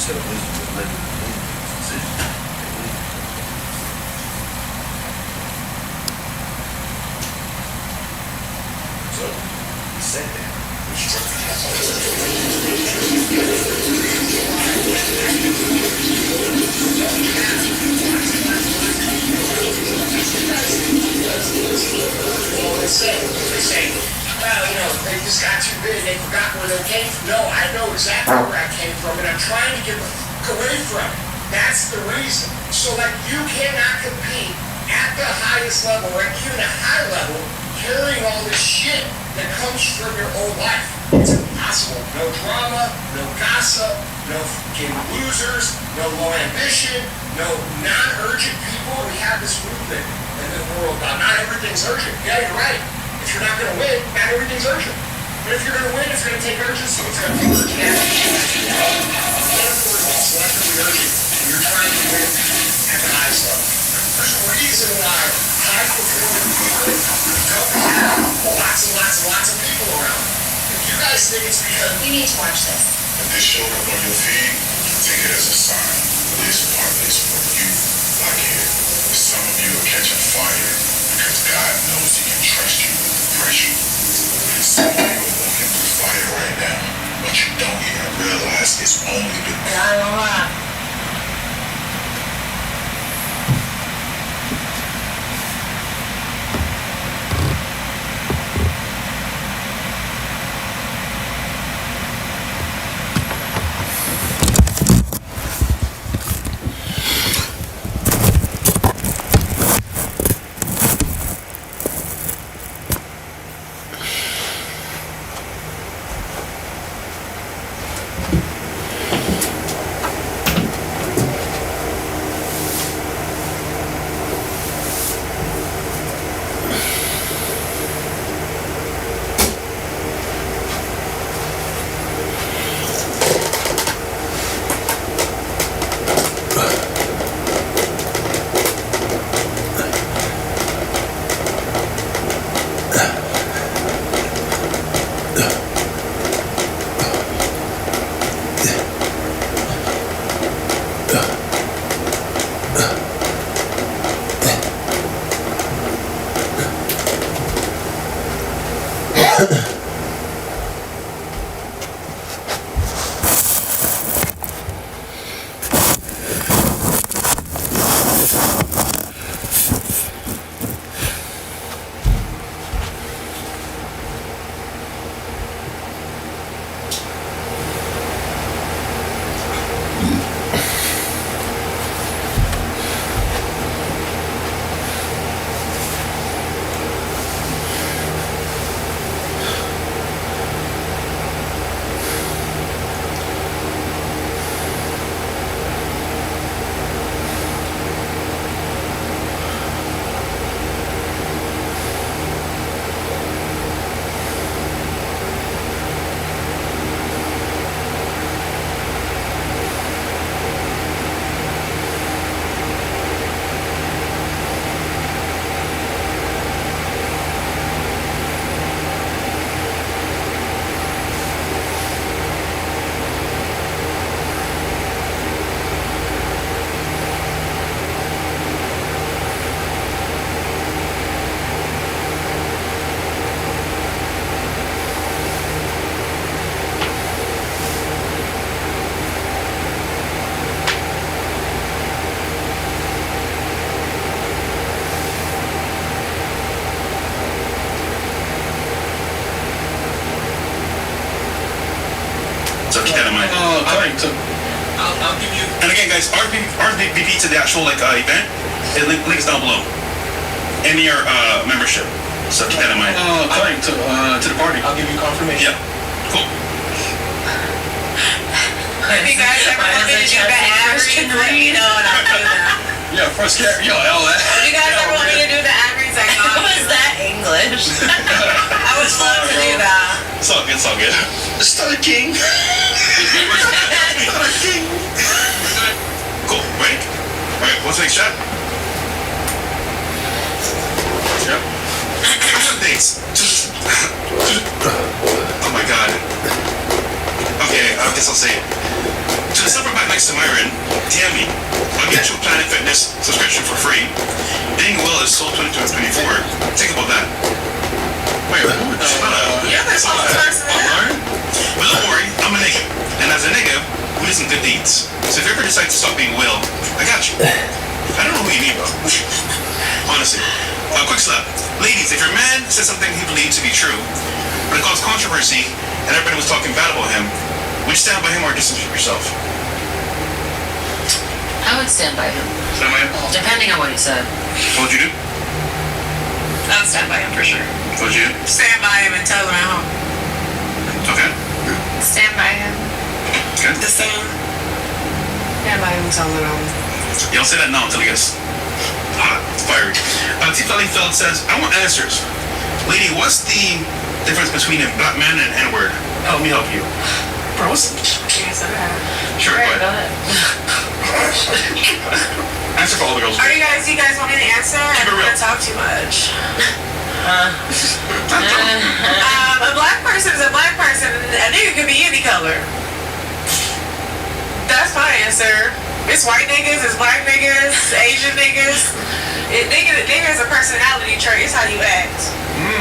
wisdom is living decision. So he said that. They say, well, they just got too big, they forgot where they came from. No, I know exactly where I came from, and I'm trying to get away from it. That's the reason. So, you cannot compete at the highest level, or even a high level, carrying all this shit that comes from your old life. It's impossible. No drama, no gossip, no fucking losers, no low ambition, no non-urgent people. We have this movement in the world about not everything's urgent. Yeah, you're right. If you're not going to win, not everything's urgent. But if you're going to win, it's going to take urgency. It's going to take urgent action. Therefore, it's selectively urgent. And you're trying to win at the highest level. There's a reason why high-performing people don't have lots and lots and lots of people around. If you guys think it's because... We need to watch this. If this showed up on your feed, take it as a sign. This part is for you, Blackhead. Some of you are catching fire because God knows He can trust you with the pressure. And some of you are walking through fire right now, but you don't even realize it's only the... I don't know. So keep that in mind. I'll give you. And again, guys, RSVP to the actual event. It links down below in your membership. So keep that in mind. To the party. I'll give you confirmation. Yeah. Cool. If you guys ever want me to do the average, let me know and I'll do that. Yeah, first carry. Yo, LA. If you guys ever want me to do the average, I got you. Was that English? I would love to do that. It's all good. It's all good. Star King. Star King. Cool. Ready? All right. What's the next shot? Yep. Updates. Oh my God. Okay, I guess I'll say it. To the summer by Hi, Samaritan. DM me. I'll get you a Planet Fitness subscription for free. Being well is sold 2024. Think about that. Wait, shut up. You're the spokesperson. But don't worry, I'm a nigga. And as a nigga, we do some good deeds. So if you ever decide to stop being Will, I got you. I don't know who you need, bro. Honestly. Quick slap. Ladies, if your man says something he believes to be true, but it caused controversy and everybody was talking bad about him, would you stand by him or distance yourself? I would stand by him. Stand by him? Depending on what he said. What would you do? I would stand by him for sure. What would you do? Stand by him and tell him at home. Okay. Stand by him. Okay. The same. Stand by him and tell him at home. You don't say that now until he gets hot, fiery. T. Feld says, I want answers. Lady, what's the difference between a black man and an N-word? Help me help you. Bro, what's... Sure, Alright, go go ahead. ahead. Answer for all the girls. Do you guys want me to answer? Keep it I'm real. gonna talk too much. A black person is a black person. A nigga could be any color. That's my answer. It's white niggas, it's black niggas, Asian niggas. Nigga is a personality trait. It's how you act.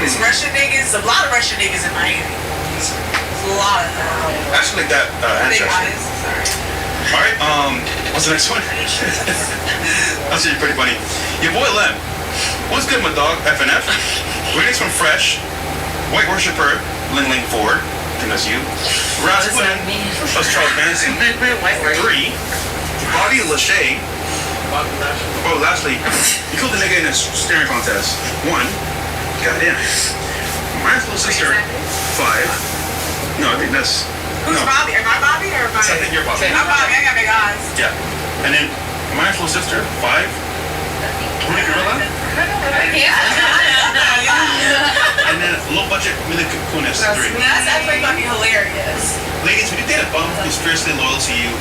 It's Russian niggas. A lot of Russian niggas in Miami. A lot of them. Actually, like that Big answer. eyes. Sorry. Alright, what's the next one? That's actually pretty funny. Your boy Lem. What's good, my dog? FNF. Greetings from Fresh. White Worshipper. Ling Ling 4. I think that's you. Rasputin. Plus Charles Manson. 3. Bobby Lachey. Oh, lastly, you killed the nigga in a staring contest. 1. Goddamn. My little sister. 5. No, I think that's... Who's no. Bobby? Am I Bobby or am I? I think you're Bobby. I'm Bobby. I got big eyes. Yeah. And then my little sister, 5. Rudy Gorilla. And then low budget Mila Kunis, 3. That's actually fucking hilarious. Ladies, would you date a bum who's fiercely loyal to you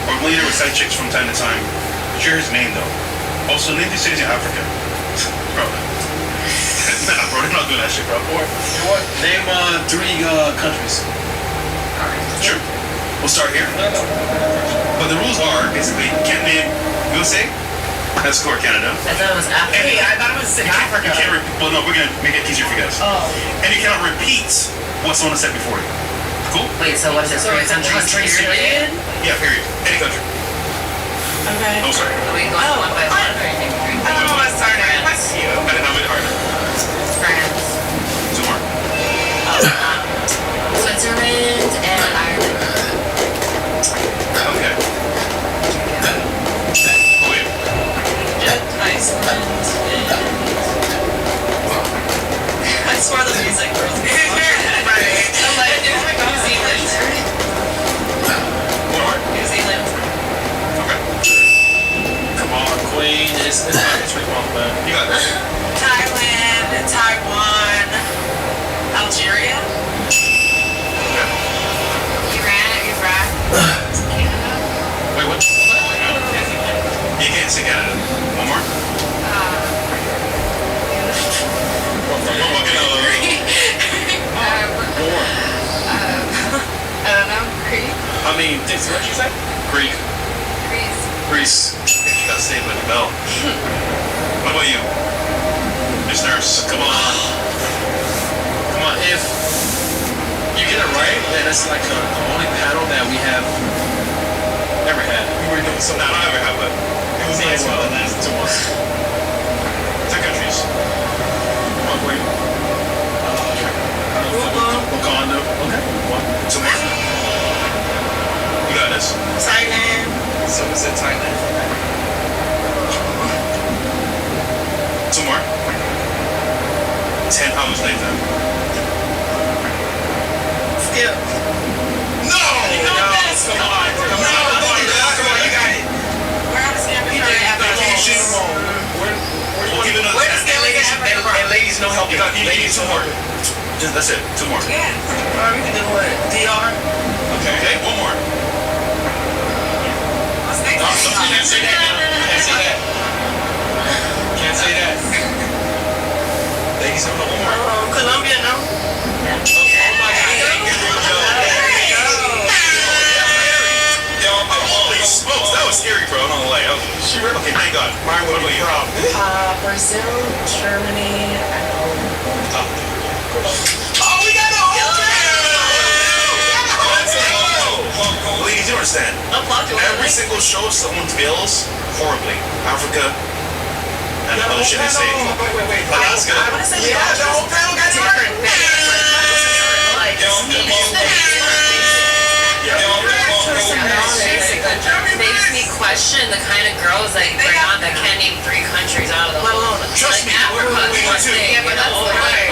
or will you with side chicks from time to time? Share his name though. Also, name 2 cities in Africa. Bro. Nah, bro, they're not doing that shit, bro. Or, you know what? Name 3 countries. Sure. We'll start here. But the rules are basically you can't name USA. That's score Canada. I thought it was Africa. Hey, I thought it was in Africa. You can't well, no, we're gonna make it easier for you guys. Oh. And you cannot repeat what someone has said before you. Cool? Wait, so what is it? So it's a country period? Yeah, period. Any country. Okay. Oh, sorry. Are we going one by one or anything? Oh, let's start it. What's you? I didn't know it harder. France. 2 more. Switzerland and Ireland. Okay. Oh, wait. Iceland. I swear the music girls. Right. I'm like, oh my God, New Zealand. One more. New Zealand. Okay. Come on, Queen. It's pretty wrong, man. You got this. Thailand, Taiwan, Algeria, Iran, Iraq, Canada. Wait, what? You can't say Canada. One more. I don't know, Greece. I mean, what you say? Greek. Greece. You got saved by the bell. What about you? Miss Nurse, come on. Come on, if you get it right, then it's like the only panel that we have ever had. We were doing so No, I don't ever have, but it was nice while it lasted 2 months. 2 countries. Come on, Queen. Wakanda. Okay. 2 more. You got this. Thailand. So is it Thailand? 2 more. 10 hours later. Skip. No! Come on. Come on, you got it. We're on the Scandinavian application. We'll give it another Where does 10. Scandinavian And ladies, no help. You got ladies, 2 more. Just, that's it. 2 more. Yeah. Or we can do what? DR? Okay, 1 more. What's next? Can't say that. Can't say that. Can't say that. Ladies, 1 more. Colombia, no? Oh my God. There you go. They're on my wall. on the way. Oh, she really? Okay, thank God. Mine would be proud. Brazil, Germany, Oh, we got the whole Ladies, you understand? Every single show someone fails horribly. Africa and the other shit they say. Alaska. I want to say we all the whole panel got different like makes me question the kind of girls that you bring on that can't name 3 countries out of the whole. Trust me. Africa, Wait, one thing, yeah, but that's right.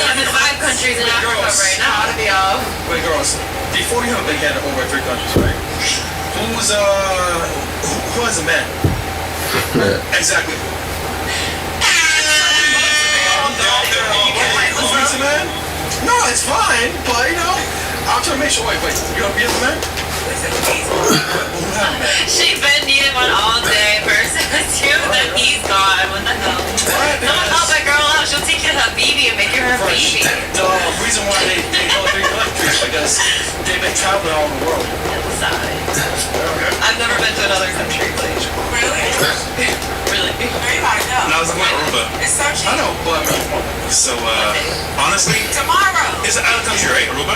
I'm in 5 countries in Africa right now. to be off. Wait, girls. Before you have been had over 3 countries, right? Who has a man? Exactly. Who's a man? No, it's fine, but you know, I'm trying to make sure. Wait, you have a man? Who have a man? She been needing one all day. First it was you, then he's gone. What the hell? Someone help that girl out. She'll teach you her baby and make her her baby. The reason why they go 3 countries because they've been traveling all over the world. I've never been to another country, like, Really? really. Everybody knows. And I was like, Aruba. It's so cheap. I know, but So, honestly, Tomorrow. it's an out of country, right? Aruba?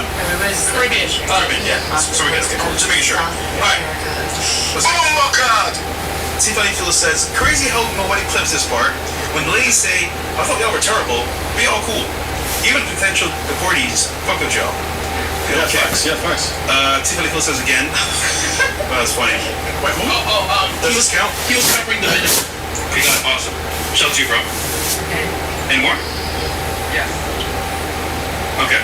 Caribbean. Caribbean, yeah. So we're good. Okay, cool. Just making sure. Alright. Oh my God! Tiffany Phillips says, crazy how nobody clips this part. When the ladies say, I thought y'all were terrible, we all cool. Even potential deportees, fuck with y'all. yeah, facts. Yeah, facts. Tiffany Phillips says again. Well, that's funny. Wait, who? Does this count? He was peppering the minute. Okay, got it. Awesome. Shout out to you, bro. Any more? Yeah. Okay.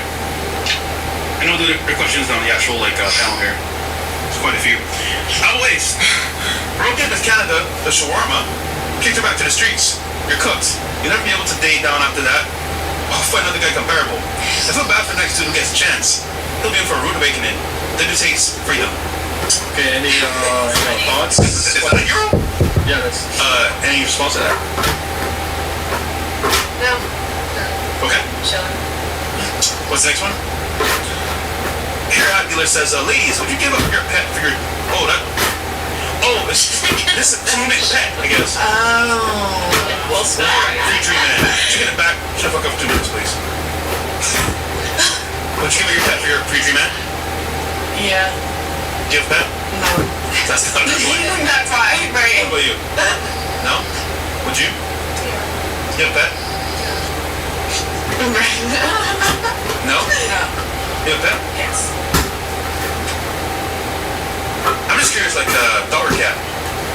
I know the questions on the actual panel here. There's quite a few. Anyways, broke into Canada, the shawarma, kicked her back to the streets. You're cooked. You'll never be able to date down after that. I'll find another guy comparable. I feel bad for the next dude who gets a chance. He'll be in for a rude awakening. Then it takes freedom. Okay, any thoughts? Is that a euro? Yeah, that's. Any response to that? No. Okay. Chilling. What's the next one? Hair Hat Dealer says, ladies, would you give up your pet for your... Oh, that... Oh, this is a teammate pet, I guess. Well, smart. Free Dream Man. Should get it back. Shut the fuck up for 2 minutes, please. Would you give up your pet for your Free Dream Man? Yeah. Do you have a pet? No. That's not the point. That's why, What right? about you? No? Would you? You have a pet? No? No. You have a pet? Yes. I'm just curious, like, dog or cat?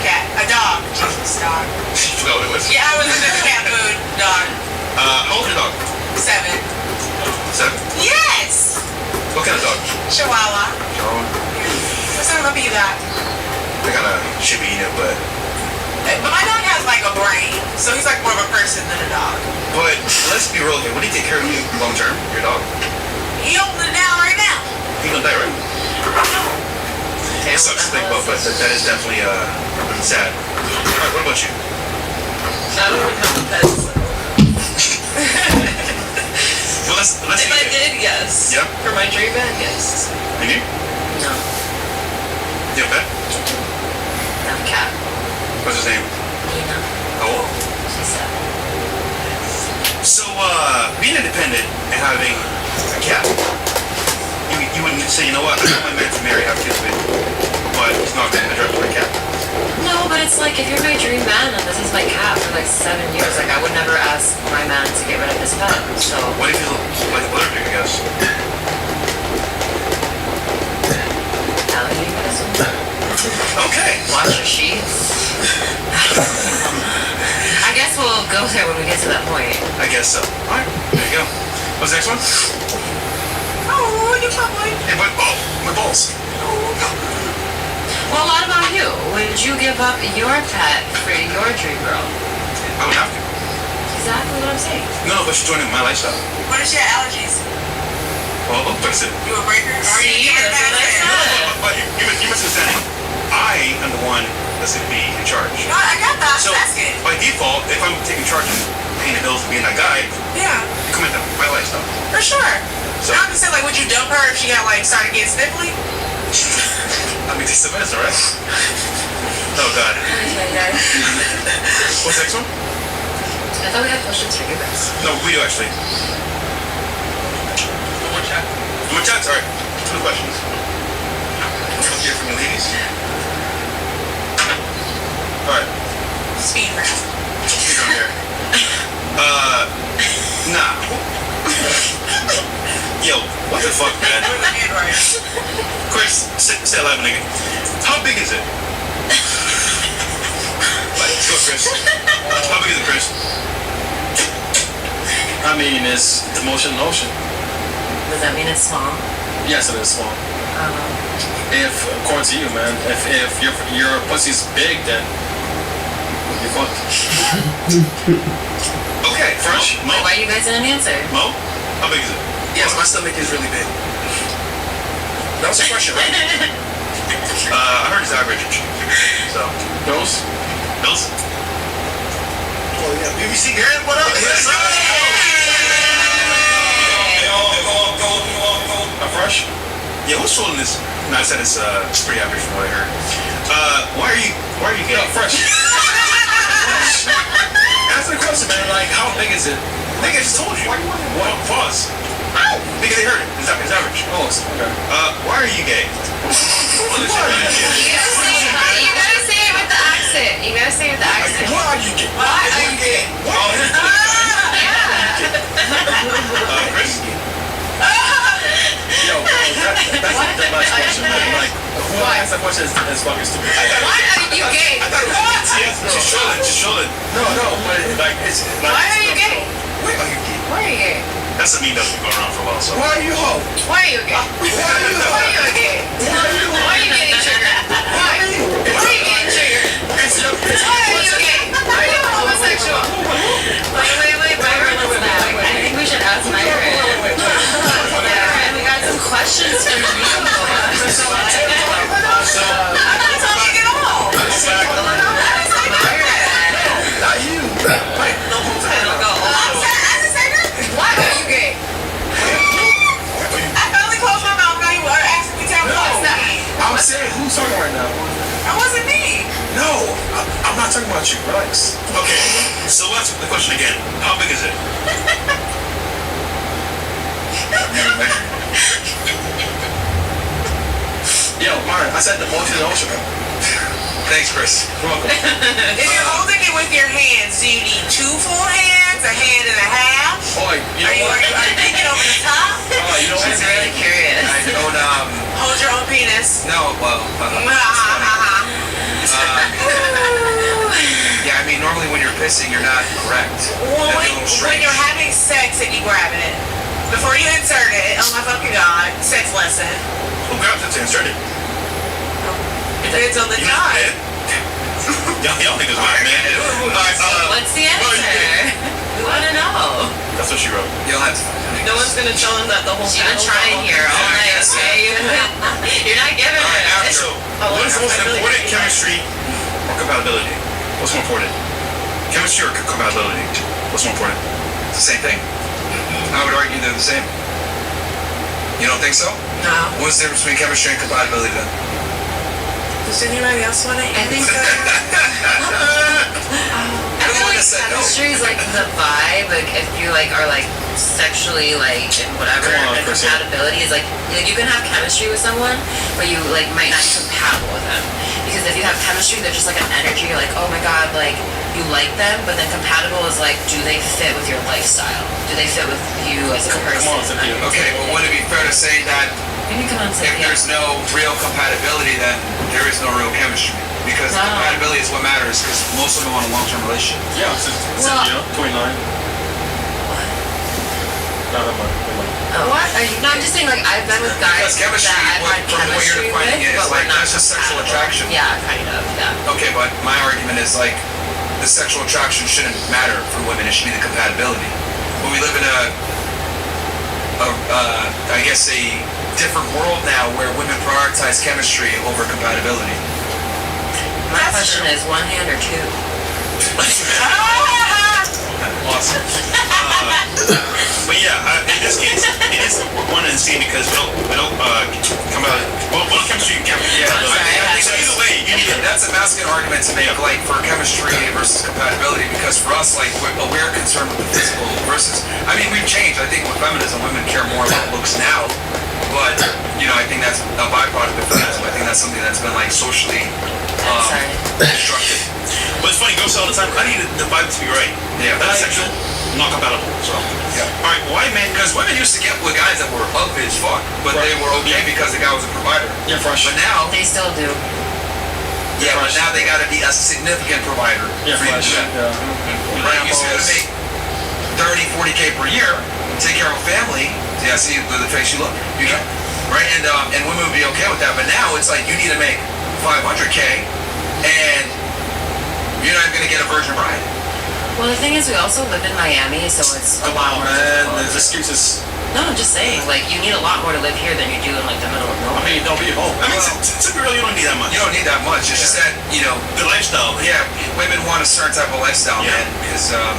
Cat. A dog. Jesus, dog. You forgot what it was. Yeah, I was into the cat food. Dog. How old is your dog? 7. 7? Yes! What kind of dog? Chihuahua. Oh, What sort of puppy you got? I got a Shibina, but But my dog has like a brain, so he's like more of a person than a dog. let's be real here. Would he take care of you long term, your dog? He holding it down right now. He gonna die, right? It sucks to think about, but that is definitely sad. Alright, what about you? I don't even have a pet, so. Well, let's If I did, yes. Yep. For my dream band, yes. And you? No. You have a pet? I have a cat. What's his name? Nina. Oh. She's 7. So, being independent and having a cat, you wouldn't say, you know what, I want my man to marry, have kids with, but he's not going to address my cat. No, but it's like, if you're my dream man and this is my cat for like 7 years, like I would never ask my man to get rid of his pet, so. What if he's like allergic, I guess? Allergy medicine. Okay. Wash your sheets. I guess we'll go there when we get to that point. I guess so. Alright, there you go. What's the next one? Oh, you probably. Hey, but, oh, my balls. Well, what about you? Would you give up your pet for your dream girl? I would have to. Exactly what I'm saying. No, but she's joining my lifestyle. What is your allergies? Well, look, fix it. You a breaker? Are See, you that's what I said. But you misunderstanding. I am the one that's going to be in charge. No, I got that. So, That's good. by default, if I'm taking charge and paying the bills and being that guy, Yeah, you come into my lifestyle. for sure. So- I'm just saying, like, would you dump her if she got like started getting sniffly? I mean, it's the best, alright? Oh God. What's the next one? I thought we had questions for you guys. No, we do actually. One chat. One chat. Sorry. Two questions. Let's hear from the ladies. All right. Speed round. Speed on here. Nah. Yo, what the fuck, man? Chris, stay alive, nigga. How big is it? Like, go, Chris. How big is it, Chris? I mean, it's the motion in the ocean. Does that mean it's small? Yes, it is small. If, according to you, man, if your pussy's big, then you're fucked. Okay, fresh. Mo. Why you guys didn't answer? Mo? How big is it? Yes, my stomach is really big. That was a question, right? I heard it's average. So, Those? Bills? Oh yeah, BBC Garrett, what up? Yes, sir. Fresh? Yeah, what's rolling this? No, I said it's pretty average from what I heard. Why are you gay? No, fresh. Answer the question, man. Like, how big is it? Nigga, I just told you. What? Pause. Nigga, they heard it. It's average. Oh, okay. Why are you gay? You gotta say it with the accent. You gotta say it with the accent. Why are you gay? Why are you gay? Chris? Yo, bro, that's the last question, man. Like, who asked that question is fucking stupid. Why are you gay? Just trolling. No, but like, it's like. Why are you gay? Why are you gay? Why are you gay? That's a meme that's been going around for a while, so. Why are you hoe? Why are you gay? Why are you Why are you gay? Why are you getting triggered? Why? Why are you getting triggered? Why are you gay? Are you homosexual? Wait, Byron, listen back. I think we should ask Byron. Byron, we got some questions from you. I'm not talking at all. Not you. Wait, no, Why are you gay? I finally closed my mouth. Now you are asking me to tell me what's that mean? I'm saying, who's talking right now? That wasn't me. No, I'm not talking about you. Relax. Okay, so what's the question again? How big is it? Yo, Myron, I said the motion in the ocean. Thanks, Chris. You're welcome. If you're holding it with your hands, do you need 2 full hands, a hand and a half? Oh, you know what? Are you thinking over the top? Oh, you know what? She's really curious. I don't, Hold your own penis. no, well, yeah, I mean, normally when you're pissing, you're not correct. Well, That'd be a little when strange. you're having sex and you grabbing it, before you insert it, oh my fucking god, sex lesson. Who grabbed it to insert it? Depends on the You time. man. Y'all think it's weird, man. Alright, What's the answer? We want to know. that's what she wrote. You'll have to find out. No one's gonna tell him that the whole She's been trying here all night, okay? You're not giving Alright, her. so, what is the most important, chemistry or compatibility? What's more important? Chemistry or compatibility? What's more important? It's the same thing. I would argue they're the same. You don't think so? No. What's the difference between chemistry and compatibility then? Does anybody else want to I think so. I feel like chemistry is like the vibe. Like if you like are like sexually like and whatever, Come on, and Chrissy. compatibility is like you can have chemistry with someone, but you like might not be compatible with them. Because if you have chemistry, they're just like an energy. You're like, oh my god, like you like them, but then compatible is like, do they fit with your lifestyle? Do they fit with you as a person? Come on, Cynthia. Okay, well, would it be fair to say that Maybe come on, if Cynthia. there's no real compatibility, then there is no real chemistry? Because No. compatibility is what matters, because most women want a long-term relationship. Yeah, Cynthia, 29. No, never mind. Oh. What? Are you, no, I'm just saying like I've been with guys Because chemistry, that I've had from the way chemistry you're defining with, it, but is like we're not that's just sexual compatible. attraction. Yeah, kind of. Yeah. Okay, but my argument is like the sexual attraction shouldn't matter for women. It should be the compatibility. But we live in I guess a different world now where women prioritize chemistry over compatibility. My question is one hand or two? Awesome. But yeah, in this case, it is one and the same because we don't come out. Well, chemistry you can't. I'm sorry, I had So either way, you need that's a masculine argument to make, like, for chemistry versus compatibility, because for us, like, we're concerned with the physical versus, I mean, we've changed. I think with feminism, women care more about looks now, but, you know, I think that's a byproduct of feminism. I think that's something that's been, like, socially constructed. But it's funny, girls say all the time, I need the vibe to be right. Yeah. That's sexual, not compatible. So, Yeah. all right, why men? Because women used to get with guys that were ugly as fuck, but they were okay because the guy was a provider. Yeah, for But now, They still do. yeah, but now they got to be a significant provider. Yeah, for you to fresh. do that. Yeah. Right, you still got to make 30, 40K per year, take care of a family. Yeah, see the face you look. You know, right? And women would be okay with that. But now it's like you need to make 500K, and you're not going to get a virgin bride. Well, the thing is, we also live in Miami, so it's a lot Wow, more. man, difficult. there's excuses. No, I'm just saying, like, you need a lot more to live here than you do in, like, the middle of I nowhere. mean, don't be at home. I mean, to be real, you don't need that much. You don't need that much. It's just that, you know, The lifestyle. yeah, women want a certain type of lifestyle, Yeah. man. Because, I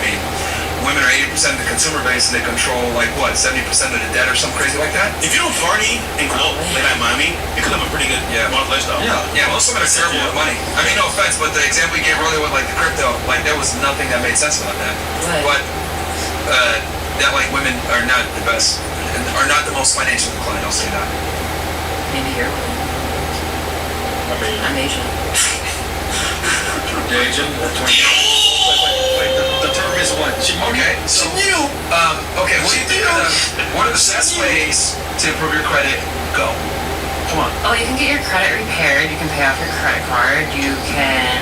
mean, women are 80% of the consumer base, and they control, like, what, 70% of the debt or something crazy like that? If you don't party and go out like that in Miami, you could live a pretty good modern lifestyle. Yeah, most women are terrible with money. I mean, no offense, but the example you gave earlier with, like, the crypto, like, there was nothing that made sense about that. Right. But, that, like, women are not the best, and are not the most financially inclined, I'll say that. Maybe you're I mean, I'm Asian. Asian, the term is what? Okay, so okay, what are the best ways to improve your credit? Go. Come on. Oh, you can get your credit repaired. You can pay off your credit card. You can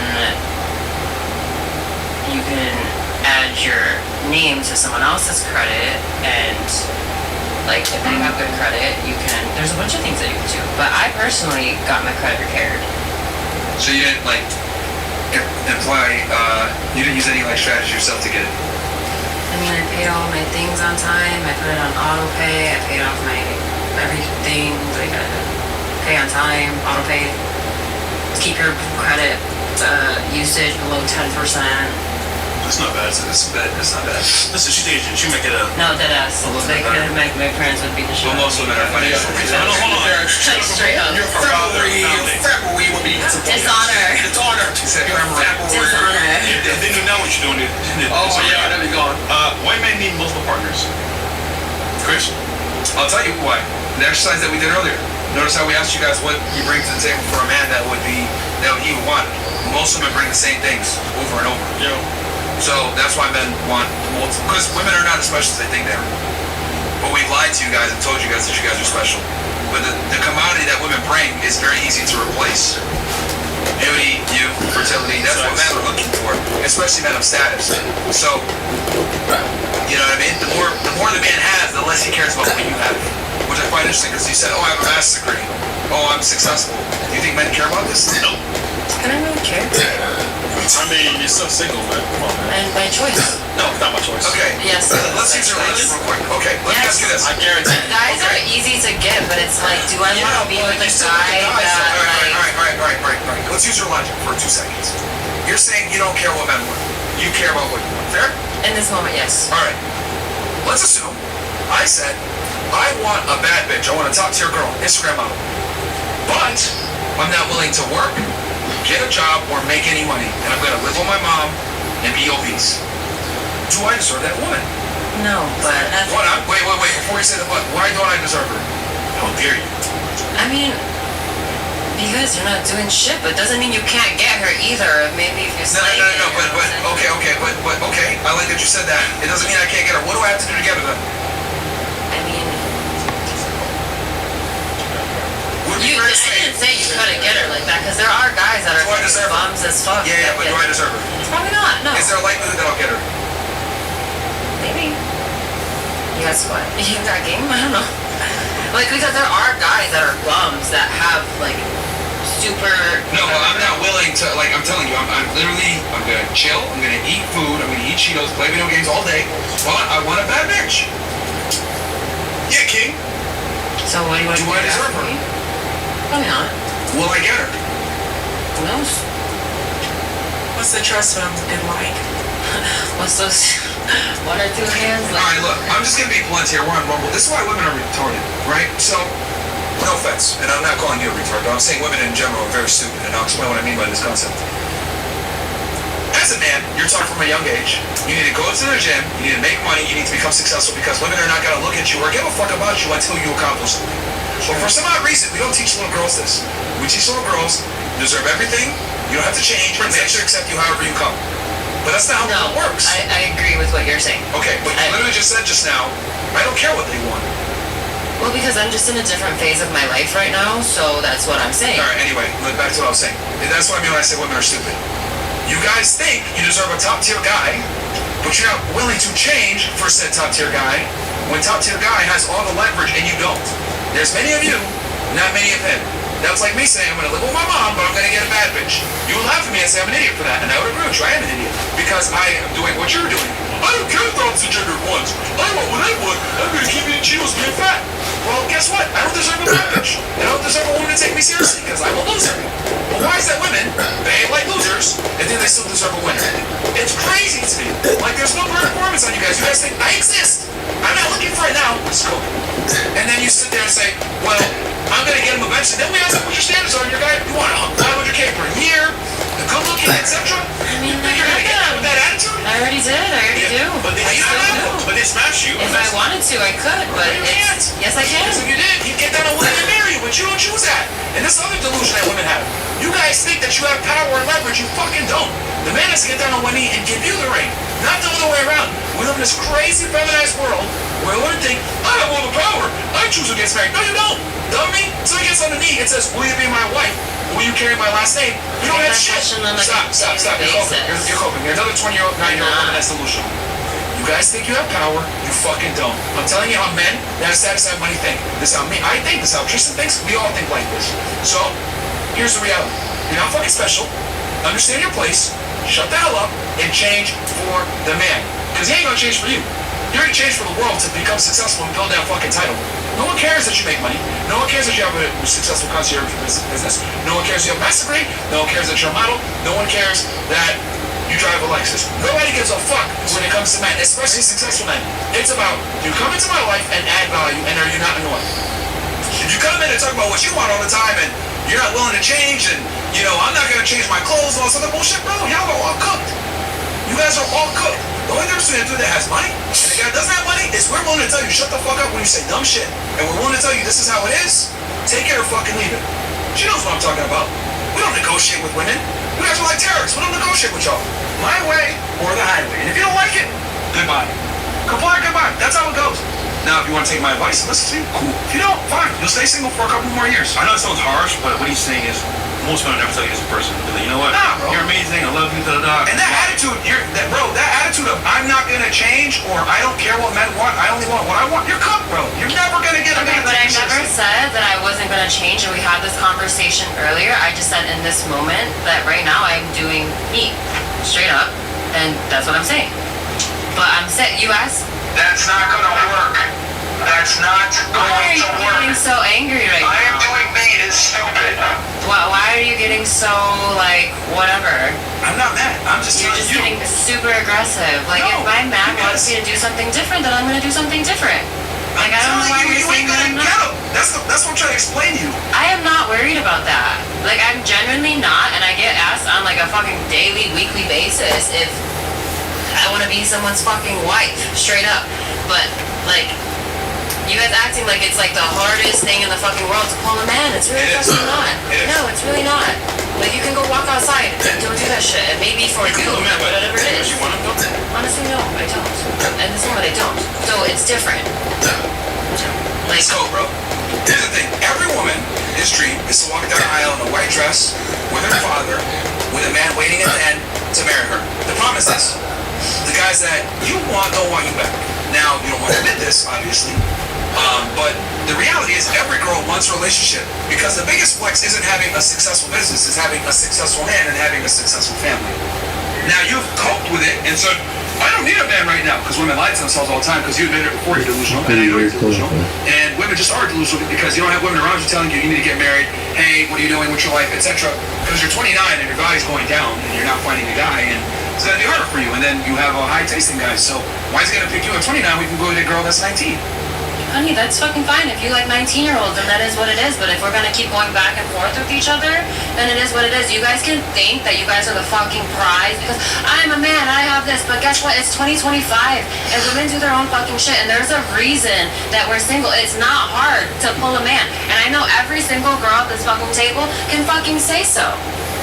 add your name to someone else's credit, and like if they have good credit, you can. There's a bunch of things that you can do. But I personally got my credit repaired. So you didn't like apply, you didn't use any like strategy yourself to get it. I mean, I paid all my things on time. I put it on auto pay. I paid off my everything. Like I pay on time, auto pay. Keep your credit usage below 10%. That's not bad. It's bad. It's not bad. Listen, she's Asian. She might get a. No, deadass. They could my parents would beat the shit. Well, most women are financial No, reasons. no, hold on. Like straight up. Your February would be Dishonor. Dishonor. She said Your February. Dishonor. They knew now what you're doing. Oh, yeah, there we go. White men need multiple partners. Chris? I'll tell you why. The exercise that we did earlier. Notice how we asked you guys what you bring to the table for a man that he would want. Most women bring the same things over and over. Yo. So that's why men want multiple, because women are not as special as they think they are. But we've lied to you guys and told you guys that you guys are special. But the commodity that women bring is very easy to replace. Beauty, youth, fertility, that's what men are looking for, especially men of status. So, you know what I mean? The more the man has, the less he cares about what you have. Which I find interesting, because he said, oh, I have a master's degree. Oh, I'm successful. Do you think men care about this? Nope. I don't really care. I mean, you're so single, man. Come on, man. And by choice. No, it's not my choice. Okay. Yes. Let's use your logic real quick. Okay, let me Yes. ask you this. I guarantee. Guys are easy to get, but it's like, do I want to be with a guy All that right. Let's use your logic for 2 seconds. You're saying you don't care what men want. You care about what you want. Fair? in this moment, yes. All right. Let's assume I said I want a bad bitch. I want to talk to your girl, Instagram model. But I'm not willing to work, get a job, or make any money, and I'm going to live with my mom and be obese. Do I deserve that woman? No, but What? Wait. Before you say the but, why don't I deserve her? How dare you? I mean, because you're not doing shit, but doesn't mean you can't get her either. Maybe if you're No, slaving. but okay. I like that you said that. It doesn't mean I can't get her. What do I have to do to get her then? I mean, Would it be I fair to say? didn't say you couldn't get her like that, because there are guys that are Do I deserve her? bums as fuck. Yeah, that but get do I her. deserve her? Probably not. No. Is there a likelihood that I'll get her? Maybe. You got squat. You got game? I don't know. Like, because there are guys that are bums that have, like, super... No, well, I'm not willing to, like, I'm telling you, I'm gonna chill, I'm gonna eat food, I'm gonna eat Cheetos, play video games all day, but I want a bad bitch. Yeah, King. So what do you want Do to do? I deserve after her? me? Probably not. Will I get her? Who knows? What's the trust fund looking like? What's those 1 or 2 hands? Alright, look, I'm just gonna be blunt here, we're on Rumble. This is why women are retarded, right? So, no offense, and I'm not calling you a retard, but I'm saying women in general are very stupid, and I'll explain what I mean by this concept. As a man, you're taught from a young age, you need to go to the gym, you need to make money, you need to become successful, because women are not going to look at you or give a fuck about you until you accomplish something. But for some odd reason, we don't teach little girls this. We teach little girls, you deserve everything, you don't have to change, and they should accept you however you come. But that's not how it works. I agree with what you're saying. Okay, but you literally just said just now, I don't care what they want. Well, because I'm just in a different phase of my life right now, so that's what I'm saying. Alright, anyway, back to what I was saying. And that's what I mean when I say women are stupid. You guys think you deserve a top tier guy, but you're not willing to change for said top tier guy, when top tier guy has all the leverage and you don't. There's many of you, not many of him. That's like me saying, I'm gonna live with my mom, but I'm gonna get a bad bitch. You would laugh at me and say I'm an idiot for that, and I would agree with you, I am an idiot. Because I am doing what you're doing. I don't care if opposite gender ones. I want what I want. I'm gonna keep eating Cheetos being fat. Well, guess what? I don't deserve a bad bitch. And I don't deserve a woman to take me seriously, because I'm a loser. But why is that women behave like losers, and then they still deserve a winner? It's crazy to me. Like, there's no performance on you guys. You guys think, I exist. I'm not looking for it now. Let's go. And then you sit there and say, well, I'm gonna get him eventually. Then we ask what your standards are. Your guy, you want 500K per year, the good looking, etc. I mean, You think you're gonna get that with that attitude? I already did. I already do. But they, I still do. but they smash you. If I wanted to, I could, but You can't. yes, I can. Because if you did, you'd get down on women and marry you, but you don't choose that. And this other delusion that women have. You guys think that you have power and leverage, you fucking don't. The man has to get down on one knee and give you the ring, not the other way around. We live in this crazy feminized world where women think, I have all the power, I choose who gets married. No, you don't. Dummy. So he gets on the knee and says, will you be my wife? Will you carry my last name? You don't have shit. Stop. You're coping. You're another 20-year-old, 9-year-old woman that's delusional. You guys think you have power, you fucking don't. I'm telling you how men that have status, have money think. This is how me, I think, this is how Tristan thinks, we all think like this. So, here's the reality. You're not fucking special. Understand your place, shut the hell up, and change for the man. Because he ain't gonna change for you. You're gonna change for the world to become successful and build that fucking title. No one cares that you make money. No one cares that you have a successful concierge business. No one cares you have a master degree. No one cares that you're a model. No one cares that you drive a Lexus. Nobody gives a fuck when it comes to men, especially successful men. It's about, do you come into my life and add value, and are you not annoying? If you come in and talk about what you want all the time, and you're not willing to change, and, you know, I'm not going to change my clothes, all this other bullshit, bro, y'all are all cooked. You guys are all cooked. The only difference between a dude that has money and the guy that doesn't have money is we're willing to tell you, shut the fuck up when you say dumb shit. And we're willing to tell you, this is how it is. Take it or fucking leave it. She knows what I'm talking about. We don't negotiate with women. You guys are like terrorists. We don't negotiate with y'all. My way or the highway. And if you don't like it, goodbye. Comply, goodbye. That's how it goes. Now, if you want to take my advice and listen to me, cool. If you don't, fine. You'll stay single for a couple more years. I know it sounds harsh, but what he's saying is most women never tell you as a person. They're like, you know what? Nah, bro. You're amazing. I love you. And that attitude, that attitude of I'm not gonna change or I don't care what men want, I only want what I want. You're cooked, bro. You're never gonna get a Okay, man. but I never said that I wasn't gonna change, and we had this conversation earlier. I just said in this moment that right now I'm doing me, straight up, and that's what I'm saying. But I'm saying, you asked, That's not gonna work. That's not why are going you to getting work. so angry right I am now? doing me is stupid. Why are you getting so, like, whatever? I'm not mad. I'm just You're telling just you. getting super aggressive. Like, No, if my man because- wants me to do something different, then I'm gonna do something different. Like, I don't know why you, you're you saying ain't that I'm gonna not. get him. That's what I'm trying to explain to you. I am not worried about that. Like, I'm genuinely not, and I get asked on, like, a fucking daily, weekly basis if I want to be someone's fucking wife, straight up. But, like, you guys acting like it's, like, the hardest thing in the fucking world to pull a man. It's really It is. fucking not. It is. No, it's really not. Like, you can go walk outside and don't do that shit. And maybe for you, whatever it is. You want to go? Honestly, no, I don't. And this moment, I don't. So, it's different. Like, Let's go, bro. Here's the thing. Every woman, his dream is to walk down the aisle in a white dress with her father, with a man waiting at the end to marry her. The problem is this. The guys that you want don't want you back. Now, you don't want to admit this, obviously. But the reality is every girl wants a relationship because the biggest flex isn't having a successful business, it's having a successful man and having a successful family. Now, you've coped with it and said, I don't need a man right now, because women lie to themselves all the time because you admitted it before you're delusional, and I know you're delusional. And women just are delusional because you don't have women around you telling you you need to get married, hey, what are you doing with your life, etc. Because you're 29 and your value's going down and you're not finding a guy, and it's going to be harder for you. And then you have a high tasting guy, so why is he going to pick you at 29 when you can go with a girl that's 19? honey, that's fucking fine. If you like 19-year-olds, then that is what it is. But if we're gonna keep going back and forth with each other, then it is what it is. You guys can think that you guys are the fucking prize because I'm a man, I have this. But guess what? It's 2025, and women do their own fucking shit. And there's a reason that we're single. It's not hard to pull a man. And I know every single girl at this fucking table can fucking say so.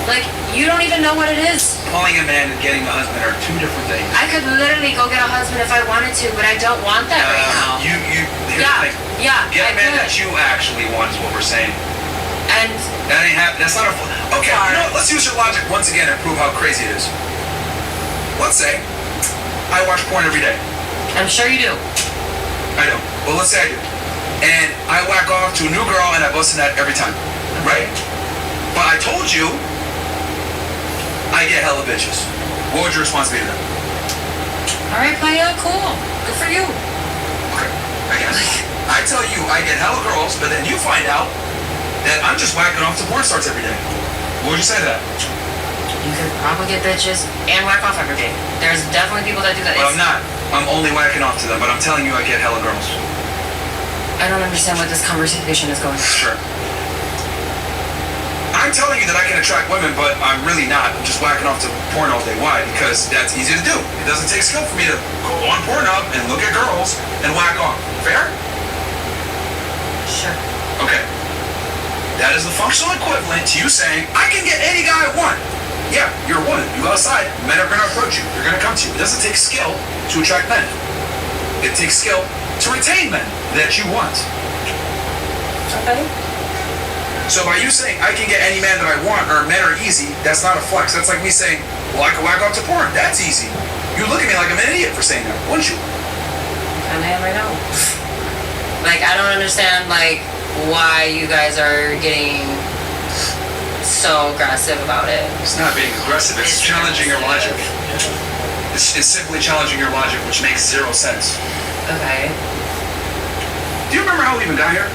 Like, you don't even know what it is. Pulling a man and getting a husband are two different things. I could literally go get a husband if I wanted to, but I don't want that right now. Here's the thing. Yeah, Get a I man could. that you actually want is what we're saying. And That ain't happening. That's not a. Okay, Sorry. you know what? Let's use your logic once again and prove how crazy it is. Let's say I watch porn every day. I'm sure you do. I don't. Well, let's say I do. And I whack off to a new girl and I bust in that every time. Right? But I told you I get hella bitches. What would your response be to that? All right, playa, cool. Good for you. Okay. Again, I tell you I get hella girls, but then you find out that I'm just whacking off to porn stars every day. What would you say to that? You could probably get bitches and whack off every day. There's definitely people that do that. But I'm not. I'm only whacking off to them, but I'm telling you I get hella girls. I don't understand what this conversation is going. Sure. I'm telling you that I can attract women, but I'm really not. I'm just whacking off to porn all day. Why? Because that's easy to do. It doesn't take skill for me to go on Pornhub and look at girls and whack off. Fair? Sure. Okay. That is the functional equivalent to you saying, I can get any guy I want. Yeah, you're a woman. You go outside, men are going to approach you. They're going to come to you. It doesn't take skill to attract men. It takes skill to retain men that you want. Okay. So by you saying, I can get any man that I want, or men are easy, that's not a flex. That's like me saying, well, I can whack off to porn. That's easy. You look at me like I'm an idiot for saying that, wouldn't you? Kinda am right now. Like, I don't understand, like, why you guys are getting so aggressive about it. It's not being aggressive. It's challenging your logic. It's simply challenging your logic, which makes zero sense. Okay. Do you remember how we even got here?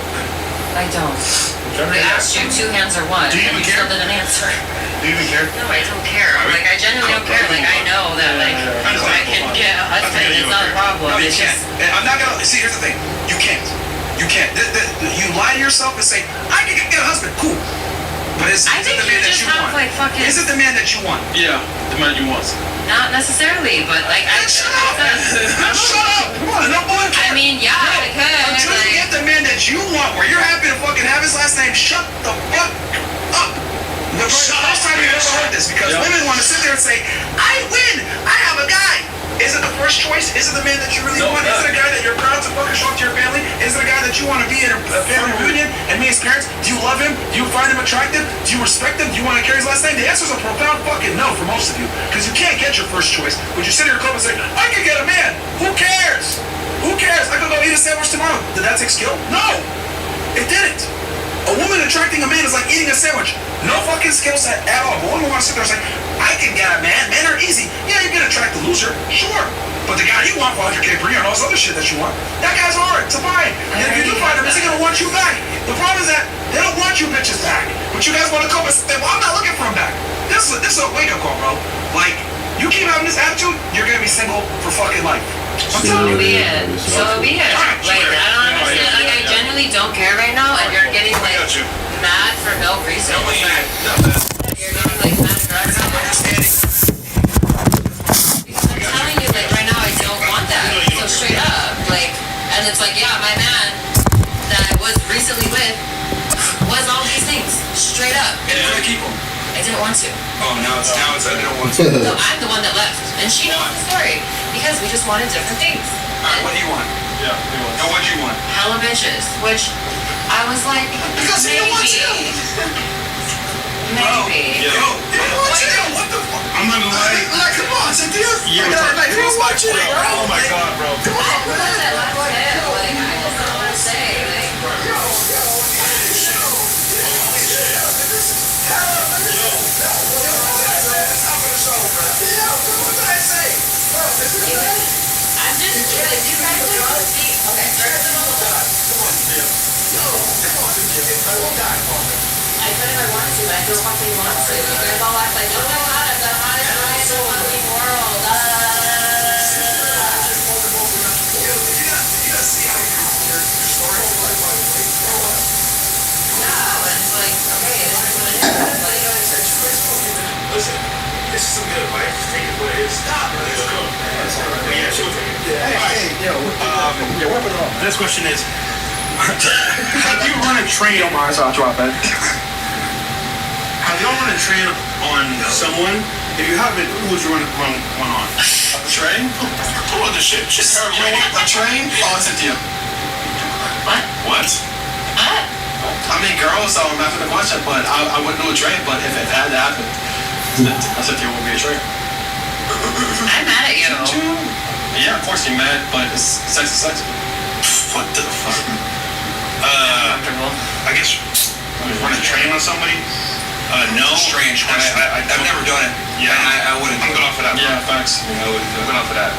I don't. I asked you 2 hands or one, Do you and even you care? still didn't answer. Do you even care? No, I don't care. Like, I genuinely don't care. Like, I know that, like, I can get a husband. It's not a problem. No, you It's can't. just, And I'm not gonna. See, here's the thing. You can't. You can't. You lie to yourself and say, I can get a husband. Cool. But is I it think the man you that just you have, want? like, fucking... Is it the man that you want? Yeah, the man you want. Not necessarily, but, like, Then shut up! Shut up! Come on, no one I mean, yeah, I could. Until you Like, get the man that you want, where you're happy to fucking have his last name, shut the fuck up. The first time you ever heard this, because women want to sit there and say, I win! I have a guy! Is it the first choice? Is it the man that you really want? Is it a guy that you're proud to fucking show up to your family? Is it a guy that you want to be in a family reunion and meet his parents? Do you love him? Do you find him attractive? Do you respect him? Do you want to carry his last name? The answer is a profound fucking no for most of you, because you can't get your first choice. But you sit in your club and say, I can get a man. Who cares? Who cares? I could go eat a sandwich tomorrow. Did that take skill? No, it didn't. A woman attracting a man is like eating a sandwich. No fucking skill set at all. But women want to sit there and say, I can get a man. Men are easy. Yeah, you can attract the loser. Sure. But the guy you want for 100K per year and all this other shit that you want, that guy's hard to find. And if you do find him, is he going to want you back? The problem is that they don't want you bitches back. But you guys want to come and say, well, I'm not looking for him back. This is a wake-up call, bro. Like, you keep having this attitude, you're going to be single for fucking life. I'm telling you. be it. So be it. Like, I don't understand. Like, I genuinely don't care right now, and you're getting, like, mad for no reason. You're getting, like, mad aggressive. Because I'm telling you, like, right now, I don't want that. So straight up. Like, and it's like, yeah, my man that I was recently with was all these things. Straight up. And you're going to keep him. I didn't want to. Oh, now it's I don't want to. No, I'm the one that left. And she knows the story. Because we just wanted different things. Alright, what do you want? Yeah, he wants. And what do you want? Hella bitches. Which I was like, Because he don't want you. Maybe. Yo, what the fuck? I'm not gonna lie. Like, come on, Cynthia. You were Like, who wants you, bro? Oh my god, bro. I put that last hit. Like, I just don't want to say. Like, I'm just like, you guys are all speak. Okay, first of all, I said if I wanted to, but I don't fucking want to. You guys all act like, oh my god, I'm the hottest guy in the fucking world. Da, da, da, da, da, da, da. This is some good advice. Just take it what it is. Stop. Yeah, she'll take it. This question is, have you run a train? Have y'all run a train on someone? If you haven't, who would you run one on? A train? Oh, the shit. Shit's terrible. You know what? A train? Oh, Cynthia. What? I mean, girls, so I'm after the question, but I wouldn't do a train, but if it had to happen, I said there won't be a train. I'm mad at you. Yeah, of course you're mad, but it's sex is sex. What the fuck? Uncomfortable. I guess run a train on somebody? No. Strange question. I've never done it. Yeah, I wouldn't. I'm good off of that. Yeah, facts. I wouldn't do I'm it. good off of that.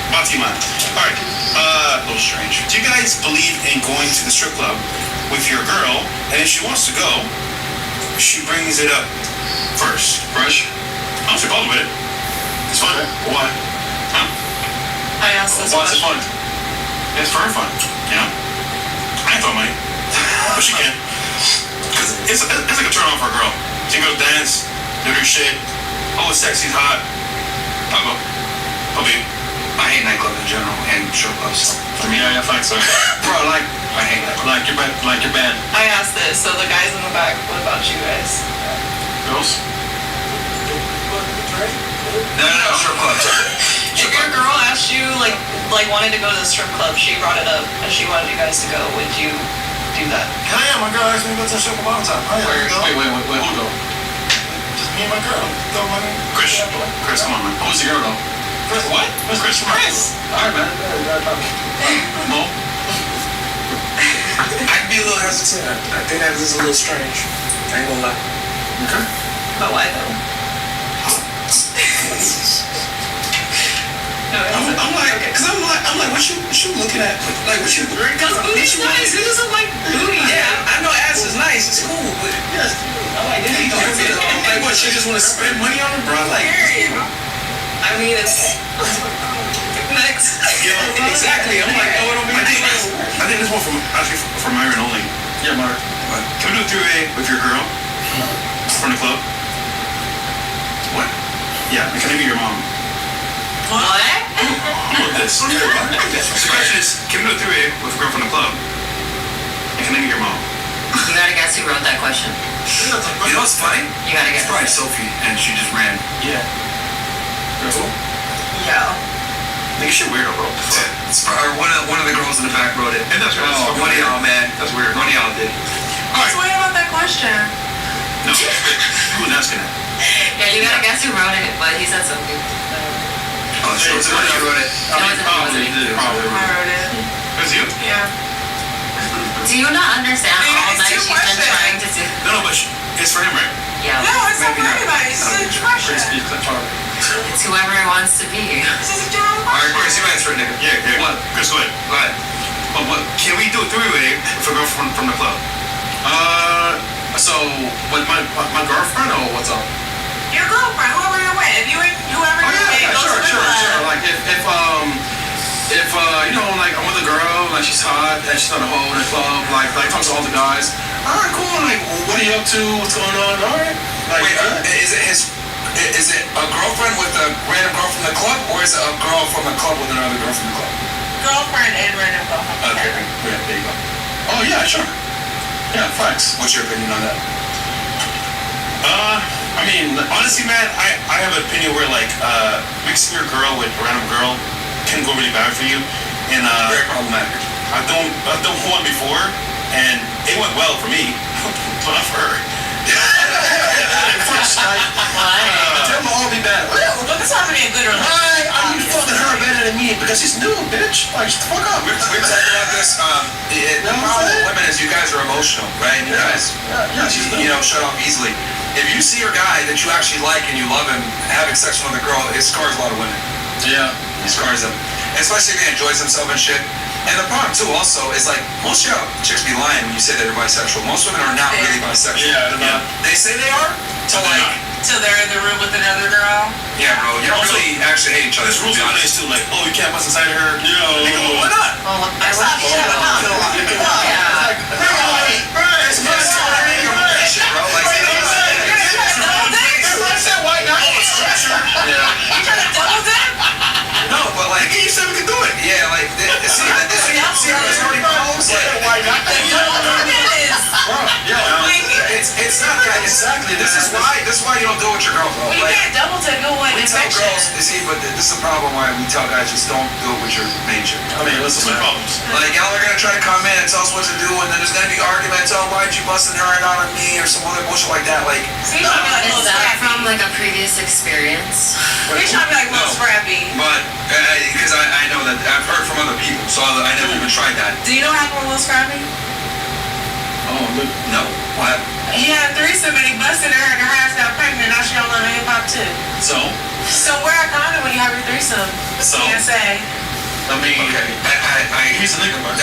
Fatima. All right. A little strange. Do you guys believe in going to the strip club with your girl, and if she wants to go, she brings it up first? Fresh? I'm still bothered with it. It's fun. Why? Huh? I asked this Why's it question. fun? It's for her fun. You know? I ain't throw money, but she can. Cause it's like a turn on for a girl. She can go dance, do her shit. Oh, it's sexy, it's hot. I'll go. I'll be. I hate nightclubs in general and strip clubs. Yeah, facts. Bro, I hate that. like your band. I asked this, so the guys in the back, what about you guys? Girls? No, strip clubs. If your girl asked you, like wanted to go to the strip club, she brought it up, and she wanted you guys to go, would you do that? Hell yeah, my girl asked me to go to the strip club all the time. Hell yeah, Wait, who go? Just me and my girl. Throw money. Chris, come on, man. Who's the girl though? What? Chris. Alright, man. Mo? I'd be a little hesitant. I think that is a little strange. I ain't gonna lie. Okay. But why though? I'm like, what you looking at? Like, what you? Because booty's nice. It doesn't like booty. Yeah, I know ass is nice. It's cool, but yes, I like it. Like what? She just want to spend money on it, bro? Like, Period. I mean, it's next. yo, exactly. I'm like, oh, it don't mean nice. I think this one from Myron only. Yeah, Mark. Can we do a 3-way with your girl from the club? What? Yeah, can I meet your mom? What? What this? The question is, can we do a 3-way with a girl from the club? And can I meet your mom? You gotta guess who wrote that question. You know what's funny? You gotta It's guess. probably Sophie, and she just ran. Yeah. Girl? Yeah. Nigga, shit weirdo, bro. It's probably one of the girls in the back wrote it. And that's weird. Oh, one of y'all, man. That's weird. One of y'all did. What's weird about that question? No. Who's asking that? Yeah, you gotta guess who wrote it, but he said something. Oh, she wrote it. Probably did. Probably. I wrote it. It was you? Yeah. Do you not understand Dude, all it's night two she's been questions. trying to do? No, but it's for him, right? Yeah. No, it's not Maybe for not. anybody. This is a question. It's whoever it wants to be. This is a general All right, Chris, question. you answer it, nigga. Yeah. What? Chris, go ahead. Go ahead. But what? Can we do a 3-way with a girl from the club? So, with my girlfriend or what's up? Your girlfriend, whoever you're with, if you and whoever Oh you're with yeah, goes to the club. Like if you know, like I'm with a girl, like she's hot, and she's on a hoe in the club, like talks to all the guys. All right, cool. Like, what are you up to? What's going on? All right. Like, Wait, is it a girlfriend with a random girl from the club, or is it a girl from the club with another girl from the club? Girlfriend and random girlfriend. Okay, yeah, there you go. oh yeah, sure. Yeah, facts. What's your opinion on that? I mean, honestly, man, I have an opinion where like mixing your girl with a random girl can go really bad for you, and Very problematic. I've done one before, and it went well for me, but not for her. First, like, tell them all be bad. Well, But it's not really a good relationship. why are you fucking her better than me? Because she's new, bitch. Like, shut the fuck up. We've talked about this. The problem with women is you guys are emotional, right? You guys, she's new. you know, shut off easily. If you see a guy that you actually like and you love him having sex with another girl, it scars a lot of women. Yeah. It scars them. Especially if he enjoys himself and shit. And the problem too also is like most y'all chicks be lying when you say that they're bisexual. Most women are not really bisexual. Yeah, they're not. They say they are till like So they're in the room with another girl. yeah, bro. You don't Also, really actually hate each other. There's To rules be in honest. place too, like, oh, you can't bust inside of her. Yeah. Nigga, why not? Well, I That's not would. shit. Yeah. Shit, bro. Like, Why not? This is why you don't do it with your girl, bro. Well, you Like, can't double to good one we tell infection. girls, you see, but this is the problem why we tell guys just don't do it with your main chick. I mean, listen, Two man. problems. Like, y'all are gonna try to come in and tell us what to do, and then there's gonna be arguments. Oh, why'd you busting her and not on me, or some other bullshit like that. Like, See, trying to be like Is little that scrappy. from like a previous experience? He's trying to be like little No. scrappy. but because I know that I've heard from other people, so I never even tried that. Do you know what happened with Lil Scrappy? Oh, look. No, what? He had a threesome and he busted her and her ass got pregnant. Now she don't love hip hop too. So, So wear a condom when you have your threesome. So? PSA. I mean, Okay, He's a nigga, man.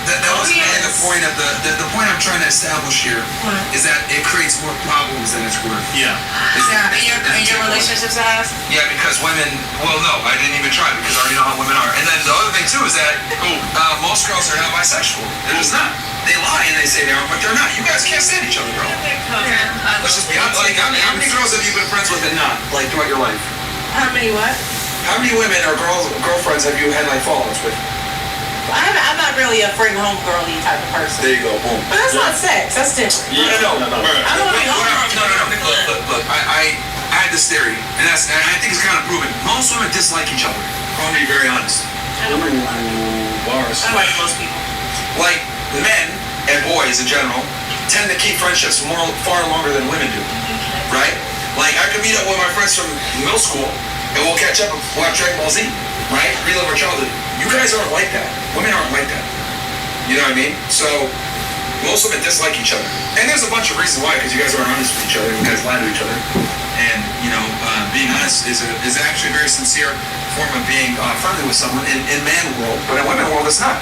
That Oh, was he really the is. point of the point I'm trying to establish here What? is that it creates more problems than it's worth. Yeah. Yeah, in your relationships, ass. Yeah, because women. Well, no, I didn't even try because I already know how women are. And then the other thing too is that most girls are not bisexual. They're just not. They lie and they say they are, but they're not. You guys can't stand each other, bro. Let's just be honest. Like, how many girls have you been friends with and not, like, throughout your life? How many what? How many women or girlfriends have you had like fallouts with? I'm not really a friend homegirly type of person. There you go, boom. But that's not sex. That's different. No. I don't want to be homegirl. Look. I had this theory, and I think it's kind of proven. Most women dislike each other. I'm gonna be very honest. bars. I like most people. Like men and boys in general tend to keep friendships far longer than women do, right? Like I could meet up with my friends from middle school, and we'll catch up and watch Dragon Ball Z, right? Relive our childhood. You guys aren't like that. Women aren't like that. You know what I mean? So most women dislike each other, and there's a bunch of reasons why. Because you guys aren't honest with each other. You guys lie to each other, and being honest is actually a very sincere form of being friendly with someone in man world, but in women world it's not.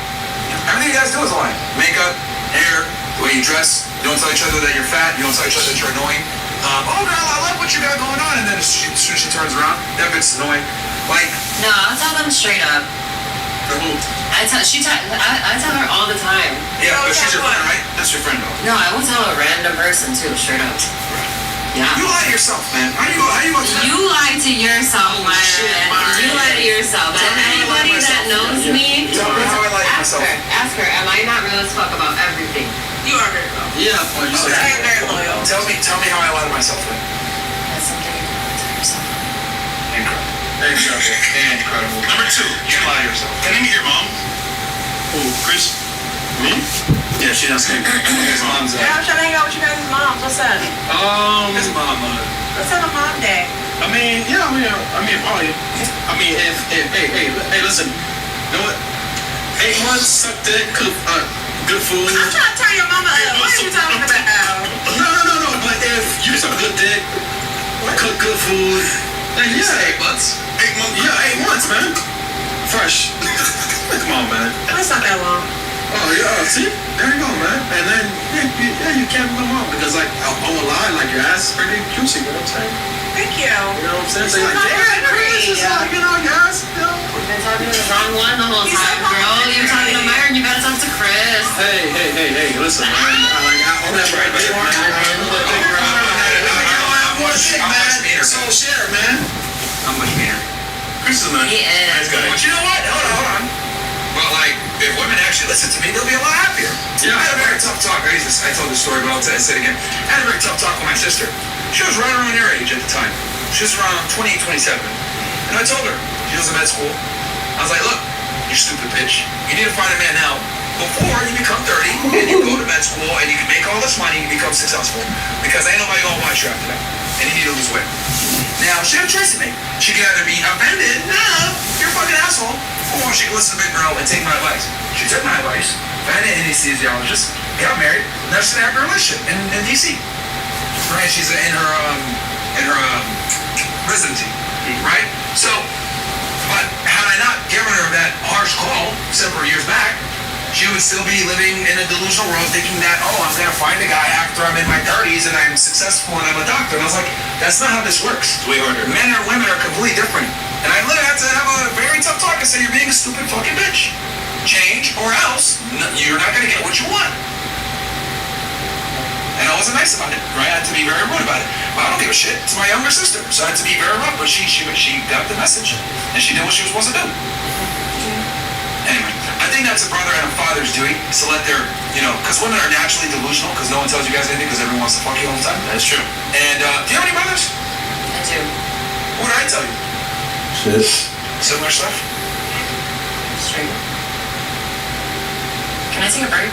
Everything you guys do is a lie. Makeup, hair, the way you dress. You don't tell each other that you're fat. You don't tell each other that you're annoying. Oh girl, I love what you got going on, and then as soon as she turns around, that bitch is annoying. Like, No, I'll tell them straight up. I tell her all the time. yeah, Oh, but she's your yeah, friend, what? right? That's your friend though. No, I will tell a random person too, straight up. Yeah. You lie to yourself, man. How you about to? You lie to yourself, Oh, shit, Myron. Myron. You lie to yourself. Tell And me how I lie to anybody that myself. knows me, Tell me how I lie to ask myself. her. Ask her, am I not real as fuck about everything? You are very loyal. Yeah, well, you I said am very loyal. Tell me how I lie to myself. Then. That's something you can tell yourself. Incredible. Number two, You lie to yourself. can I meet your mom? Who? Chris? Me? Yeah, she doesn't. His mom's Yeah, I'm trying to hang out with you guys' moms. What's up? His mom. Let's have a mom day. I mean, yeah, probably. I mean, if hey, listen, you know what? 8 months, suck dick, cook, good food. I'm trying to turn your mama up. What are you talking about? No, but if you suck good dick, cook good food, then You said yeah, 8 months? 8 months. yeah, 8 months, man. Fresh. Come on, man. That's not that long. Oh yeah, see, there you go, man. And then you can't be my mom because like I won't lie, like your ass is pretty juicy. You know what I'm saying? Thank you. You know what I'm saying? So You're like, so damn, Chris, it's pretty. like your ass, you know. You've been talking to the wrong one the whole He's so time, girl. You're talking to Myron, you gotta talk to Chris. Hey, listen, man. I want that right dick, man. I want shit, I'm much man. meaner. So share, man. I'm much meaner. Chris is nice. He is. Nice guy. But you know what? Hold on. But like, if women actually listen to me, they'll be a lot happier. Yeah. I had a very tough talk. I told this story, but I'll say it again. I had a very tough talk with my sister. She was right around your age at the time. She was around 28, 27. And I told her, she was in med school. I was like, look, you stupid bitch. You need to find a man now before you become 30 and you go to med school and you can make all this money and you become successful. Because ain't nobody gonna watch you after that. And you need to lose weight. Now, she had a choice to make. She could either be offended, no, you're a fucking asshole, or she could listen to Big Girl and take my advice. She took my advice, found an anesthesiologist, got married, now she's gonna have a relationship in DC. Right? She's in her residency, right? So, but had I not given her that harsh call several years back, she would still be living in a delusional world thinking that, oh, I'm going to find a guy after I'm in my 30s and I'm successful and I'm a doctor. And I was like, that's not how this works. It's way harder. Men and women are completely different. And I literally had to have a very tough talk and say, you're being a stupid fucking bitch. Change or else you're not going to get what you want. And I wasn't nice about it, right? I had to be very rude about it. But I don't give a shit. It's my younger sister. So I had to be very rude. But she got the message. And she did what she was supposed to do. Anyway, I thing that's a brother and a father's doing is to let their, because women are naturally delusional because no one tells you guys anything because everyone wants to fuck you all the time. That's true. And do you have any brothers? I do. What did I tell you? Shit. Similar stuff? Straight. Can I take a break?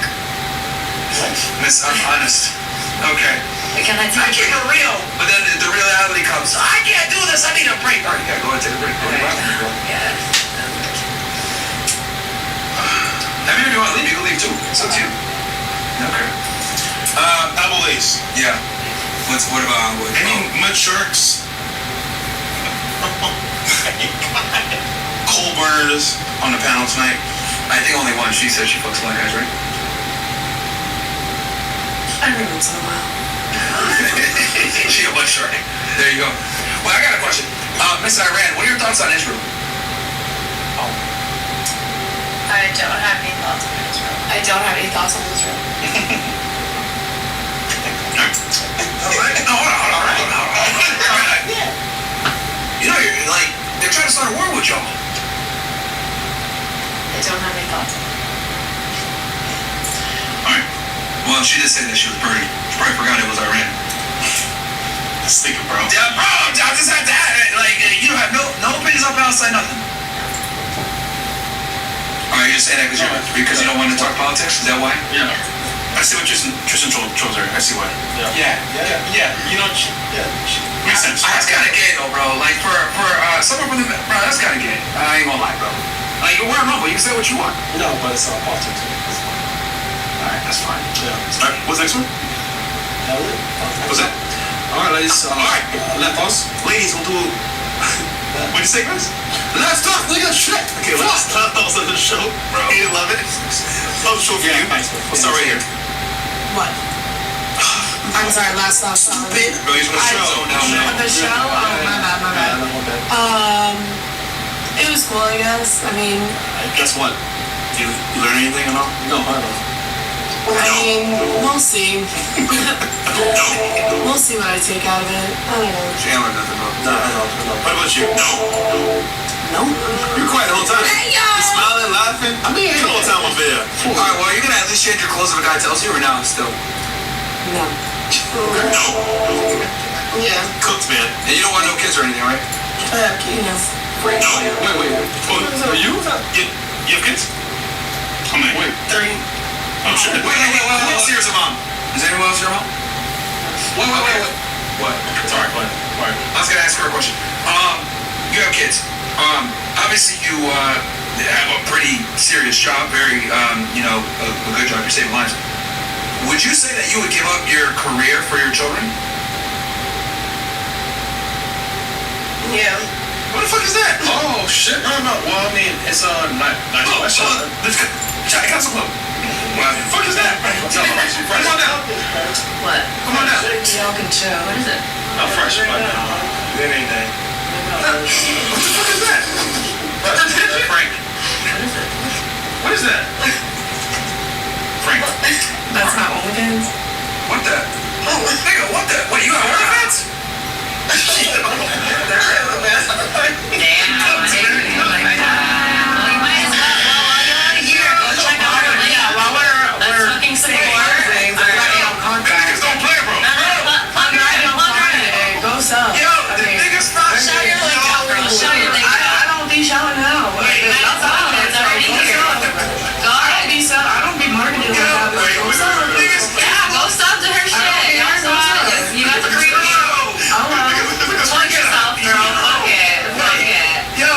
Miss, I'm honest. Okay. Can I I take keep it real, but then the reality comes. I can't do this. I need a break. All right, you gotta go and take a break. Go to the bathroom, bro. Yeah. I mean, if you want to leave, you can leave too. It's up to you. Okay. Always. Yeah. What about what? Any mud sharks? Coal burners on the panel tonight. I think only one. She said she fucks black guys, right? Every once in a while. She a one shark. There you go. Well, I got a question. Miss Iran, what are your thoughts on Israel? I don't have any thoughts on Israel. I don't have any thoughts on Israel. All right. No, hold on. You're like, they're trying to start a war with y'all. I don't have any thoughts on it. All right. Well, she did say that she was burning. She probably forgot it was Iran. Sleeping, bro. Yeah, bro, I just had to add it. Like, you don't have no opinions on Palestine, nothing. All right, you're just saying that because you don't want to talk politics? Is that why? Yeah. I see what Tristan chose her. I see why. Yeah. You know, Makes sense. That's kind of gay, though, bro. Like, for someone from the... Bro, that's kind of gay. I ain't gonna lie, bro. Like, you're wearing rumble. You can say what you want. no, but it's politics. All right, that's fine. Yeah. All right, what's the next one? What's that? All right, ladies. All right. Left us. Ladies, we'll do... What'd you say, guys? Let's talk, nigga. Shit. Okay, let's start off the show. Bro. 8-11. Oh, show for you. We'll start right here. What? I'm sorry, last thought. Stupid. Bro, he's gonna show now. The show? Oh, my bad. It was cool, I guess. I mean, Guess what? You learn anything at all? No, I don't. we'll see. We'll see what I take out of it. I don't know. Chandler doesn't know. No, I don't. What about you? Nope. You're quiet the whole time. Hey, yo! You're smiling, laughing. I mean, the whole time over there. All right, well, you're gonna at least change your clothes if a guy tells you, or now still? No. Yeah. Cooked, man. And you don't want no kids or anything, right? I have kids. Wait. Oh, you have kids? How many? Wait. 3. Oh, shit. Wait. Who else here is a mom? Is anyone else your mom? Wait. What? Sorry, go ahead. I was gonna ask her a question. You have kids. Obviously you have a pretty serious job, very a good job. You're saving lives. Would you say that you would give up your career for your children? Yeah. What the fuck is that? Oh shit! No. Well, I mean, it's nice question. Johnny Castle Club. What the fuck is that? Come on down. What? Come on down. Y'all can chill. What is it? Not fresh, but it ain't that. What the fuck is that? Frank. What is it? What is that? Frank. That's not OnlyFans? What the? Nigga, what the? What, you got OnlyFans? Damn. Oh my God. Well, you might as well. Well, while you're out of here, go check out her link. Yeah, while Let's we're fucking saying support. things, All we're right. already on contract. Niggas don't play, bro. Plug her in. Plug her in. Go sub. Yo, the niggas not. Show your link out, girl. Show your link out. I don't be showing now. You might as well. It's already here. Go ahead. I don't be marketing like that. Go sub. Yeah, go sub to her shit. Go sub. You got the preview. Plug yourself, girl. Fuck it. Yo,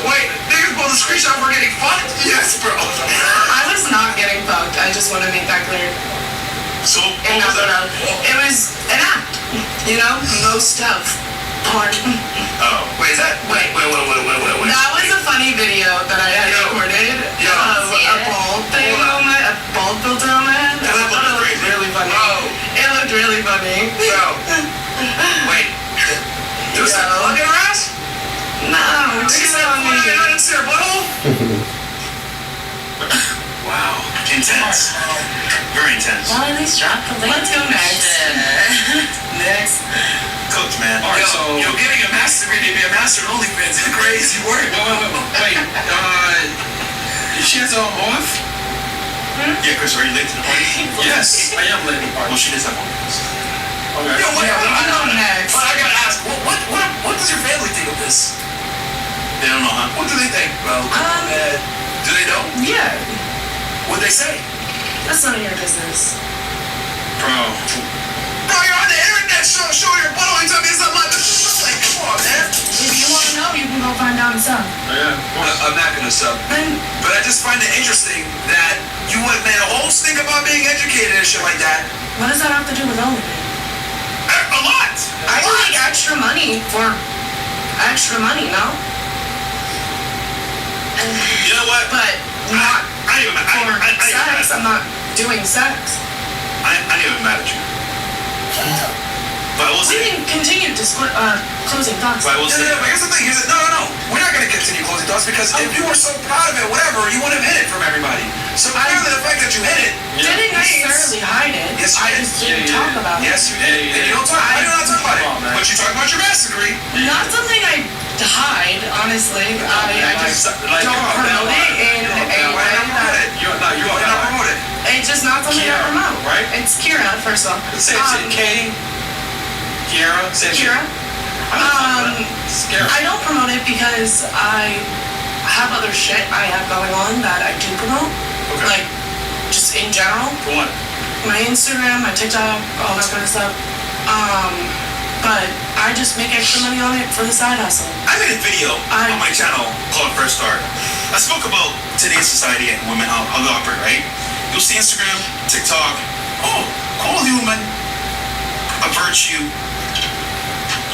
wait, niggas pulled the screenshot for getting fucked? Yes, bro. I was not getting fucked. I just want to make that clear. So, And what was that? it was an act. No stuff. Porn. Oh. Wait, is that? Wait. That was a funny video that I had recorded Yo. of a bald thing on my, a bald filter on my head. And I thought it looked really funny. Bro. It looked really funny. Yo. Wait. Do some Yo. plug in her ass? No, She it's said, on "Plug it me. on into her butthole?" Wow. Intense. Very intense. Well, at least drop the link. Let's go next. Shit. Next. Cooked, man. All right, so Yo, getting a master to be a master in OnlyFans is crazy work. wait. She has off? Yeah, Chris, are you late to the party? Yes, I am late to the Well, party. she does have one. Okay. Yo, what, Yeah, we can go next. But I gotta ask, what does your family think of this? They don't know, huh? What do they think, bro? Do they know? Yeah, What'd they say? that's none of your business. Bro. Bro, you're on the internet showing your butthole. You tell me it's not my business. Like, come on, man. If you want to know, you can go find out yourself. Yeah. I'm not gonna sub. Then But I just find it interesting that you would have made a whole stink about being educated and shit like that. what does that have to do with OnlyFans? A lot. I can make extra money for extra money, no? You know what? But not I ain't even mad. for sex. I'm not doing sex. I ain't even mad at you. But I will We say, can continue to split closing thoughts. but I will No, say, no, no, but here's the thing. No. We're not gonna continue closing thoughts because if you were so proud of it, whatever, you would have hid it from everybody. So clearly the fact that you hid it, Didn't necessarily hide it. Yes, you I did. just didn't Yeah, talk about it. yes, you did. Yeah. And you don't talk. I do not talk about Come on, it. man. But you talk about your master's degree. Not something I hide, honestly. I just Like, don't promote it in a Why way not promote that it? You Why not promote it? it's just not something I Kiara, promote. right? It's Kira, first off. Say K. Kiara. Say Kira. Scary. I don't promote it because I have other shit I have going on that I do promote. Okay. Like, just in general. For what? My Instagram, my TikTok, all that kind of stuff. But I just make extra money on it for the side hustle. I made a video I- on my channel called First Start. I spoke about today's society and women, how they operate, right? You'll see Instagram, TikTok, cool human, a virtue,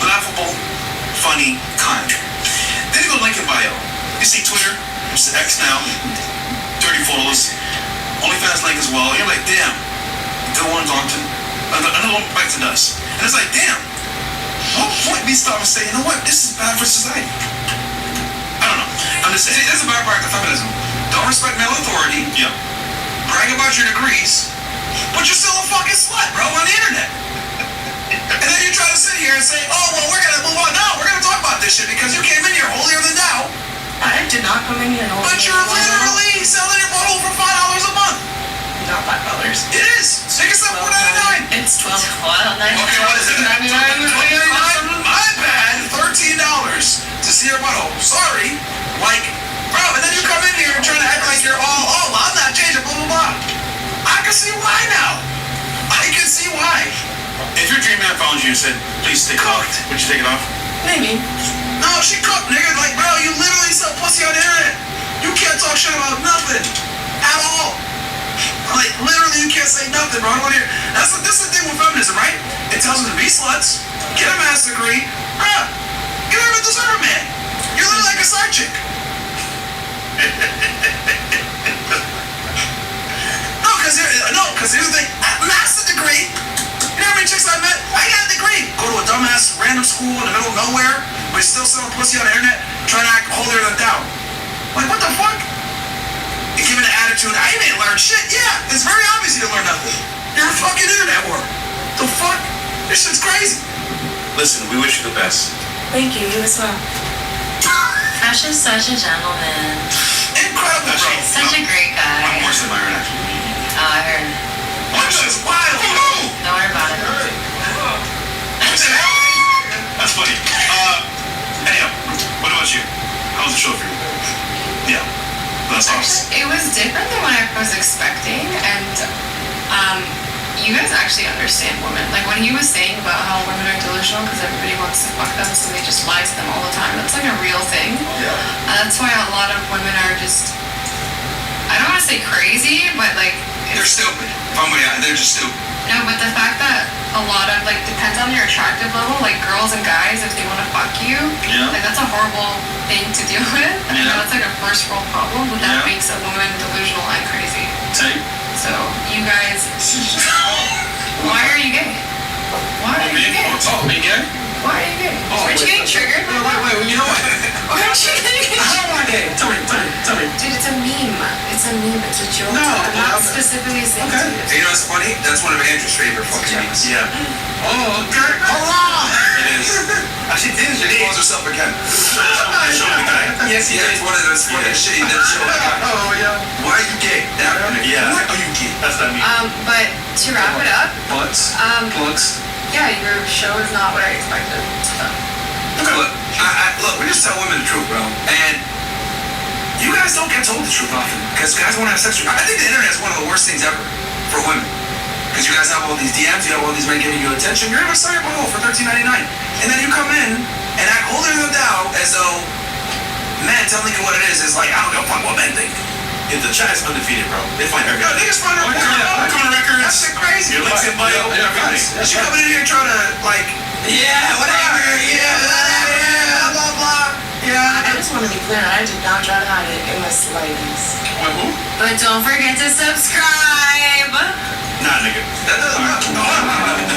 laughable, funny, kind. Then you go link in bio. You see Twitter, which is X now, 30 photos, OnlyFans link as well. You're like, damn, good one, Daunton. Another one bites the dust. And it's like, damn, what point we stop and say, you know what, this is bad for society? I don't know. I'm just saying. This is a bad part of feminism. Don't respect male authority. Yeah. Brag about your degrees, but you're still a fucking slut, bro, on the internet. And then you try to sit here and say, oh, well, we're gonna move on. No, we're gonna talk about this shit because you came in here holier than thou, I did not come in here. but you're literally selling your bottle for $5 a month. Not $5. It is. Take it up $4.99. It's $12. Okay, what is it? $20.99? My bad. $13 to see your butthole. Sorry. Like, bro, and then you come in here and try to act like you're all, oh, well, I'm not changing, blah, blah, blah. I can see why now. I can see why. If your dream man found you and said, please take it off, would you take it off? Maybe. No, she cooked, nigga. Like, bro, you literally sell pussy on the internet. You can't talk shit about nothing. At all. Like, literally, you can't say nothing, bro. I don't want to hear. This is the thing with feminism, right? It tells them to be sluts, get a master's degree. Bruh, you don't even deserve a man. You're literally like a side chick. Because here's the thing. Master's degree. You know how many chicks I met? I got a degree. Go to a dumbass random school in the middle of nowhere, but still selling pussy on the internet, trying to act holier than thou. Like, what the fuck? You give it an attitude. I didn't learn shit. Yeah, it's very obvious you didn't learn nothing. You're a fucking internet whore. The fuck? This shit's crazy. Listen, we wish you the best. Thank you. You as well. Ash is such a gentleman. Incredible, bro. Actually, Such a great I'm guy. worse than Myron, actually. Oh, I heard. What is wild? Don't worry about it. That's funny. Anyhow, what about you? How was the show for you? Yeah, that's awesome. It was different than what I was expecting, and you guys actually understand women. Like when he was saying about how women are delusional because everybody wants to fuck them, so they just lie to them all the time. That's like a real thing. Yeah. And that's why a lot of women are just, I don't want to say crazy, but like, They're stupid. They're just stupid. no, but the fact that a lot of, like, depends on your attractive level, like girls and guys, if they want to fuck you, Yeah. like that's a horrible thing to deal with. I Yeah. know it's like a first world problem, but that Yeah. makes a woman delusional and crazy. Same. So, you guys, why are you gay? Why are you gay? Oh, me gay? Why are you gay? Aren't you getting triggered? Wait, you know what? Aren't you getting How am I gay? Tell me. Dude, it's a meme. It's a meme. It's a joke. No, I'm not okay. specifically saying Okay. to you. And you know what's funny? That's one of Andrew's favorite fucking memes. Yeah. Oh, okay. Hurrah! It is. Actually, things Your clothes are himself again. Show me the guy. Yes, he did. One of those funny shit. He did show the guy. Oh, yeah. Why are you gay? Yeah. Why are you gay? That's not me. But to wrap it up, Butts. Plugs. yeah, your show is not what I expected. So. Look, look, we just tell women the truth, bro. And you guys don't get told the truth often because guys want to have sex with you. I think the internet is one of the worst things ever for women. Because you guys have all these DMs, you have all these men giving you attention. You're able to sell your ball for $13.99. And then you come in and act holier than thou as though men telling you what it is like, I don't give a fuck what men think. If the chat is undefeated, bro. They find everything. Yo, niggas find our Record records. That shit crazy. Your links in bio. Yeah, Everything. She coming in here trying to, like, yeah, whatever, blah, blah, blah. I just want to be clear, I did not try to hide it. It was ladies. Wait, who? But don't forget to subscribe. Nah, nigga. That doesn't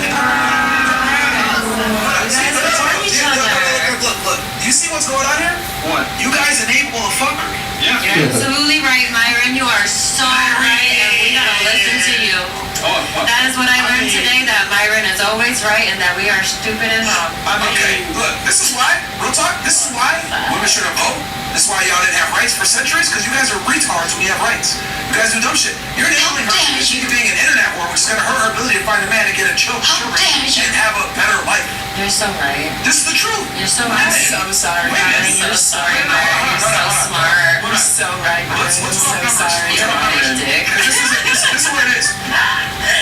Look. You see what's going on here? What? You guys enable the fuckery. Yeah. You're absolutely right, Myron. You are so right, and we gotta listen to you. That is what I learned today, that Myron is always right and that we are stupid and wrong. Okay, look, this is why, real talk, this is why women shouldn't vote. This is why y'all didn't have rights for centuries, because you guys are retards when you have rights. You guys do dumb shit. You're enabling her to she being an internet whore, which is going to hurt her ability to find a man and get a chill and have a better life. You're so right. This is the truth. You're so right. I'm so sorry, Wait a Myron. minute. You're sorry, Wait a minute. Myron. You're so smart. Hold on. You're so right, Myron. Let's I'm talk so numbers. sorry. Let's talk numbers. Dick. This is what it is.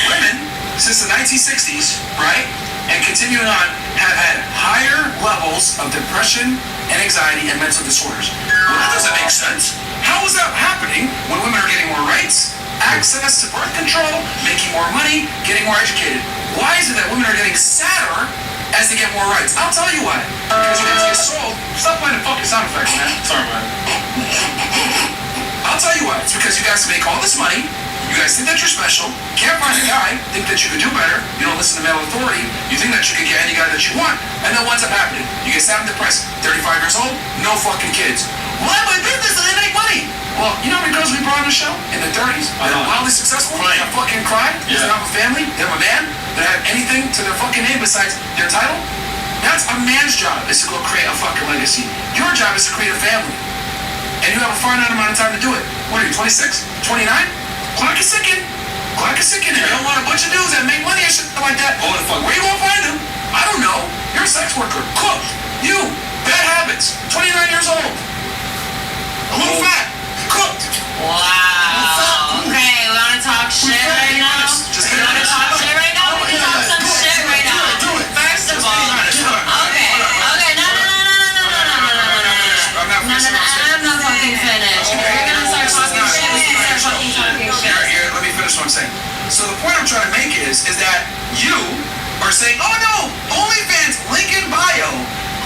Women, since the 1960s, right, and continuing on, have had higher levels of depression and anxiety and mental disorders. Well, that doesn't make sense. How is that happening when women are getting more rights, access to birth control, making more money, getting more educated? Why is it that women are getting sadder as they get more rights? I'll tell you why. Because you guys get sold. Stop playing the fucking sound effects, man. Sorry, man. I'll tell you why. It's because you guys make all this money. You guys think that you're special. Can't find a guy. Think that you could do better. You don't listen to male authority. You think that you can get any guy that you want. And then what's up happening? You get sad and depressed. 35 years old, no fucking kids. Why am I business and they make money? Well, you know how many girls we brought on the show in their 30s? They're wildly successful. They have fucking cried. They have a family. They have a man. They have anything to their fucking name besides their title. That's a man's job, is to go create a fucking legacy. Your job is to create a family. And you have a finite amount of time to do it. What are you, 26? 29? Clock is ticking. Clock is ticking. And you don't want a bunch of dudes that make money and shit like that. Oh, the fuck. Where you gonna find them? I don't know. You're a sex worker. Cooked. You. Bad habits. 29 years old. A little fat. Cooked. Wow. Okay, we wanna talk shit right now? Just We wanna talk shit right now? We can talk some shit right now. First of all, okay. I'm not fucking finished. If you're gonna start talking shit, we can start fucking talking shit. Here, let me finish what I'm saying. So the point I'm trying to make is that you are saying, oh no, OnlyFans, link in bio.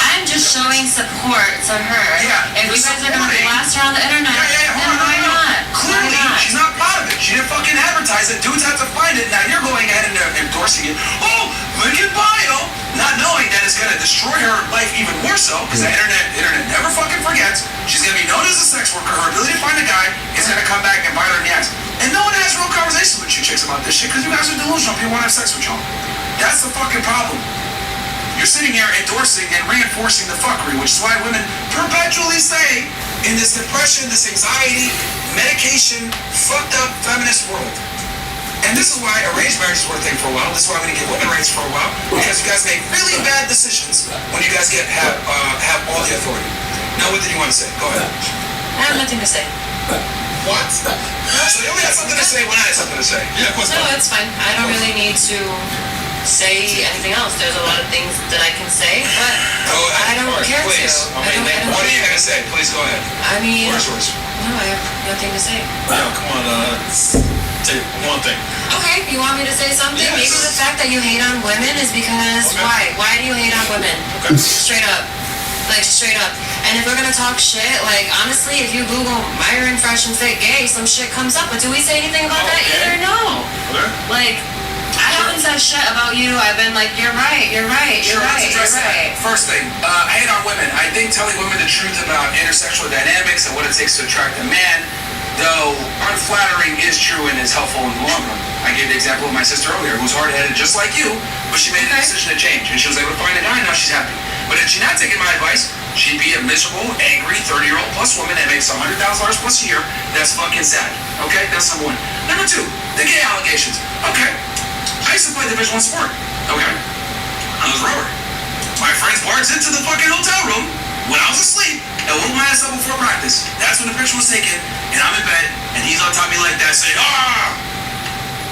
I'm just showing support to her. Yeah, If you guys are gonna supporting- blast her on the internet, then why not? Clearly, Why not? she's not proud of it. She didn't fucking advertise it. Dudes have to find it. Now you're going ahead and endorsing it. Oh, link in bio. Not knowing that it's gonna destroy her life even more so, because the internet never fucking forgets. She's gonna be known as a sex worker. Her ability to find a guy is gonna come back and bite her in the ass. And no one has real conversations with you chicks about this shit because you guys are delusional. People want to have sex with y'all. That's the fucking problem. You're sitting here endorsing and reinforcing the fuckery, which is why women perpetually stay in this depression, this anxiety, medication, fucked up feminist world. And this is why arranged marriages were a thing for a while. This is why we didn't get women rights for a while, because you guys make really bad decisions when you guys have all the authority. Now, what did you want to say? Go ahead. I have nothing to say. What? So you only had something to say when I had something to say. Yeah, of course. No, it's fine. I don't really need to say anything else. There's a lot of things that I can say, but Go ahead. I don't care Please. to. I don't What are you gonna say? Please go ahead. I mean, Where's yours? no, I have nothing to say. Yo, come on, say one thing. Okay, you want me to say something? Yes. Maybe the fact that you hate on women is because Okay. why? Why do you hate on women? Okay. Straight up. Like, straight up. And if we're gonna talk shit, like, honestly, if you Google Myron Fresh and Fit Gay, some shit comes up. But do we say anything about that Okay. either? No. Okay. Like, I haven't said shit about you. I've been like, you're right, you're right, you're Sure, right, let's you're address right. that. First thing, I hate on women. I think telling women the truth about intersexual dynamics and what it takes to attract a man though unflattering is true and is helpful in the long run. I gave the example of my sister earlier, who's hard-headed just like you, but she made a decision to change, and she was able to find a guy, and now she's happy. But if she'd not taken my advice, she'd be a miserable, angry 30-year-old plus woman that makes $100,000 plus a year. That's fucking sad. Okay, that's number one. Number two, the gay allegations. Okay, I used to play Division I sport. Okay, I was a rower. My friends barged into the fucking hotel room when I was asleep and woke my ass up before practice. That's when the picture was taken, and I'm in bed, and he's on top of me like that, saying, "Ah,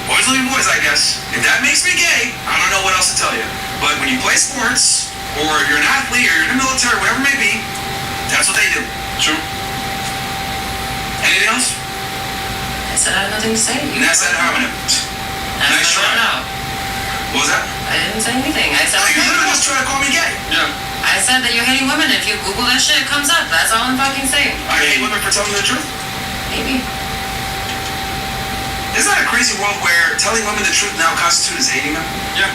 boys will be boys, I guess." If that makes me gay, I don't know what else to tell you. But when you play sports, or if you're an athlete, or you're in the military, whatever it may be, that's what they do. True. Anything else? I said I had nothing to say. And that's that homonym. Nice try. No. What was that? I didn't say anything. I said, Oh, you literally just trying to call me gay. Yeah. I said that you're hating women. If you Google that shit, it comes up. That's all I'm fucking saying. I hate women for telling the truth. Maybe. Isn't that a crazy world where telling women the truth now constitutes as hating them?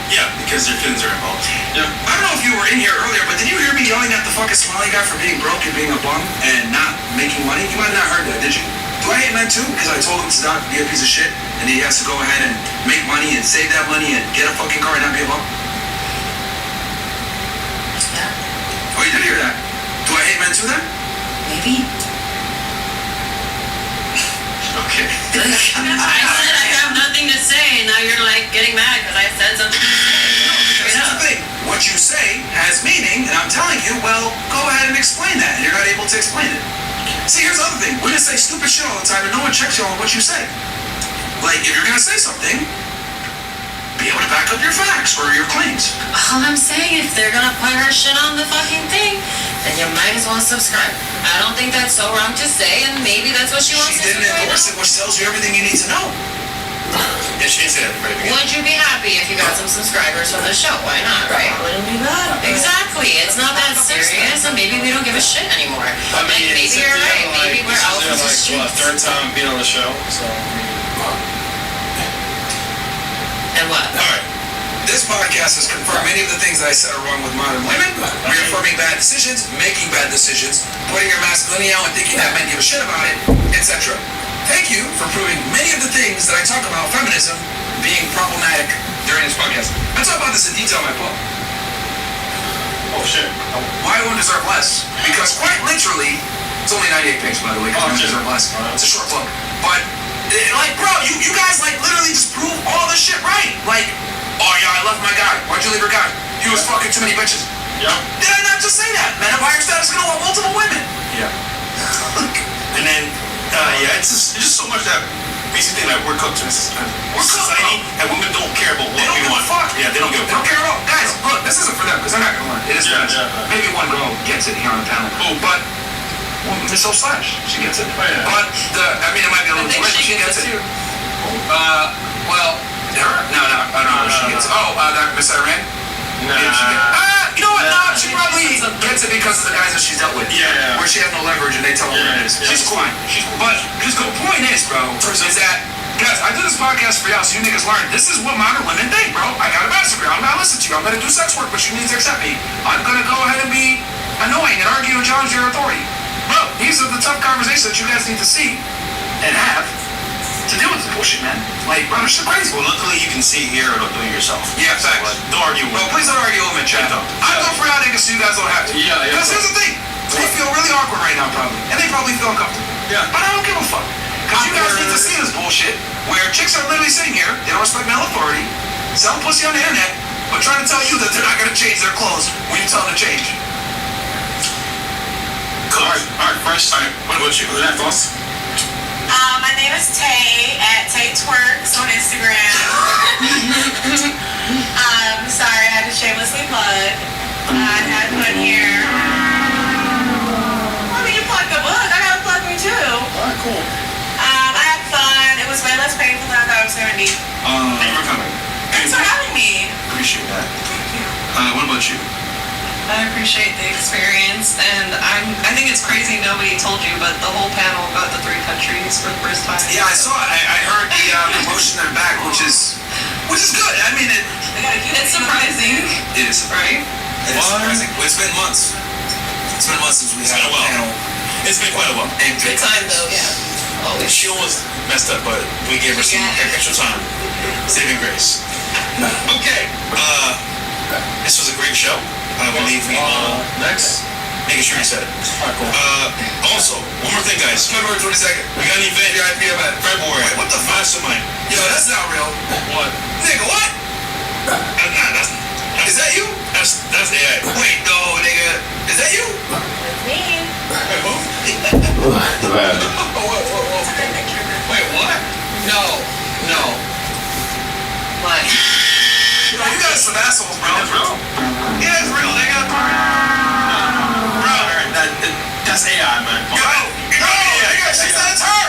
Yeah, because their feelings are involved. Yeah. I don't know if you were in here earlier, but did you hear me yelling at the fucking Somali guy for being broke and being a bum and not making money? You might have not heard that, did you? Do I hate men too? Because I told him to not be a piece of shit and he has to go ahead and make money and save that money and get a fucking car and not be a bum? Yeah. Oh, you did hear that? Do I hate men too then? Maybe. Okay. I said I have nothing to say, and now you're like getting mad because I said something. Because here's the thing. What you say has meaning, and I'm telling you, well, go ahead and explain that, and you're not able to explain it. See, here's the other thing. Women say stupid shit all the time, and no one checks you on what you say. Like, if you're gonna say something, be able to back up your facts or your claims. All I'm saying, if they're gonna put her shit on the fucking thing, then you might as well subscribe. I don't think that's so wrong to say, and maybe that's what she wants She to didn't say. endorse it, which tells you everything you need to know. Yeah, she didn't say that at the very beginning. Would you be happy if you got some subscribers from the show? Why not, right? Wouldn't be bad. Exactly. It's not that serious, and maybe we don't give a shit anymore. I mean, Like, maybe you're right. Maybe we're out of the like, streets. third time being on the show, so. And what? Alright. This podcast has confirmed many of the things that I said are wrong with modern women, reaffirming bad decisions, making bad decisions, putting your masculinity out and thinking that men give a shit about it, etc. Thank you for proving many of the things that I talk about feminism being problematic during this podcast. I talk about this in detail in my book. Oh shit. Why women deserve less? Because quite literally, it's only 98 pages by the way, because women deserve less. It's a short book. But, like, bro, you guys, like, literally just prove all this shit right. Like, oh yeah, I left my guy. Why'd you leave your guy? He was fucking too many bitches. Yeah. Did I not just say that? Men of higher status gonna want multiple women. Yeah. And then, yeah, it's just so much that basically like we're cooked in this society, and women don't care about what They don't we give a want. fuck. Yeah, they don't give a They don't fuck. care at all. Guys, look, this isn't for them because they're not gonna learn. It is for Yeah, us. yeah. Maybe one girl gets it here on the panel. Oh. But Miss Slash, she gets it. Oh, yeah. But I mean, it might be a little too late, but she gets it. Well, her? No, she gets it. Oh, that Miss Iran? Nah. Maybe she you know what? No, she probably gets it because of the guys that she's dealt with. Yeah. Where she has no leverage and they tell her what it is. Yeah. She's cool. But the point is, bro, is that, guys, I do this podcast for y'all so you niggas learn. This is what modern women think, bro. I got a master I'm gonna listen to you. I'm gonna do sex work, but you need to accept me. I'm gonna go ahead and be annoying and argue and challenge your authority. Bro, these are the tough conversations that you guys need to see and have to deal with this bullshit, man. Like, bro, this shit crazy. Well, luckily you can see, hear, or do it yourself. Yeah, facts. But don't argue with Bro, please don't argue with me, chat. Don't. I'm going for y'all niggas so you guys don't have to. Yeah, yeah. Because here's the thing. They feel really awkward right now, probably. And they probably feel uncomfortable. Yeah. But I don't give a fuck. Because you guys need to see this bullshit where chicks are literally sitting here, they don't respect male authority, selling pussy on the internet, but trying to tell you that they're not going to change their clothes when you tell them to change. Cool. All right, first time. What about you? Who's that, boss? My name is Tay at Tay Twerks on Instagram. Sorry, I had to shamelessly plug. I had fun here. I mean, you plugged the book. I gotta plug me too. Alright, cool. I had fun. It was way less painful than I thought it was gonna be. Thank you for coming. Thanks for having me. Appreciate that. What about you? I appreciate the experience, and I think it's crazy nobody told you, but the whole panel got the 3 countries for the first time. Yeah, I saw it. I heard the promotion in the back, which is good. I mean, It's surprising, it is right? It is surprising. It's been months. It's been months since we had a panel. It's been quite a while. And Good time though, yeah. She almost messed up, but we gave her some extra time. Saving grace. Okay. This was a great show. I believe we Next. making sure you said it. Alright, cool. Also, one more thing, guys. February 22nd. We got an event VIP event. February. Wait, what the fuck? Mastermind. Yo, that's not real. What? Nigga, what? Is that you? That's AI. Wait, no, nigga. Is that you? Me. Whoa. Wait, what? No. What? Yo, you guys some assholes, bro. That's real. Yeah, it's real, nigga. Bro. That's AI, man. Yo, nigga, she said it's her.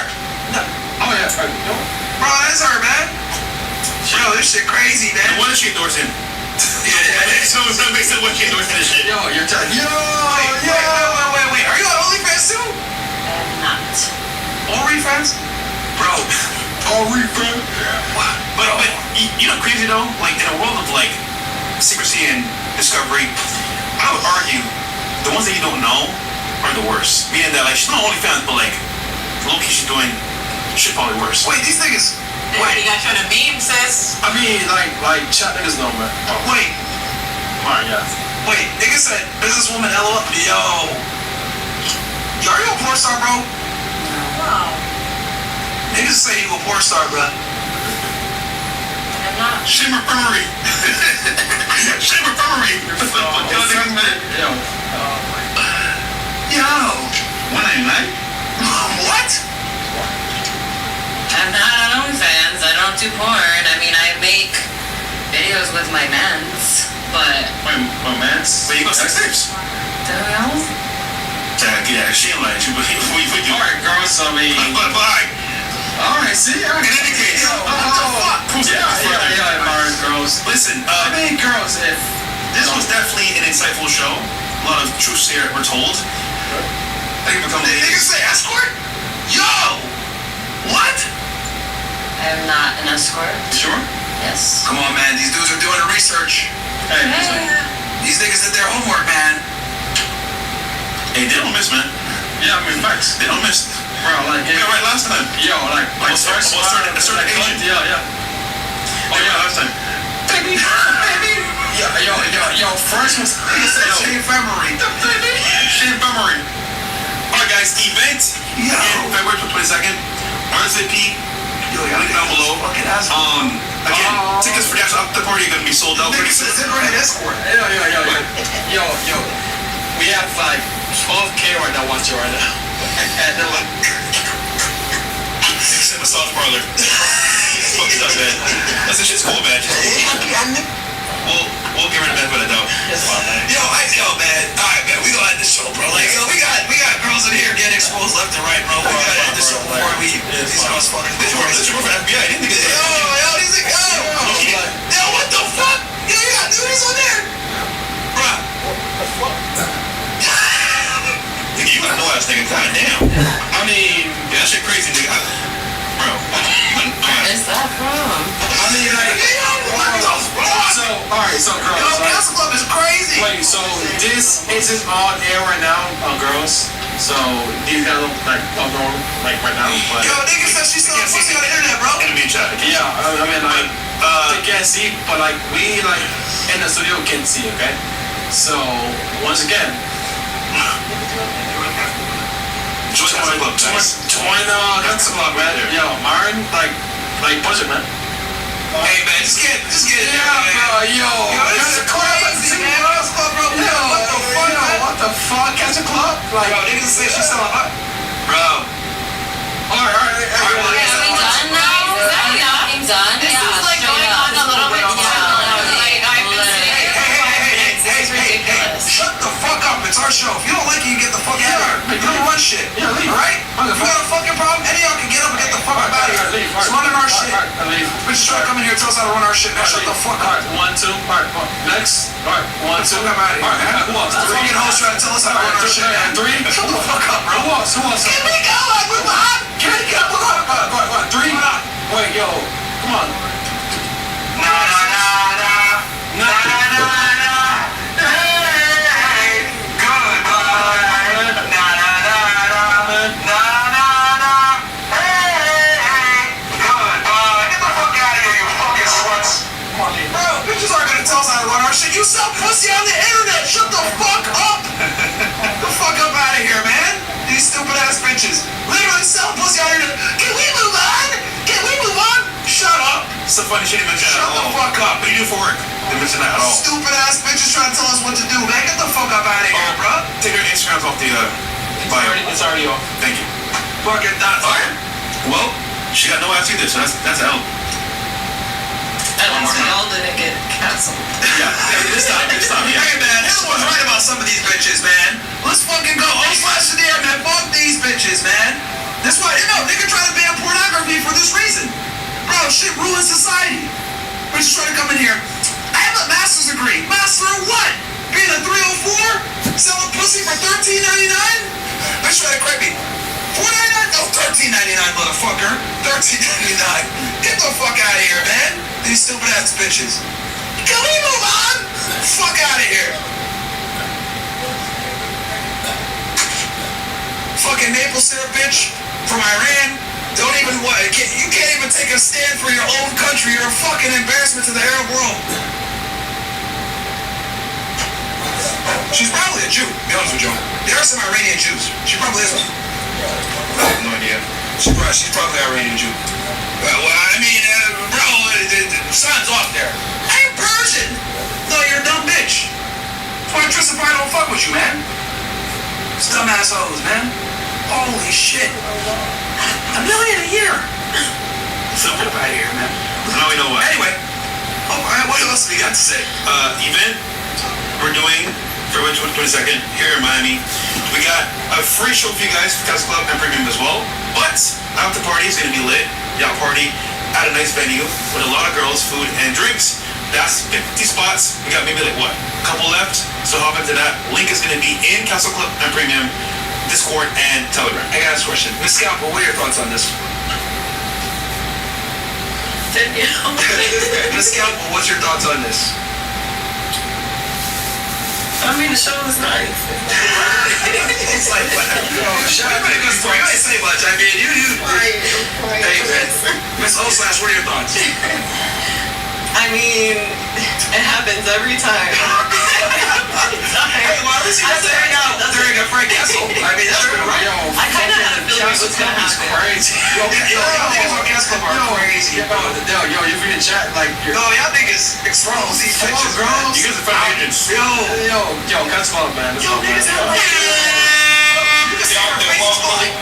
Oh yeah. Bro, that's her, man. Bro, this shit crazy, The man. one that she endorsed in. So that makes it what she endorsed in this shit. Yo, you're telling. Yo. Wait. Are you on OnlyFans too? I'm not. OnlyFans? Bro. OnlyFans? But you know, crazy though. Like in a world of like secrecy and discovery, I would argue the ones that you don't know are the worst. Meaning that like she's not OnlyFans, but like low-key she's doing shit probably worse. Wait, these niggas. You got you on a meme, sis. I mean, like chat niggas know, man. Wait. Alright, yeah. Wait, nigga said businesswoman LOL. Yo, are you a porn star, bro? Wow. Niggas say you a porn star, bro. I'm not. Shimmerfemery. Shimmerfemery. Yo. Yo. 199. What? I'm not on OnlyFans. I don't do porn. I mean, I make videos with my mans, but Wait, my man's. But you got sex tapes. do you? Yeah, she ain't lying. She would you. Alright, girls. I mean. Bye. Alright, see. In any case. Yeah. Admiring girls. Listen, I mean, girls. If this was definitely an insightful show. A lot of truths here were told. Thank you for coming. Niggas say escort? Yo. What? I'm not an escort. You sure? Yes. Come on, man. These dudes are doing the research. hey, These niggas did their homework, man. Hey, they don't miss, man. yeah, I mean, facts. They don't miss. Bro, like, We got right last time. yo, like What's first a certain Asian? Yeah. Oh yeah, last time. Baby. Yo, first was Shane February. Shimmerfemery. Alright, guys, event Yo. in February 22nd. RSVP. Link down below. Fucking asshole. Again, tickets for the actual after party are gonna be sold out. Niggas said zipper and escort. Yo. We have like 12K right now watching right now. And they're like, It's a massage parlor. Fuck up, man. That's the shit's cool, man. We'll get rid of that for the doubt. Yo, man. Alright, man. We gonna end the show, bro. Like, yo, we got girls in here getting exposed left and right, bro. We gotta end the show before we these girls fucking. This is for FBI. I didn't think it Yo, these are Yo, what the fuck? Yo, you got nudies on there? Bruh. Nigga, you got no ass nigga. Goddamn. I mean, Yeah, that shit crazy, nigga. Bro. Where's that from? I mean, like, so, alright, so girls, Yo, right? Council Club is crazy. Wait, so this isn't on air right now, girls. So these guys don't like on like right now, but Yo, nigga said she's selling pussy on the internet, bro. Gonna be in chat. yeah, I mean like they can't see, but like we like in the studio can see, okay? So once again, Join the club, guys. join Council Club, man. Yo, Myron, like budget, man. Hey, man, just get it. Yeah, bro, yo, this is crazy, man. Council Club, bro. Yo, what the fuck, Council Club? Like, Yo, niggas say she's selling what? Bro. alright. Are we done now? I'm done. This is like going on a little bit too long. Like I've been sitting here for 5 minutes. It's ridiculous. Shut the fuck up. It's our show. If you don't like it, you get the fuck out of here. You don't run shit. Yeah, leave. Alright? If you got a fucking problem, any of y'all can get up and get the fuck up out of here. It's running our shit. Bitch, try to come in here and tell us how to run our shit. Now shut the fuck up. Alright, 1, 2. Alright, next. Alright, 1, 2. Fuck, I'm out of here, man. Who else? Fucking hoes trying to tell us how to run our shit, man. 3. Shut the fuck up, bro. Who else? Can we go? Like, we're behind. Can we go? We're behind. Go on, 3. Wait, yo, come on. Hey, so funny. She didn't mention that Shut at all. the fuck up. What do you do for work? Didn't mention that at all. Stupid ass bitches trying to tell us what to do, man. Get the fuck up out of here, bro. Take her Instagrams off the bio. It's already off. Thank you. Fucking nuts. Alright. Well, she got no ass either, so that's a help. At least we all didn't get canceled. Yeah, this time, yeah. Hey, man, Hitler was right about some of these bitches, man. Let's fucking go. Slash the air, man. Fuck these bitches, man. That's why, nigga try to ban pornography for this reason. Bro, shit ruins society. Bitches try to come in here. I have a master's degree. Master of what? Being a 304? Selling pussy for $13.99? Bitch try to crack me. $4.99? No, $13.99, motherfucker. $13.99. Get the fuck out of here, man. These stupid ass bitches. Can we move on? Fuck out of here. Fucking maple syrup bitch from Iran. Don't even you can't even take a stand for your own country. You're a fucking embarrassment to the Arab world. She's probably a Jew, to be honest with you. There are some Iranian Jews. She probably is one. I have no idea. She's probably Iranian Jew. Well, I mean, bro, the sun's off there. I'm Persian. No, you're a dumb bitch. That's why Tristan probably don't fuck with you, man. It's dumb assholes, man. Holy shit. $1 million a year. So get up out of here, man. Now we know why. Anyway, what else do we got to say? Event we're doing February 22nd here in Miami. We got a free show for you guys for Castle Club and Premium as well. But after party is going to be lit. Yacht party at a nice venue with a lot of girls, food, and drinks. That's 50 spots. We got maybe a couple left. So hop into that. Link is going to be in Castle Club and Premium, Discord, and Telegram. I got this question. Miss Scalpel, what are your thoughts on this? Miss Scalpel, what's your thoughts on this? I mean, the show was nice. It's like, whatever. Shut up. You ain't say much. I mean, you. Hey, man. Miss O slash, what are your thoughts? I mean, it happens every time. Hey, well, at least you got to hang out during a Frank Castle. I mean, that's pretty right. I kind of had a feeling it was going to happen. Crazy. Yo, niggas on Castle are crazy. Yo, if we can chat, like, No, y'all niggas expose these bitches, bro. You guys are fun agents. yo, catch club, man. Yo, niggas have you can see her faces going.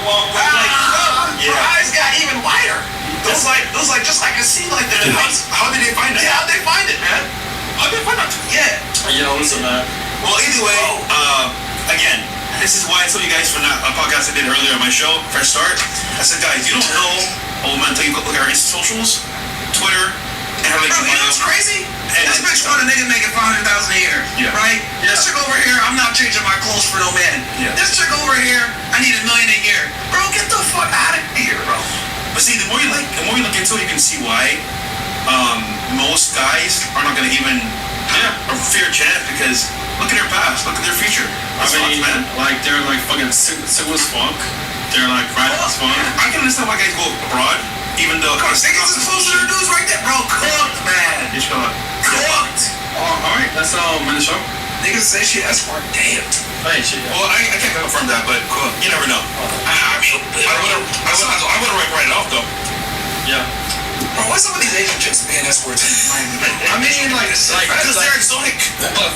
Her eyes got even wider. Those like just I can see like the. How did they find that? Yeah, how'd they find it, man? How did they find that? Yeah. Yo, listen, man. Well, either way, again, this is why I told you guys from that podcast I did earlier on my show, Fresh Start. I said, guys, you don't know. Oh, man, until you look at our socials, Twitter, and how they Bro, you know what's crazy? This bitch want a nigga making $500,000 a year, right? Yeah. This chick over here, I'm not changing my clothes for no man. Yeah. This chick over here, I need $1 million a year. Bro, get the fuck out of here, bro. But see, the more you look into it, you can see why most guys are not going to even have a fair chance because look at their past, look at their future. That's I mean, man. like, they're like fucking sick as fuck. They're like right as fuck. I can understand why guys go abroad, even though. Niggas is close to their dudes right there, bro. Cooked, man. You should go. Cooked. Alright, that's in the show. Niggas say she escort. Damn. Hey, shit, yeah. Well, I can't confirm that, but you never know. I mean, I would have write it off though. Yeah. Bro, why some of these Asian chicks being escorts in Miami? I mean, like Because they're exotic.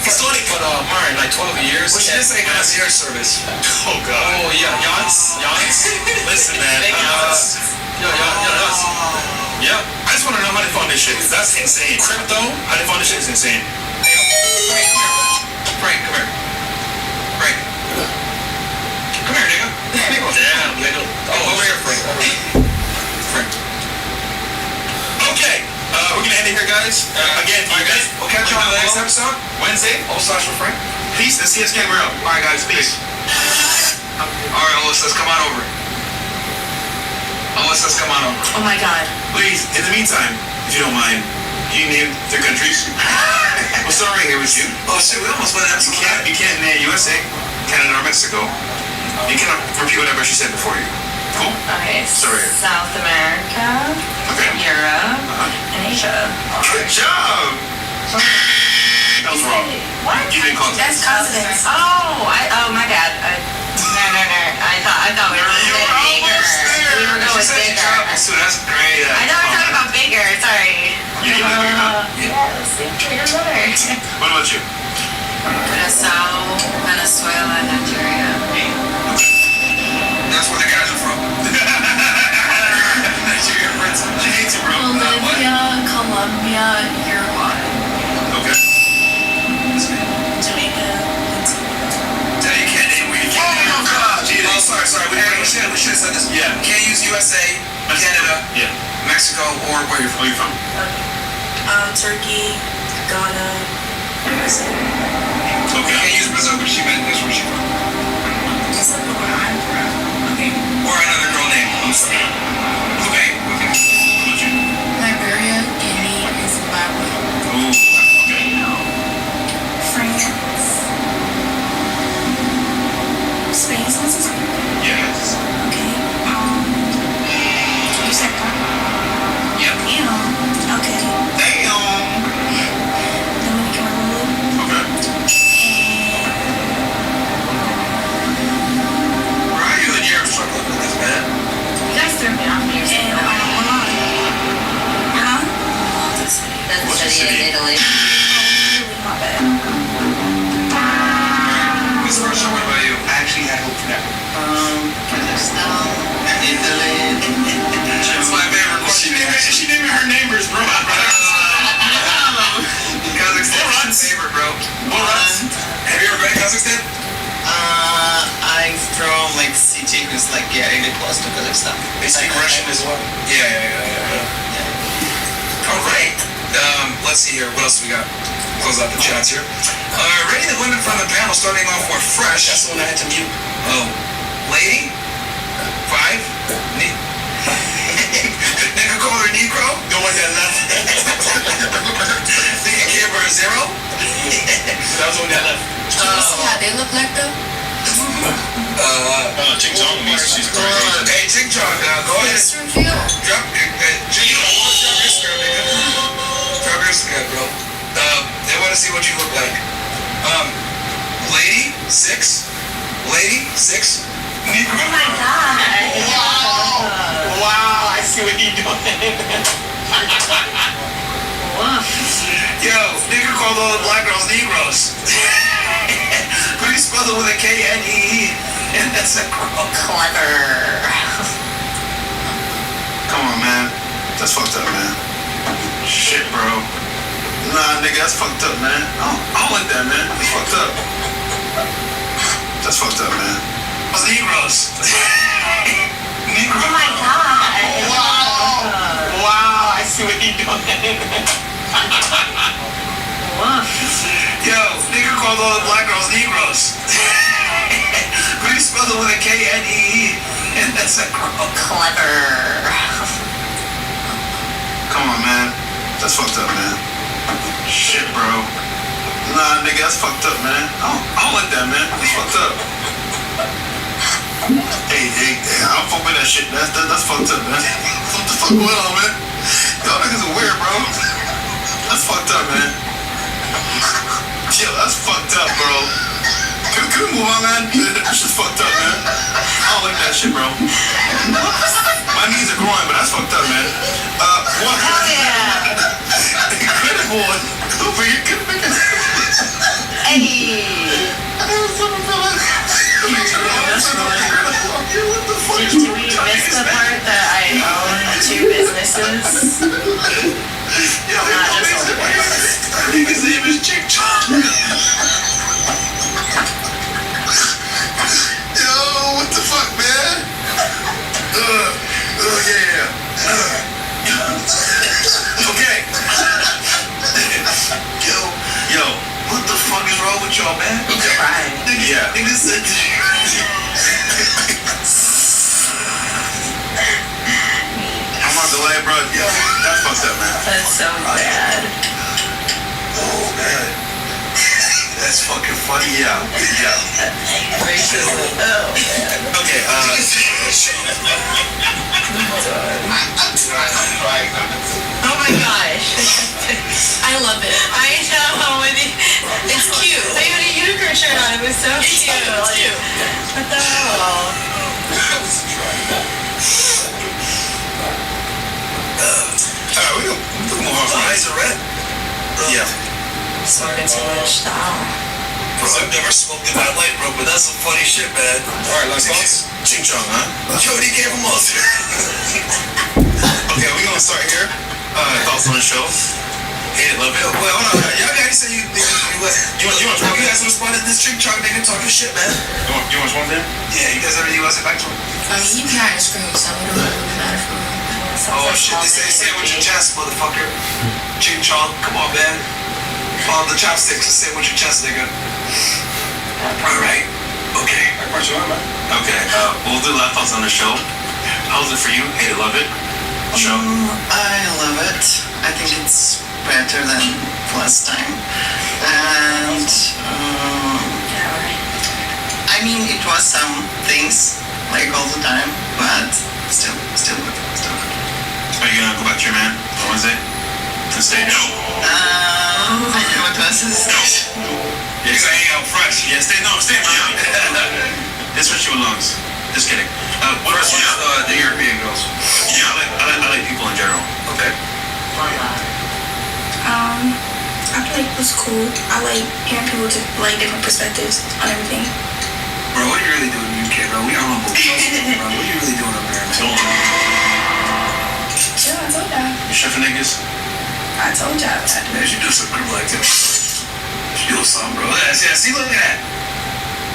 exotic, but Marin, like 12 years. Well, she did say concierge service. Oh God. Oh yeah, yachts. Listen, man. Big yachts. Yachts. Yeah. I just want to know how they found this shit. 'Cause that's insane. Crypto. How they found this shit is insane. Frank, come here. Frank. Come here, nigga. Damn, nigga. Oh, over here, Frank. Frank. Okay. We're gonna end it here, guys. Again, you guys. We'll catch you on the next episode. Wednesday. O slash with Frank. Peace and see us again. We're out. All right, guys. Peace. All right, Olis, let's come on over. Olis, let's come on over. Oh my god. Please, in the meantime, if you don't mind, can you name the countries? We'll start right here with you. Oh shit, we almost went episode. You can't name USA, Canada, or Mexico. You cannot repeat whatever she said before you. Cool? Okay. Sorry. South America, Okay. Europe, and Asia. Good job! That was wrong. What? You didn't call it. That's consonants. Oh my bad. No. I thought we were You were bigger. almost there. We were going She said bigger. tropics, so that's great. I know we're talking about bigger. Sorry. What about you? Curacao, Venezuela, Nigeria. That's where the guys are from. Nigeria, Prince. She hates you, bro. Bolivia, Colombia, Uruguay. Okay. Jamaica. Tell you can't name where you can't name. Oh, God. Oh, sorry. We should have said this. Yeah. Can't use USA, Canada, Yeah. Mexico, or where you're from. Where you from? Turkey, Ghana, Brazil. Okay. Can't use Brazil, but she meant that's where she's from. That's not where I'm from. Okay. Or another girl name. Spain. Okay. What about you? Liberia, Guinea, and Zimbabwe. Ooh. Okay. France. Spain sounds the same. Yes. Okay. You said Ghana. Yep. Damn. Okay. Damn. Dominican Republic. Okay. Where are you in Europe struggling with this, man? You guys threw me off years ago. And Milan. That's What's a your city city? in Italy. Really my bad. Miss Marsha, what about you? I actually had hope for that. Kazakhstan. Italy. That's my favorite question. She naming her neighbors, bro. Kazakhstan is my favorite, bro. Have you ever been to Kazakhstan? I'm from like city who's like really close to Kazakhstan. They speak Russian as well. Yeah. All right. Let's see here. What else we got? Close out the chats here. Rating the women from the panel, starting off with Fresh. That's the one I had to mute. Oh, lady. 5. Nigga call her Negro. The one that left. Nigga gave her a 0. That was the one that left. Can you see how they look like though? Ching Chong means she's crazy. Hey, Ching Chong, go ahead. This reveal. Drop Ching Chong, drop your skirt, nigga. Drop your skirt, bro. They want to see what you look like. Lady 6. Lady 6. Negro. Oh my god. Wow, I see what you're doing. Yo, nigga called all the black girls Negroes. Could you spell it with a K-N-E-E? And that's a girl. Clever. Come on, man. That's fucked up, man. Shit, bro. Nah, nigga, that's fucked up, man. I don't like that, man. That's fucked up. That's fucked up, man. Negroes. Negro. Oh my god. Wow, I see what you're doing. Yo, nigga called all the black girls Negroes. Could you spell it with a K-N-E-E? And that's a girl. Clever. Come on, man. That's fucked up, man. Shit, bro. Nah, nigga, that's fucked up, man. I don't like that, man. That's fucked up. Hey, I don't fuck with that shit. That's fucked up, man. What the fuck going on, man? Y'all niggas are weird, bro. That's fucked up, man. Yo, that's fucked up, bro. Can we move on, man? That shit's fucked up, man. I don't like that shit, bro. My knees are growing, but that's fucked up, man. What? Hell yeah. Incredible. Over here, good nigga. Hey. Did we miss the part that I own 2 businesses? Yo, Not just one. his name is Ching Chong. Yo, what the fuck, man? Yeah. Okay. Yo, what the fuck is wrong with y'all, man? Right. Nigga said. I'm on delay, bro. Yo, that's fucked up, man. That's so bad. Oh, man. That's fucking funny. Yeah. Racism. Oh man. Okay, Oh my gosh. I love it. I know. It's cute. I had a unicorn shirt on. It was so cute. It's cute. What the hell? Alright, we can move on. My eyes are red. Yeah. Smoking too much. Bro, I've never smoked in my life, bro, but that's some funny shit, man. Alright, last thoughts? Ching Chong, huh? Jody gave him all. Okay, we're gonna start here. Thoughts on the show? Hate it, love it. Well, hold on. Y'all guys say you want you guys responded to this chick chong nigga talking shit, man. You want one then? Yeah, you guys ever say back to him? I mean, you kind of scream, so it don't really matter for me. Oh shit, they say it with your chest, motherfucker. Ching chong, come on, man. Oh, the chopsticks, say it with your chest, nigga. Alright. Okay. Okay, we'll do last thoughts on the show. How was it for you? Hate it, love it? Show? I love it. I think it's better than last time. And I mean, it was some things like all the time, but still good. Are you gonna go back to your man on Wednesday? To stay down? What was his name? He's gonna hang out fresh. Yeah, stay down. This where she belongs. Just kidding. What else? The European girls. Yeah, I like people in general. Okay. I feel like it was cool. I like hearing people to like different perspectives on everything. Bro, what are you really doing in the UK, bro? We are humble. Bro, what are you really doing up there, man? Chill, I told y'all. You chefing niggas? I told y'all. Man, she do some group like that. She do something, bro. Yeah, see, look at that.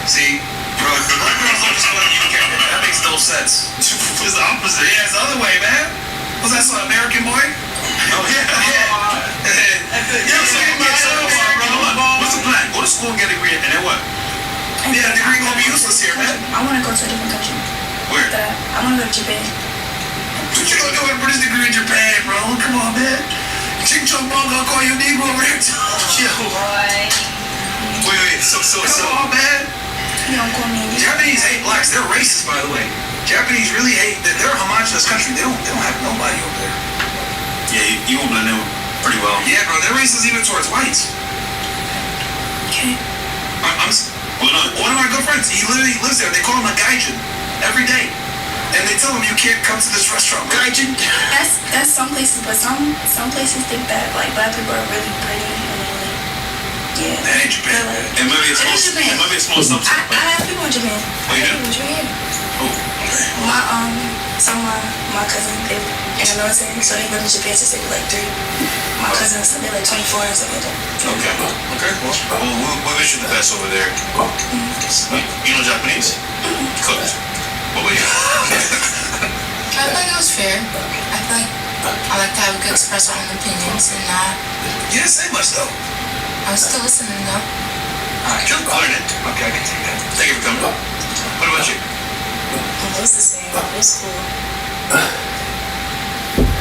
See? Bro, girls don't just go to the UK, man. That makes no sense. It's the opposite. Yeah, it's the other way, man. Was that some American boy? Oh, yeah. What's the plan? Go to school and get a degree, and then what? Yeah, the degree gonna be useless here, man. I want to go to a different country. Where? I want to go to Japan. What you gonna do with a British degree in Japan, bro? Come on, man. Ching Chong Bong gonna call you Negro over here, too. Wait. So. Come on, man. You don't call me. Japanese hate blacks. They're racist, by the way. Japanese really hate. They're a homogenous country. They don't have nobody over there. Yeah, you won't blend in pretty well. Yeah, bro. They're racist even towards whites. Okay. One of my good friends, he literally lives there. They call him a gaijin every day, and they tell him you can't come to this restaurant. Gaijin. That's some places, but some places think that like black people are really pretty and really, yeah. That ain't Japan. Like, It might be a small subset. I have people in Japan. Oh, you do? I have people in Japan. Oh. Some of my cousins, they in the military, so they live in Japan since they were like 3. My cousins, they're like 24 or something like that. Okay. Well, we wish you the best over there. You know Japanese? Cooked. What were you? I feel like it was fair. I feel like I like to have a good express our own opinions and not. You didn't say much though. I was still listening though. Alright, Sure, learn it. Okay, I can take that. Thank you for coming. What about you? It was the same. It was cool.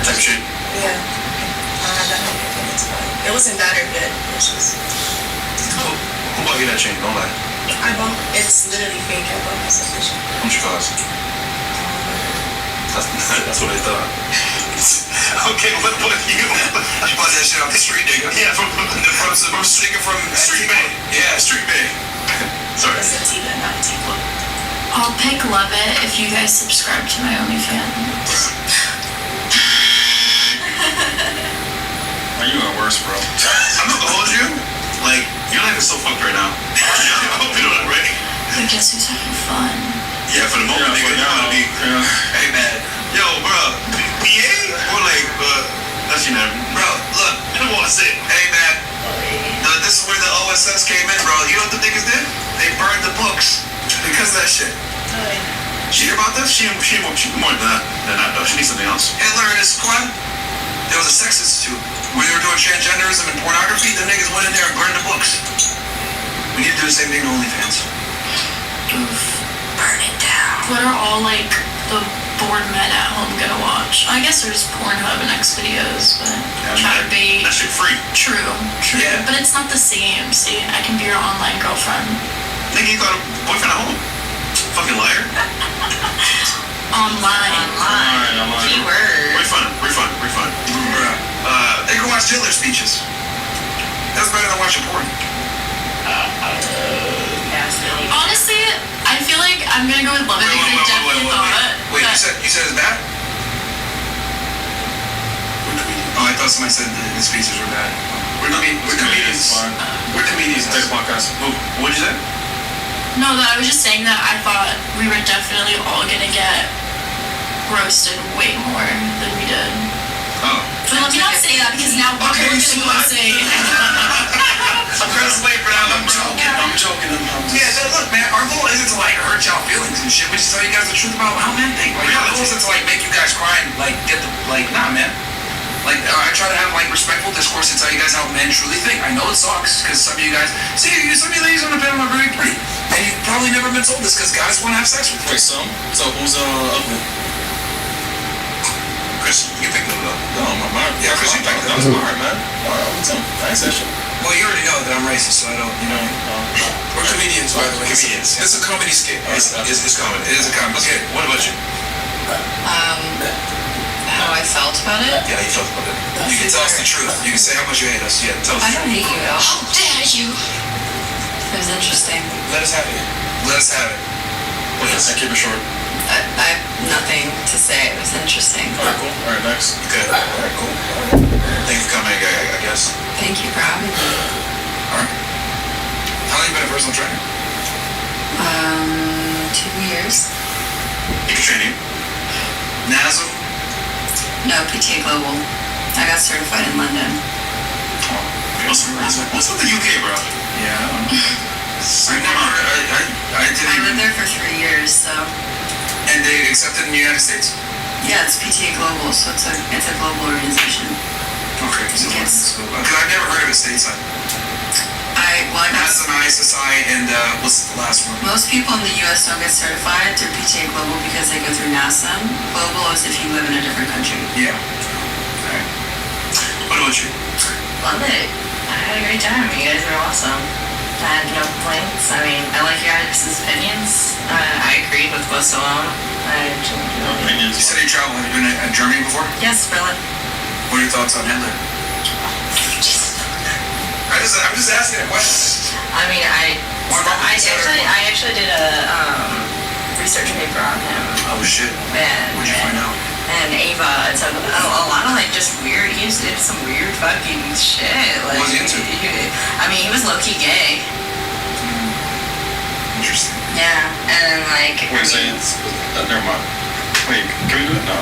Type of shit. Yeah. I don't have that many opinions about it. It wasn't bad or good. It's just. Who bought you that chain? Don't lie. It's literally fake. I bought myself this shit. How much it cost? That's what I thought. Okay, what you? You bought that shit off the street, nigga. Yeah, from Street Bay. Yeah, Street Bay. Sorry. It's a Tiva, not a Tiva. I'll pick Love It if you guys subscribe to my OnlyFans. Are you are worse, bro? I'm not gonna hold you. Like, your life is so fucked right now. I hope you know that, right? But guess who's having fun? Yeah, for the moment, nigga, you're gonna be. Hey, man. Yo, bro. BA? Or like, that's your name. Bro, look. I don't wanna say it. Hey, man. This is where the OSS came in, bro. You know what the niggas did? They burned the books because of that shit. She hear about this? She more than that, though. She needs something else. Hitler and his squad, there was a sex institute where they were doing transgenderism and pornography. The niggas went in there and burned the books. We need to do the same thing to OnlyFans. Oof. Burn it down. What are all like the bored men at home gonna watch? I guess there's Pornhub and X videos, but Chatterbait. That shit free. True. Yeah. But it's not the same. See, I can be your online girlfriend. Nigga, you got a boyfriend at home. Fucking liar. Online. Keyword. Refund. They can watch Hitler speeches. That's better than watching porn. Honestly, I feel like I'm gonna go with Love It because I definitely thought. Wait, you said it's bad? Oh, I thought somebody said the speeches were bad. We're comedians. We're comedians. Type of podcast. What'd you say? No, that I was just saying that I thought we were definitely all gonna get roasted way more than we did. Oh. But let me not say that because now we're gonna go and say. I'm trying to wait for that. I'm joking. Yeah, no, look, man, our goal isn't to like hurt y'all feelings and shit. We just tell you guys the truth about how men think. Like, our goal isn't to like make you guys cry and like get the nah, man. Like, I try to have like respectful discourse and tell you guys how men truly think. I know it sucks because some of you guys, some of you ladies on the panel are very pretty, and you've probably never been told this because guys want to have sex with you. Wait, so who's ugly? Chris, you picked it up. No, Yeah, Chris, you picked it up. That's hard, man. What's up? Nice session. Well, you already know that I'm racist, so I don't, you know. We're comedians, by the way. Comedians. It's a comedy skit. It's comedy. It is a comedy. Okay, what about you? How I felt about it? Yeah, you felt about it. You can tell us the truth. You can say how much you hate us. Yeah, tell us I the don't truth. hate you at all. How dare you? It was interesting. Let us have it. Let us have it. Wait, I keep it short. I have nothing to say. It was interesting. Alright, cool. Alright, next. Good. Alright, cool. Thank you for coming, I guess. Thank you for having me. Alright. How long have you been a personal trainer? 2 years. You can train you. NASM? No, PTA Global. I got certified in London. What's with the UK, bro? Yeah, I don't know. I didn't I even... lived there for 3 years, so. And they accepted in the United States? Yeah, it's PTA Global, so it's a global organization. Okay. Yes. Because I've never heard of it stateside. I got NASM, ISSI, and what's the last one? most people in the U.S. don't get certified through PTA Global because they go through NASM. Global is if you live in a different country. Yeah. Alright. What about you? Love it. I had a great time. You guys were awesome. I had no complaints. I mean, I like your guys' opinions. I agreed with most of them. I enjoyed it. Opinions. You said you traveled. Have you been to Germany before? Yes, Berlin. What are your thoughts on Hitler? I'm just asking a question. I mean, I actually did a research paper on him. Oh shit. And What'd you find out? And Ava took a lot of like just weird. He was into some weird fucking shit. Like, What was he into? I mean, he was low key gay. Interesting. Yeah, and then like. Wait, so it's... never mind. Wait, can we do it? No.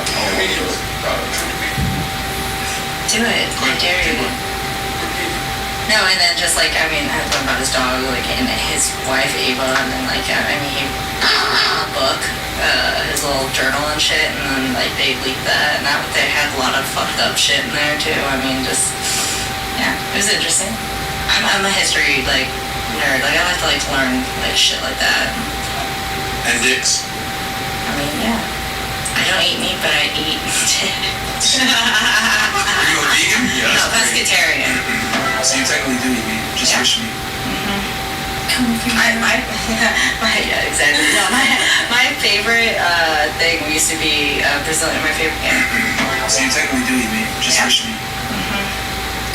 Do it. I dare you. No, and then just like, I mean, I learned about his dog, like, and his wife, Ava, and then like, I mean, he book, his little journal and shit, and then like they leaked that, and that they had a lot of fucked up shit in there too. I mean, just, yeah, it was interesting. I'm a history, like, nerd. Like, I like to learn, like, shit like that. And dicks? I mean, yeah. I don't eat meat, but I eat Are you a vegan? No, pescatarian. So you technically do eat meat, just fish meat. Yeah, exactly. No, my favorite thing used to be Brazilian. My favorite. Yeah. So you technically do eat meat, just fish meat.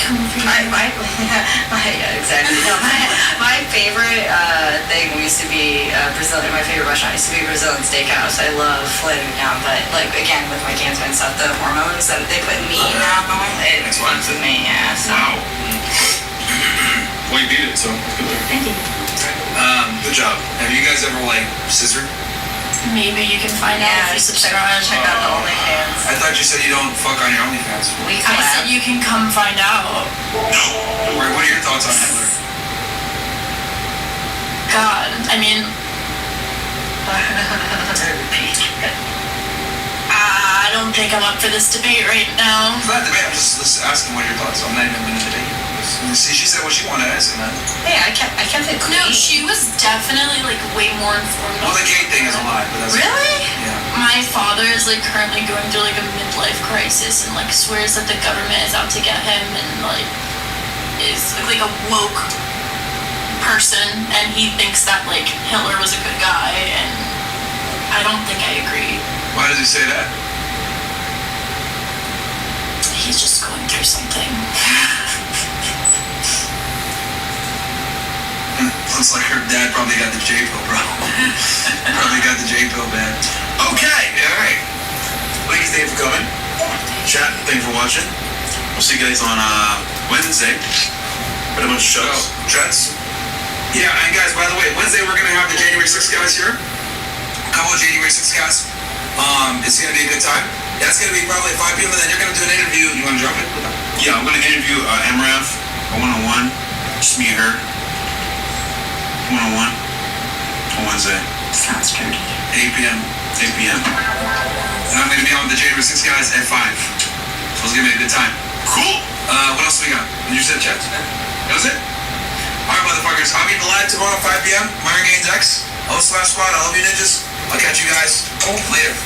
Yeah, exactly. No, my favorite thing used to be Brazilian. My favorite restaurant used to be Brazilian Steakhouse. I love filet mignon, but like again with my cancer and stuff, the hormones that they put in meat now, it fucks with me. Yeah. So. Wow. Well, you beat it, so it's good. Thank you. Good job. Have you guys ever like scissored? Maybe you can find out if you subscribe. Check out the OnlyFans. I thought you said you don't fuck on your OnlyFans. We I said you can come find out. What are your thoughts on Hitler? God, I mean, I don't think I'm up for this debate right now. It's not a debate. I'm just asking what are your thoughts. I'm not even going to debate. See, she said what she wanted to answer, man. Hey, I kept it clean. No, she was definitely like way more informed. Well, the gay thing is a lie, but that's Really? Yeah. My father is like currently going through like a midlife crisis and like swears that the government is out to get him and like is like a woke person and he thinks that like Hitler was a good guy and I don't think I agree. Why does he say that? He's just going through something. Looks like her dad probably got the J pill, bro. Probably got the J pill, man. Okay, all right. Ladies, thank you for coming. Chat, thank you for watching. We'll see you guys on Wednesday. Got a bunch of shows. Jets. Yeah, and guys, by the way, Wednesday we're gonna have the January 6th guys here. A couple of January 6th guys. It's gonna be a good time. That's gonna be probably at 5 p.m. and then you're gonna do an interview. You wanna drop it? Yeah, I'm gonna interview Amrav, a one-on-one. Just me and her. One-on-one. On Wednesday. Sounds dirty. 8 p.m. 8 p.m. And I'm gonna be on with the January 6th guys at 5. So it's gonna be a good time. Cool. What else we got? You said chat. That was it? Alright, motherfuckers. I'll be live tomorrow at 5 p.m. Myron Gaines X. O/Squad. I love you, ninjas. I'll catch you guys later.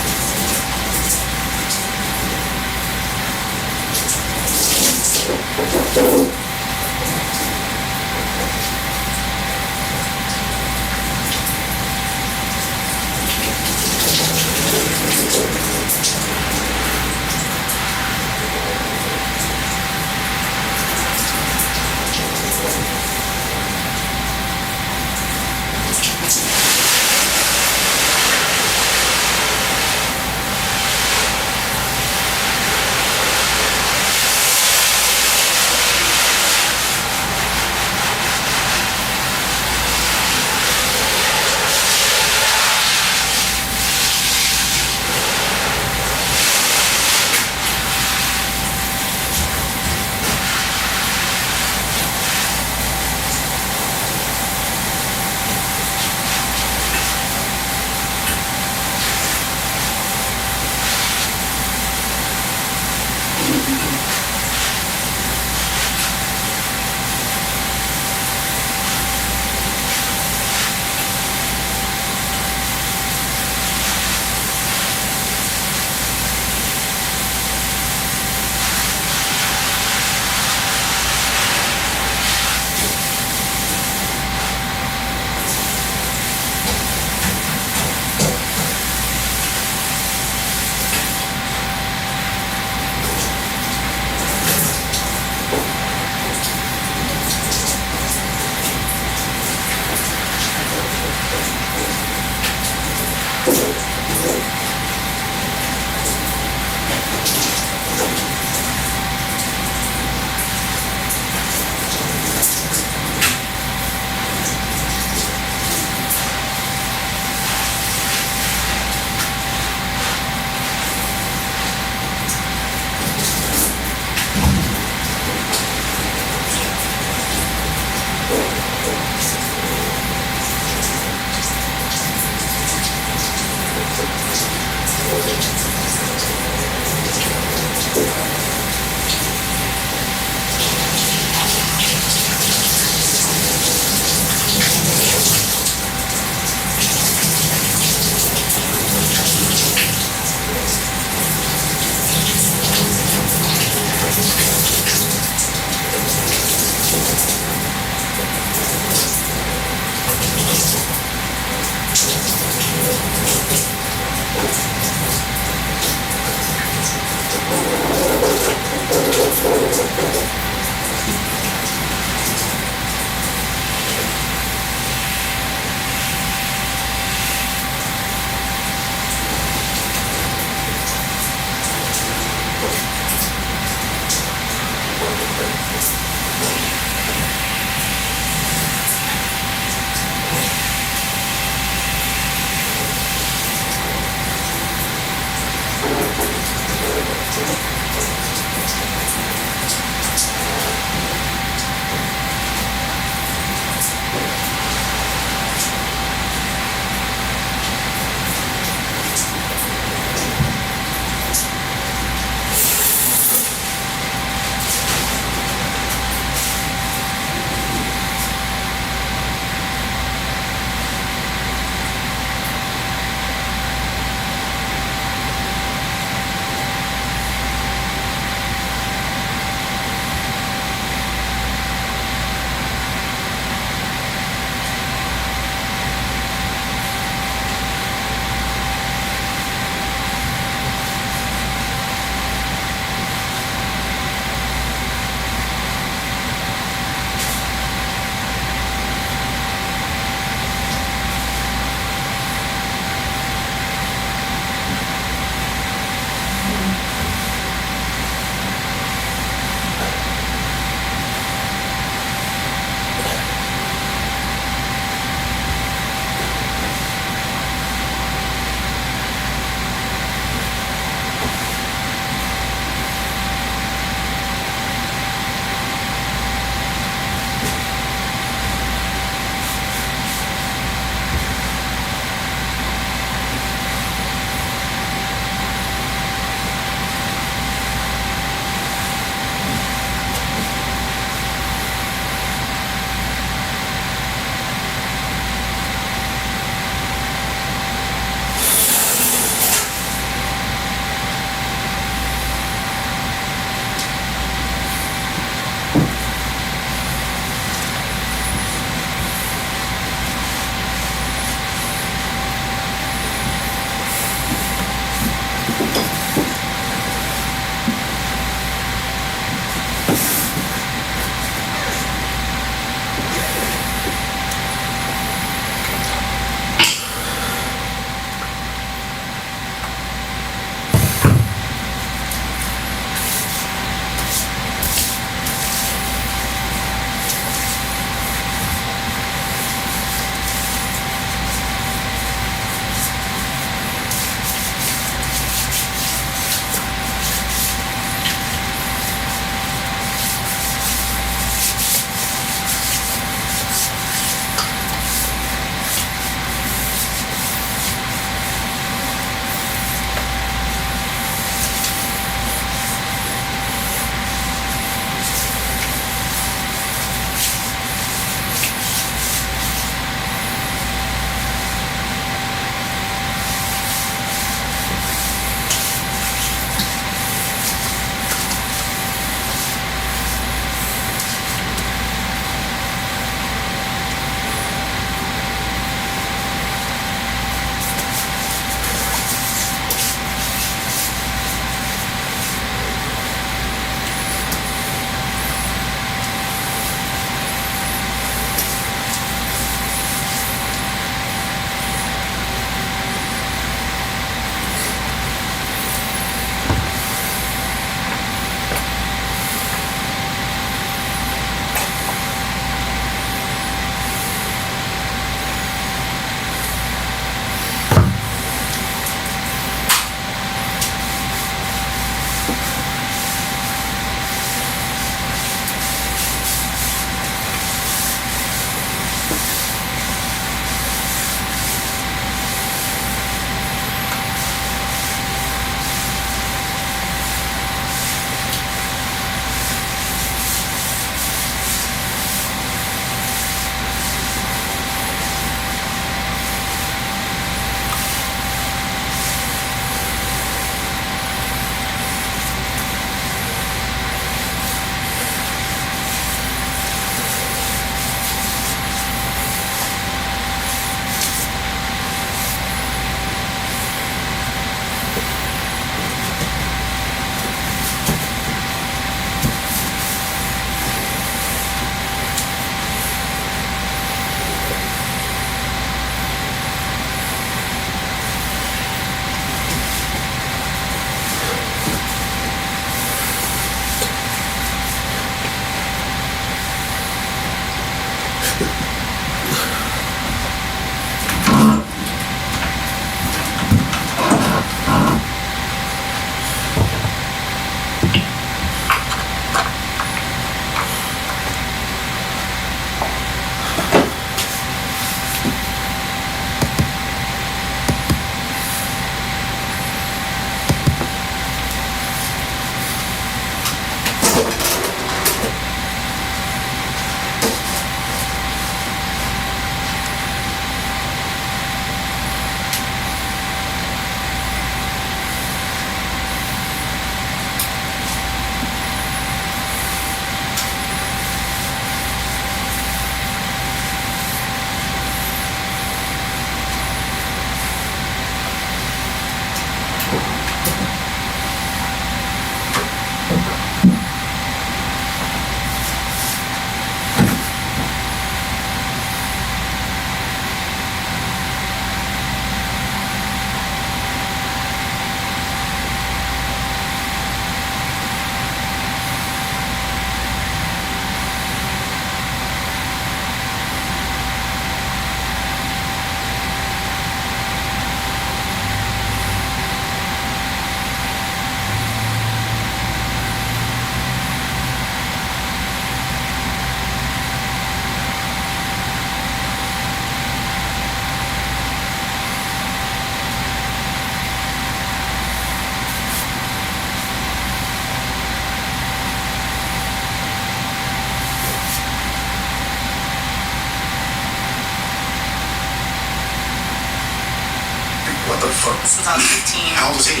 the fuck? Since I was 15. How old was he?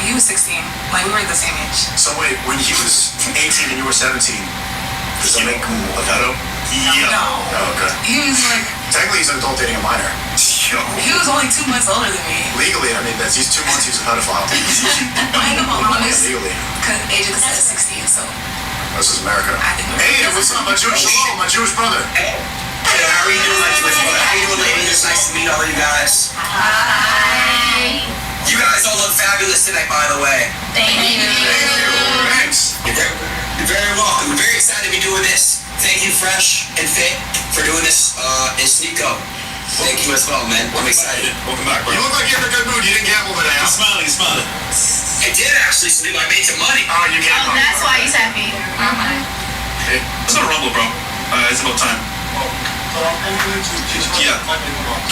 He was 16. Like, we were the same age. So wait, when he was 18 and you were 17, does that make him a pedo? Yeah. No. Oh, okay. He was like, Technically, he's an adult dating a minor. he was only 2 months older than me. Legally, I mean, he's 2 months, he's a pedophile. I know my mom is Legally. age of consent is 16, so. This is America. Hey, what's up, my Jewish shalom, my Jewish brother? Hey, how are you doing, my Jewish brother? How you doing, ladies? It's nice to meet all you guys. Hi. You guys all look fabulous tonight, by the way. Thank you. Thanks. You're very welcome. I'm very excited to be doing this. Thank you, Fresh and Fit, for doing this in Sneeko. Thank you as well, man. I'm excited. Welcome back, bro. You look like you're in a good mood. You didn't gamble today, He's huh? smiling, he's smiling. I did actually sleep. I made some money. Oh, you gambled. That's why he's happy. Hey, let's go to Rumble, bro. It's about time. Yeah,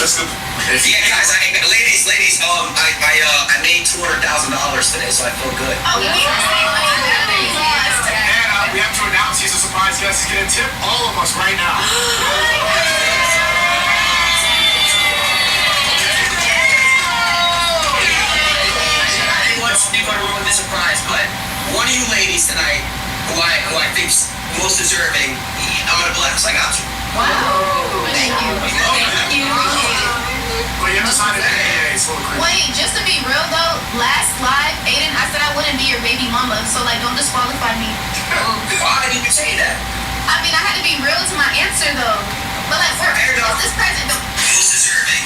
let's go. Yeah, guys, ladies, I made $200,000 today, so I feel good. Oh, And we have to announce he's a surprise guest. He's gonna tip all of us right now. I didn't want Sneeko to ruin the surprise, but one of you ladies tonight, who I think's most deserving, I'm gonna bless. I got you. Wow. Thank you. Thank you. But you have to sign an NDA. It's a little creepy. Wait, just to be real though, last live, Aiden, I said I wouldn't be your baby mama, so like don't disqualify me. Why did you say that? I mean, I had to be real to my answer though. But like, is this present? Most deserving.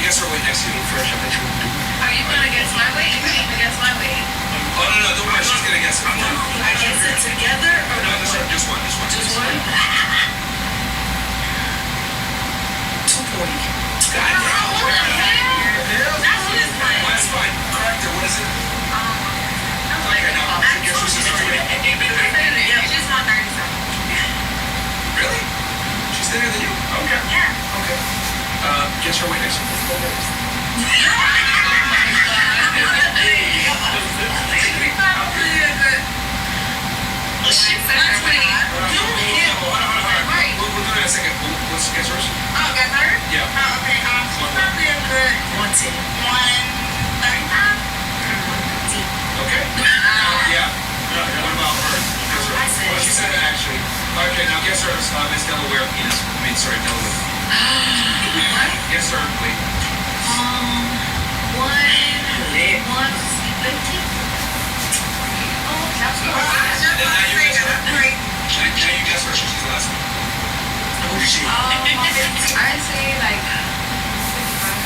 Guess her weight next to you. Are you gonna guess my weight? You can even guess my weight. Oh no, guess it. I guess it together or No, just one. Just one? 240. God damn. That's fine. Correct her. What is it? Okay, now, guess who's this right? She's 137. Really? She's thinner than you? Okay. Yeah. Okay. Guess her weight next to We'll do it in a second. Let's guess hers. Oh, got her? Yeah. Oh, okay. She's probably a good 110. 135? Okay. Yeah. What about her? Guess her. I said- Well, she said it actually. Okay, now guess hers. Miss Delaware penis. Delaware. Guess her weight. 150? Oh, that's good. Now you guess her. She's the last one. Who is she? I'd say like 55.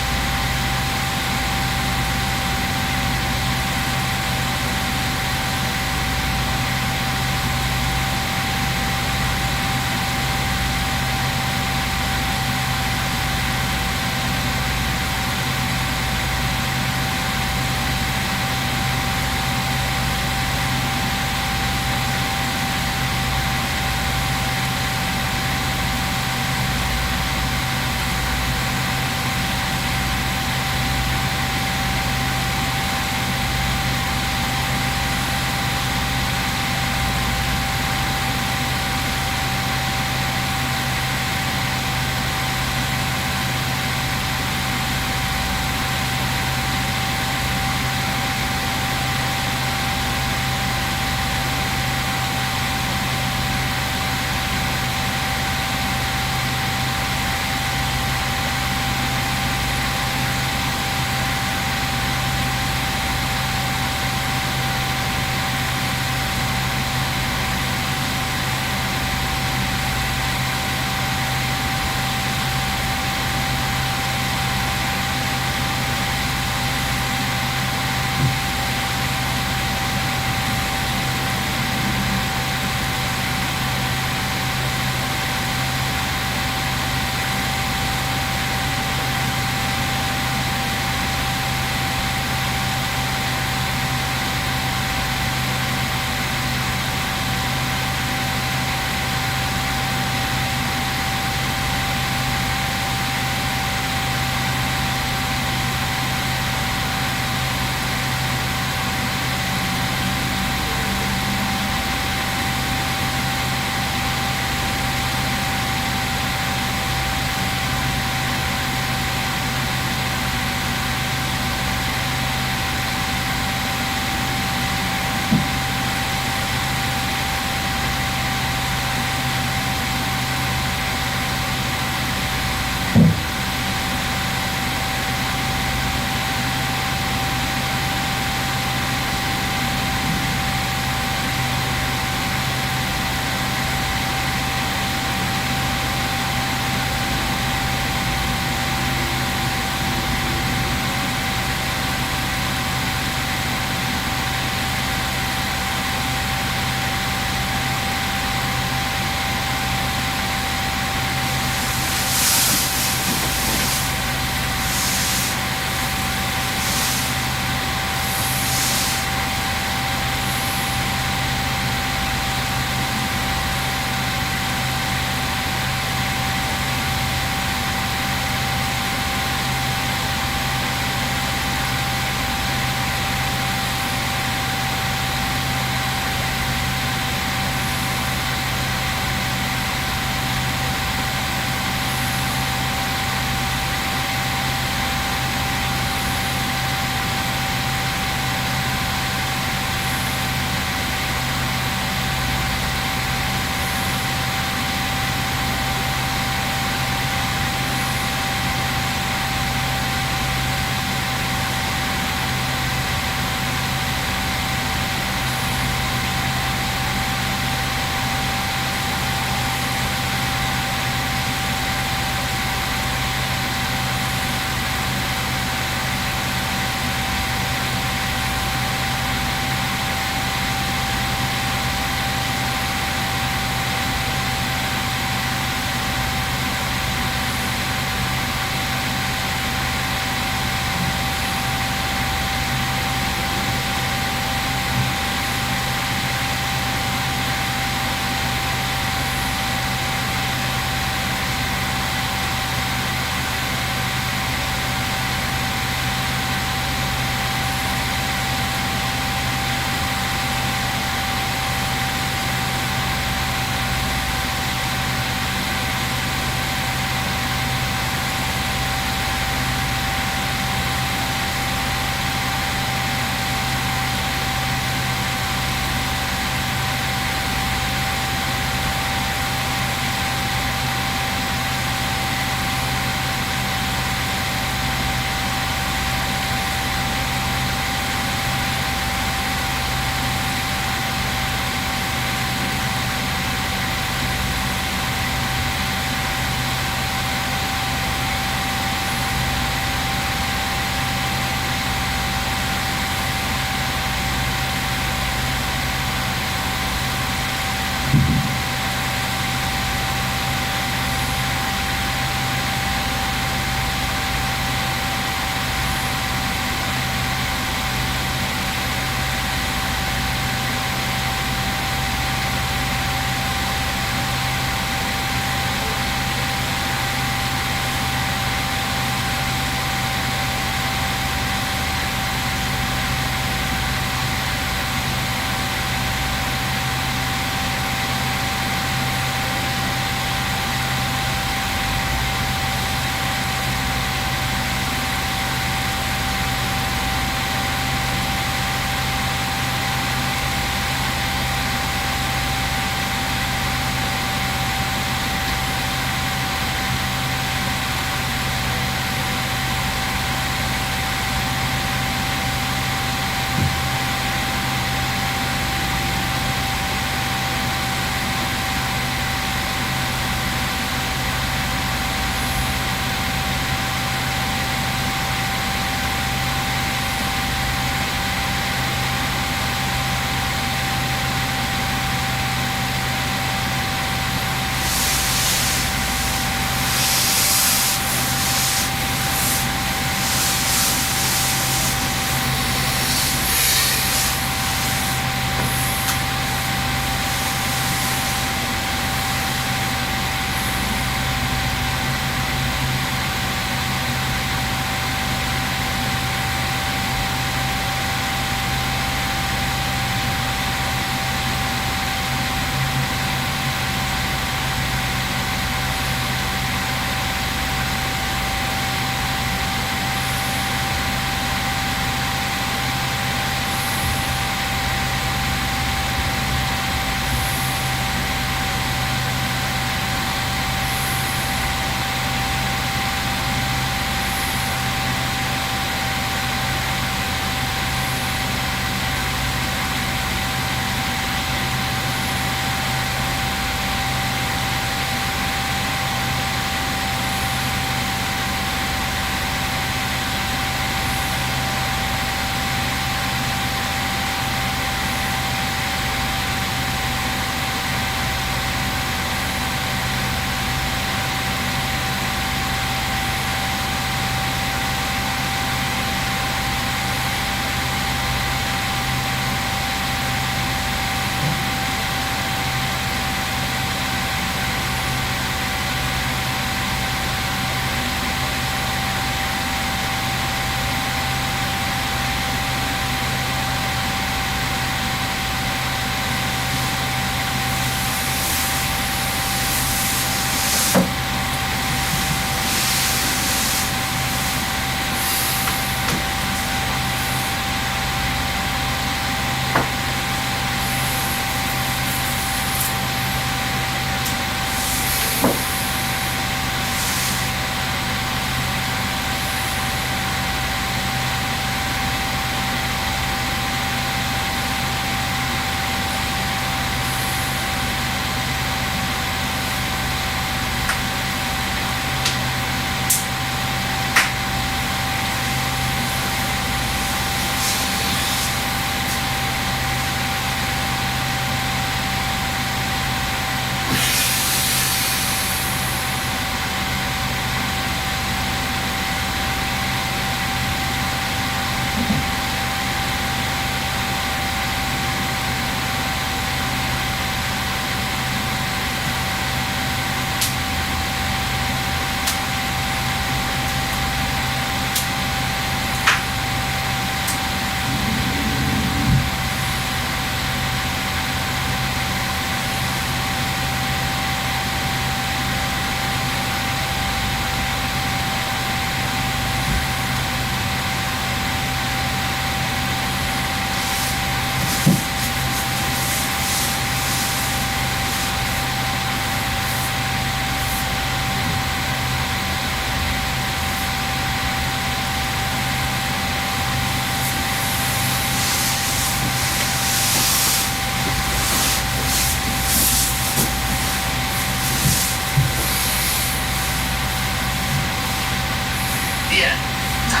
No,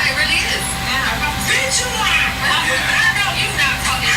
it really is. Bitch, you lying. I know you not fucking.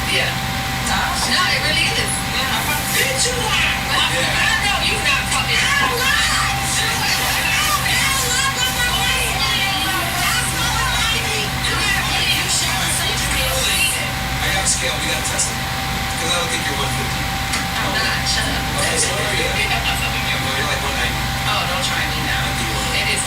Yeah. No, it really is. Bitch, you lying. I know you not fucking. I got a scale. We got to test it. Because I don't think you're 150. I'm not. Shut up. Okay, so what are you? Yeah, well, you're like 190. Oh, don't try me now. It is.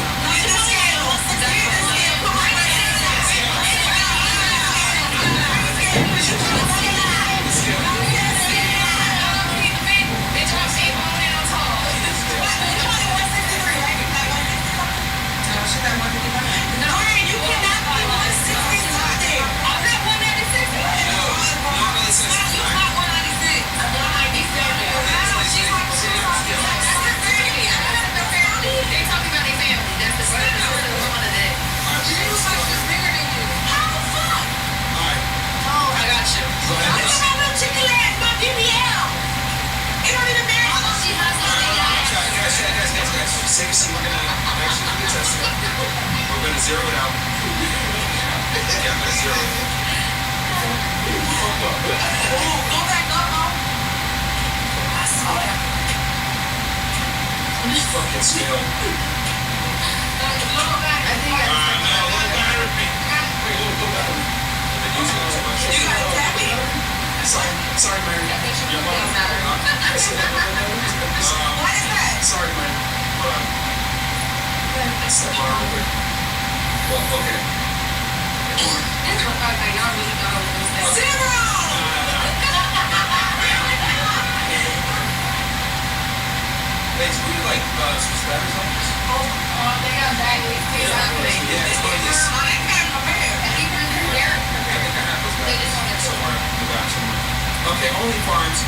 Take a seat. We're gonna actually do the test. We're gonna zero it out. Yeah, I'm gonna zero it. Go back up, This fucking scale. I think You gotta tap me. Sorry, Mary. What is that? Sorry, Mary. Step on real quick. Well, okay. This looks like y'all really thought it was that. Zero! Hey, so we like switch batteries on this? They got batteries. Yeah, it's one of these. I think I have those batteries somewhere in the back somewhere. Okay, only farms.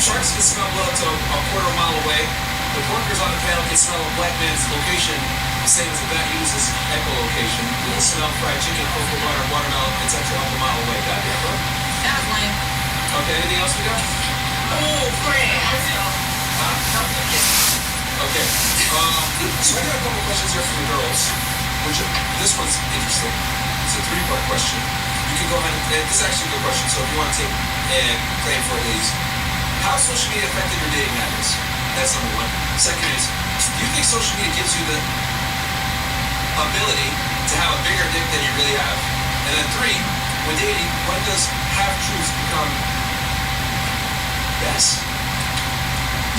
Sharks can smell blood up to a quarter mile away. The workers on the panel can smell a black man's location, the same as the bat uses echolocation. You can smell fried chicken, cocoa butter, watermelon, etc. up a mile away. Got that, bro? That was lame. Okay, anything else we got? Oh, Fred. Okay. So I got a couple questions here from the girls. This one's interesting. It's a 3-part question. You can go ahead and this is actually a good question. So if you want to take and claim for it, ladies, how social media affected your dating habits? That's number one. Second is, do you think social media gives you the ability to have a bigger dick than you really have? And then 3, when dating, when does half-truths become best?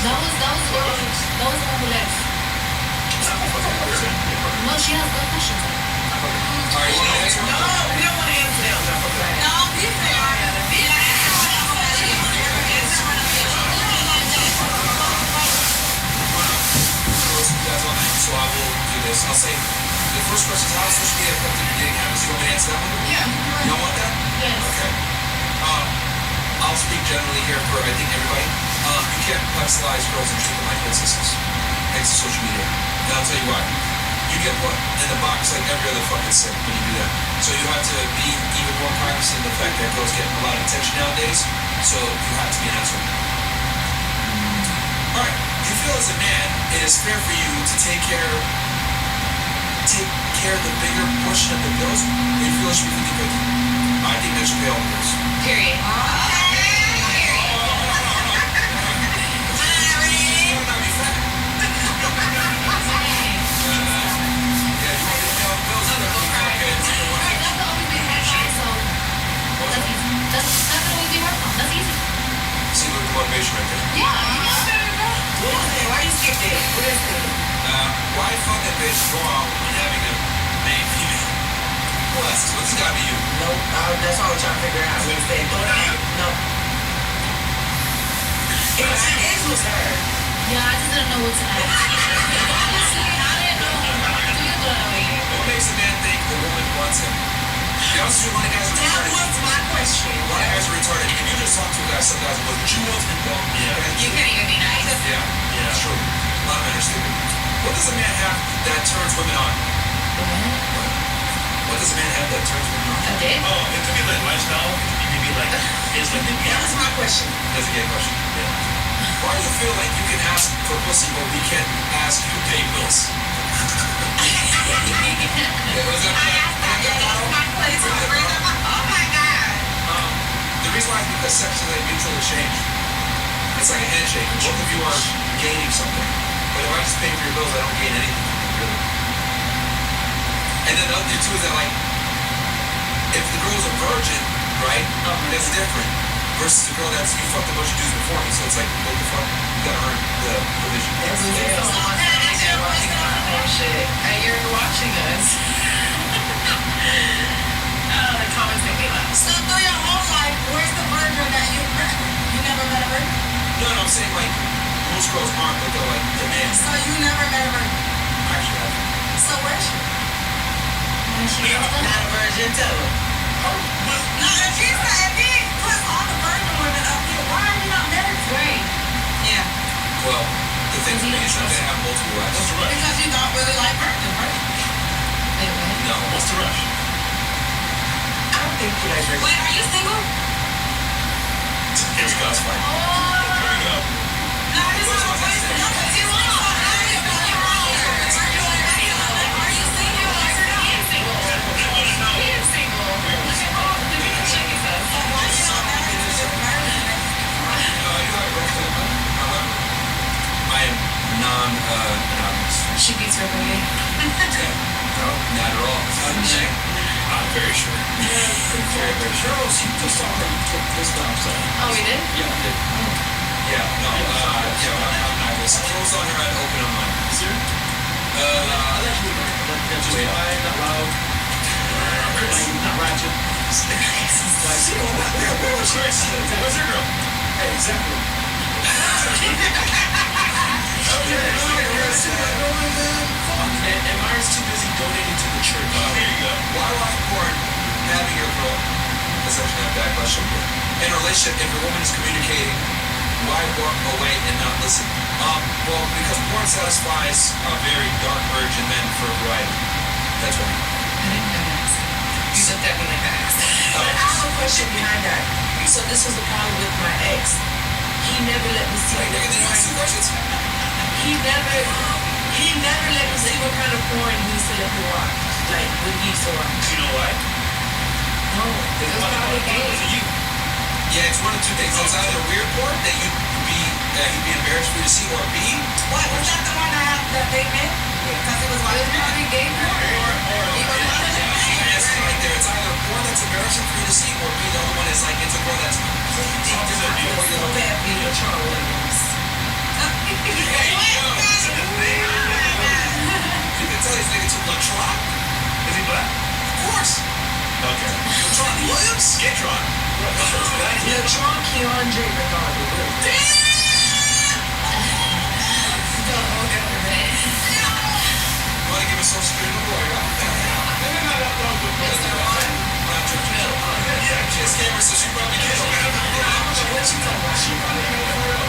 That was the one who left. No, she has good questions. Alright, you want to answer? No, we don't want to answer them. No, these So I will do this. I'll say the first question is how social media affected your dating habits. You want me to answer that one? Yeah. You don't want that? Yes. Okay. I'll speak generally here for I think everybody. You can't flexibilize girls and treat them like princesses. Thanks to social media. And I'll tell you why. You get put in the box like every other fucking sick when you do that. So you have to be even more cognizant of the fact that girls get a lot of attention nowadays. So you have to be an asshole. Alright. Do you feel as a man it is fair for you to take care of the bigger portion of the bills? Or you feel it should be 50-50? I think men should pay all the bills. Period. motivation right there. Yeah, you know better, bro. Why you skip that? What is it? Why fuck that bitch go out when having a main female? What's gotta be you? Nope. That's all we're trying to figure out. What is that? Throw it out. No. It was her. Yeah, I just didn't know what to ask. Honestly, I didn't know. Do you go over here? What makes a man think the woman wants him? You also see a lot of guys are That retarded. was my question. A lot of guys are retarded. If you just talk to a guy, some guys will, but you want to be well. You couldn't even be nice. Yeah, that's true. A lot of men are stupid. What does a man have that turns women on? What does a man have that turns women on? A dick? Oh, it could be like lifestyle. It could be maybe like his like That was my question. That's a gay question. Yeah. Why do you feel like you can ask for pussy, but we can't ask you to pay bills? Oh my God. The reason why is because sex is a mutual exchange. It's like a handshake. Both of you are gaining something. But if I just pay for your bills, I don't gain anything. Really. And then the other thing too is that like, if the girl's a virgin, right, that's different. Versus the girl that's, you fucked a bunch of dudes before me, so it's like, what the fuck? You gotta earn the provision. That's what it is. Oh shit. And you're watching us. Oh, the comments make me laugh. So through your whole life, where's the virgin that you never met a virgin? No, I'm saying like, most girls aren't, but they're like, demand. So you never met a virgin? Actually, I have. So where's she? Not a virgin too. No, if he puts all the virgin women up here, why are you not married? Right. Yeah. Well, the thing for me is I'm gonna have multiple wives. What's the rush? Because you don't really like virgin, right? Wait, what? No, What's the rush? I don't think you like her. Wait, are you single? here's God's fight. Here we go. No, I just have a question. No, but you want to are you single? He is single. He is single. Let me check his out. Why are you not married to this virgin? No, I do have a girlfriend. However, I am non-anonymous. She beats her booty. No, not at all. I'm very sure. Very, very sure. Girls, you just saw her took this down, so. Oh, we did? Yeah, I did. Yeah, no, I was closed on her and open on mine. Sir? Allegedly, Just quiet, not loud. Not ratchet. Like, see, Where's your girl? hey, exactly. And Myron's too busy donating to the church. Here you go. why do I support having your girl? That's actually not a bad question. In a relationship, if a woman is communicating, why walk away and not listen? Well, because porn satisfies a very dark urge in men for a variety. That's why. I didn't know that. You looked at me like that. But I have a question behind that. So this was the problem with my ex. He never let me see. Wait, nigga, did you ask two questions? He never let me see what kind of porn he used to let me watch. Like what he used to watch. You know why? No, it was probably gay. Yeah, it's one of two things. It's either weird porn that he'd be embarrassed for you to see, or B, What, was that the one that they met? Because it was like, Probably gay porn. it's right there. It's either porn that's embarrassing for you to see, or B, the other one is like, it's a porn that's completely different. So bad Videotron Williams. You can tell he's nigga to Latron. Is he black? Of course. Okay. Latron Williams? Skitron. Videotron Keandre Ricardo Williams. Don't hold government. You want to give us social security number? Yeah, she has cameras, so she probably can. What you talking about? She probably know for real.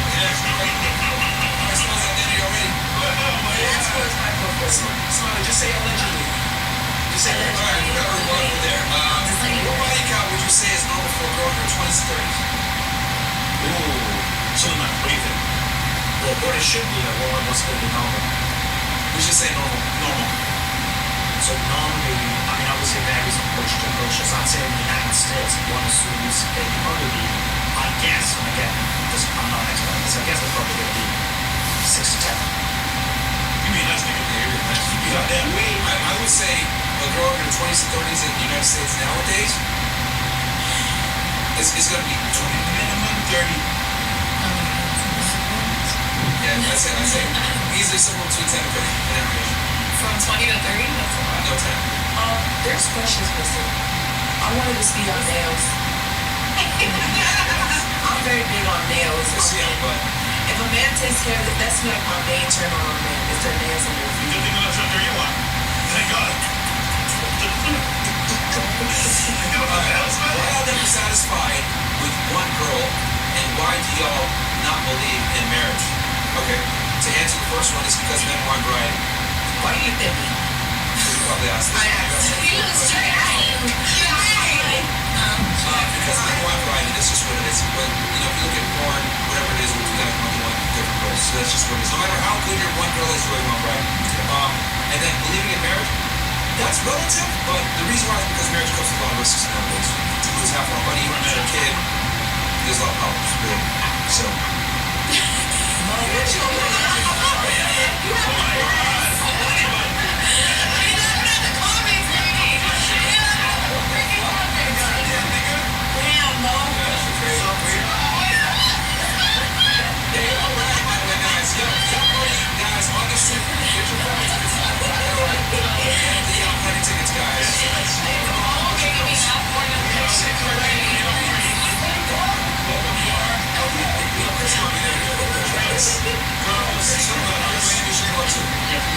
I suppose I did it already. That's what's my professor. Smiley, just say allegedly. Just say All right, we got one over there. What body count would you say is normal for a girl in her 20s and 30s? Ooh. So then, what do you think? Well, what it should be, a woman must be normal. We should say normal. Normal. So normally, I mean, obviously varies from culture to culture. So I'd say in the United States, one assumes they can probably be, I guess, and again, this, I'm not an expert on this, I guess they're probably going to be 6 to 10. You mean nice nigga there? You got that way. I would say a girl in her 20s and 30s in the United States nowadays is going to be 20. Minimum 30. Yeah, I'd say easily somewhere between 10 and 30 in information. From 20 to 30? That's a lot. No 10. There's questions, Mr. I wanted to speak on nails. I'm very big on nails. If a man takes care of it, that's like my main turn on a man. Is their nails and their feet. Good thing I'm not sure you are. Thank God. Why y'all never satisfied with one girl, and why do y'all not believe in marriage? Okay, to answer the first one, it's because men want variety. Why do you think me? You probably asked this. You look straight at you. Because men want variety, that's just what it is. When, you know, if you look at porn, whatever it is, with two guys want different girls. So that's just what it is. No matter how good your one girl is, you really want variety. And then believing in marriage, that's relative, but the reason why is because marriage comes with a lot of risks nowadays. You lose half our money, you run out of a kid, there's a lot of problems, really. So. Guys, on the street, get your phone tickets. Tickets, guys.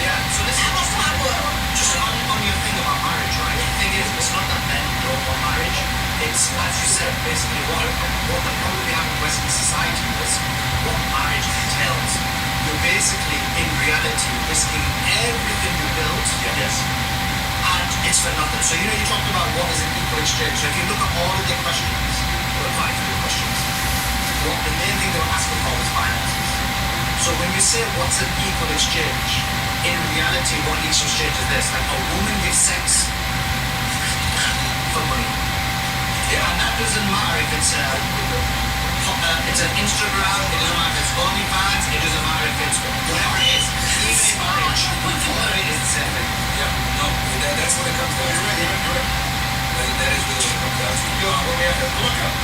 Yeah, so this is just on your thing about marriage, right? The thing is, it's not that men don't want marriage. It's, as you said, basically what the problem we have in Western society is what marriage entails. You're basically, in reality, risking everything you built. Yes. And it's for nothing. So, you know, you talked about what is an equal exchange. So if you look at all of the questions, or the 5 questions, what the main thing they were asking for was finances. So when you say what's an equal exchange, in reality, what each exchange is this. Like, a woman gives sex for money. Yeah. And that doesn't matter if it's an Instagram, it doesn't matter if it's OnlyFans, it doesn't matter if it's whatever it is. Even in marriage, all of it is the same thing. Yeah, no, that's what it comes down to. You're right. That is really what it comes down to. When we have to look up,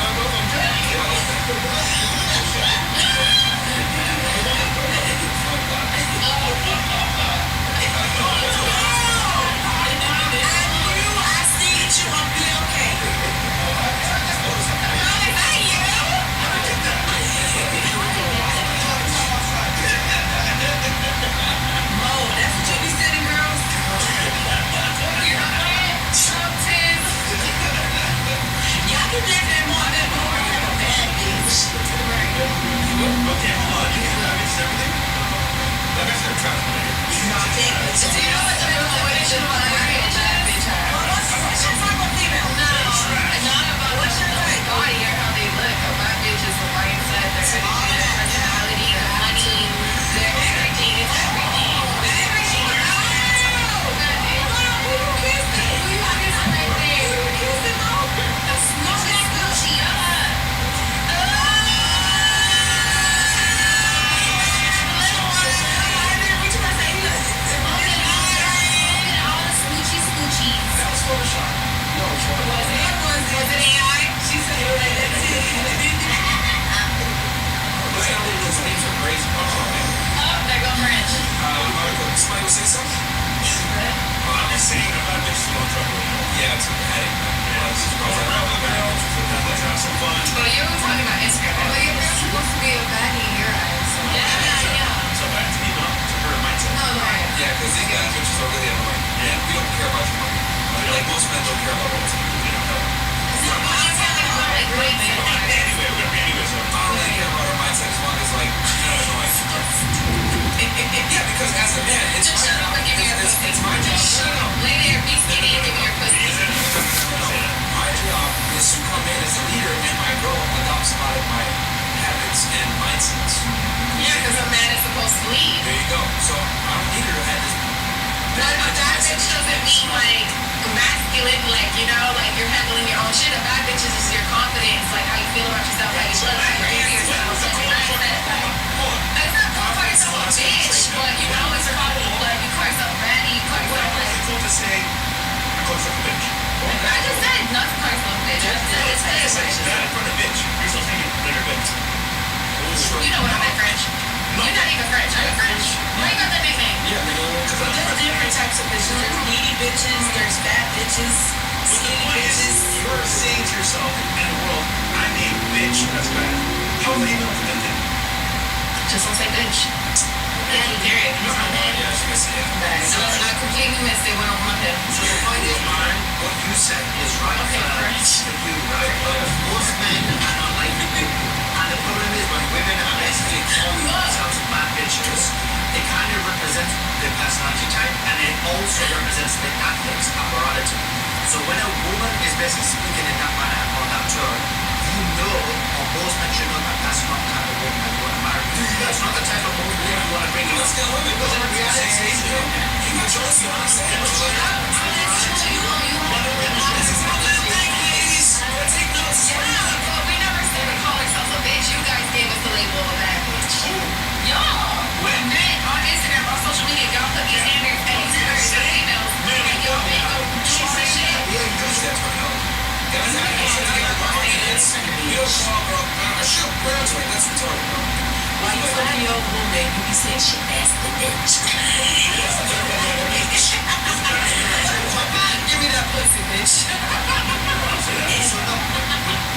You know what I meant, French. You're not even French. types of bitches. There's needy bitches, there's fat bitches, skinny bitches. You're saying to yourself in the world, I'm a bitch. That's bad. How are they even offended? Just don't say bitch. Yeah, period. Yeah, I was gonna say it. So I completely missed it when I want him. So the point is, Maren, what you said is right Okay, for right. you, right? But most men are not like you. And the problem is when women are basically calling themselves bad bitches, it kind of represents their personality type and it also represents their ethics and morality. So when a woman is basically speaking in that manner or that tone, you know, or most men should know that that's not the type of woman that you want to marry. That's not the type of woman you want to bring in. Because in reality, you can trust me. Take notes. Yeah, but we never said we call ourselves a bitch. You guys gave us the label of a bad bitch. Y'all. When men on Instagram, on social media, y'all put these standards and these words to females, and y'all make them do all this shit. Yeah, you do that for help. Guys, I should graduate. That's what we're talking about. Why you find your woman, you be saying shit nasty bitch. Give me that pussy, bitch.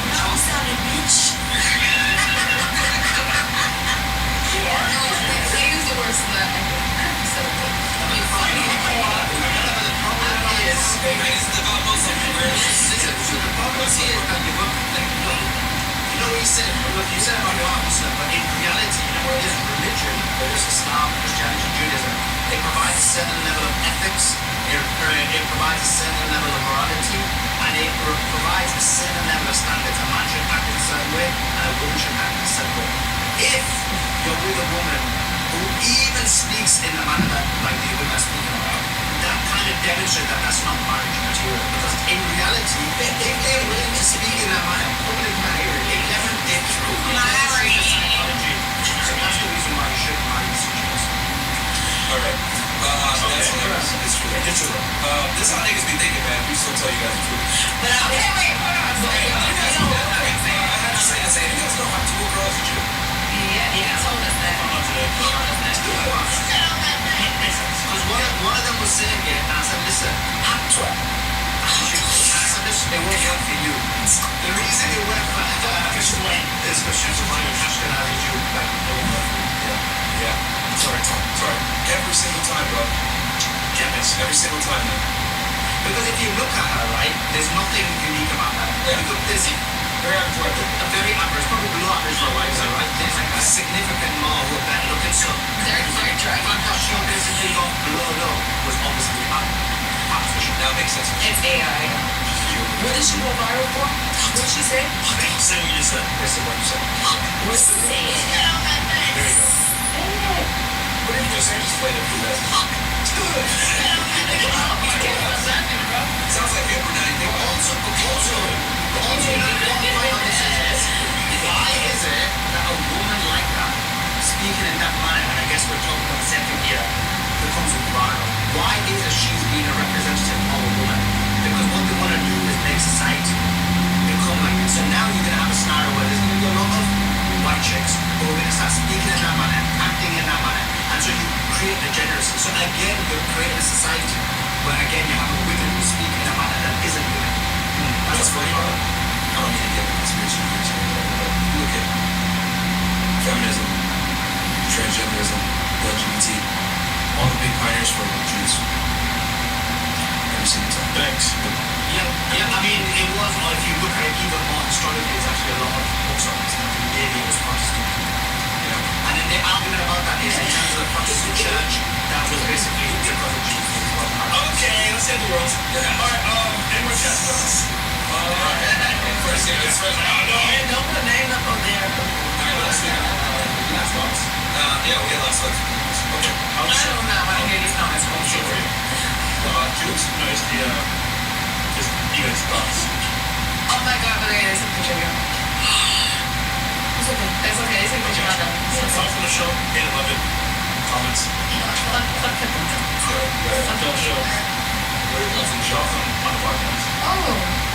I'm sounding bitch. They use the word slut. So, You know what you said? Look, you said about your opposite, but in reality, you know what it is? Religion, whether it's Islam, Christianity, Judaism, it provides a certain level of ethics, it provides a certain level of morality, and it provides a certain level of standards. A man should act in a certain way, and a woman should act in a certain way. If you're with a woman who even speaks in the manner that like the women are speaking about, that kind of demonstrates that that's not marriage material. Because in reality, if they're willing to speak in that manner, public marriage, they never did through. Psychology. So that's the reason why you shouldn't marry these situations. Alright. That's hilarious. It's true. It's true. This is how niggas be thinking, man. We still tell you guys the truth. But okay, wait, hold on. So, I had to say that. You guys know how to girls and shit. yeah, he told us that. Because one of them was saying it, and I said, listen, act to it. I said, listen, it won't work for you. The reason it worked for her is because she's a white Ashkenazi Jew. Like, it won't work for you. Yeah. Sorry. Every single time, bro. Yes, every single time, man. Because if you look at her, right, there's nothing unique about her. Yeah. Because there's Very average. very average, probably below average for a white girl, right? There's like a significant more who are better looking, so They're driving. how she basically got blown up was obviously artificial. That makes sense. It's AI. What did she go viral for? What did she say? Say what you just said. This is what you said. What's the saying? There you go. What did you just play the blue best? Sounds like paper now. You think Also, one point on this is, why is it that a woman like that, speaking in that manner, and I guess we're talking about the same thing here, becomes viral? Why is it she's being a representative of a woman? Because what they want to do is make society become like it. So now you're going to have a scenario where there's going to be a lot of white chicks who are going to start speaking in that manner, acting in that manner, and so you create degeneracy. So again, you're creating a society where again you have a women who speak in a manner that isn't women. That's very hard. I don't need to get the conspiracy theories here, but look at feminism, transgenderism, LGBT, all the big pioneers for Jews. Every single time. Thanks. Yeah, I mean, it was, or if you look at it even more historically, it's actually a lot of books on this. Maybe it was Protestant. And then the argument about that is in terms of the Protestant church, that was basically because of Jesus. Okay, let's end the world. Alright, any more chat thoughts? First thing, it's first. Don't put a name up on there. Last thoughts. Yeah, we had last thoughts. Okay. I don't know. I don't hear these comments from Sure for you. Jews? No, it's the, just you guys' thoughts. Oh my god, but there's a picture here. It's okay. It's okay. It's a picture of them. Thoughts on the show? Hate it, love it. Comments. Don't show. Where it comes from, show On the podcast. Oh.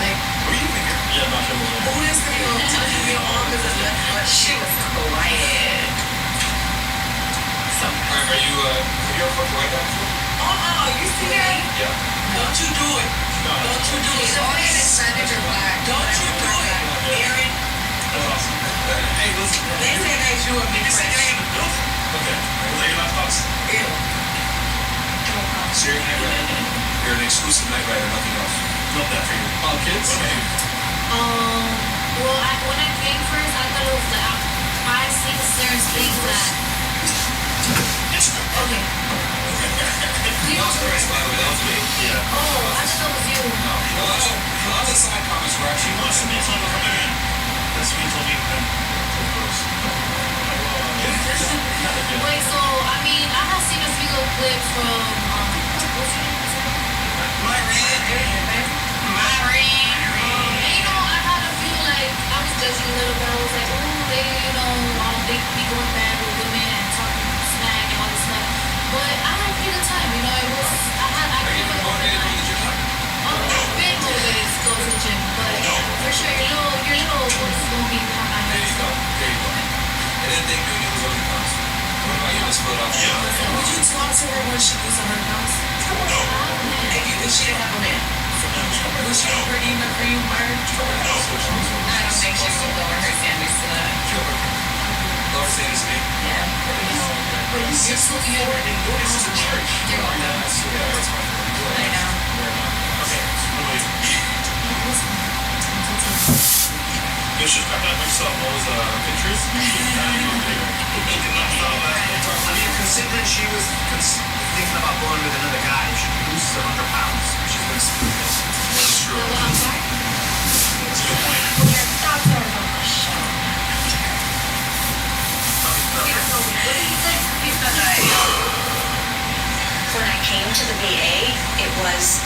Like, Who you think? Yeah, not sure. who is the girl touching your arm because of left foot? She was quiet. So, Are you, have you ever fucked a white guy before? You see that? Yeah. Don't you do it. Don't you do it. Don't you do it, Aaron. That's awesome. Hey, listen. They say that you a big Okay. Well, your last thoughts. Ew. So you're a night rider. You're an exclusive night rider, nothing else. Love that for you. Kids? What about you? Well, when I came first, I thought it was the I see certain things that. Okay. That was Grace, by the way. That was me. Yeah. Oh, I thought it was you. No. Lots of side comments were actually What's the name of the again? That's what you told me. Wait, so I mean, I have seen a few little clips from what's your name? And you know, I kind of feel like I was judging a little bit. I was like, oh, they, they be going bad with women and talking smack and all this stuff. But I had a pretty good time, you know. It was I Are you really motivated to go to the gym now? been motivated to go to the gym, but for sure your little voice is gonna be behind my There head. you go. There you go. And then they do it was pounds. What about you, Miss Philadelphia? Would you talk to her when she was 100 pounds? If she didn't have a man? Was she pretty enough for you, Myron? I don't think she would lower her standards to that. Lower standards to me. But you 6'4" and your house is a church. You're welcome. I know. Okay. You should crack out myself. What was pictures? I mean, considering she was thinking about going with another guy, she loses 100 pounds. She's gonna screw this. That's true. I'm sorry. That's a good point. Your thoughts are on the show. What did you say? He said that. When I came to the VA, it was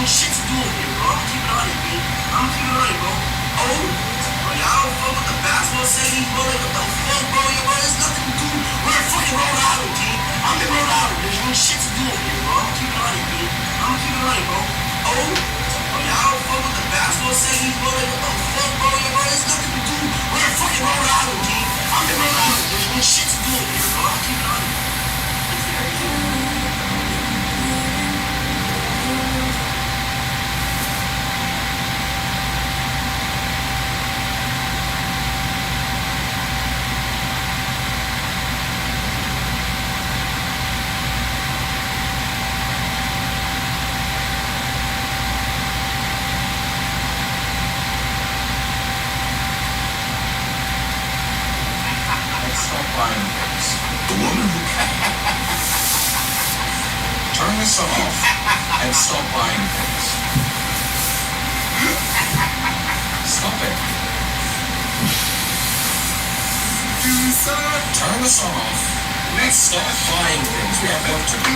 ain't shit to do with me, bro. I'm keeping it on it, B. I'm keeping it on it, bro. Oh, y'all don't fuck with the basketball city, bro. What the fuck, bro? Yo, bro, there's nothing to do. We're in fucking Rhode Island, G. I'm in Rhode Island, bitch. You ain't shit to do with me, bro. I'm keeping it on it, B. I'm keeping it on it, bro. Oh, y'all don't fuck with the basketball city, bro. What the fuck, bro? Yo, bro, there's nothing to do. We're in fucking Rhode Island, G. I'm in Rhode Island, bitch. You ain't shit to do with me, bro. I'm keeping it on it. Stop buying things. The woman who turn this off and stop buying things. Stop it. Turn this off and stop buying things. We have work to do.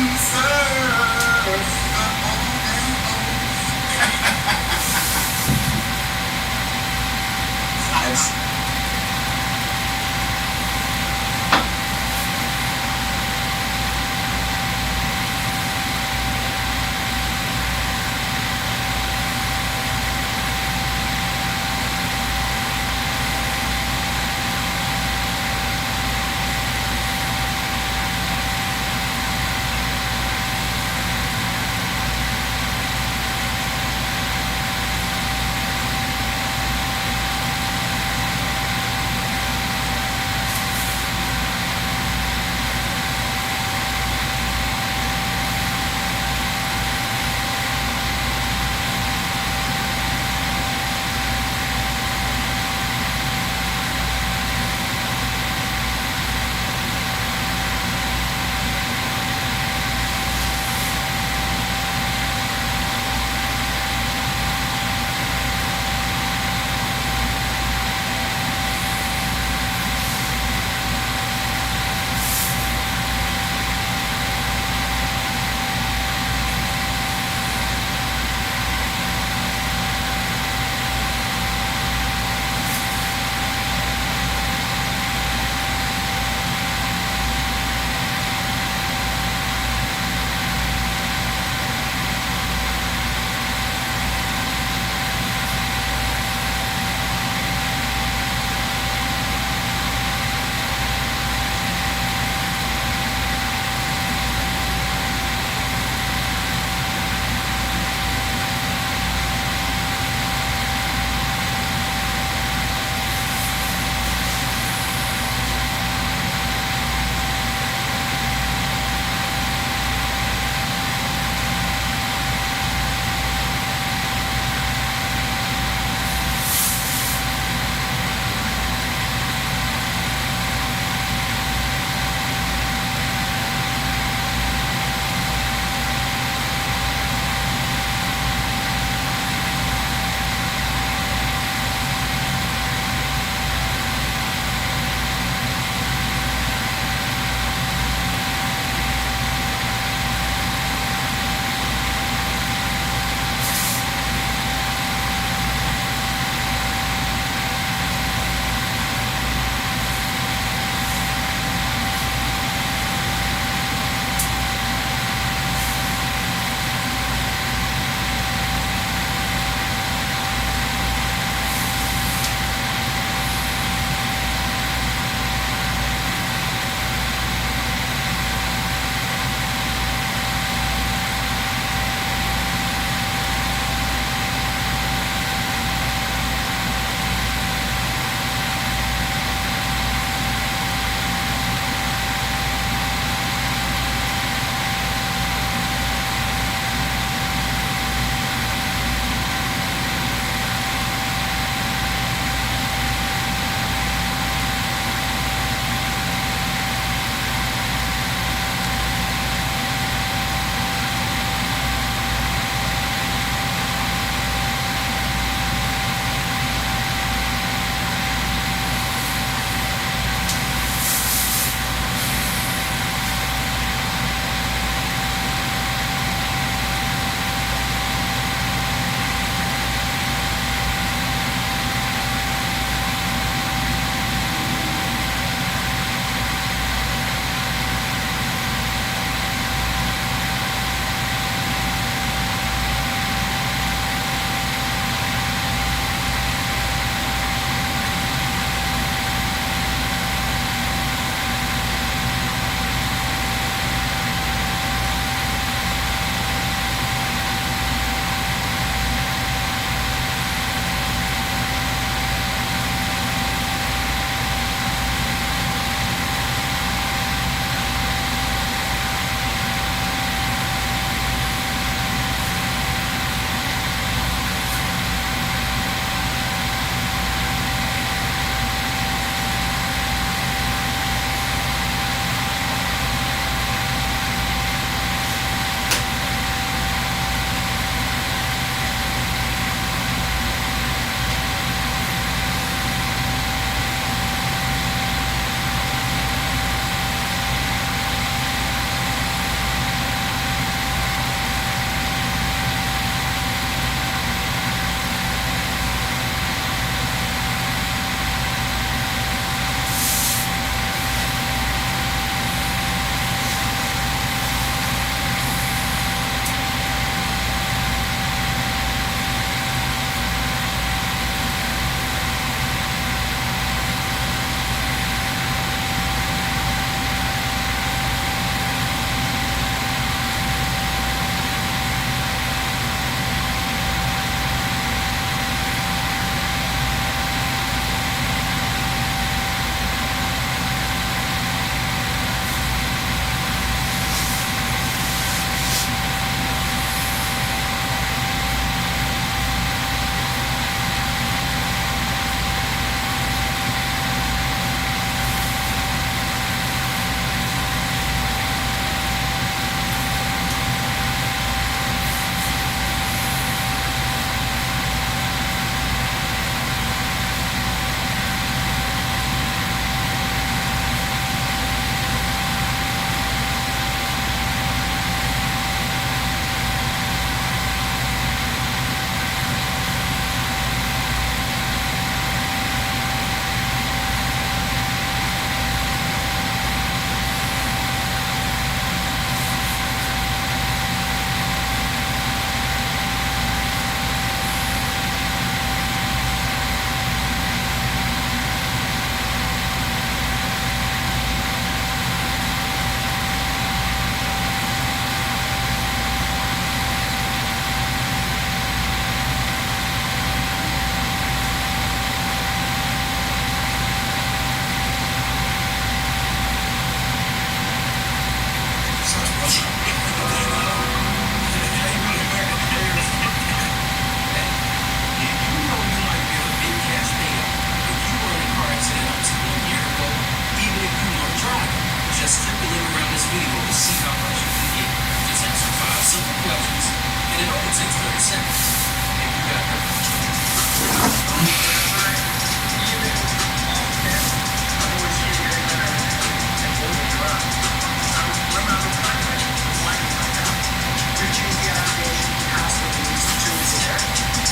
6:37. If you got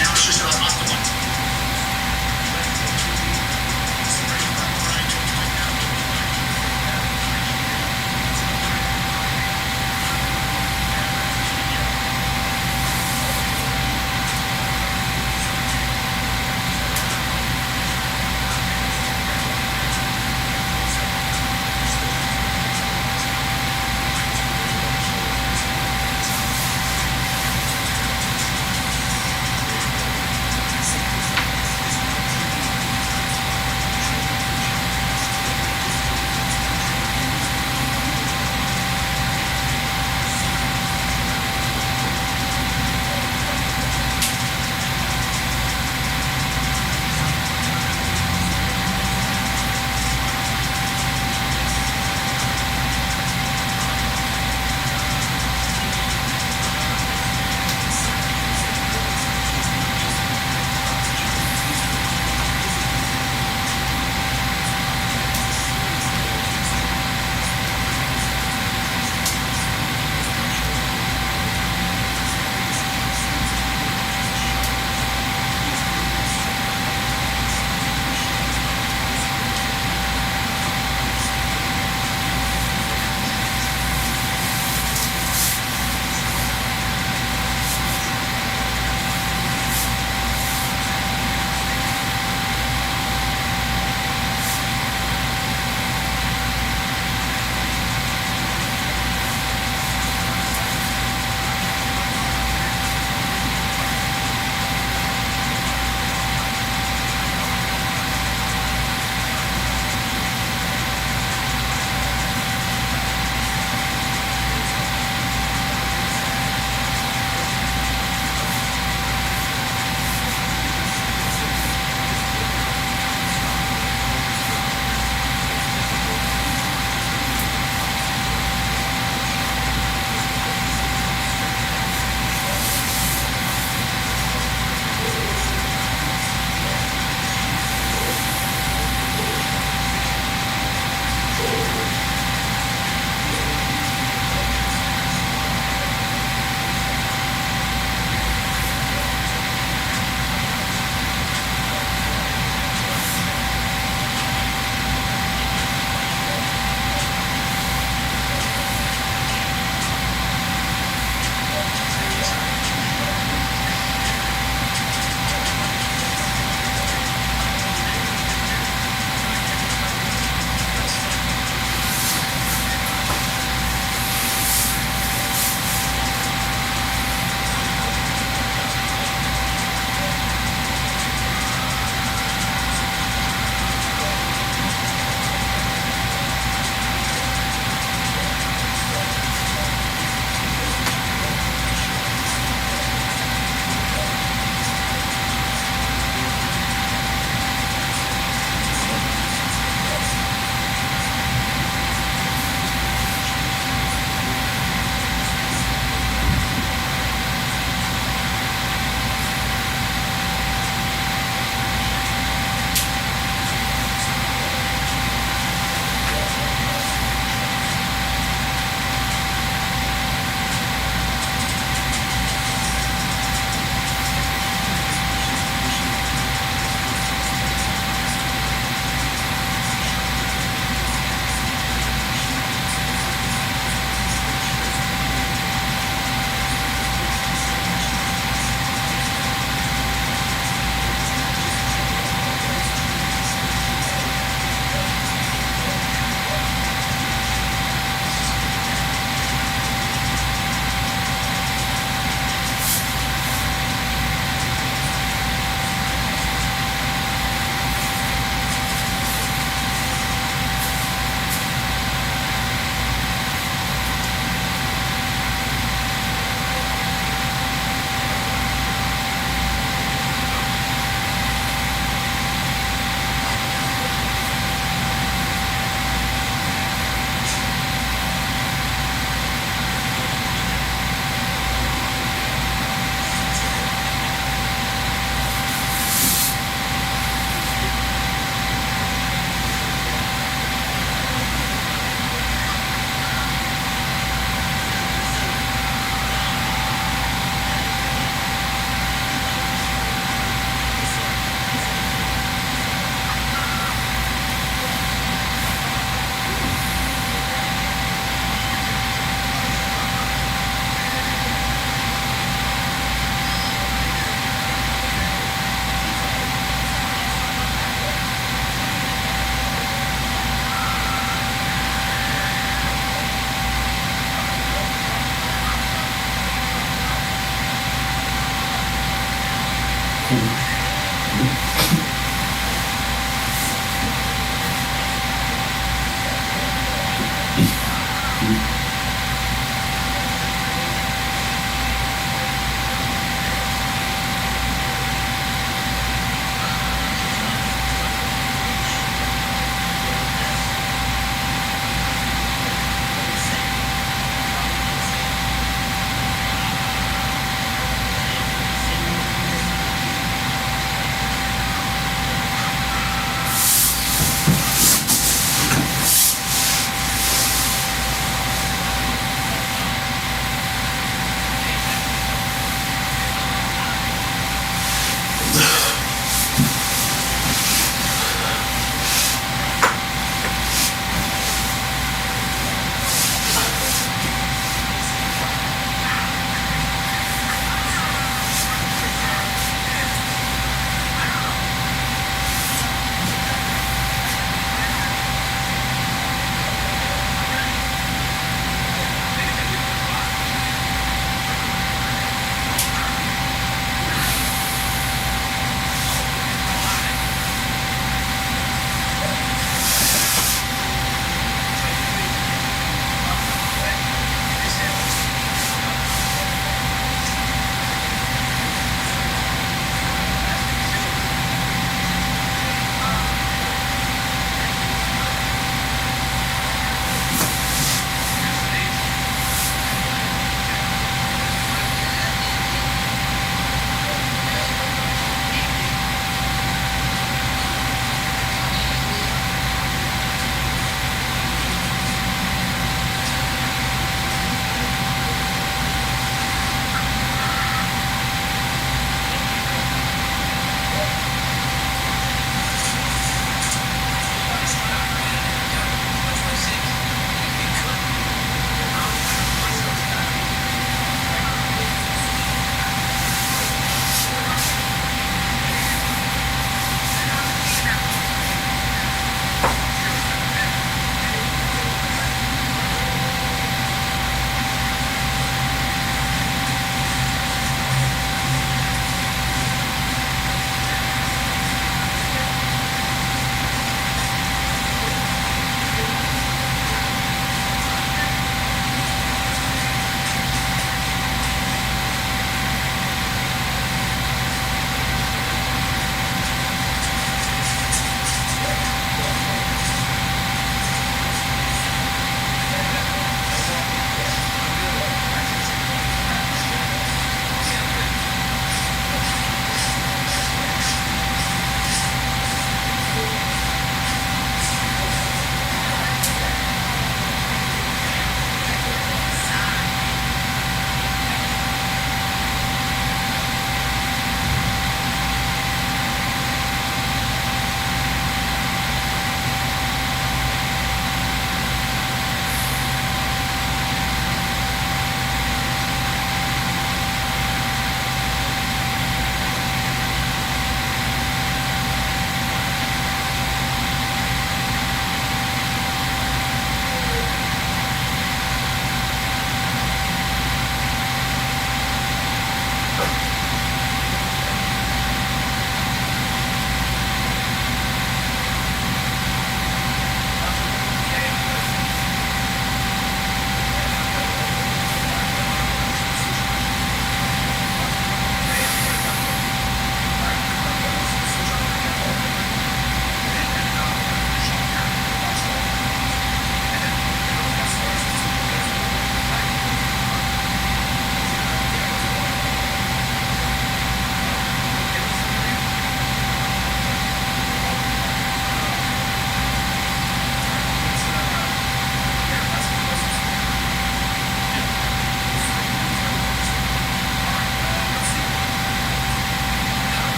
Now it's just off the button.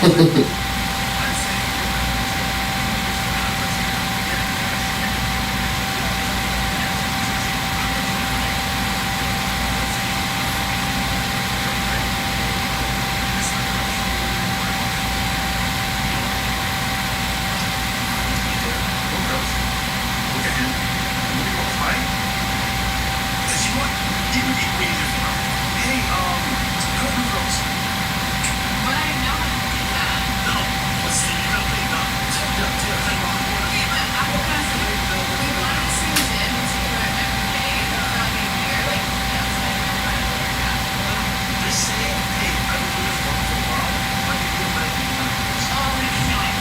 Look at him. And when he walks by, does he want? He would be easier for him. Hey, good girls. But I know how to do that. No, let's see. You gotta play dumb. Okay, but I will pass it. We want to see the gym together every day for like a year. Like, you know, so I know how to work out. Just say, hey, I've been doing this for a while. Why do you feel like you want to do this? Oh, we can do it.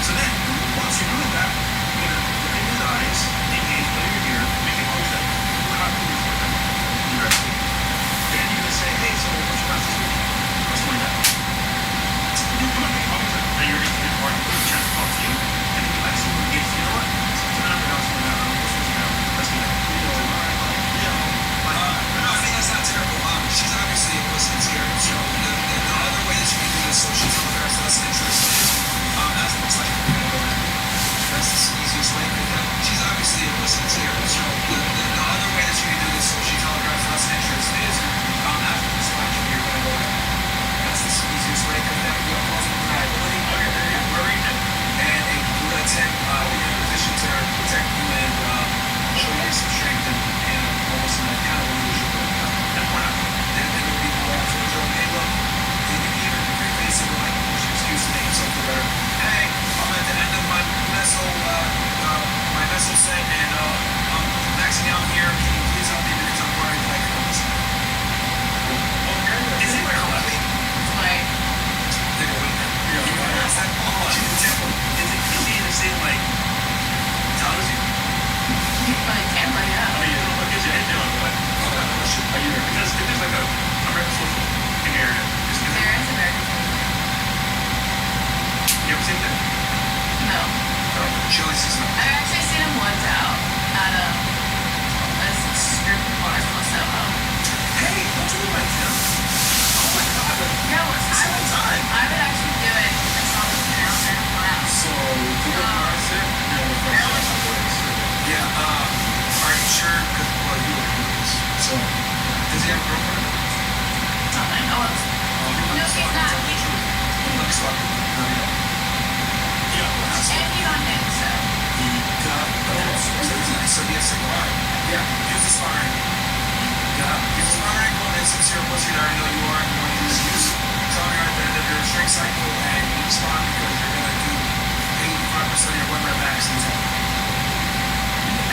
So then, once you're doing that, you're gonna look in his eyes, engage, play your ear, make him understand. We're not doing this for them. You're asking. Then you're gonna say, hey, so what's your class this week? What's going on? You're gonna make always like, then you're gonna get part of the chance to talk to you. And then you like someone gets, you know what? Something I'm gonna ask you now. What's this now? Let's do that. You know, all right, like, you know, like, No, I think that's not terrible. She's obviously was sincere. So the other way that you can do this, so she telegraphs less interest is, that's looks like that's the easiest way. She's obviously was sincere. So the other way that you can do this, so she telegraphs less interest is, after this election, you're gonna go out. That's the easiest way because that would be a positive liability. You're worried, and it lets him be in a position to protect you and show you some strength and almost in a kind of unusual way. And why not? Then it would be more to the joke. Hey, look, you can even preface it with like, what's your excuse to make yourself feel better? Hey, I'm at the end of my meso set and I'm maxing out here. Can you please help me because I'm worried like this? Is it my collecting? Like, Take a week. Is that all? She's an example. is it easy to say, like, how does he? on camera, yeah. Oh, yeah, what gives you a head down? But, are you there? Because if there's like a American social in the area, just because. There is American food. You ever seen that? No. Chili's is not. I've actually seen him once out at a strip bar called Soho. Hey, don't you like him? Oh my god. Yeah, well, I would actually do it if I saw this now and I'm out. So, do you have a mindset? Yeah, are you sure? Because, well, you were doing this. So, does he have a girlfriend? Not that I know of. No, he's not. He looks like no, you don't. Yeah, well, that's And he's on him, so. So he has single eye. Yeah, use the sparring. Yeah, use the sparring. And since you're a pussy, I already know you are. You want to use tell her at the end of your strength cycle and you respond because you're going to do 85% of your one rep max in 10.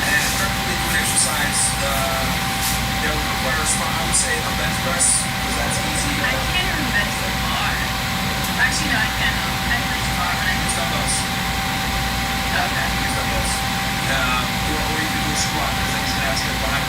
And preferably do an exercise that would require a spot. I would say a bench press because that's easy. I can't even bench the bar. Actually, no, I can't. I can bench the bar, but I Use dumbbells. Okay. Use dumbbells. Or you can do a squat because then he's going to have to get behind.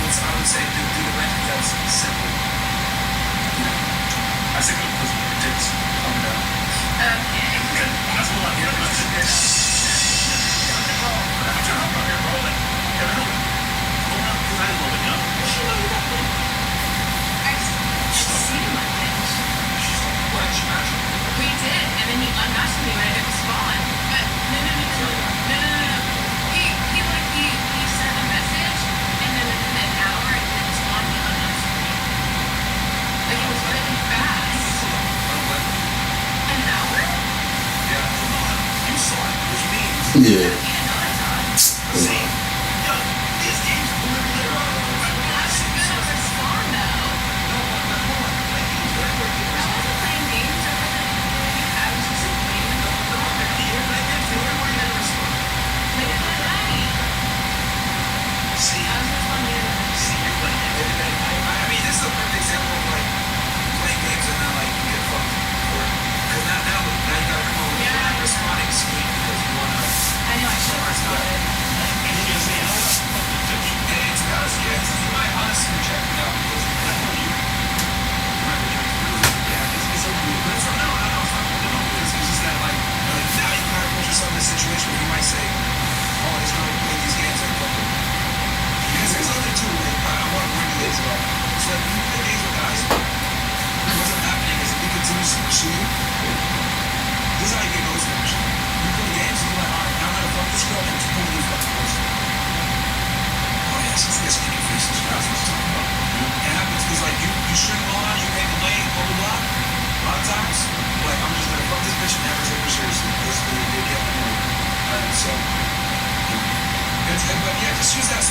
I would say do the bench because that's simple. I say go to pussy your tits. Calm down. Okay. Okay. That's what I'm here. I'm trying to help out here, bro. Like, yeah, I know. Hold on, because I love it, you know? I've seen him on bench. What? She matched you? We did, and then he unmatched me when I did the spawn. But no. He sent a message, and then within an hour, I did the spawn. He unmatched me. Like, it was really fast. An hour? Yeah, come on. You saw it. What do you mean? I Yeah. didn't know I saw it. See? Yo, these games literally are. I was gonna respond though. I wasn't playing games. I was just waiting for the call. Late at night. See, I was just wondering. you're playing games. I mean, this is a perfect example of like playing games and then like you get fucked. Because now you gotta come over. You're not responding. So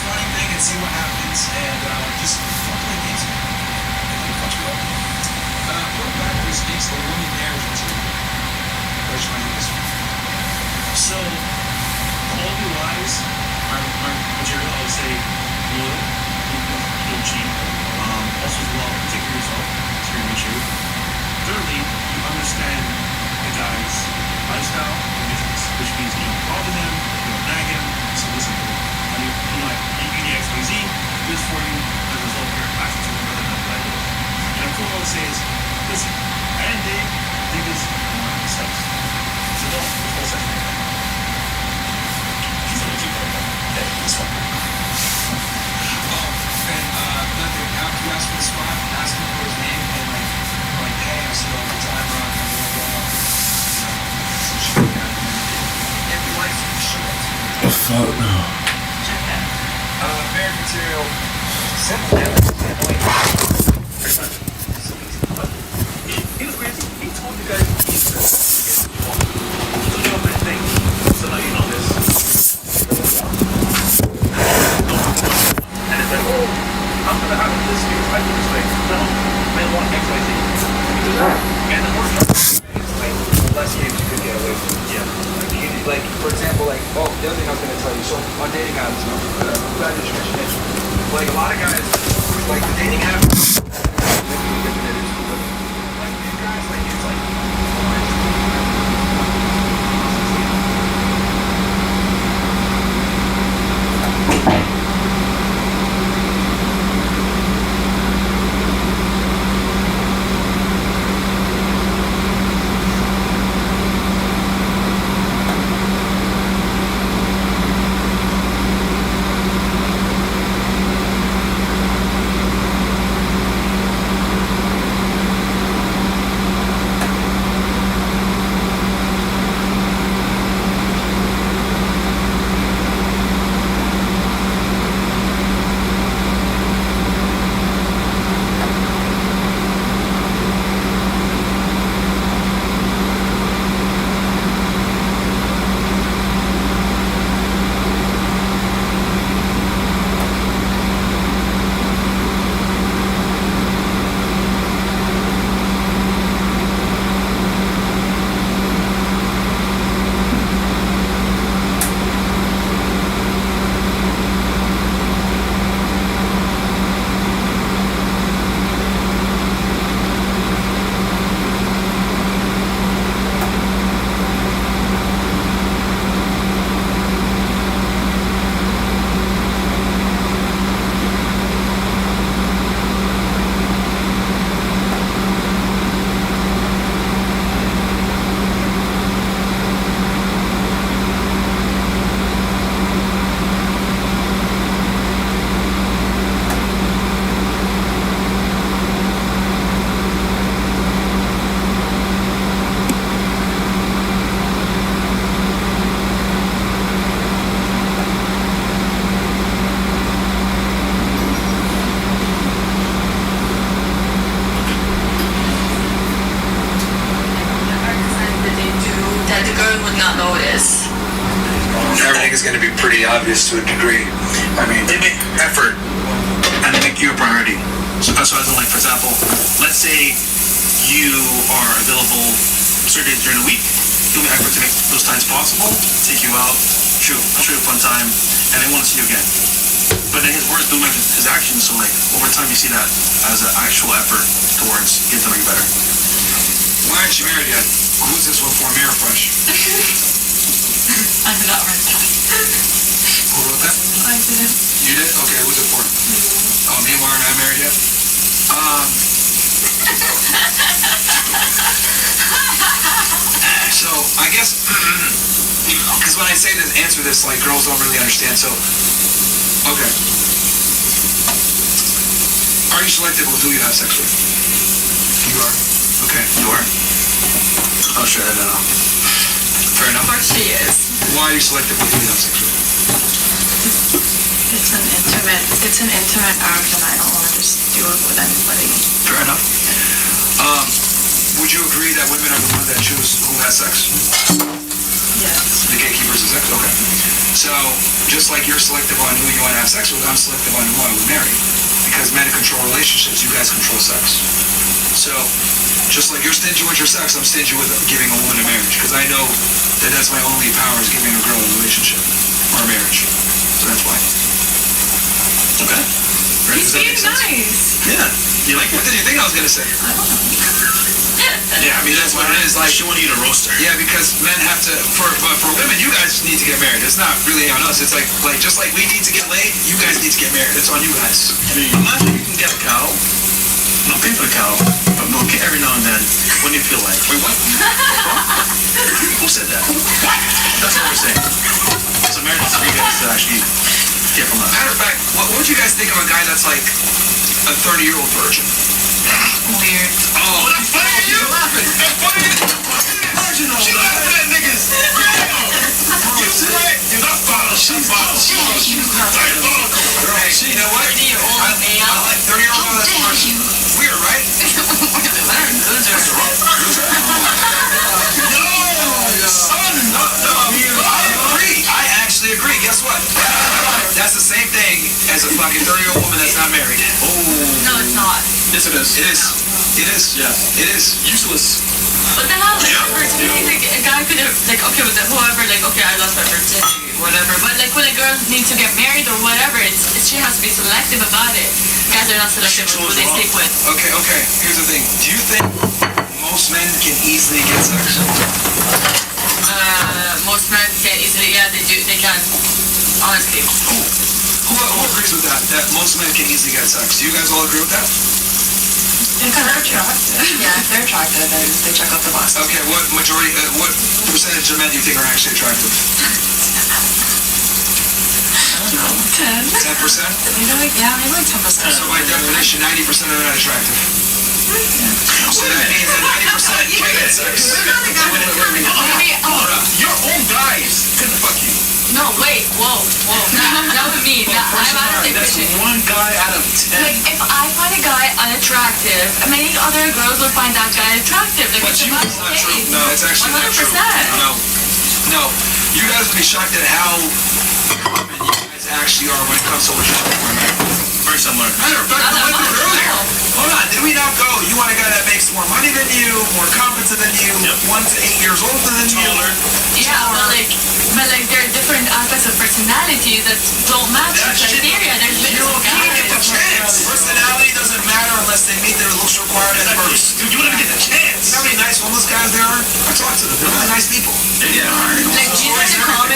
funny thing and see what happens, and just play games. What factors makes a woman marriage into? Where's my this one? So, quality wise, our material, I would say, loyal, don't cheat. Also, as well, take care of yourself. It's very mature. Thirdly, you understand the guy's lifestyle and business, which means you don't bother him, you don't nag him, so listen to him. I mean, you know, like, you need XYZ, do this for you, as a result, you're asking to another than what I do. And of course, I would say is, listen, I didn't date, niggas, and want to have sex. So don't, there's no sex like that. She's a legit girl, though. Hey, this one. And nothing, after you ask for the spot, ask him for his name, and like, hey, I see you all the time, blah, blah, blah. Some shit like that. If you like, you show it to me. Fuck no. Check that. Marriage material, simple, man. He was crazy. He told you guys he's so you know my thing. So now you know this. And it's like, oh, I'm gonna have this way. I do this way. No, man want XYZ. And the more like the less games you could get away from. Yeah. Like for example, like the other thing I was gonna tell you. So on dating apps, I'm glad you mentioned it. Like a lot of guys, like the dating app. Going to be pretty obvious to a degree. I mean, they make effort and they make you a priority. So that's what I like. For example, let's say you are available certain days during the week. He'll make effort to make those times possible, take you out, show you a fun time, and they want to see you again. But then his words don't match his actions. So like over time, you see that as an actual effort towards getting to know you better. Why aren't you married yet? Who's this one for? Mirror Fresh. I did not write that. Who wrote that? I did. You did? Okay, who's it for? Oh, me and Warren are not married yet? So, I guess, because when I say this, answer this, like, girls don't really understand, so, okay. Are you selective with who you have sex with? You are? Okay, you are? Oh, sure, I don't know. Fair enough. Of course she is. Why are you selective with who you have sex with? It's an intimate act, and I don't want to just do it with anybody. Fair enough. Would you agree that women are the ones that choose who has sex? Yes. The gatekeepers of sex? Okay. So, just like you're selective on who you want to have sex with, I'm selective on who I would marry. Because men control relationships, you guys control sex. So, just like you're stingy with your sex, I'm stingy with giving a woman a marriage. Because I know that that's my only power is giving a girl a relationship or a marriage. So that's why. Okay. He's being nice. Yeah. You like What did you think I was going to say? Yeah, I mean, that's what it is. Like, she wanted you to roast her. Yeah, because men have to, but for women, you guys need to get married. It's not really on us. It's like just like we need to get laid, you guys need to get married. It's on you guys. I mean, imagine you can get a cow. Not pay for the cow, but milk it every now and then when you feel like. Wait, what? Who said that? That's what we're saying. It's a marriage for you guys to actually get from that. Matter of fact, what would you guys think of a guy that's like a 30-year-old virgin? Weird. Oh, that's funny to you? That's funny. She laughing at niggas. You sweat. You not follow. She's diabolical. Hey, you know what? I like 30-year-old. That's virgin. Weird, right? No. I agree. I actually agree. Guess what? That's the same thing as a fucking 30-year-old woman that's not married. Oh. No, it's not. Yes, it is. It is. It is. Yeah. It is. Useless. What the hell? Like, for me, like, a guy could have, like, okay, with whoever, like, okay, I lost my virginity, whatever. But, like, when a girl needs to get married or whatever, she has to be selective about it. Guys are not selective with who they sleep with. Okay. Here's the thing. Do you think most men can easily get sex? Most men can easily, yeah, they do, they can. Honestly. Who agrees with that? That most men can easily get sex? Do you guys all agree with that? If they're attractive. Yeah, if they're attractive, then they check off the box. Okay, what percentage of men do you think are actually attractive? I don't know, 10. 10%? Maybe like 10%. So by definition, 90% are not attractive. So that means that 90% can get sex. Your own guys couldn't fuck you. No, wait, whoa. That would mean that I'm honestly That's fishing. one guy out of 10. Like, if I find a guy unattractive, many other girls will find that guy attractive. Like, it's about the case. No, it's actually not true. 100%. No. You guys would be shocked at how common you guys actually are when it comes to what you're women. Very similar. Matter of fact, we went through it earlier. Hold on, did we not go? You want a guy that makes more money than you, more competent than you, 1 to 8 years older than you. Yeah, but there are different aspects of personality that don't match the criteria. There's You don't get the chance. Personality doesn't matter unless they meet their looks required at first. You don't even get the chance. You know how many nice homeless guys there are? I talk to them. They're really nice people. Yeah. Like,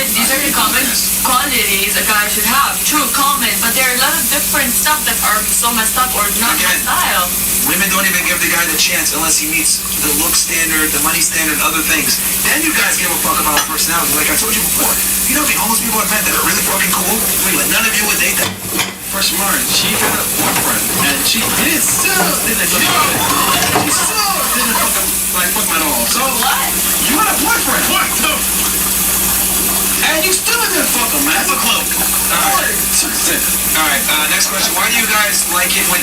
these are the common qualities a guy should have. True, common, but there are a lot of different stuff that are so messed up or not my style. Women don't even give the guy the chance unless he meets the look standard, the money standard, other things. Then you guys give a fuck about personality. Like I told you before, you know how many homeless people I've met that are really fucking cool, but none of you would date them. First Mars, she had a boyfriend, and she still didn't fuck me at all. So what? You had a boyfriend. What the? And you still didn't fuck him, man. That's a club. Alright, next question. Why do you guys like it when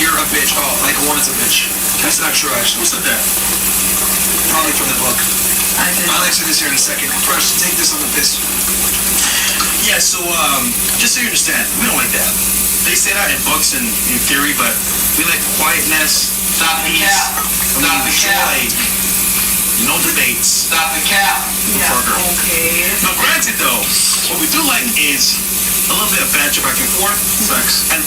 you're a bitch? Oh, like a woman's a bitch. That's not true, actually. Who said that? Probably from the book. I did. I'll answer this here in a second. First, take this on the piss. Yeah, so, just so you understand, we don't like that. They say that in books and in theory, but we like quietness, peace, joy, no debates. Stop the cap. Yeah, okay. Now, granted, though, what we do like is a little bit of banter back and forth, sex, and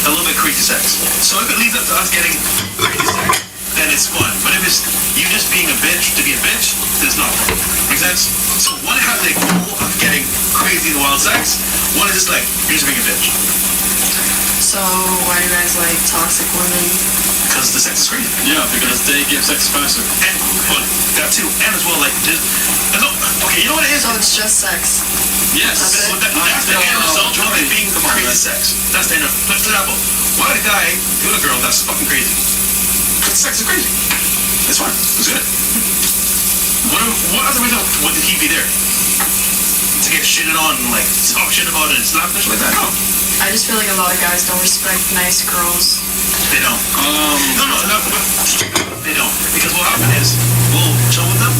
a little bit crazy sex. So if it leads up to us getting crazy sex, then it's fun. But if it's you just being a bitch to be a bitch, then it's not fun. Make sense? So one has the goal of getting crazy and wild sex. One is just like, you're just being a bitch. So why do you guys like toxic women? Because the sex is crazy. Yeah, because they give sex faster. And well, that too. And as well, like, okay, you know what it is? So it's just sex. Yes. That's it? That's the end result of it being crazy sex. That's the end of it. For example, why would a guy do a girl that's fucking crazy? Because sex is crazy. It's fine. It's good. What other reason would he be there? To get shitted on and like talk shit about it and slap and shit like that? No. I just feel like a lot of guys don't respect nice girls. They don't. No. They don't. Because what happens is, we'll chill with them,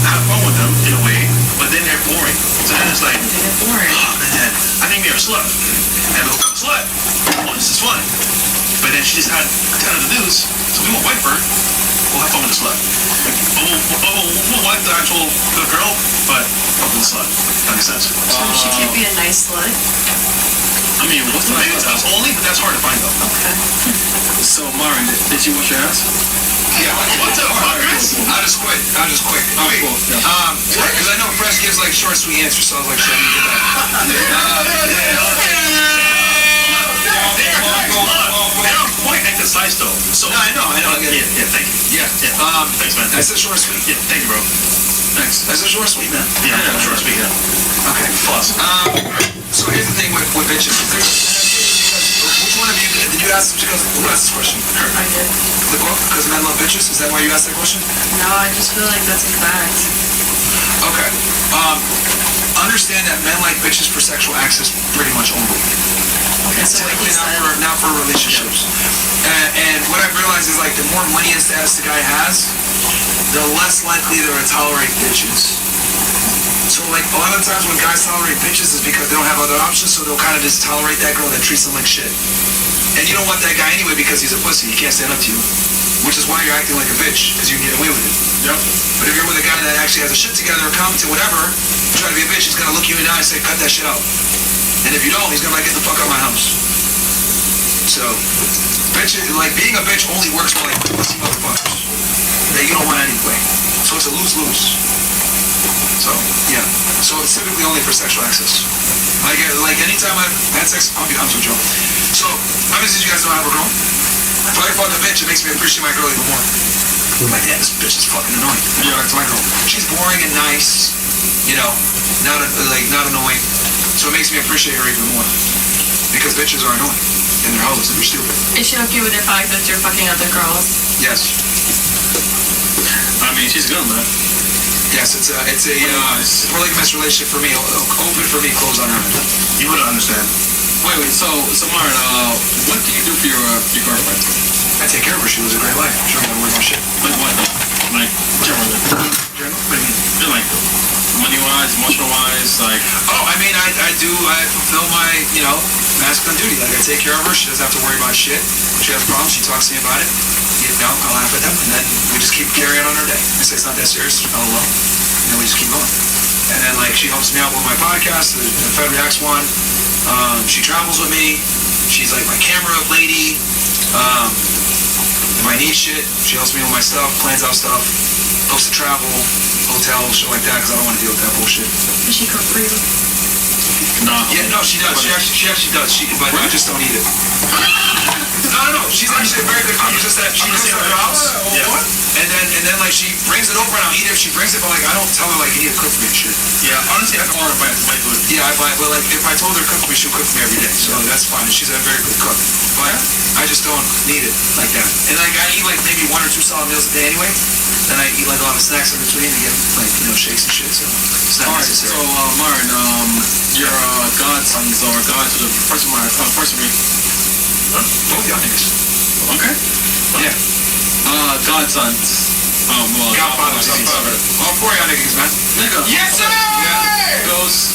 have fun with them in a way, but they're boring. So then it's like, oh man, I think we have a slut. And we'll have a slut. Oh, this is fun. But then she just had a ton of the news, so we won't wipe her. We'll have fun with the slut. But we'll wipe the actual good girl, but fuck with the slut. That makes sense. So she can't be a nice slut. I mean, what's the name? That's only, but that's hard to find though. Okay. So, Marin, did you wash your ass? Yeah, what the fuck? I'll just quit. Wait, cool. Yeah. because I know Fresh gives like short, sweet answers, so I was like, shit, I need to They don't point at the size though. So No, I know. Yeah, thank you. Yeah. Thanks, man. I said short, sweet. Yeah, thank you, bro. Thanks. I said short, sweet, man. Yeah, short, sweet. Yeah. Okay. Plus. So here's the thing with bitches. Which one of you did you ask? Because who asked this question? Her. I did. The book? Because men love bitches. Is that why you asked that question? No, I just feel like that's a fact. Okay. Understand that men like bitches for sexual access pretty much only. Okay, so what he Typically said. not for relationships. And what I've realized is like the more money and status the guy has, the less likely they're to tolerate bitches. So like a lot of times when guys tolerate bitches is because they don't have other options, so they'll kind of just tolerate that girl that treats them like shit. And you don't want that guy anyway because he's a pussy. He can't stand up to you. Which is why you're acting like a bitch, because you can get away with it. Yep. But if you're with a guy that actually has a shit together, competent, whatever, try to be a bitch, he's gonna look you in the eye and say, cut that shit out. And if you don't, he's gonna be like, get the fuck out of my house. So, bitch, like being a bitch only works for like pussy motherfuckers that you don't want anyway. So it's a lose-lose. So, yeah. So it's typically only for sexual access. Like anytime I've had sex, I'll be honest with you. So, obviously you guys don't have a girl. If I fuck a bitch, it makes me appreciate my girl even more. I'm like, yeah, this bitch is fucking annoying. Yeah, that's my girl. She's boring and nice, you know, not annoying. So it makes me appreciate her even more. Because bitches are annoying. And they're hoes and they're stupid. Is she okay with the fact that you're fucking other girls? Yes. I mean, she's good, man. Yes, it's a polygamous relationship for me. Open for me, closed on her. You wouldn't understand. Wait, so Marin, what do you do for your girlfriend? I take care of her. She lives a great life. She don't gotta worry about shit. Like what? Like generally. What do you mean? Feel like money-wise, emotional-wise, like. Oh, I mean, I fulfill my, masculine duty. Like, I take care of her. She doesn't have to worry about shit. If she has problems, she talks to me about it. I laugh at them, and then we just keep carrying on our day. I say it's not that serious, LOL. And then we just keep going. And then, like, she helps me out with my podcast, the Fed Reacts one. She travels with me. She's like my camera lady. If I need shit, she helps me with my stuff, plans out stuff, helps to travel, hotels, shit like that, because I don't want to deal with that bullshit. Does she cook for you? No. Yeah, no, she does. She actually does. But I just don't eat it. No. She's actually a very good cook. It's just that she cooks at her house. Yeah. And then like she brings it over and I'll eat it if she brings it, but like I don't tell her like you need to cook for me and shit. Yeah, honestly, I don't want to buy food. Yeah, but like if I told her to cook for me, she'll cook for me every day. So that's fine. She's a very good cook. But I just don't need it like that. And like I eat like maybe 1 or 2 solid meals a day anyway. Then I eat like a lot of snacks in between to get like shakes and shit. So it's not necessary. So Marin, your godsons or god to the first of me. Both y'all niggas. Okay. Yeah. Godsons. Godfathers. All 4 y'all niggas, man. Nigga. Yes, sir! Yeah. Goes.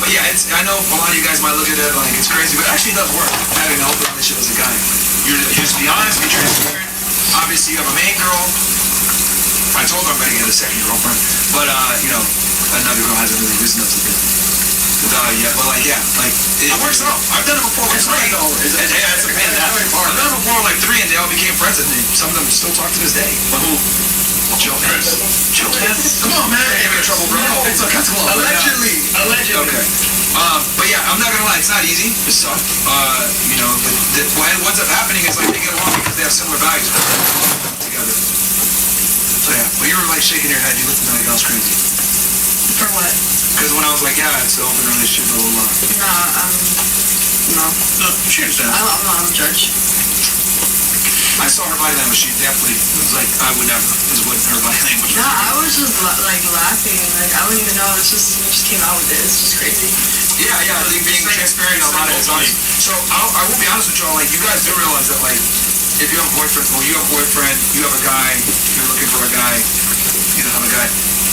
But yeah, I know a lot of you guys might look at it like it's crazy, but it actually does work having an open relationship as a guy. You just be honest, be transparent. Obviously, you have a main girl. I told her I'm gonna get a second girlfriend, but another girl hasn't really risen up to the yet. But it works out. I've done it before with 3. I've done it before with 3, and they all became friends, and some of them still talk to this day. But who? Chill, man. Come on, man. You're in trouble, bro. It's a cut club. Allegedly. Okay. But yeah, I'm not gonna lie. It's not easy. It's tough. What ends up happening is like they get along because they have similar values together. So yeah. But you were like shaking your head. You looked at me like I was crazy. For what? Because when I was like, yeah, it's an open relationship, blah blah blah. No. No, she understands. I'm not a judge. I saw her body language. She definitely was like, I would never. Is what her body language was. No, I was just laughing. Like I don't even know. It just came out with it. It's just crazy. Yeah. I think being transparent about it is honest. So I will be honest with y'all. Like you guys do realize that like if you have a boyfriend, you have a guy, you're looking for a guy. you have a guy.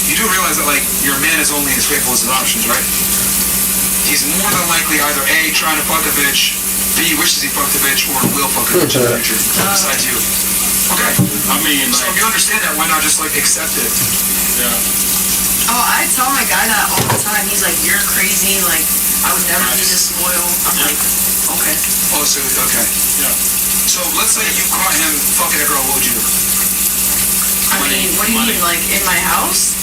You do realize that, like, your man is only as faithful as his options, right? He's more than likely either A, trying to fuck a bitch, B, wishes he fucked a bitch, or will fuck a bitch in the future, besides you. Okay. I mean, So if you understand that, why not just, like, accept it? yeah. Oh, I tell my guy that all the time. He's like, you're crazy. Like, I would never be this loyal. I'm like, okay. Oh, so, okay. Yeah. So let's say you caught him fucking a girl, what would you do? I mean, what do you mean? Like, in my house?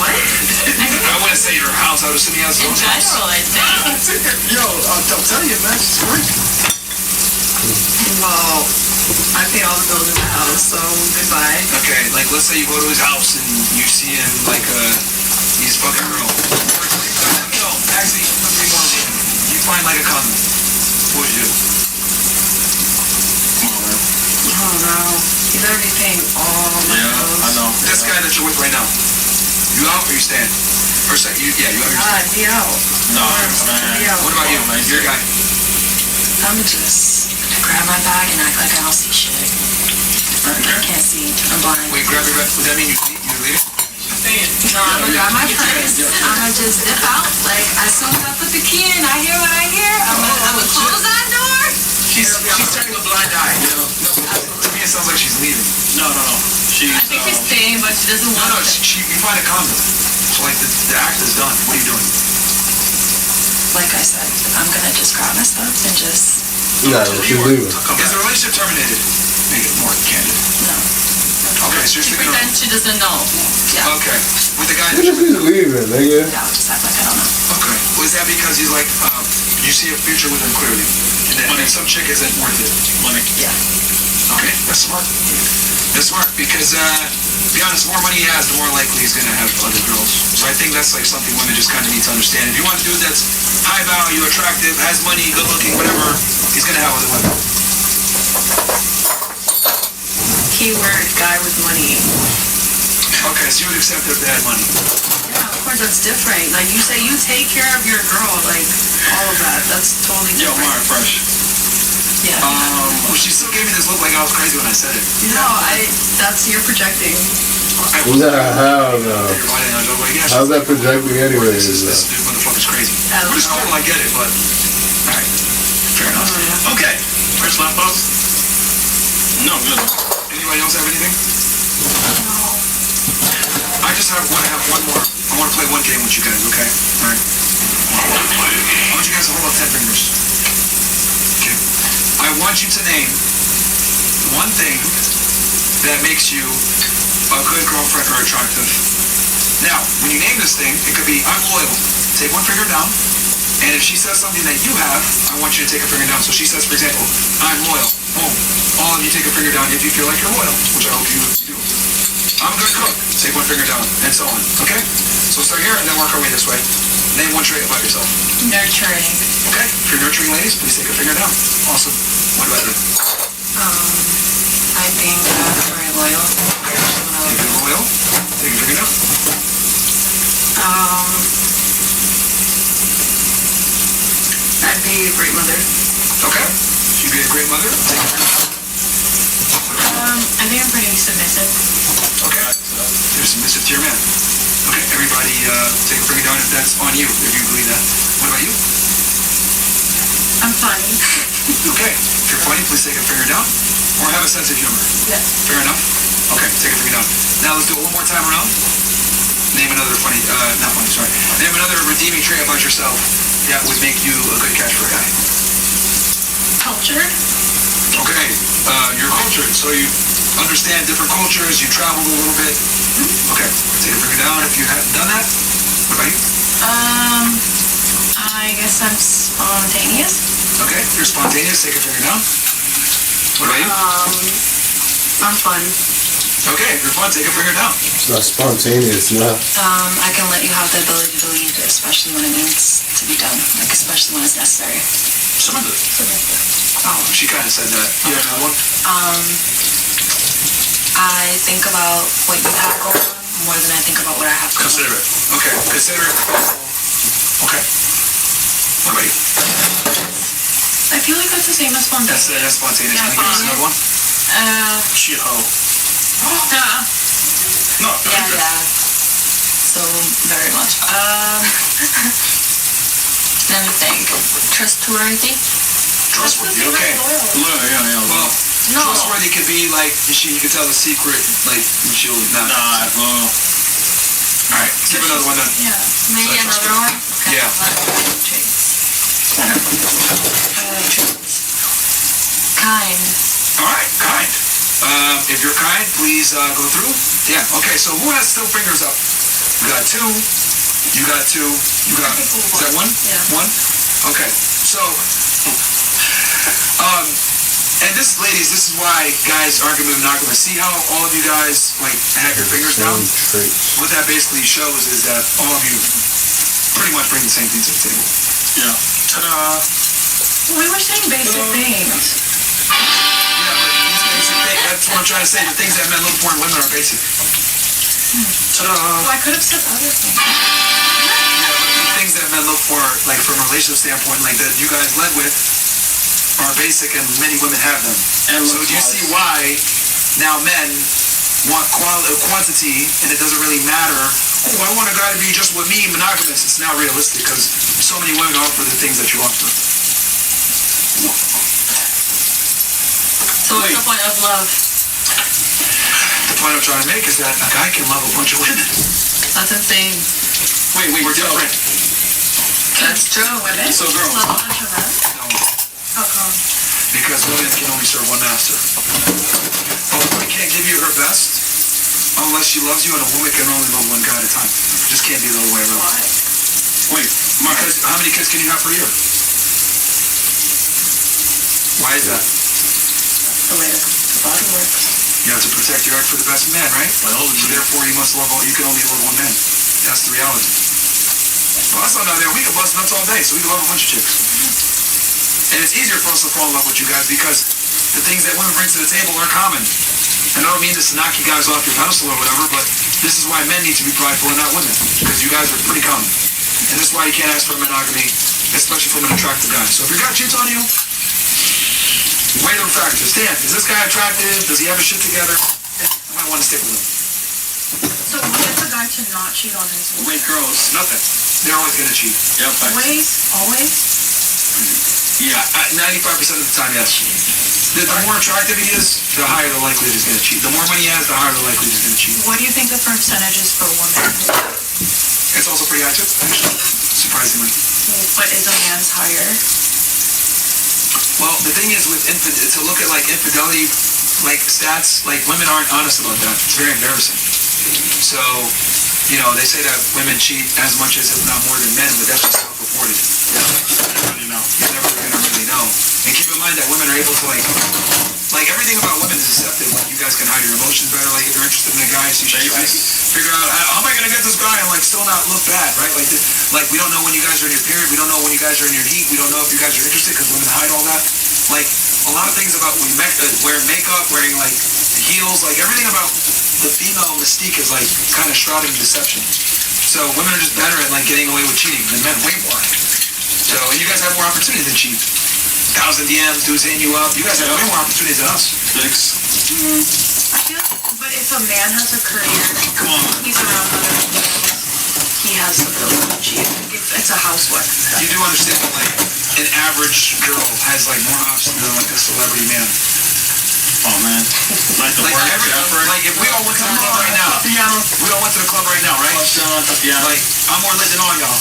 What? I wouldn't say your house, I would assume he has his own house. General, I'd say. Yo, I'm telling you, man, she's great. Well, I pay all the bills in my house, so goodbye. Okay, like let's say you go to his house and you see him like he's fucking a girl. No, actually, let's be more real. You find like a condom. What would you do? Oh no. He's already paying all my bills. I know. This guy that you're with right now, you out or you staying? Or say you out. Be out. No, man. Be out. What about you? Your guy. I'm just grab my bag and act like I don't see shit. I can't see. I'm blind. Wait, grab your bag. Would that mean you leave? No, I'm gonna grab my purse. I'm gonna just dip out. Like, as soon as I put the key in, I hear what I hear. I'm gonna close that door. She's turning a blind eye. You know? To me, it sounds like she's leaving. No. She's, I think she's staying, but she doesn't want No, to. you find a condom. So like the act is done. What are you doing? Like I said, I'm gonna just grab my stuff and just. Yeah, she's leaving. Is the relationship terminated? Make it more candid. No. Okay, so you're She sticking around. pretends she doesn't know. Yeah. Okay. With the guy What if he's leaving, nigga? Yeah, I'll just act like I don't know. Okay. Was that because he's like, you see a future with him clearly, and then some chick isn't worth it? money. Yeah. Okay, that's smart. That's smart because, to be honest, the more money he has, the more likely he's gonna have other girls. So I think that's like something women just kind of need to understand. If you want a dude that's high value, attractive, has money, good looking, whatever, he's gonna have other women. Keyword, guy with money. Okay, so you would accept if they had money. Yeah, of course, that's different. Like, you say you take care of your girl, like, all of that. That's totally Yo, different. Mara, fresh. Yeah. Well, she still gave me this look like I was crazy when I said it. No, that's, you're projecting. No, hell no. How's that projecting anyways? This motherfucker's crazy. But it's cool, I get it, but... Alright. Fair enough. Okay. First lap up? No, good. Anybody else have anything? I just want to have one more. I want to play one game with you guys, okay? Alright. I want you guys to hold up 10 fingers. Okay. I want you to name one thing that makes you a good girlfriend or attractive. Now, when you name this thing, it could be, I'm loyal. Take one finger down. And if she says something that you have, I want you to take a finger down. So she says, for example, I'm loyal. Boom. All of you take a finger down if you feel like you're loyal, which I hope you do. I'm a good cook. Take one finger down, and so on. Okay? So start here and then work our way this way. Name one trait about yourself. Nurturing. Okay? If you're nurturing ladies, please take a finger down. Awesome. What about you? I think I'm very loyal. Okay. If you're loyal, take a finger down. I'd be a great mother. Okay. She'd be a great mother. Take a finger down. I think I'm pretty submissive. Okay. You're submissive to your man. Okay, everybody take a finger down if that's on you, if you believe that. What about you? I'm funny. Okay. If you're funny, please take a finger down. Or have a sense of humor. Yes. Fair enough? Okay, take a finger down. Now let's do it one more time around. Name another funny, not funny, sorry. Name another redeeming trait about yourself that would make you a good catch for a guy. Cultured. Okay, you're cultured, so you understand different cultures, you traveled a little bit. Okay, take a finger down if you haven't done that. What about you? I guess I'm spontaneous. Okay, you're spontaneous, take a finger down. What about you? I'm fun. Okay, you're fun, take a finger down. It's not spontaneous, no. I can let you have the ability to lead, especially when it needs to be done. Like, especially when it's necessary. Submissive. Oh, she kind of said that. You have another one? I think about what you have going on more than I think about what I have going on. Considerate. Okay, considerate. Okay. What about you? I feel like that's the same as spontaneous. That's spontaneous. Yeah, Can you give us another one? Shit hoe. Yeah. No. Yeah. So very much. Let me think. Trustworthy. Trustworthy, okay. Yeah. Well, No. trustworthy could be like you could tell the secret, like and she'll not. Nah, well. All right, give another one then. Yeah. Maybe another one. Okay. Yeah. Kind. All right, kind. If you're kind, please go through. Yeah. Okay. So who has still fingers up? We got two. You got two. You got. Is that one? Yeah. One. Okay. So, and this, ladies, this is why guys aren't gonna be monogamous. See how all of you guys like have your fingers down? What that basically shows is that all of you pretty much bring the same thing to the table. Yeah. Ta-da. We were saying basic things. Yeah, but these basic things, that's what I'm trying to say. The things that men look for in women are basic. Ta-da. Well, I could have said other things. Yeah, but the things that men look for, like from a relationship standpoint, like that you guys led with, are basic, and many women have them. And so do you see why now men want quantity, and it doesn't really matter, oh, I want a guy to be just with me, monogamous. It's not realistic, because so many women offer the things that you offer. So what's the point of love? The point I'm trying to make is that a guy can love a bunch of women. That's insane. Wait, we're different. That's true. Women? So girls. Love a bunch of men? No, How come? because women can only serve one master. A woman can't give you her best unless she loves you, and a woman can only love one guy at a time. Just can't be the other way around. Why? Wait, Mark. Because how many kids can you have per year? Why is that? That's the way the body works. You have to protect your egg for the best man, right? Biology. So therefore, you must love all. You can only love one man. That's the reality. Well, that's not down there. We can bust nuts all day, so we can love a bunch of chicks. And it's easier for us to fall in love with you guys because the things that women bring to the table are common. And I don't mean this to knock you guys off your pedestal or whatever, but this is why men need to be prideful and not women, because you guys are pretty common. And this is why you can't ask for monogamy, especially from an attractive guy. So if your guy cheats on you, weigh the factors. Dan, is this guy attractive? Does he have his shit together? I might want to stick with him. So what if a guy to not cheat on his wife? Wait, girls. Nothing. They're always going to cheat. Yeah, facts. Always? Yeah. 95% of the time, yes. The more attractive he is, the higher the likelihood he's going to cheat. The more money he has, the higher the likelihood he's going to cheat. What do you think the percentage is for women? It's also pretty high too, actually, surprisingly. But is a man's higher? Well, the thing is with to look at like infidelity, like stats, like women aren't honest about that. It's very embarrassing. So, you know, they say that women cheat as much as, if not more than men, but that's just self-reported. You know. You're never going to really know. And keep in mind that women are able to like everything about women is deceptive. Like you guys can hide your emotions better. Like if you're interested in a guy, so you should try to figure out how am I going to get this guy and like still not look bad, right? Like we don't know when you guys are in your period. We don't know when you guys are in your heat. We don't know if you guys are interested because women hide all that. Like a lot of things about wearing makeup, wearing like heels, like everything about the female mystique is like kind of shrouded in deception. So women are just better at like getting away with cheating than men, way more. So and you guys have more opportunity than cheat. 1,000 DMs, dudes hitting you up. You guys have way more opportunities than us. Thanks. I feel, but if a man has a career, Come on. he's around other people, he has the ability to cheat. It's a housewife. You do understand that like an average girl has like more options than like a celebrity man. Oh man. Like the Like, word effort. like if we all went to the club right now, we all went to the club right now, right? Like I'm more lit than all y'all,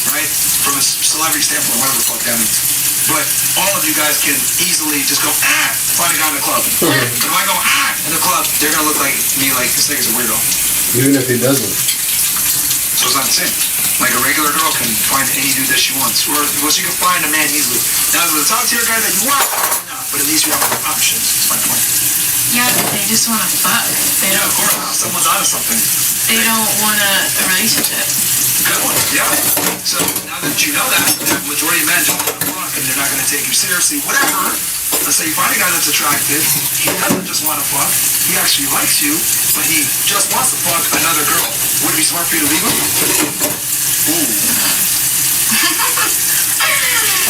right? From a celebrity standpoint, whatever the fuck that means. But all of you guys can easily just go, find a guy in the club. If I go, in the club, they're gonna look like me, like this nigga's a weirdo. Even if he doesn't. So it's not the same. Like a regular girl can find any dude that she wants. Or well, she can find a man easily. Now, the top tier guy that you want, not. But at least you have options, is my point. Yeah, they just want to fuck. They Yeah, don't. of course. Someone's onto something. They don't want a relationship. Good one, yeah. So now that you know that, the majority of men just want to fuck and they're not going to take you seriously, whatever. Let's say you find a guy that's attractive, he doesn't just want to fuck, he actually likes you, but he just wants to fuck another girl. Would it be smart for you to leave him? Ooh.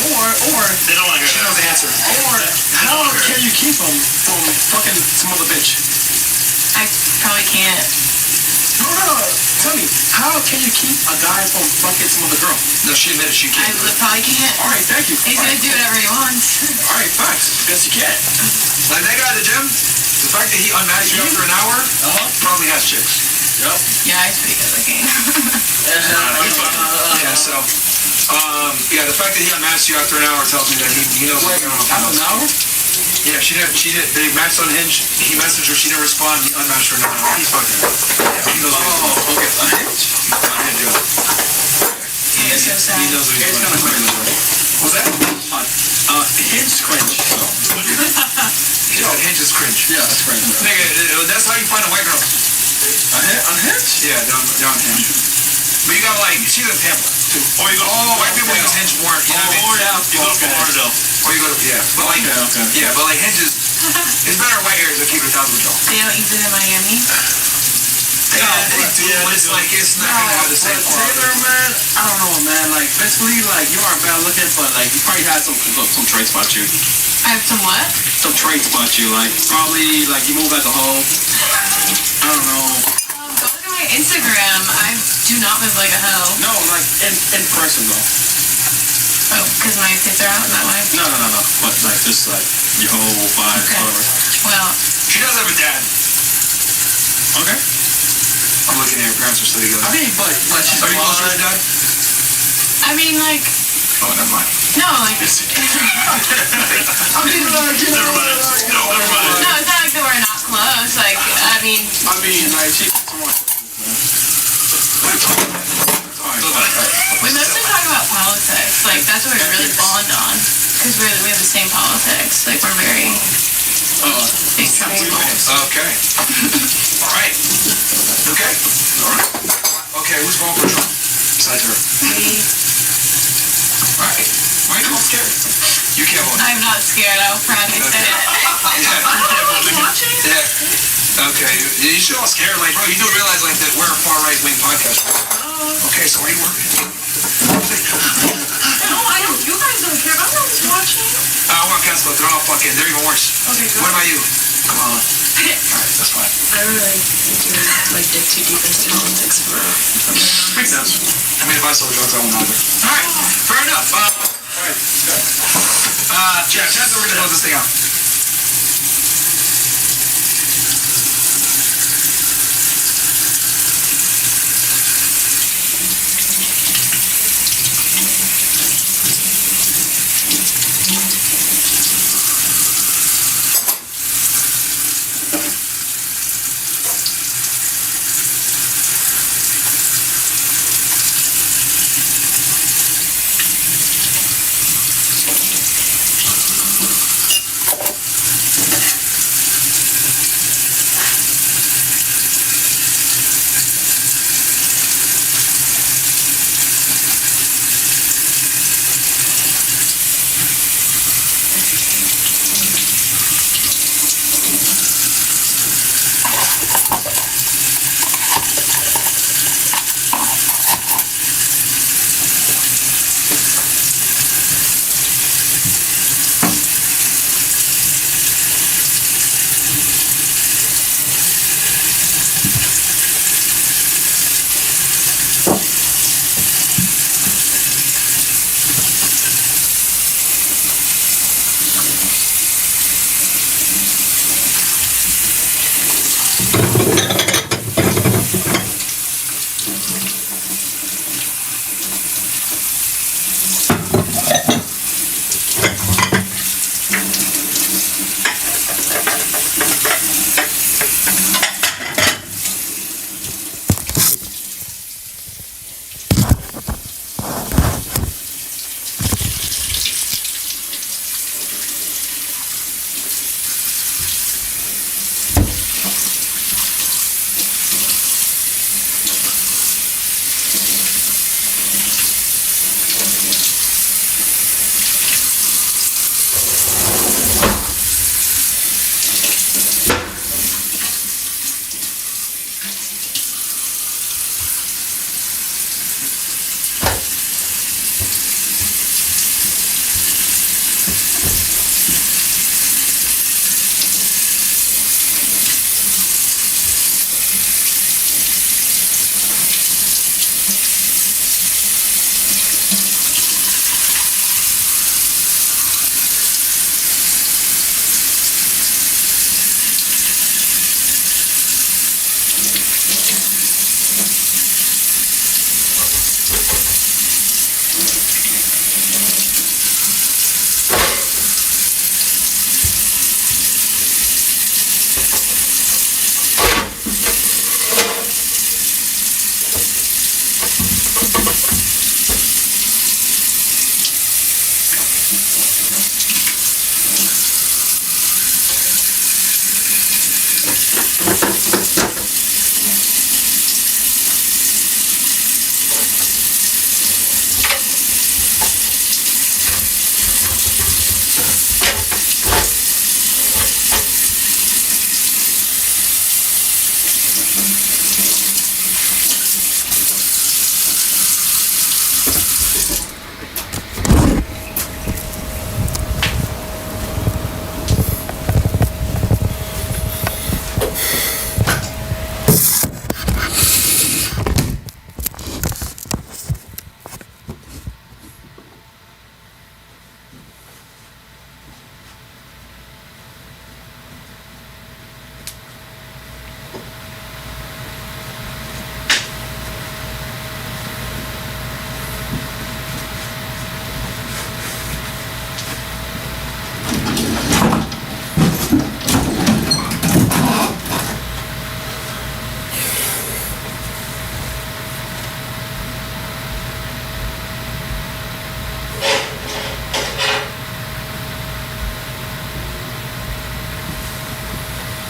Or They don't want to She hear knows the answer. or how can you keep him from fucking some other bitch? I probably can't. No. Tell me, how can you keep a guy from fucking some other girl? No, she admitted she I can't. probably can't. All right, thank you. He's gonna do whatever he wants. All right, facts. Guess you can't. Like that guy at the gym, the fact that he unmasked you after an hour probably has chicks. Yep. Yeah, he's pretty good looking. Yeah, so, the fact that he unmasked you after an hour tells me that he knows what's going on. After an hour? Yeah, she did. They matched on Hinge. He messaged her. She didn't respond. He unmatched her. Now he's fucking. Yeah, he knows. Oh, okay. On Hinge? On Hinge, yeah. It's so sad. He knows what he's It's kind of doing. cringe. What's that? Hinge cringe. Yeah, Hinge is cringe. Yeah, it's cringe. Nigga, that's how you find a white girl. On Hinge? Yeah, they're on Hinge. But you gotta she's in Tampa too. Or you go. White people use Hinge more. You know what I mean? You go to Florida. Or you go to but like yeah, but like Hinge is it's better in white areas to keep it 1,000 with y'all. They don't use it in Miami. Yeah, they do, but it's like it's not gonna have the same quality. Taylor, man, I don't know, man. Like, basically, like, you aren't bad looking, but like, you probably had some traits about you. I have some what? Some traits about you, like, probably, like, you move as a hoe. I don't know. Go look at my Instagram. I do not live like a hoe. No, like, in person, though. Oh, because my tits are out in that way? No. But, like, just, like, your whole vibe, Okay. whatever. Well, She does have a dad. Okay. I'm looking at her parents are still together. I mean, but she's Are you close to her dad? I mean, like, Oh, never mind. no, like, I mean, like, you know, Never mind. No, never mind. no, it's not like that we're not close. Like, I mean, like, she's someone. we mostly talk about politics. Like, that's what we really bond on. Because we have the same politics. Like, we're very big Trump supporters. Okay. All right. Okay. All right. Okay, who's going for Trump? Besides her. Me. All right. Why are you all scared? You can't vote. I'm not scared. I'll proudly say it. Yeah. Okay. You should all scared. Like, bro, you do realize, like, that we're a far right-wing podcast. Okay, so where are you working? No, I don't. You guys don't care. I'm not just watching. I want cancel, but they're all fucking, they're even worse. Okay, good. What about you? Come on. Alright, that's fine. I don't really like dig too deep into politics for Makes sense. I mean, if I sold drugs, I wouldn't either. Alright, fair enough. Jeff, chance that we're gonna close this thing out.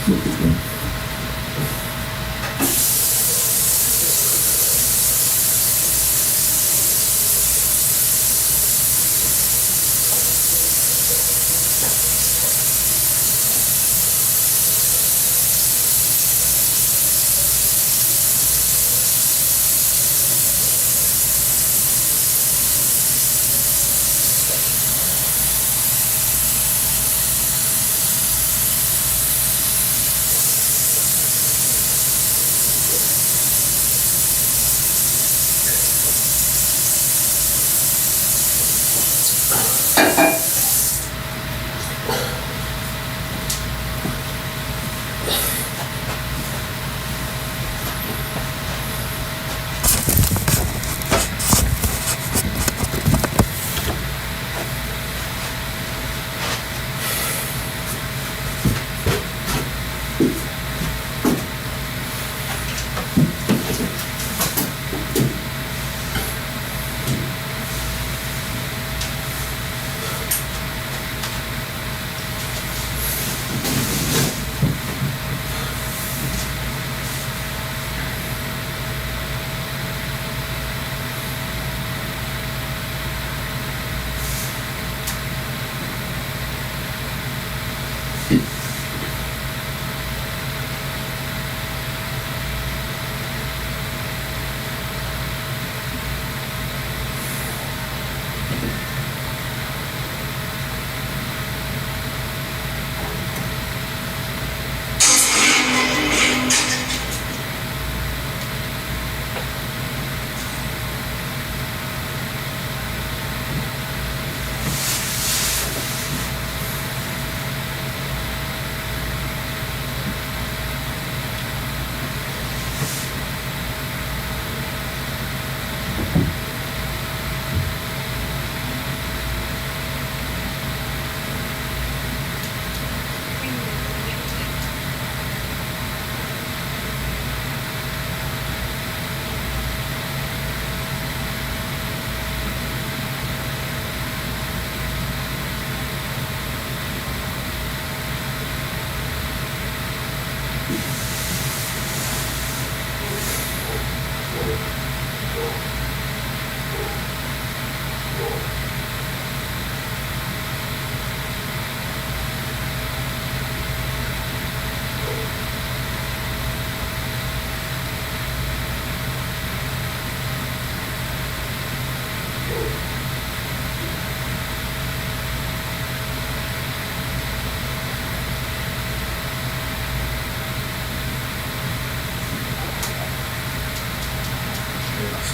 So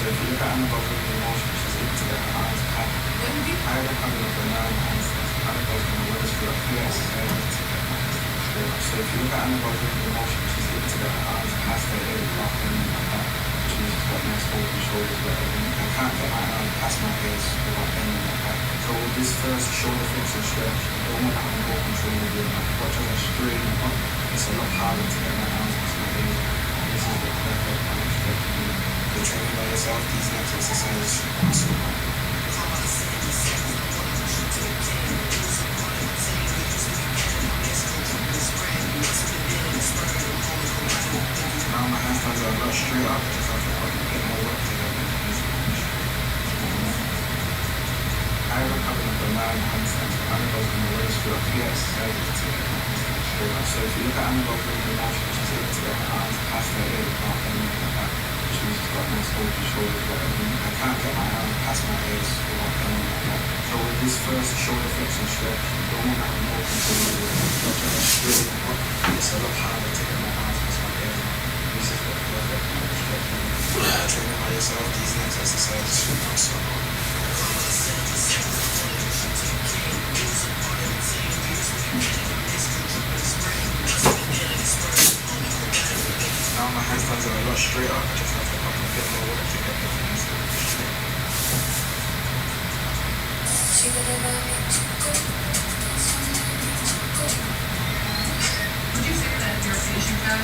if you look at Annabelle with the emotion, she's able to get her eyes cut. I don't have enough for 9 hands. Annabelle's going to work through a PS to get her eyes cut. So if you look at Annabelle with the emotion, she's able to get her eyes past her ear, block and like that. Which means she's got nice open shoulders, but I can't get my arms past my ears without bending like that. So with this first shoulder flexion stretch, I don't want to have more control of it. Watch as I straighten up. It's a lot harder to get my arms past my ears. This is the perfect stretch. You're training by yourself, these next exercises are so hard. Now my handstands are a lot straight up, I just have to put a bit more work together. I don't have enough of 9 handstands, but Annabelle's going to raise through a few exercises to get my handstands straight up. So if you look at Annabelle with the motion, she's able to get her arms past her ear, not bending like that. She's got nice open shoulders, but I can't get my arms past my ears without bending like that. So with this first shoulder flexion stretch, you don't want to have more control of it. Straight up, it's a lot harder to get my arms past my ears. This is the perfect stretch. Training by yourself, these next exercises should not so hard. Now my handstands are a lot straighter, I just have to put a bit more work to get the handstands straight. Would you say that you're a patient guy?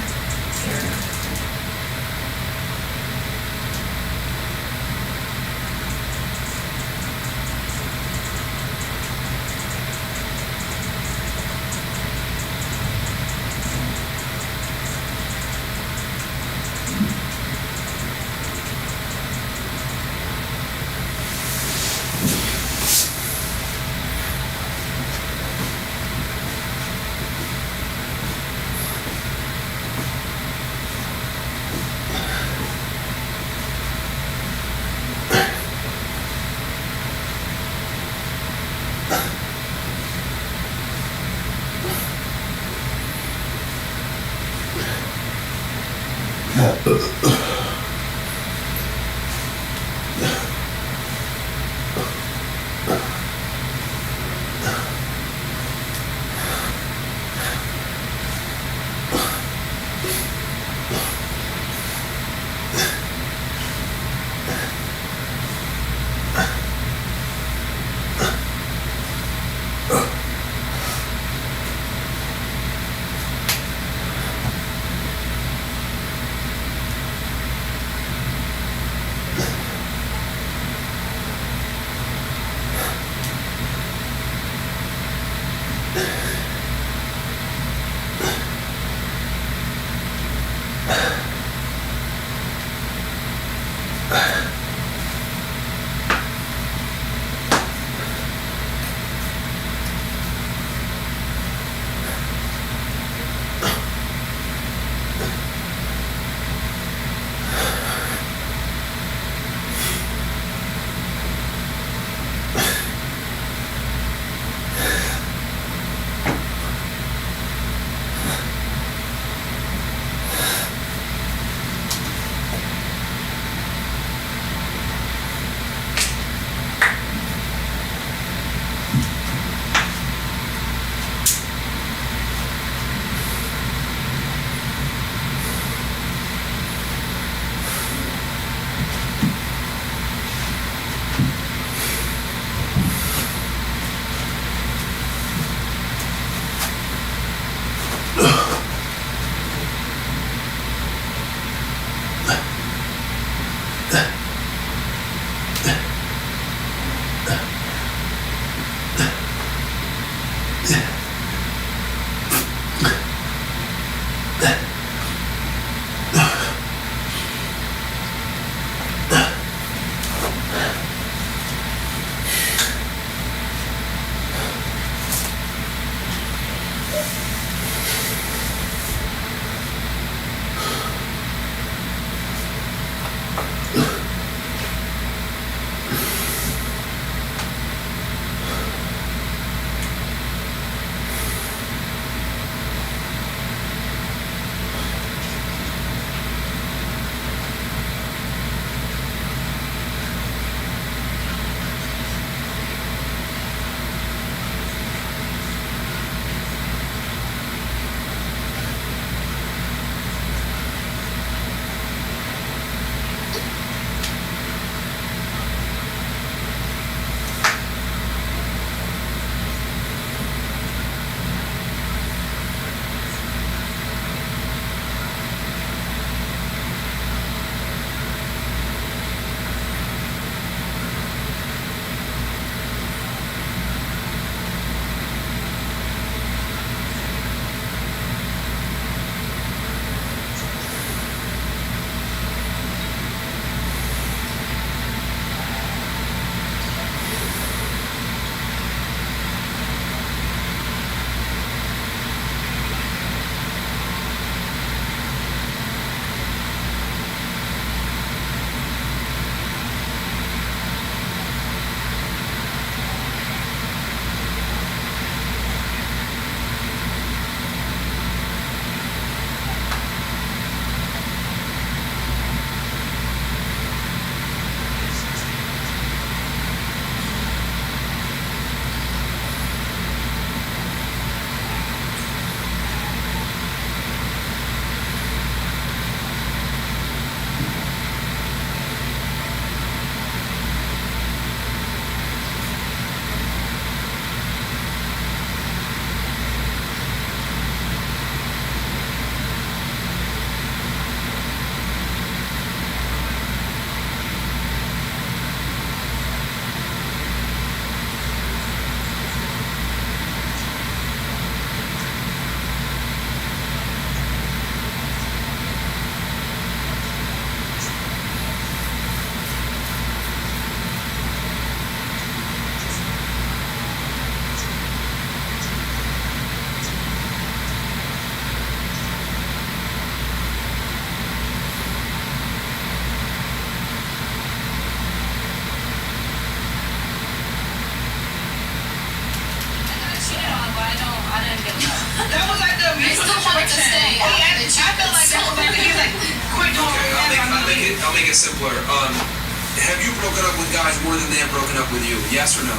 broken up with guys more than they have broken up with you? Yes or no?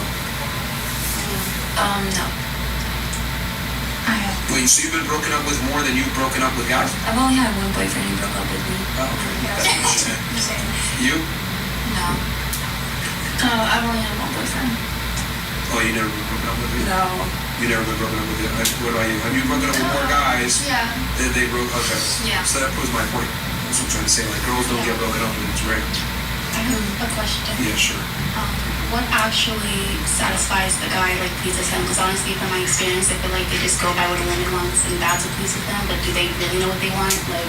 No. I have. Wait, so you've been broken up with more than you've broken up with guys? I've only had one boyfriend who broke up with me. Oh, okay. You? No. I've only had one boyfriend. Oh, you never been broken up with me? No. You never been broken up with you? What about you? Have you broken up with more guys? Yeah. Than they broke? Okay. Yeah. So that proves my point. That's what I'm trying to say. Like, girls don't get broken up with. It's rare. I have a question. Yeah, sure. What actually satisfies the guy, like, pleases him? Because honestly, from my experience, I feel like they just go by what a woman wants, and that's what pleases them. But do they really know what they want? Like,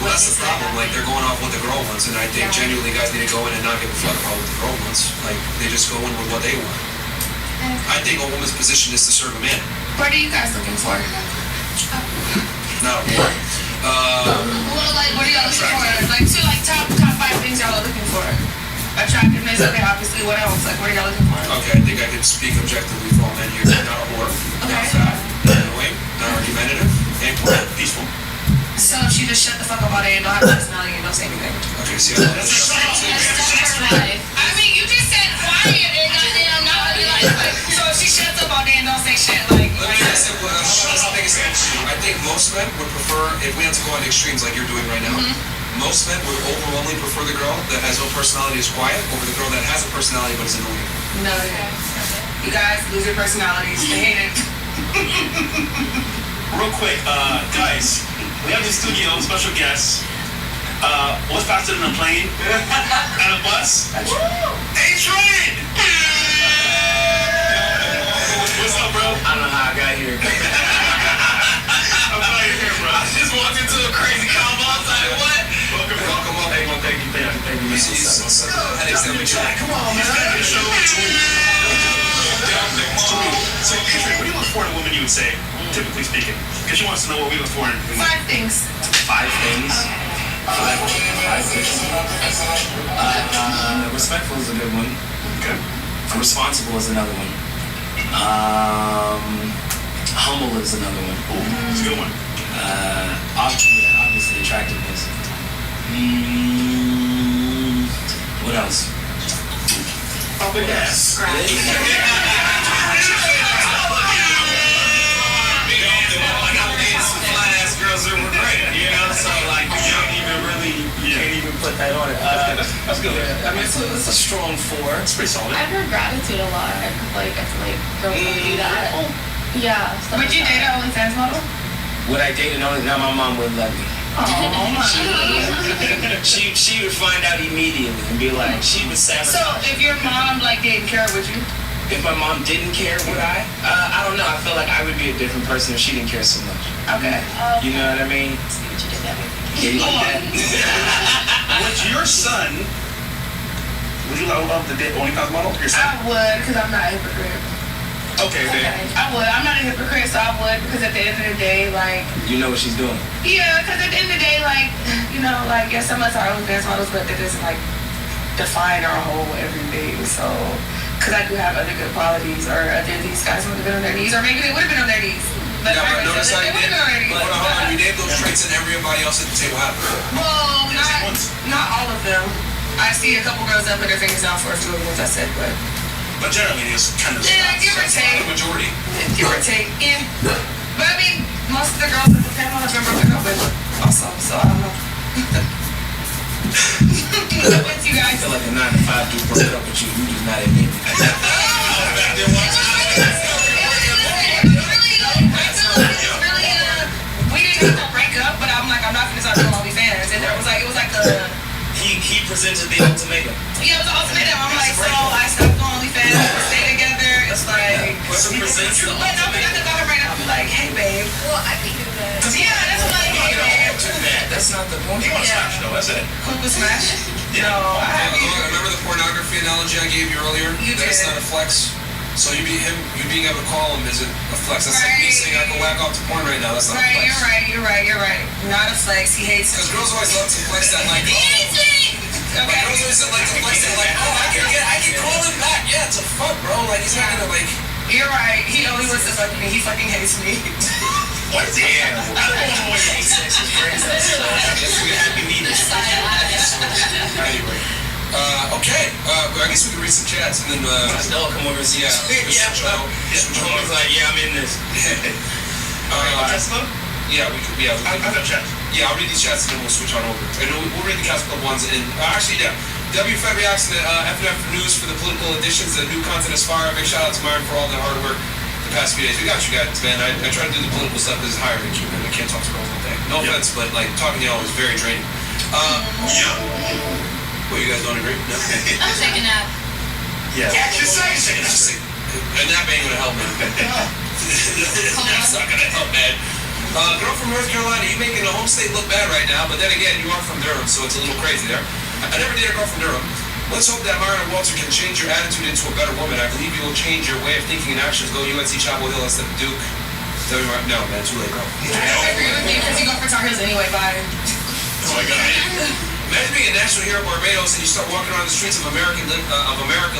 Well, that's the problem. Like, they're going off what the girl wants, and I think genuinely guys need to go in and not give a fuck about what the girl wants. Like, they just go in with what they want. I think a woman's position is to serve a man, What are you guys looking for? not a woman. Well, like, what are y'all looking for? Like, top 5 things y'all are looking for. Attractiveness, okay, obviously. What else? Like, what are y'all looking for? Okay, I think I can speak objectively for all men here. Not a whore, not fat, not annoying, not argumentative, and quiet, peaceful. So she just shut the fuck up all day and don't have a personality and don't say anything. Okay, see, that's I mean, you just said quiet and goddamn not be like, so if she shuts up all day and don't say shit, like. Let me ask you what I think most men would prefer, if we had to go on extremes like you're doing right now, most men would overwhelmingly prefer the girl that has no personality is quiet over the girl that has a personality but is annoying. No, you guys lose your personalities. They hate it. Real quick, guys, we have in the studio special guests. What's faster than a plane and a bus? A-Train! What's up, bro? I don't know how I got here. I'm glad you're here, bro. I just walked into a crazy combo. I was like, what? Welcome up. Thank you. Come on, man. So, Adrian, what do you look for in a woman, you would say, typically speaking? Because she wants to know what we look for in 5 things. 5 things. 5 things. Respectful is a good one. Okay. Responsible is another one. Humble is another one. It's a good one. Obviously attractiveness. What else? Yes. Girls who were great, you know, so like you can't even put that on it. That's good. Yeah, I mean it's a strong 4. It's pretty solid. I've heard gratitude a lot. Like, I feel like girls want to do that. Yeah. Would you date an OnlyFans model? Would I date an OnlyFans? Now my mom wouldn't let me. She would find out immediately and be like, she would sabotage. So if your mom like didn't care, would you? If my mom didn't care, would I? I don't know. I feel like I would be a different person if she didn't care so much. Okay. You know what I mean? Yeah, you like that? Would your son, would you love the OnlyFans model? Your son? I would, because I'm not a hypocrite. Okay. I would. I'm not a hypocrite, so I would, because at the end of the day, like. You know what she's doing. Yeah, because at the end of the day, like, you know, like, yes, some of us are OnlyFans models, but that doesn't, like, define our whole everything, so. Because I do have other good qualities, or these guys would have been on their knees, or maybe they would have been on their knees. But yeah, but notice how you did. Hold on. You named those traits and everybody else at the table had them. Well, not all of them. I see a couple girls that put their fingers down for a few of the ones I said, but. But generally, it's kind of. Yeah, give or take. The majority. Give or take. Yeah. But I mean, most of the girls at the panel have been broken up with also, so I don't know. What's you guys? I feel like a 9 to 5 dude broke up with you. You just not admit it. We didn't have to break up, but I'm like, I'm not gonna start doing OnlyFans. And it was like He presented the ultimatum. Yeah, it was an ultimatum. I'm like, so I stopped doing OnlyFans, we stay together. It's like, whoever presents the but no, because I could go her right now and be like, hey babe. Well, I can do that. Yeah, that's what I'm like, hey babe. That's not the point. You want to smash though, that's it. Who was smash? Yeah. No, Remember the pornography analogy I gave you earlier? That's not a flex. So you being able to call him isn't a flex. That's like me saying I can whack off to porn right now. That's not a flex. You're right. Not a flex. He hates it. Because girls always love to flex that like, girls always like to flex that like, oh, I can call him back. Yeah, it's a fuck, bro. Like he's not gonna like. You're right. He only wants to fuck me. He fucking hates me. What? Damn. I don't know what he says. His brains are so happy. We happy meetings. Anyway. Okay. guess we can read some chats and then They'll come over and see us. yeah. Homer's like, yeah, I'm in this. Yeah, we could. Yeah, I've got chat. Yeah, I'll read these chats and then we'll switch on over. And we'll read the Cast Club ones. And actually, yeah. WFed reacts to the FNF news for the political editions. The new content is fire. Big shout out to Myron for all the hard work the past few days. We got you guys, man. I try to do the political stuff because it's higher than Cuban. I can't talk to girls all day. No offense, but like talking to y'all is very draining. Yeah. Well, you guys don't agree? No. I'm taking a nap. Yeah. A nap ain't gonna help, man. That's not gonna help, man. Girl from North Carolina, you making the home state look bad right now, but then again, you are from Durham, so it's a little crazy there. I never dated a girl from Durham. Let's hope that Myron Walter can change your attitude into a better woman. I believe you will change your way of thinking and actions. Go UNC Chapel Hill instead of Duke. No, man, too late, girl. I agree with you because you go for Tar Heels anyway. Bye. Oh my God. Imagine being a national hero of Barbados and you start walking around the streets of America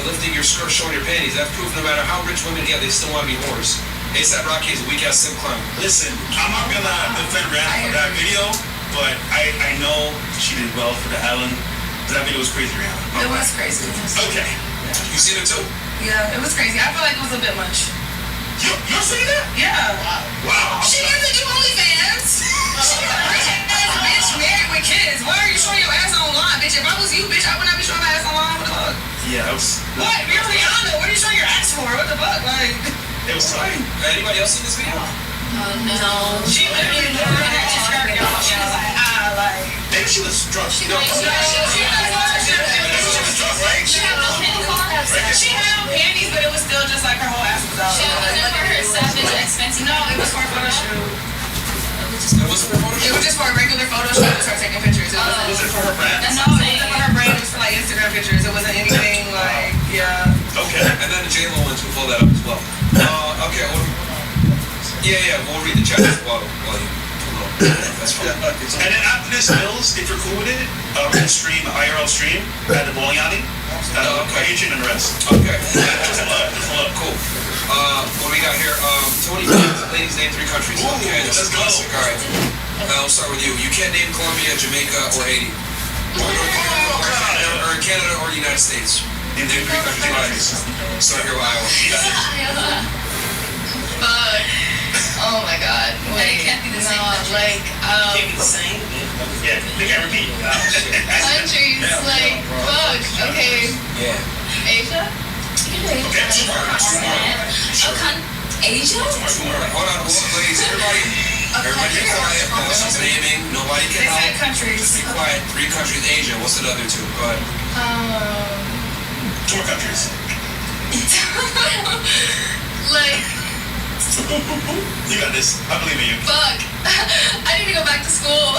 lifting your skirt, showing your panties. That's proof no matter how rich women get, they still want to be whores. ASAP Rocky is a weak ass sim clown. Listen, I'm not gonna defend Rihanna for that video, but I know she did well for the island. That video was crazy, Rihanna. It was crazy. Okay. You seen it too? Yeah, it was crazy. I feel like it was a bit much. You're saying that? Yeah. Wow. She doesn't do OnlyFans. She's a rich ass bitch married with kids. Why are you showing your ass online, bitch? If I was you, bitch, I would not be showing my ass online. What the fuck? Yeah, it was. What? You're Rihanna. What are you showing your ass for? What the fuck? Like. It was fine. Anybody else seen this video? No. She literally wore her skirt, y'all. She was like, Maybe she was drunk. She was drunk, right? She had no panties, but it was still just like her whole ass was out. She was for her savage, expensive. No, it was for a photo shoot. It wasn't for a photo shoot? It was just for a regular photo shoot. It was her taking pictures. Was it for her brand? No, it wasn't for her brand. It was for like Instagram pictures. It wasn't anything like, yeah. Okay. And then the J-Lo ones will pull that up as well. Okay. We'll read the chat while you pull it up. That's fine. And then after this, Mills, if you're cool with it, we're gonna stream IRL stream at the bowling alley. Agent and the rest. Okay. Just a look. Cool. What do we got here? Tony, ladies name 3 countries. Okay, let's go. All right. I'll start with you. You can't name Colombia, Jamaica, or Haiti. Or Canada or the United States. Name 3 countries. Start here with Iowa. Oh my god. It can't be the same. Like, Can't be the same. Yeah, they can't repeat. countries, like, fuck, okay. Yeah. Asia? Okay, Asia? Hold on, please. Everybody be quiet. She's naming. Nobody can help. They said countries. Just be quiet. 3 countries. Asia. What's the other 2? Go ahead. 2 more countries. Like, You got this. I believe in you. fuck. I need to go back to school.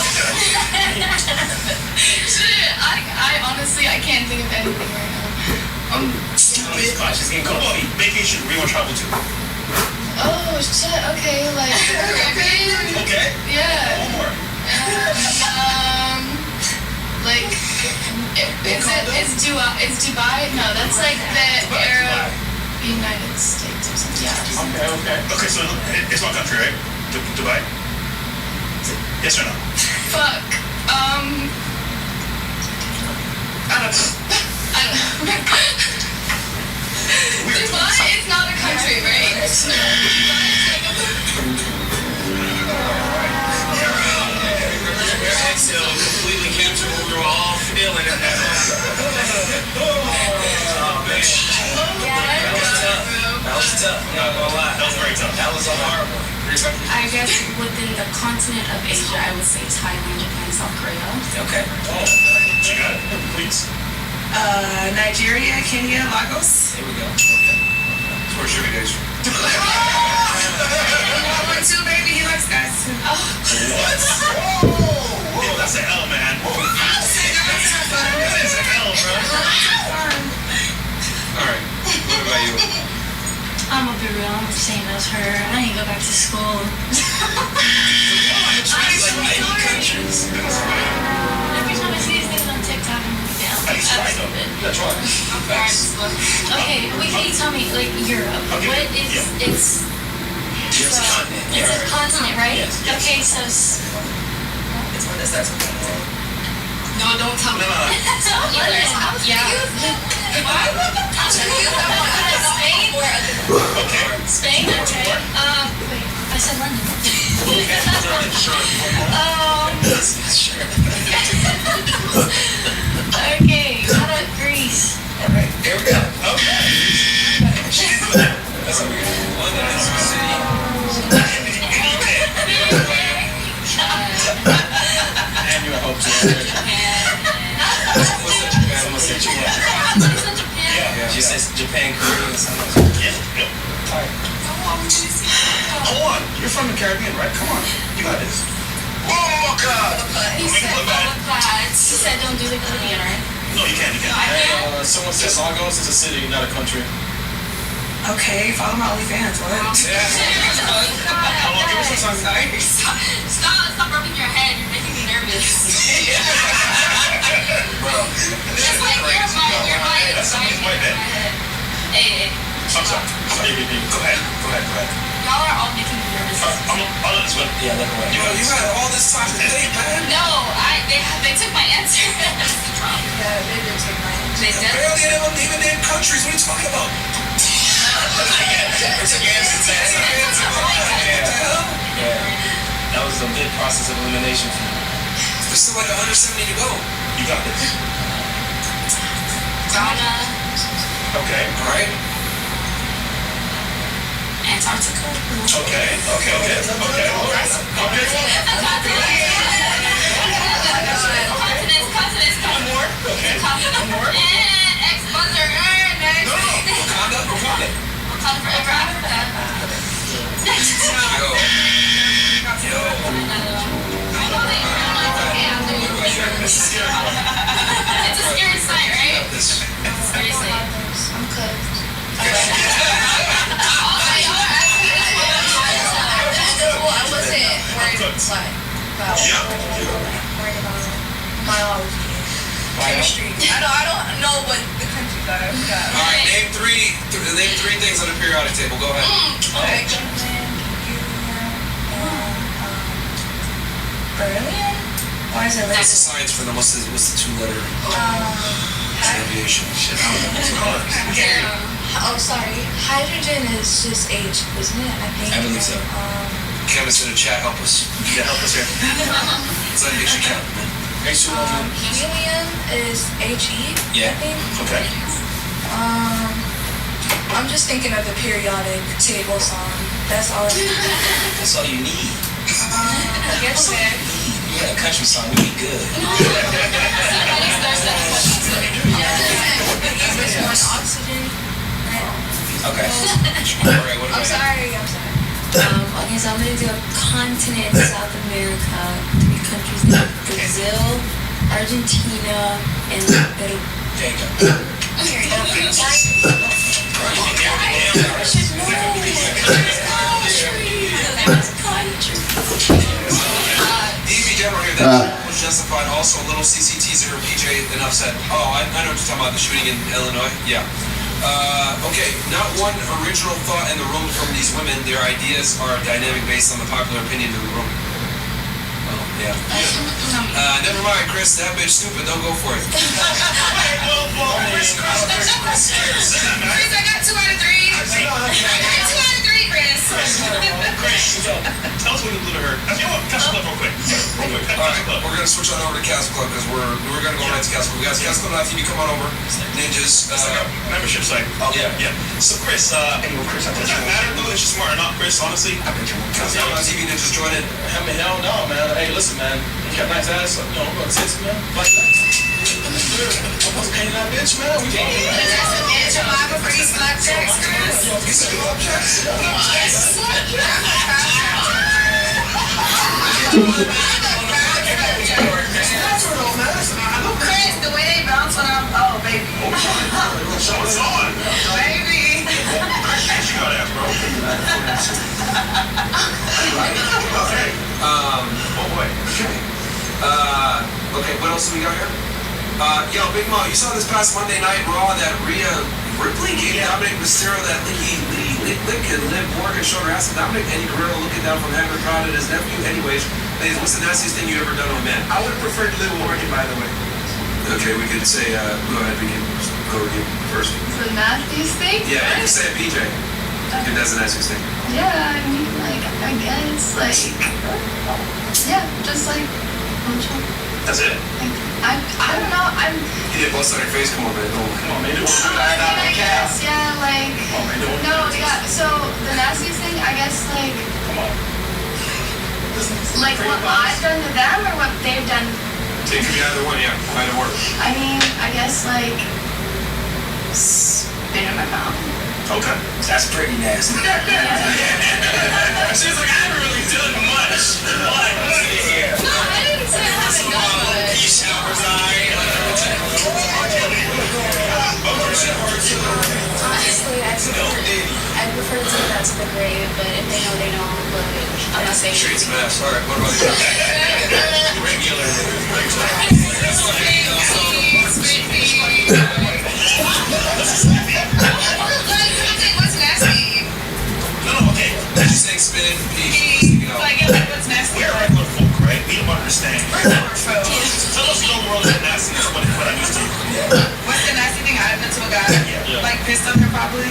Shit, I honestly, I can't think of anything right now. I'm stupid. She's getting cold. Vacation we want to travel to. Oh, shit, okay, like, Caribbean? Okay. Yeah. One more. Like, is Dubai? No, that's like the Arab United States or something. Yeah. Okay, so it's one country, right? Dubai? Yes or no? Fuck. I don't know. Dubai is not a country, right? Exhale completely captured what we were all feeling at that moment. Oh, man. That was tough. I'm not gonna lie. That was very tough. That was a hard one. I guess within the continent of Asia, I would say Thailand, Japan, South Korea. Okay. Oh, you got it. Please. Nigeria, Kenya, Lagos. Here we go. Okay. It's where Sugar Days from. One, two, baby, he likes guys too. What? Yo, that's an L, man. That is an L, bro. Alright. What about you? I'm gonna be real, I'm the same as her. I need to go back to school. Every time I see these things on TikTok, I'm like, damn, that's stupid. That's right. Okay, wait, can you tell me, like, Europe, what is, it's a continent, right? Yes. Okay, so, It's one that starts with. No, don't tell me. yeah. Spain? Okay. I said London. Okay, how about Greece? Alright, here we go. Okay. That's a weird one. London is the city. And you hope to. What's that Japan? Yeah, she says Japan, Korea, something. Yeah. Hold on, you're from the Caribbean, right? Come on, you got this. Oh God! He said don't do the Caribbean, right? No, you can't. Someone says Lagos is a city, not a country. Okay, follow my OnlyFans. What? Stop rubbing your head. You're making me nervous. Bro, It's like your mind is Hey. I'm sorry. Go ahead. Y'all are all making me nervous. I'll let this one. Yeah, look away. You had all this time to think, man. No, they took my answer. Yeah, they did take my answer. They did? Barely anyone even named countries. What are you talking about? It's a answer. Yeah. That was a big process of elimination for you. There's still like 170 to go. You got this. Ghana. Okay. All right. Antarctica. Okay. Continents. One more. Okay. One more. And ex-buzzer. Next. No. Wakanda. Wakanda forever. Africa. It's a scary sight, right? It's a scary sight. I'm cooked. I wasn't worried about biology. Chemistry. I don't know what the countries are. All right, name three things on the periodic table. Go ahead. Okay. Beryllium? Why is it What's the science for them? What's the two-letter abbreviation? Oh, sorry. Hydrogen is just H, isn't it? I believe so. Chemists in the chat, help us. Yeah, help us here. It's like H count. Helium is HE, Yeah. I think. Okay. I'm just thinking of the periodic table song. That's all. That's all you need. I guess so. You got a country song, we be good. There's more oxygen. Okay. Alright, what I'm about sorry. Okay, so I'm gonna do a continent, South America, 3 countries named Brazil, Argentina, and Peru. There you go. DV General here, that was justified. Also, a little CCTzer, PJ, enough said. Oh, I know what you're talking about, the shooting in Illinois. Yeah. Okay, not one original thought in the room from these women. Their ideas are dynamic based on the popular opinion of the room. Oh, yeah. Never mind, Chris. That bitch stupid. Don't go for it. Chris, I got 2 out of 3. I got 2 out of 3, Chris. Chris, tell us what you do to her. You know what? Castle Club real quick. Alright, we're gonna switch on over to Castle Club because we're gonna go right to Castle Club. Guys, Castle Club TV, come on over. Ninjas. It's like a membership site. Oh, yeah. So Chris, Chris, does that matter though? It's just smart or not, Chris, honestly? Castle Club TV, Ninjas, join in. Hell no, man. Hey, listen, man. You got nice ass, tits, man. Like that. I was painting that bitch, man. We talking about that. That's a bitch. I'm liable for these slapjacks, Chris. You said flapjacks? Chris, the way they bounce when I'm, oh, baby. So it's on. Baby. Chris, you got ass, bro. Oh, boy. Okay, what else do we got here? Yo, Big Mo, you saw this past Monday Night Raw that Rhea Ripley gave Dominic Mysterio that lick and Liv Morgan showed her ass. Dominic Eddie Guerrero looking down from heaven, proud of his nephew. Anyways, ladies, what's the nastiest thing you ever done to a man? I would have preferred Liv Morgan, by the way. Okay, we could say, go ahead, we can. go with you first. The nastiest thing? Yeah, you say it, PJ. If that's the nastiest thing. Yeah, I mean, like, I guess, like, yeah, just like, That's it. I don't know, I'm, You did bust on your face, come on, man. Come on, man. Do I guess, yeah, like, no, yeah, so the nastiest thing, I guess, like, like what I've done to them or what they've done. It could be either one, yeah. Either work. I mean, I guess, like, spit in my mouth. Okay. That's pretty nasty. She's like, I haven't really done much. Like, here. No, I didn't say I haven't done much. He showers Honestly, I prefer to say that to the grave, but if they know, they know. But I'm not saying. Streets mess. All right, what about you? regular. What's nasty? No, okay. Did you say spit, pee? Like, what's nasty? We're regular folk, right? We don't understand. Tell us your world is nasty. That's what I'm used to. What's the nasty thing I've done to a guy? Like, pissed on him probably?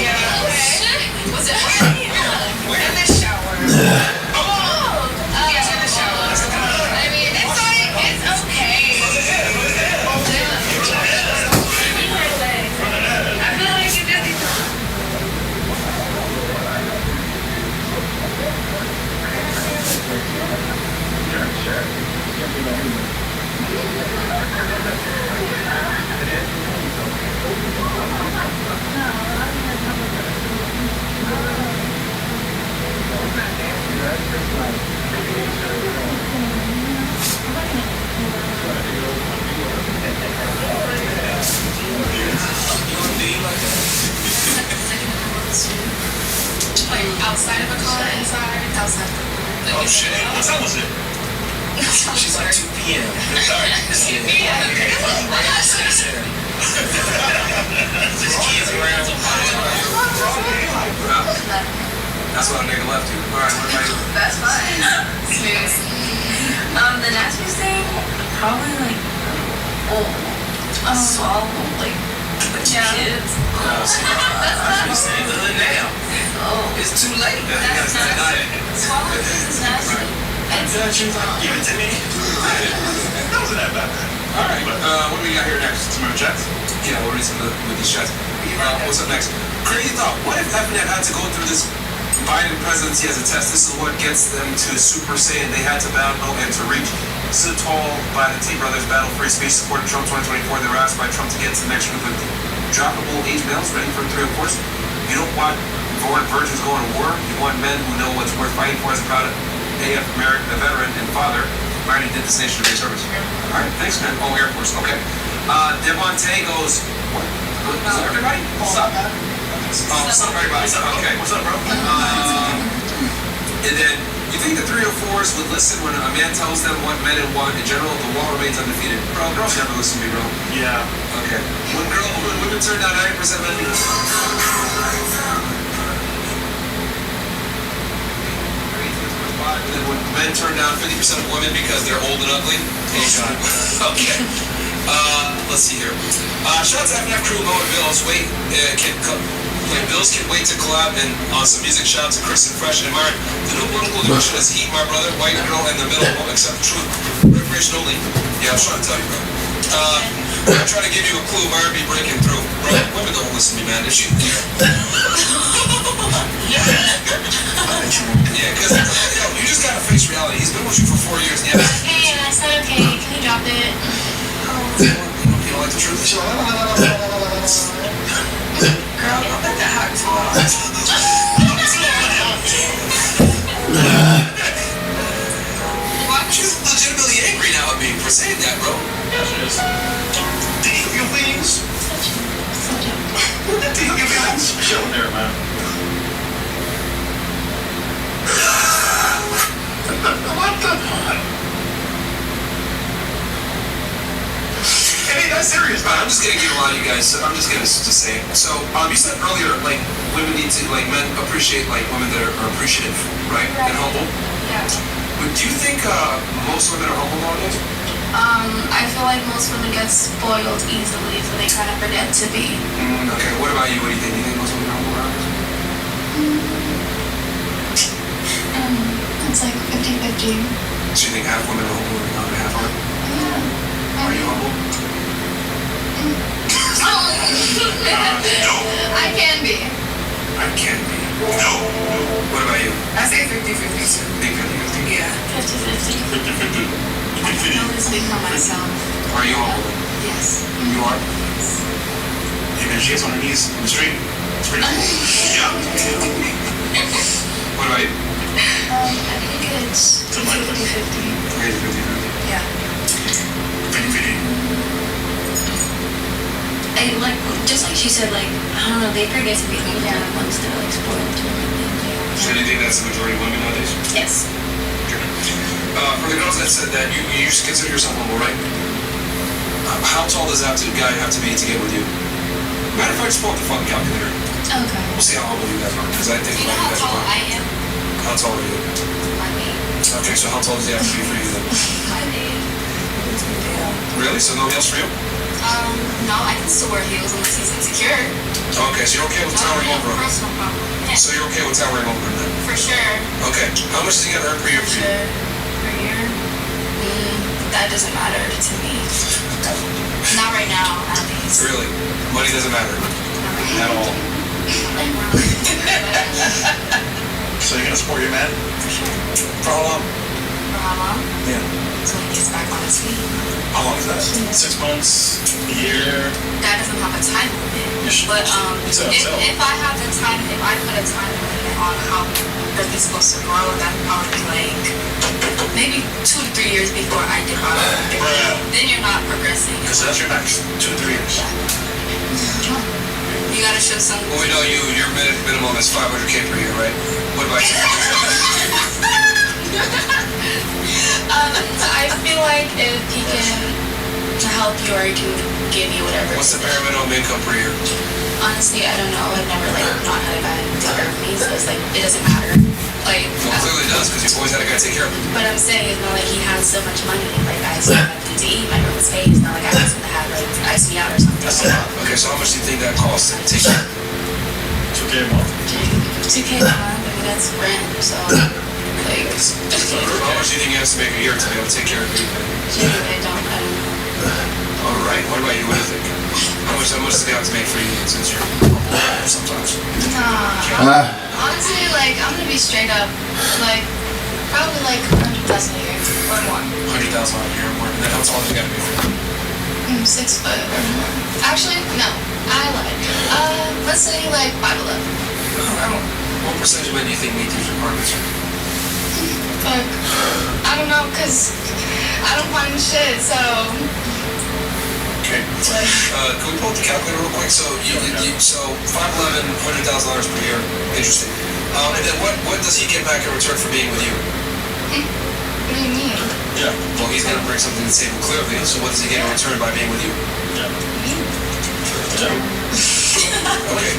Yeah. Was it? In the shower. Yeah, in the shower. I mean, it's like, it's okay. I feel like it just needs to. Like outside of a car, inside, outside. Oh shit. What time was it? She's like 2 p.m. Sorry. Just kids around. That's what a nigga left you. All right, what about you? That's fine. Smooth. The nastiest thing, probably like, swallow, like, with your kids. I'm saying the hood now. It's too late. That's nasty. Swallow is nasty. Give it to me. That wasn't that bad. All right, what do we got here next? Some more chats? Yeah, we'll read some with these chats. What's up next? Crazy thought. What if FNF had to go through this Biden presidency as a test? This is what gets them to Super Saiyan. They had to bow low and to reach so tall by the Tea Brothers battle free speech supporting Trump 2024. They were asked by Trump to get to the next group of droppable age males ready for 3 of course. You don't want foreign virgins going to war. You want men who know what's worth fighting for as a proud AF American, a veteran and father. Already did this nation a great service. All right, thanks, man. Oh, Air Force. Okay. Devontae goes. What? What's up, everybody? What's up, man? What's up, everybody? Okay. What's up, bro? And then, you think the 304s would listen when a man tells them what men want? In general, the wall remains undefeated. Bro, girls never listen to me, bro. Yeah. Okay. When women turn down 90% men. And then when men turn down 50% of women because they're old and ugly. Okay. Let's see here. Shout out to FNF crew, Mo and Bills. Bills can wait to collab and on some music. Shout out to Chris and Fresh and Mark. The new political direction is Heat, my brother. White girl in the middle won't accept the truth. Reparation only. Yeah, I was trying to tell you, bro. I'm trying to give you a clue. Mark be breaking through. Bro, women don't listen to me, man. If you... Yeah, because you just gotta face reality. He's been with you for 4 years. Yeah. Hey, I said okay. Can you drop it? You don't like the truth? Girl, you don't think that hot too long. She's legitimately angry now at me for saying that, bro. Yeah, she is. Did you your wings? Did you your wings? Chill there, man. What the? Hey, that's serious, man. I'm just gonna give a lot of you guys. I'm just gonna just say it. So, you said earlier, like women need to, like men appreciate like women that are appreciative, right? And humble. Yeah. But do you think most women are humble nowadays? I feel like most women get spoiled easily, so they kind of forget to be. Okay, what about you? What do you think? You think most women are humble around? It's like 50-50. So you think half women are humble and other half aren't? Yeah. Are you humble? I can be. I can be. No. What about you? I say 50-50 too. Think 50-50? Yeah. 50-50. 50-50. I can only speak for myself. Are you humble? Yes. You are? Even if she gets on her knees in the street, it's pretty cool. Yeah. What about you? I think it's 50-50. Okay, 50-50. Yeah. 50-50. And like, just like she said, like, I don't know, they forget to be humble once they're like spoiled to everything. So do you think that's the majority of women nowadays? Yes. For the girls that said that, you used to consider yourself humble, right? How tall does that guy have to be to get with you? Matter of fact, just pull up the fucking calculator. Okay. We'll see how humble you guys are, because I think Do you a know lot of how you guys tall are. I am? How tall are you? 5'8". Okay, so how tall does he have to be for you then? 5'8". Really? So no heels for you? No, I can still wear heels unless he's insecure. Okay, so you're okay with towering over him? Personal problem. Yeah. So you're okay with towering over him then? For sure. Okay. How much does he get earned per year for you? Per year? That doesn't matter to me. Not right now, at least. Really? Money doesn't matter? At all? So you're gonna support your man? For sure. For how long? For how long? Yeah. So he gets back on his feet. How long is that? 6 months? A year? That doesn't have a time limit. But if I have the time, if I put a time limit on how he's supposed to grow, that would probably be like maybe 2 to 3 years before I get on. Then you're not progressing. So that's your max, 2 to 3 years. You gotta show some. Well, we know your minimum is 500K per year, right? What about you? I feel like if he can help you or he can give you whatever. What's the bare minimum income per year? Honestly, I don't know. I've never not had a guy take care of me, so it's like it doesn't matter. Like, well, clearly it does, because you've always had a guy take care of you. But I'm saying it's not like he has so much money. Like I still have to eat. My room is paid. It's not like I was gonna have like ice me out or something. That's a lot. Okay, so how much do you think that costs to take care? 2K a month. 2K a month. I mean that's rent. So like. How much do you think he has to make a year to be able to take care of you? I don't know. All right. What about you? What do you think? How much does he have to make for you since you're sometimes? Honestly, like I'm gonna be straight up. Like probably like 100,000 a year or more. 100,000 a year or more. And then how tall is he gotta be for you? 6 foot or more. Actually, no. I lied. Let's say like 5'11". What percentage of men do you think meet these requirements? Fuck. I don't know, cause I don't find shit. So. Okay. Can we pull up the calculator real quick? So so 5'11", $100,000 per year. Interesting. And then what does he get back in return for being with you? What do you mean? Yeah. Well, he's gonna bring something to the table clearly. So what does he get in return by being with you? Okay.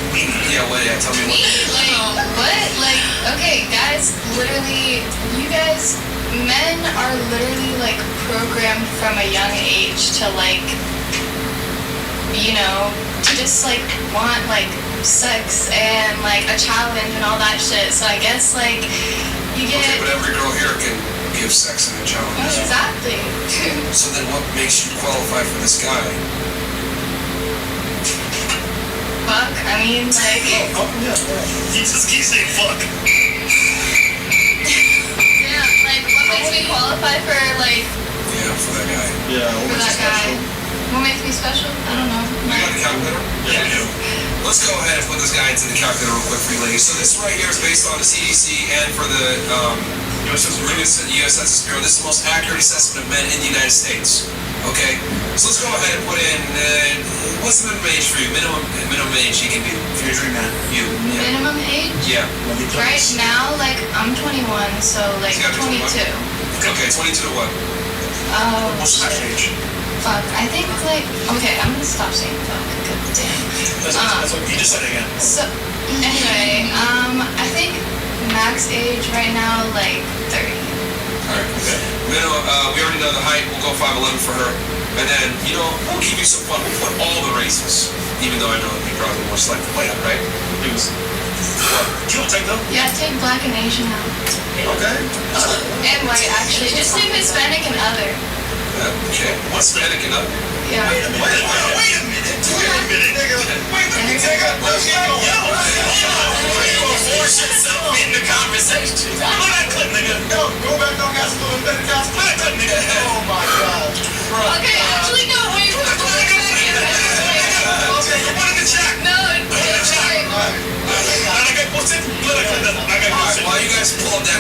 Yeah. Well, yeah. Tell me what. Like what? Like okay, guys. Literally, you guys. Men are literally like programmed from a young age to like. You know, to just like want like sex and like a challenge and all that shit. So I guess like you get. Okay, but every girl here can give sex and a challenge. Oh, exactly. So then, what makes you qualify for this guy? Fuck. I mean, like. Oh yeah. He just keeps saying fuck. Yeah. Like, what makes me qualify for like? Yeah, for that guy. Yeah. For that guy. What makes me special? I don't know. You got the calculator? Yeah, we do. Let's go ahead and put this guy into the calculator real quick for you ladies. So this right here is based on the CDC and for the U.S. Census Bureau. This is the most accurate assessment of men in the United States. Okay? So let's go ahead and put in, what's the minimum age for you? Minimum age you can be for your dream man. You. Yeah. Minimum age? Yeah. Right now, like, I'm 21, so like You got 22. 21? Okay, 22 to what? What's the next age? Fuck, I think like, okay, I'm gonna stop saying fuck, cause damn. That's what you just said again. So, anyway, I think max age right now, like 30. Alright. Minimum, we already know the height. We'll go 5'11" for her. And then, you know, we'll give you some fun. We'll put all the races. Even though I know you probably more selective player, right? It was. What? You don't take them? Yeah, take black and Asian out. Okay. And white, actually. Just leave Hispanic and other. Okay. What's Hispanic and other? Yeah. Wait a minute. Wait a minute. Force yourself in the conversation. What that clip, nigga? No, go back on gas a little bit. What that nigga? Oh my God. Okay, actually, no, wait. Okay, you wanted to check? No, it's sorry. While you guys pull up that,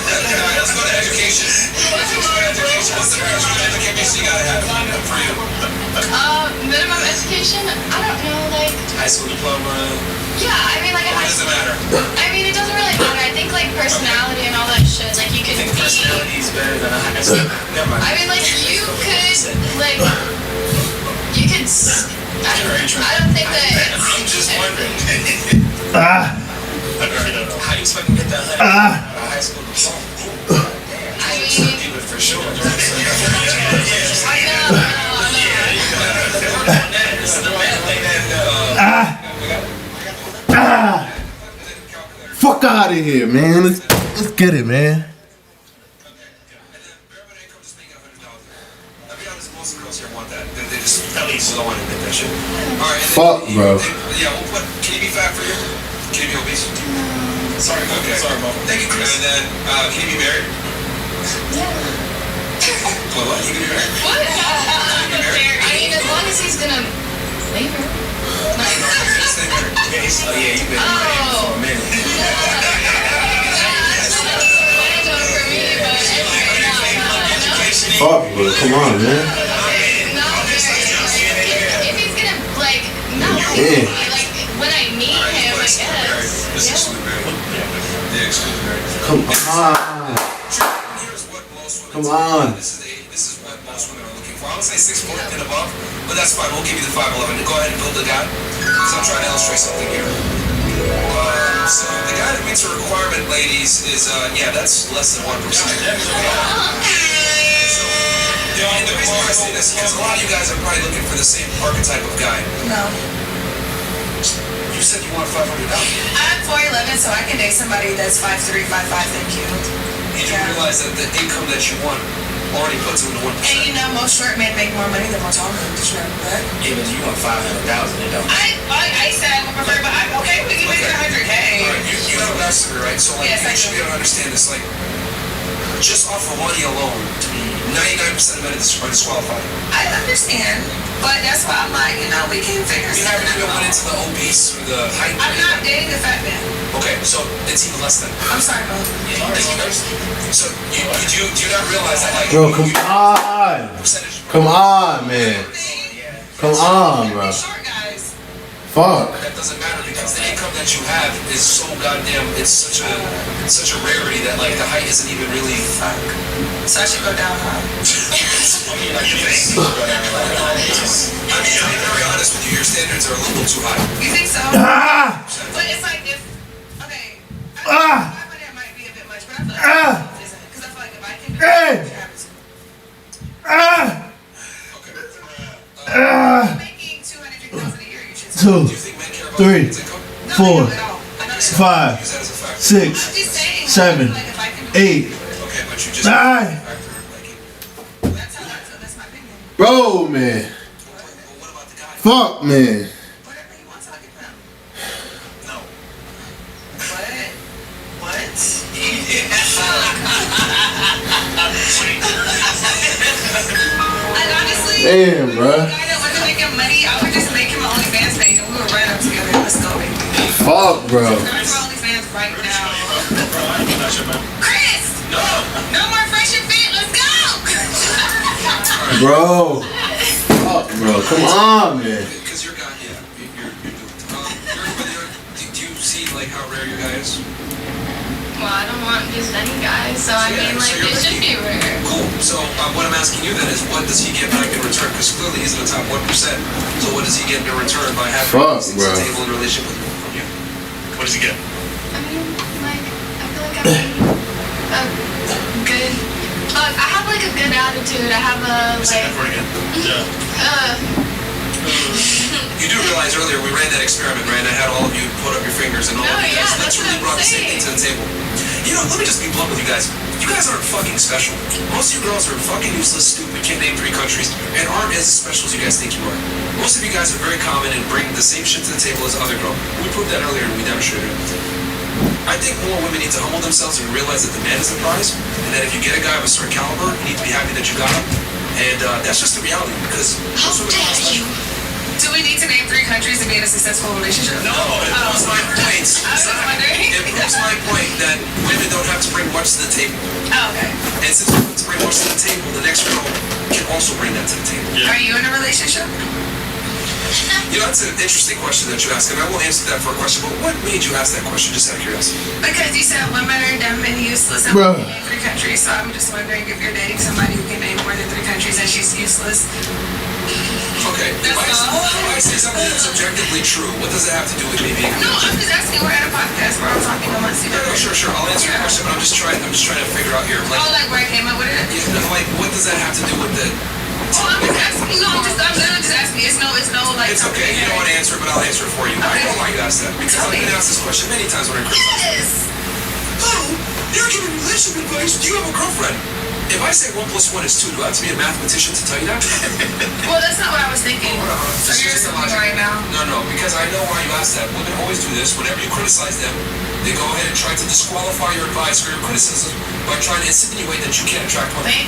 let's go to education. What's the minimum education you gotta have for you? Minimum education? I don't know, like... High school diploma? Yeah, I mean, like... What does it matter? I mean, it doesn't really matter. I think, like, personality and all that shit, like, you could be... Personality is better than a high school. Never mind. I mean, like, you could, like... You could... I don't think that... I'm just wondering. Ah. How do you expect to get that high school diploma? I mean... Do it for sure. Fuck out of here, man. Let's get it, man. Most girls here want that. They just at least don't want to admit that shit. Alright. Fuck, bro. Yeah, we'll put. Can you be fat for you? Can you be obese? Sorry, okay. Sorry, Mom. Thank you, Chris. And then, can you be married? Well, what? You can be married? What? I mean, as long as he's gonna leave her. Oh, yeah, you've been married for a minute. Fuck, bro. Come on, man. If he's gonna, like, not Yeah. like, when I meet him, I guess. This is exclusive married. Yeah, exclusive married. Come on. Come on. This is what most women are looking for. I would say 6 foot and above, but that's fine. We'll give you the 5'11". Go ahead and build the guy. Because I'm trying to illustrate something here. So the guy that meets a requirement, ladies, is yeah, that's less than 1%. And the reason why I say this is because a lot of you guys are probably looking for the same archetype of guy. No. You said you want 500,000. I'm 4'11", so I can date somebody that's 5'3", 5'5", thank you. You do realize that the income that you want already puts them to 1%. And you know, most short men make more money than most tall men. Did you know that? Yeah, but you want 500,000, it don't. I said I would prefer, but I'm okay with you making 100K. Alright, you have a master, right? So like, Yes, you I should be able to understand this. Like, just off of money alone, 99% of men are disqualified. I understand, but that's why I'm like, you know, we can figure You something haven't even went out. into the obese or the height. I'm not dating a fat man. Okay, so it's even less than. I'm sorry, bro. Yeah, thank you guys. So do you not realize that, like, Bro, come on. Come on, man. Come on, bro. Fuck. That doesn't matter because the income that you have is so goddamn. It's such a rarity that like the height isn't even really. So I should go down high. I'm being very honest with you. Your standards are a little too high. You think so? Ah! But it's like if okay. Ah! 500 might be a bit much, but I feel like because I feel like if I can do Hey! Ah! Ah! making 250,000 a year, you should. 2, 3, 4, 5, 6, 7, 8, 9. Bro, man. Fuck, man. Damn, bro. I don't want to make him money. I would just make him an OnlyFans page and we would run up together. Let's go, baby. Fuck, bro. Start for OnlyFans right now. Chris! No more fresh and fit. Let's go! Bro. Fuck, bro. Come on, man. Because your guy, yeah, you're do you see like how rare your guy is? Well, I don't want just any guy, so I mean, like, it should be rare. Cool. So what I'm asking you then is, what does he get back in return? Because clearly he's in the top 1%. So what does he get in return by having these things to the table in relationship with you? What does he get? I mean, like, I feel like I'm a good Look, I have like a good attitude. I have a Say like. that for again. You do realize earlier we ran that experiment, right? I had all of you put up your fingers and all No, of you guys yeah, that's literally what I'm brought the same thing to the table. You know, let me just be blunt with you guys. You guys aren't fucking special. Most of you girls are fucking useless, stupid, can't name 3 countries, and aren't as special as you guys think you are. Most of you guys are very common and bring the same shit to the table as other girls. We proved that earlier and we demonstrated it. I think more women need to humble themselves and realize that the man is the prize, and that if you get a guy of a certain caliber, you need to be happy that you got him. And that's just the reality, because most women aren't special. Do we need to name 3 countries to be in a successful relationship? No, it proves my point. I was wondering. It proves my point that women don't have to bring much to the table. Oh, okay. And since women bring much to the table, the next girl can also bring that to the table. Are you in a relationship? You know, that's an interesting question that you ask, and I will answer that for a question, but what made you ask that question, just out of curiosity? Because you said women are dumb and useless and Bruh. we name 3 countries, so I'm just wondering if you're dating somebody who can name more than 3 countries and she's useless. Okay, if I say something that's objectively true, what does that have to do with me being No, I'm just asking. We're at a podcast where I'm talking amongst each other. No, sure, I'll answer your question, but I'm just trying to figure out here, like, Oh, like where I came up with it? yeah, like, what does that have to do with the... Oh, I'm just asking. No, I'm literally just asking. It's no like. It's okay, you don't want to answer it, but I'll answer it for you. I know why you asked that, because I've been asked this question many times when I criticize. Yes. Oh, you're giving relationship advice. Do you have a girlfriend? If I say 1 + 1 is 2, do I have to be a mathematician to tell you that? Well, that's not what I was thinking. So you're assuming right now. No, because I know why you asked that. Women always do this. Whenever you criticize them, they go ahead and try to disqualify your advice or your criticism by trying to insinuate that you can't attract women.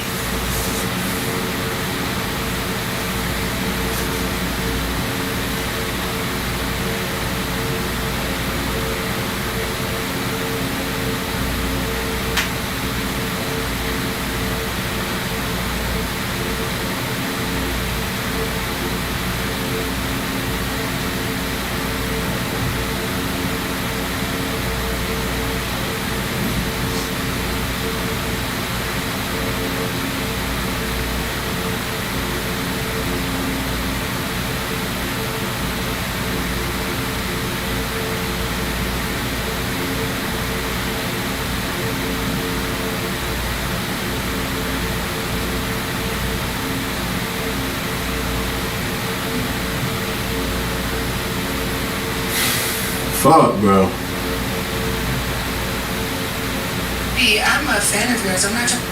Fuck, bro. Hey, I'm a fan of yours. I'm not trying.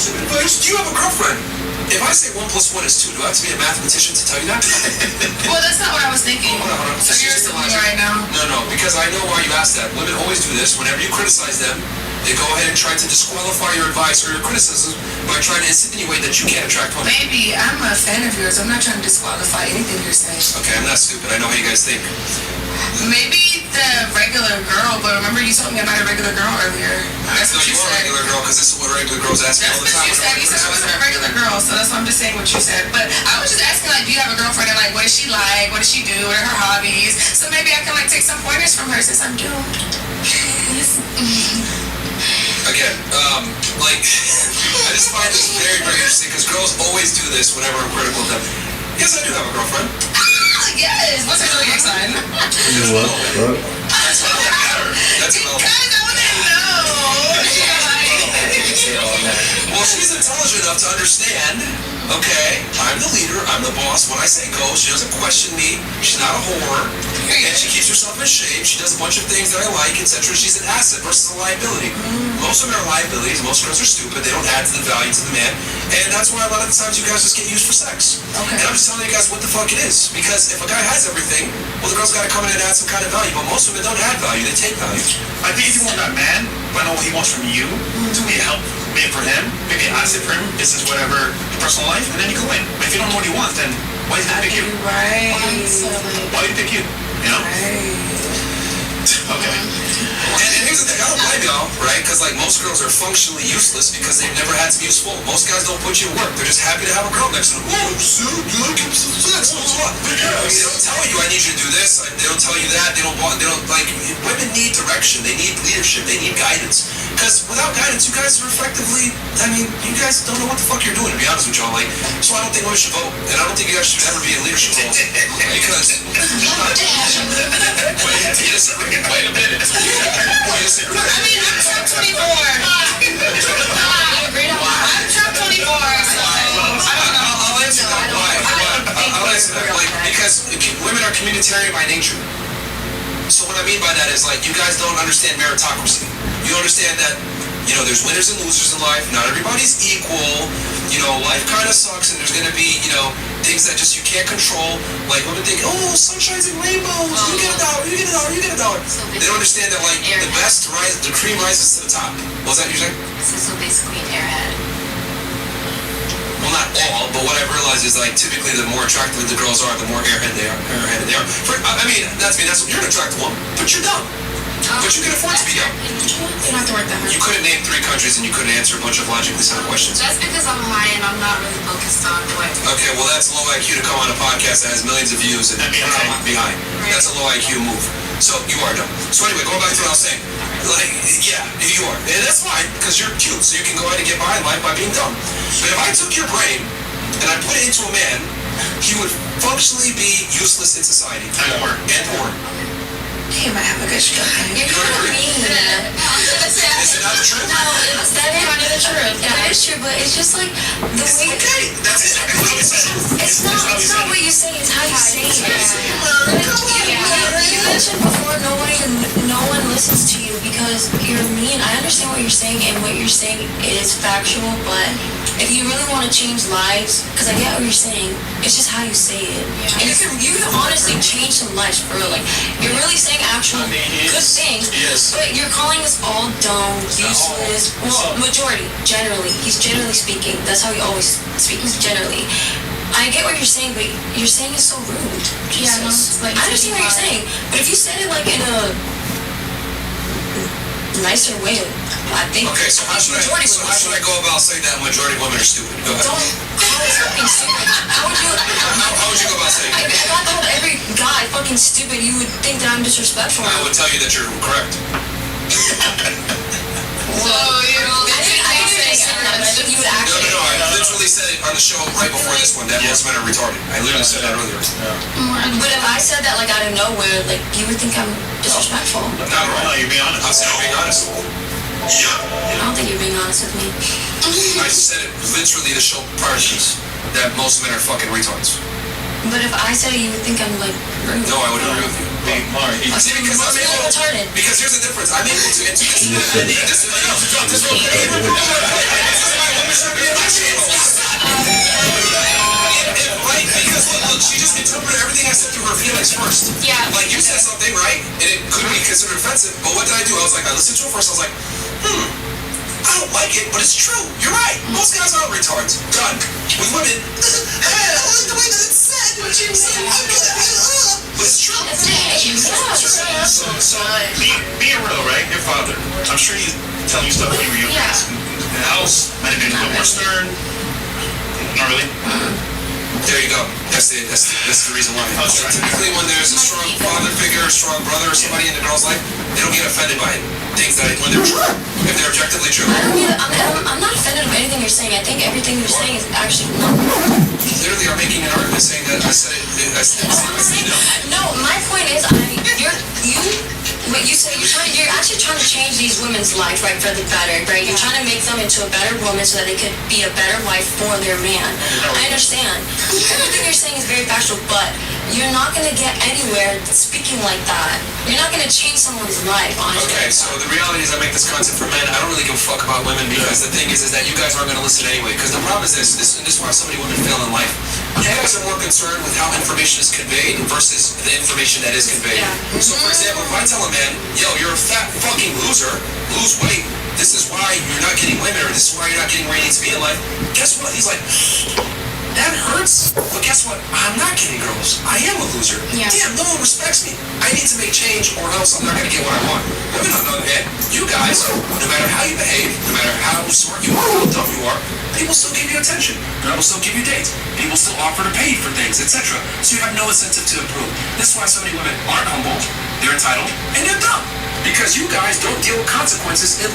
Advice? Do you have a girlfriend? If I say 1 + 1 is 2, do I have to be a mathematician to tell you that? Well, that's not what I was thinking. Hold on. So you're assuming right now. No, because I know why you asked that. Women always do this. Whenever you criticize them, they go ahead and try to disqualify your advice or your criticism by trying to insinuate that you can't attract women. Baby, I'm a fan of yours. I'm not trying to disqualify anything you're saying. Okay, I'm not stupid. I know how you guys think. Maybe the regular girl, but remember you told me about a regular girl earlier. That's No, what you you are a said. regular girl, because this is what regular girls ask me That's all the what time. you said. You said I wasn't a regular girl, so that's why I'm just saying what you said. But I was just asking, like, do you have a girlfriend? And, like, what does she like? What does she do? What are her hobbies? So maybe I can, like, take some pointers from her since I'm doomed. Again, like, I just find this very, very interesting, because girls always do this whenever I'm critical of them. Yes, I do have a girlfriend. Yes! What's her zodiac sign? What? That's not that matter. That's irrelevant. Guys, I want to know. Well, she's intelligent enough to understand, okay, I'm the leader, I'm the boss. When I say go, she doesn't question me. She's not a whore. And she keeps herself in shape. She does a bunch of things that I like, etc. She's an asset versus a liability. Most women are liabilities. Most girls are stupid. They don't add to the value to the man. And that's why a lot of the times you guys just get used for sex. Okay. And I'm just telling you guys what the fuck it is. Because if a guy has everything, well, the girl's got to come in and add some kind of value. But most women don't add value. They take value. I think if you want that man, find out what he wants from you to be helpful. maybe for him, maybe opposite for him, this is whatever personal life, and then you go in. But if you don't know what you want, then why did he pick you? Right. Why did he pick you? You know? Okay. And here's the thing, I don't blame y'all, right? Because like most girls are functionally useless because they've never had to be useful. Most guys don't put you in work. They're just happy to have a girl next to them. Oh, so you like him some sex? What's what? They don't tell you I need you to do this. They don't tell you that. They don't like women need direction. They need leadership. They need guidance. Because without guidance, you guys are effectively, I mean, you guys don't know what the fuck you're doing, to be honest with y'all. Like, so I don't think women should vote. And I don't think you guys should ever be in leadership roles. Because wait a minute. I mean, I'm Trump 24. I'm Trump 24, so I'll answer that. Why? I'll answer that. Like, because women are communitarian by nature. So what I mean by that is, like, you guys don't understand meritocracy. You understand that, you know, there's winners and losers in life. Not everybody's equal. You know, life kind of sucks, and there's going to be, you know, things that just you can't control. Like, women think, oh, sunshines and rainbows. You get $1, you get $1, you get $1. They don't understand that, like, the best rise, the cream rises to the top. What was that you saying? So basically an airhead. Well, not all, but what I've realized is, like, typically the more attractive the girls are, the more airheaded they are. I mean, that's you're an attractive woman, but you're dumb. But you can afford to be dumb. You don't have to work that hard. You couldn't name 3 countries and you couldn't answer a bunch of logically sound questions. That's because I'm high and I'm not really focused on what. Okay, well, that's low IQ to come on a podcast that has millions of views and be behind. That's a low IQ move. So you are dumb. So anyway, going back to what I was saying. Like, yeah, you are. And that's fine, because you're cute, so you can go ahead and get behind life by being dumb. But if I took your brain and I put it into a man, he would functionally be useless in society. And poor. He might have a good stroke. You're kind of mean. Is it not the truth? No, that is kind of the truth. Yeah, it is true, but it's just like the way. Okay, that's exactly what it says. It's not what you say, it's how you say it. You mentioned before no one listens to you because you're mean. I understand what you're saying, and what you're saying is factual, but if you really want to change lives, because I get what you're saying, it's just how you say it. And you can honestly change some lives for real. Like, you're really saying actual good things, but you're calling us all dumb, useless. Well, majority, generally. He's generally speaking. That's how he always speaks, generally. I get what you're saying, but you're saying it so rude. Yeah, no, it's like I understand what you're saying, but if you said it like in a nicer way, I think. Okay, so how should I go about saying that majority of women are stupid? Go ahead. Don't call us fucking stupid. How would you go about saying it? If I called every guy fucking stupid, you would think that I'm disrespectful. I would tell you that you're correct. I think you would actually. No, I literally said it on the show right before this one, that most men are retarded. I literally said that earlier. But if I said that like out of nowhere, like you would think I'm disrespectful. Not right. No, you're being honest. I said I'm being honest. I don't think you're being honest with me. I said it literally the show prior to this, that most men are fucking retards. But if I said it, you would think I'm like rude. No, I would agree with you. See, because I'm able to, because here's the difference. I'm able to this is why women should be in my channel. Because look, she just interpreted everything I said through her feelings first. Yeah. Like you said something, right? And it could be considered offensive, but what did I do? I was like, I listened to it first, I was like, I don't like it, but it's true. You're right. Most guys are retards. Done. With women, I like the way that it's said. What you said. But it's true. So being real, right? Your father, I'm sure he's telling you stuff when you were younger. The house might have been a little more stern. Not really. There you go. That's the reason why. Typically, when there's a strong father figure, a strong brother, or somebody in the girl's life, they don't get offended by it. Things that when they're true, if they're objectively true. I'm not offended by anything you're saying. I think everything you're saying is actually not. You literally are making an argument saying that I said it. No, my point is, what you say, you're actually trying to change these women's life, right, for the better, right? You're trying to make them into a better woman so that they could be a better wife for their man. I understand. Everything you're saying is very factual, but you're not going to get anywhere speaking like that. You're not going to change someone's life, honestly. Okay, so the reality is I make this content for men. I don't really give a fuck about women because the thing is that you guys aren't going to listen anyway. Because the problem is this is why so many women fail in life. You guys are more concerned with how information is conveyed versus the information that is conveyed. So, for example, if I tell a man, yo, you're a fat fucking loser, lose weight, this is why you're not getting women, or this is why you're not getting where you need to be in life, guess what? He's like, that hurts, but guess what? I'm not getting girls. I am a loser. Yeah. Damn, no one respects me. I need to make change, or else I'm not going to get what I want. Women, on the other hand, you guys, no matter how you behave, no matter how smart you are, how dumb you are, people still give you attention. People still give you dates. People still offer to pay for things, etc. So you have no incentive to improve. This is why so many women aren't humble, they're entitled, and they're dumb. Because you guys don't deal with consequences in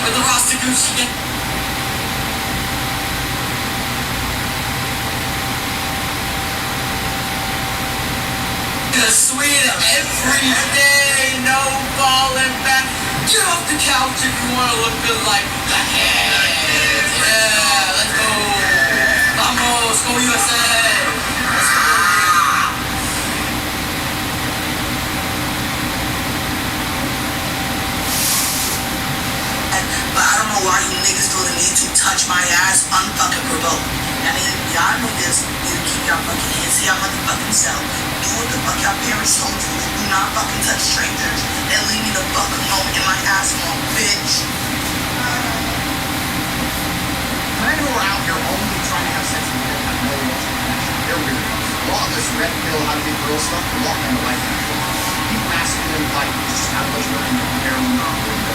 With the roster goose again. Sweet every day, no falling back. Get off the couch if you wanna look good like the head. Yeah, let's go. Vamos, go USA. But I don't know why you niggas feel the need to touch my ass unfucking provoked. I mean, y'all niggas need to keep y'all fucking hands to y'all motherfucking self. Do what the fuck y'all parents told you. Do not fucking touch strangers. And leave me the fuck alone in my ass alone, bitch. Men who are out here only trying to have sex with men have no emotional connection. They're weirdos. A lot of this red pill, how to get girl stuff, a lot of them are like that. People masculine, like, just have a bunch of women and heroin.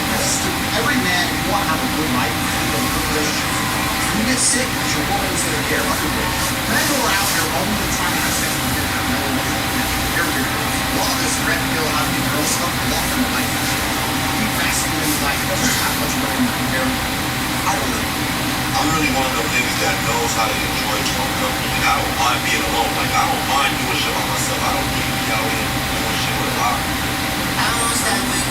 That's stupid. Every man, if you want to have a good life, you need a good relationship. You get sick because your woman is going to care. Fuck your bitch. Men who are out here only trying to have sex with men have no emotional connection. They're weirdos. A lot of this red pill, how to get girl stuff, a lot of them are like that. People masculine, like, just have a bunch of women and heroin. I don't know. I'm really one of those niggas that knows how to enjoy his own company. Like, I don't mind being alone. Like, I don't mind doing shit by myself. I don't need to be out here doing shit with a lot. How long's that been?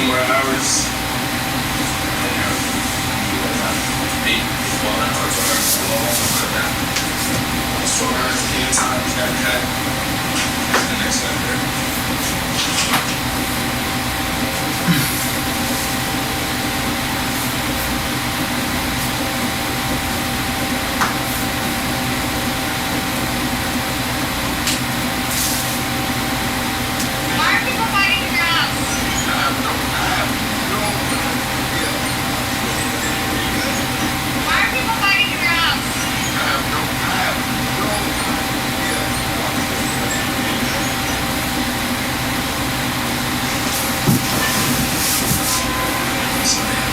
more hours. 8, 12 hours, whatever, so long, cut that. 12 hours, 8 times, got cut. That's the next step there. Why are people fighting in your house? Why are people fighting in your house?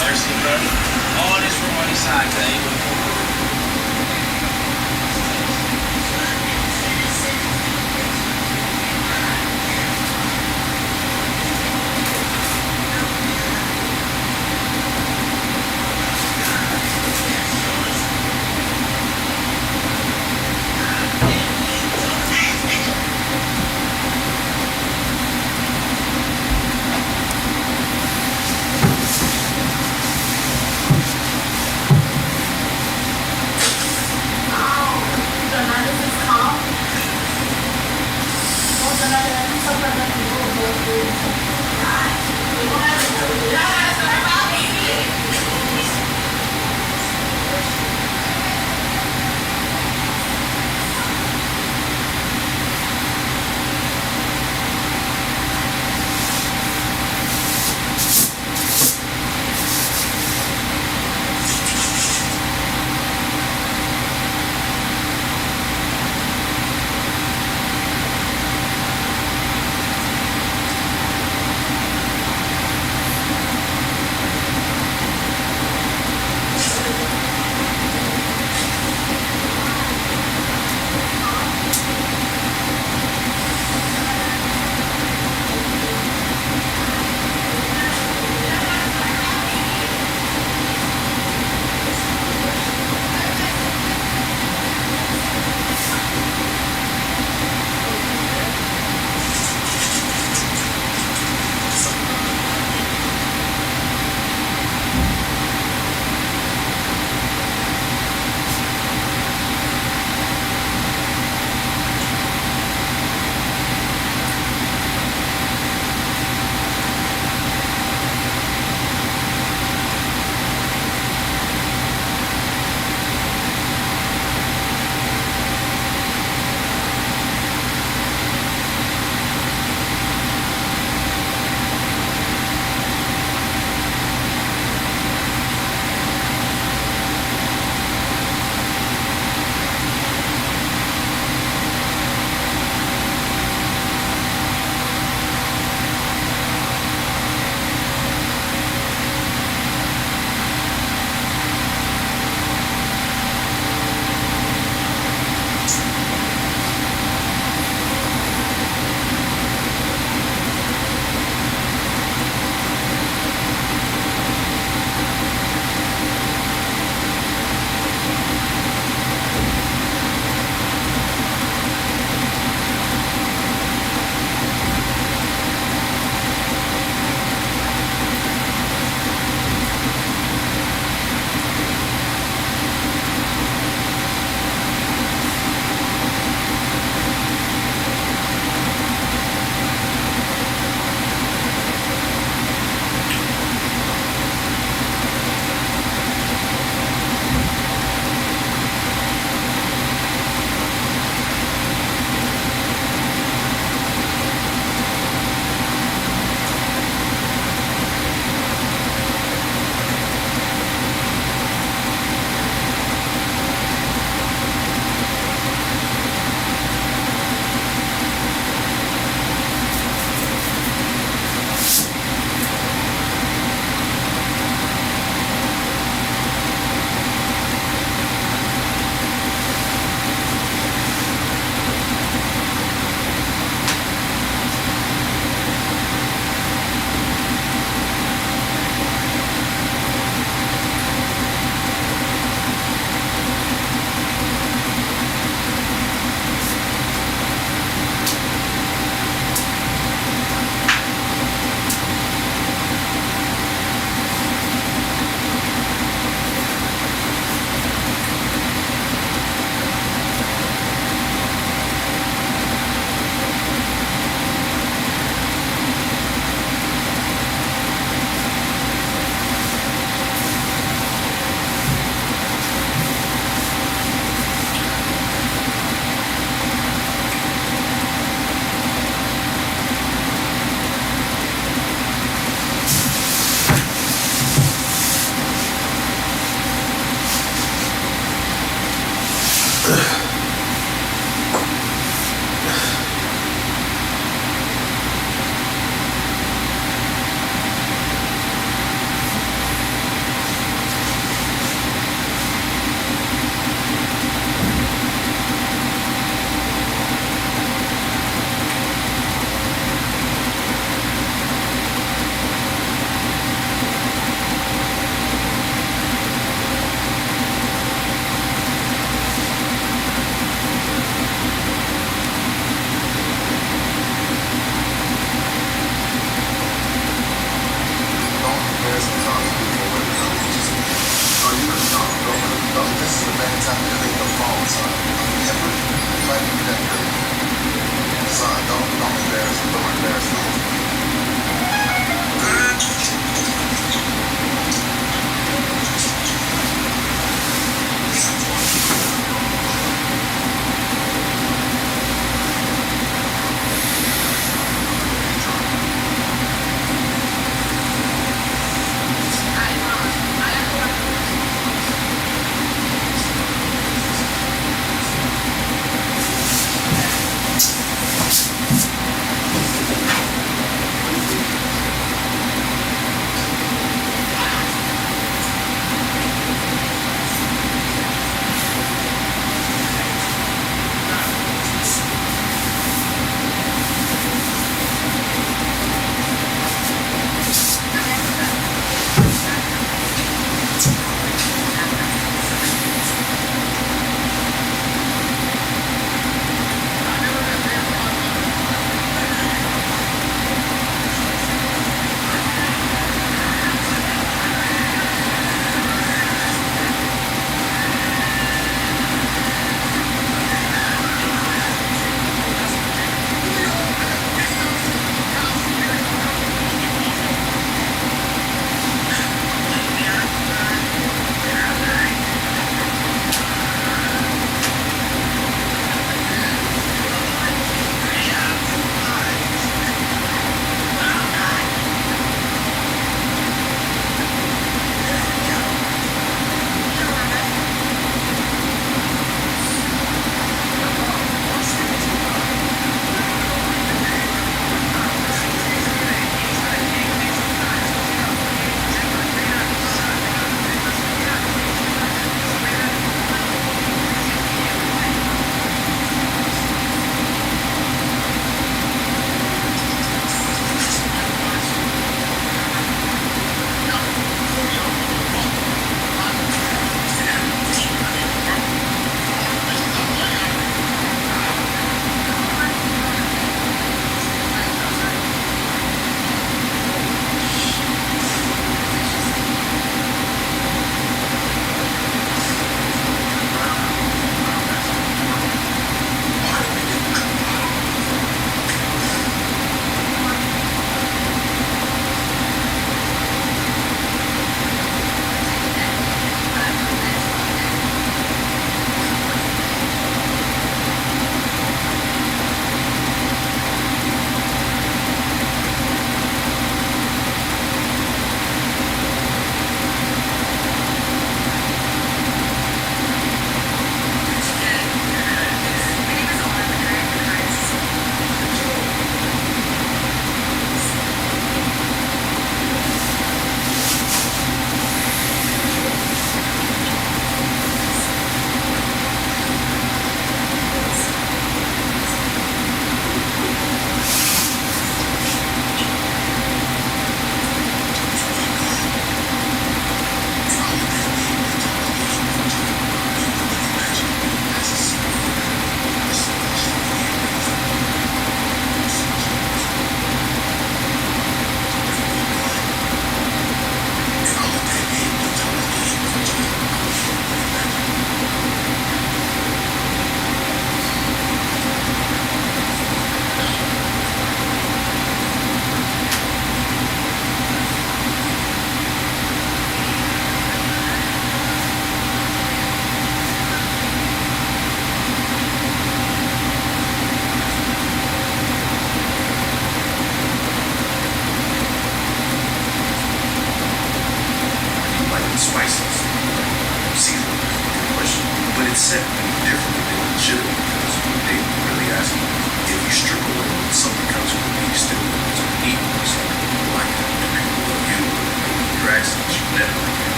Thirsty, bro. All this from one side, baby. this is a bad time to pick the phone, son. Ever? Like that girl. Son, don't embarrass him. Don't embarrass him.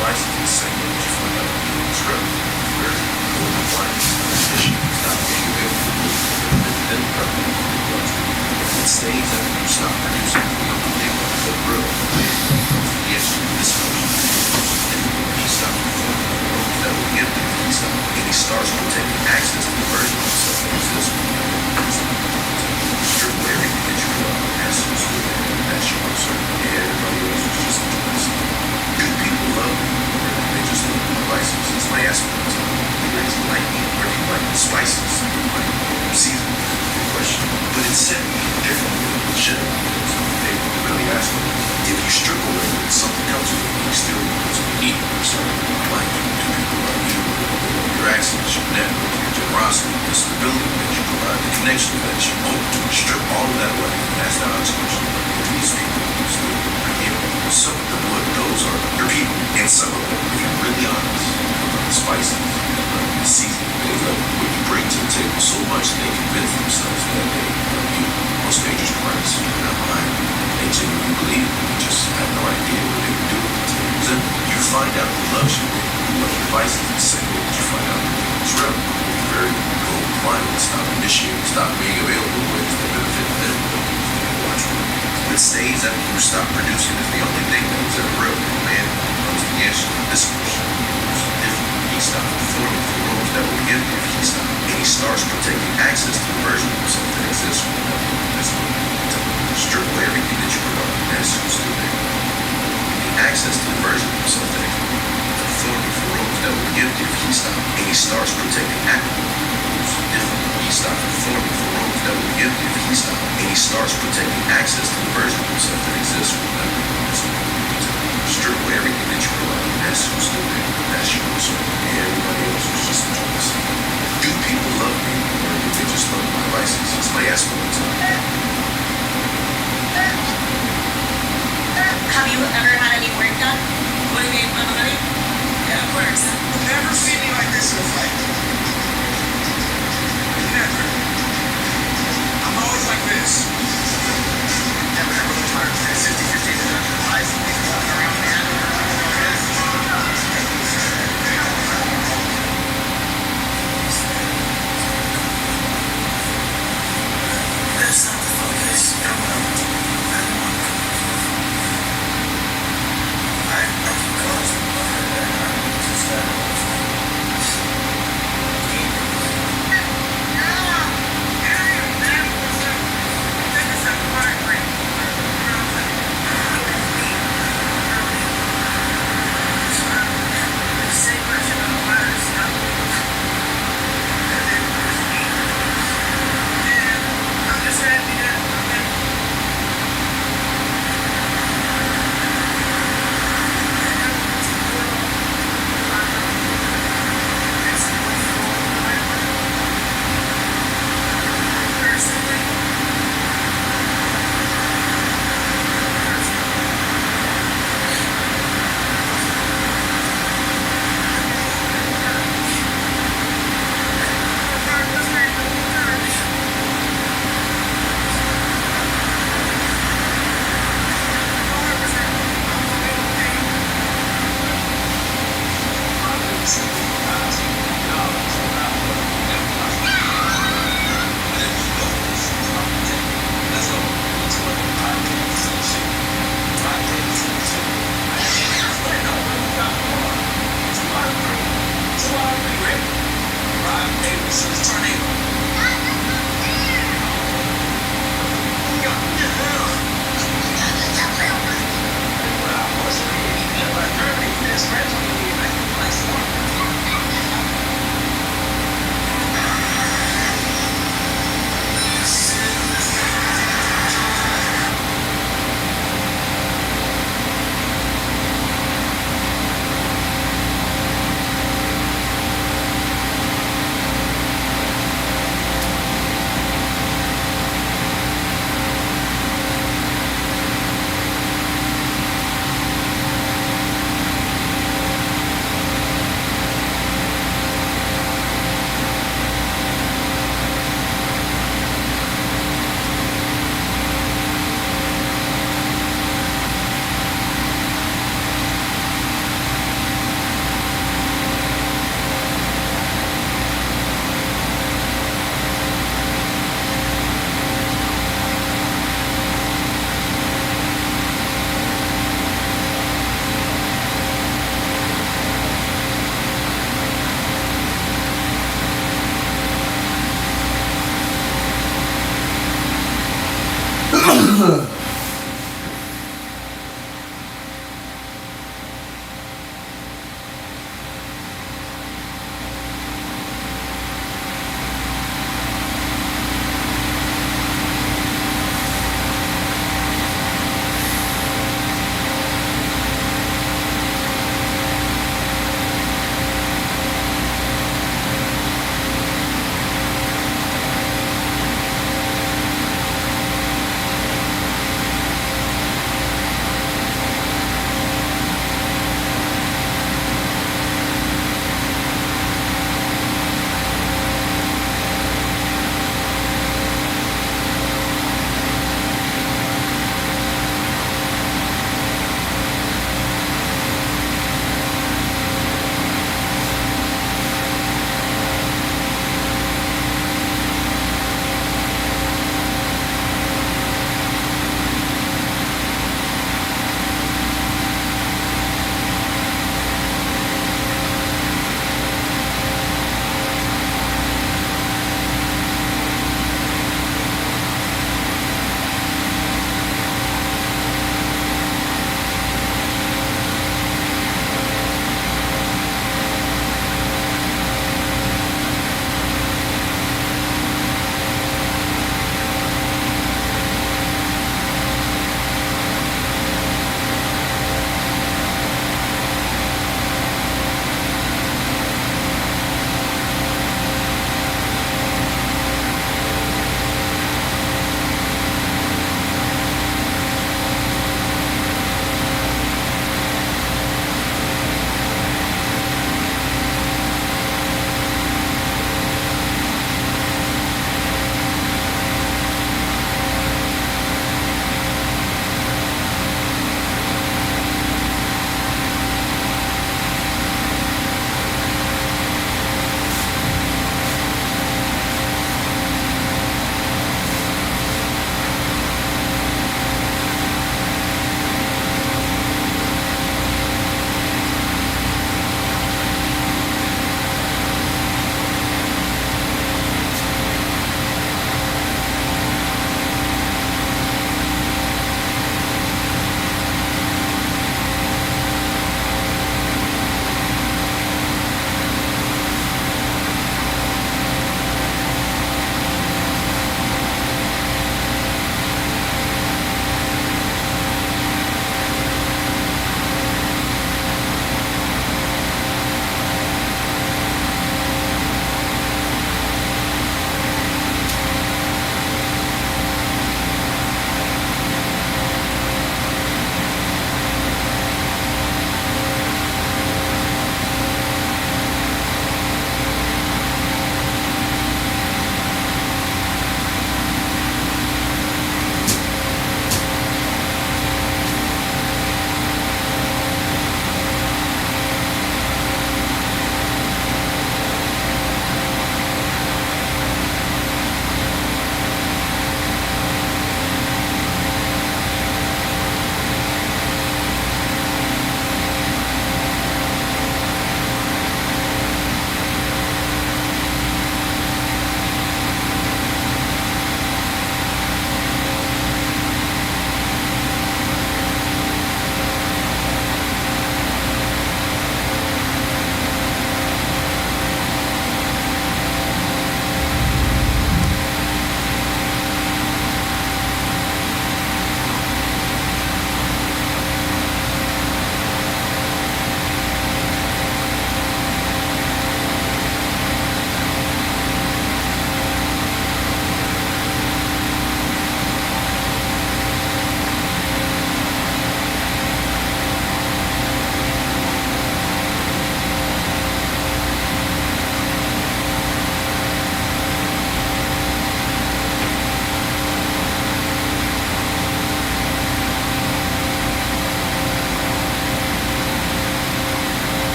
License is saying that you find out it's real. Very important license. Not being company it stays after you stop producing. You know, the thing that's so real. Yes, this motion. He stopped performing the roles that were given to him. He stopped. And he starts protecting access to the version of himself that exists. Strip away everything that you love. That's who's good. That's your answer. Everybody else is just a choice. Do people love me? Or do they just look at my license? That's my ask all the time. Do you actually like me? Or do you like the spices? Do you like seasoning? Good question. But it's said differently than it should. They really ask me. If you strip away something else, you still want to eat. So, like, do people love you? Your access, your network, your generosity, the stability that you provide, the connection that you own. Strip all of that away. That's the honest question. Do these people still like you? Some of them, what those are your people. And some of them, if you're really honest, the spices, the seasoning, they love what you bring to the table so much they convince themselves that they love you. Most majors Christ, you're not lying. They genuinely believe it. You just have no idea what they would do with it. So you find out who loves you, who loves your vices, the same way that you find out who's real. You're very cold, quiet, stop initiating, stop being available in ways that benefit them. Watch me. What stays after you stop producing is the only thing that was ever real. Man knows the answer to this question. He stopped performing the roles that were given him. He stopped. And he starts protecting access to the version of himself that exists. That's what strip away everything that you provide. That's who's still there. And access to the version of himself that exists. Performing for roles that were given him. He stopped. And he starts protecting access. He stopped performing for roles that were given him. He stopped. And he starts protecting access to the version of himself that exists. That's what strip away everything that you provide. That's who's still there. That's your answer. And everybody else was just a choice. Do people love me, or do they just love my vices? Somebody ask me all the time. Have you ever had any work done? What do you mean, money? Yeah, of course. You'll never see me like this in a fight. Never. I'm always like this. Never ever returned. 50-50 life around me.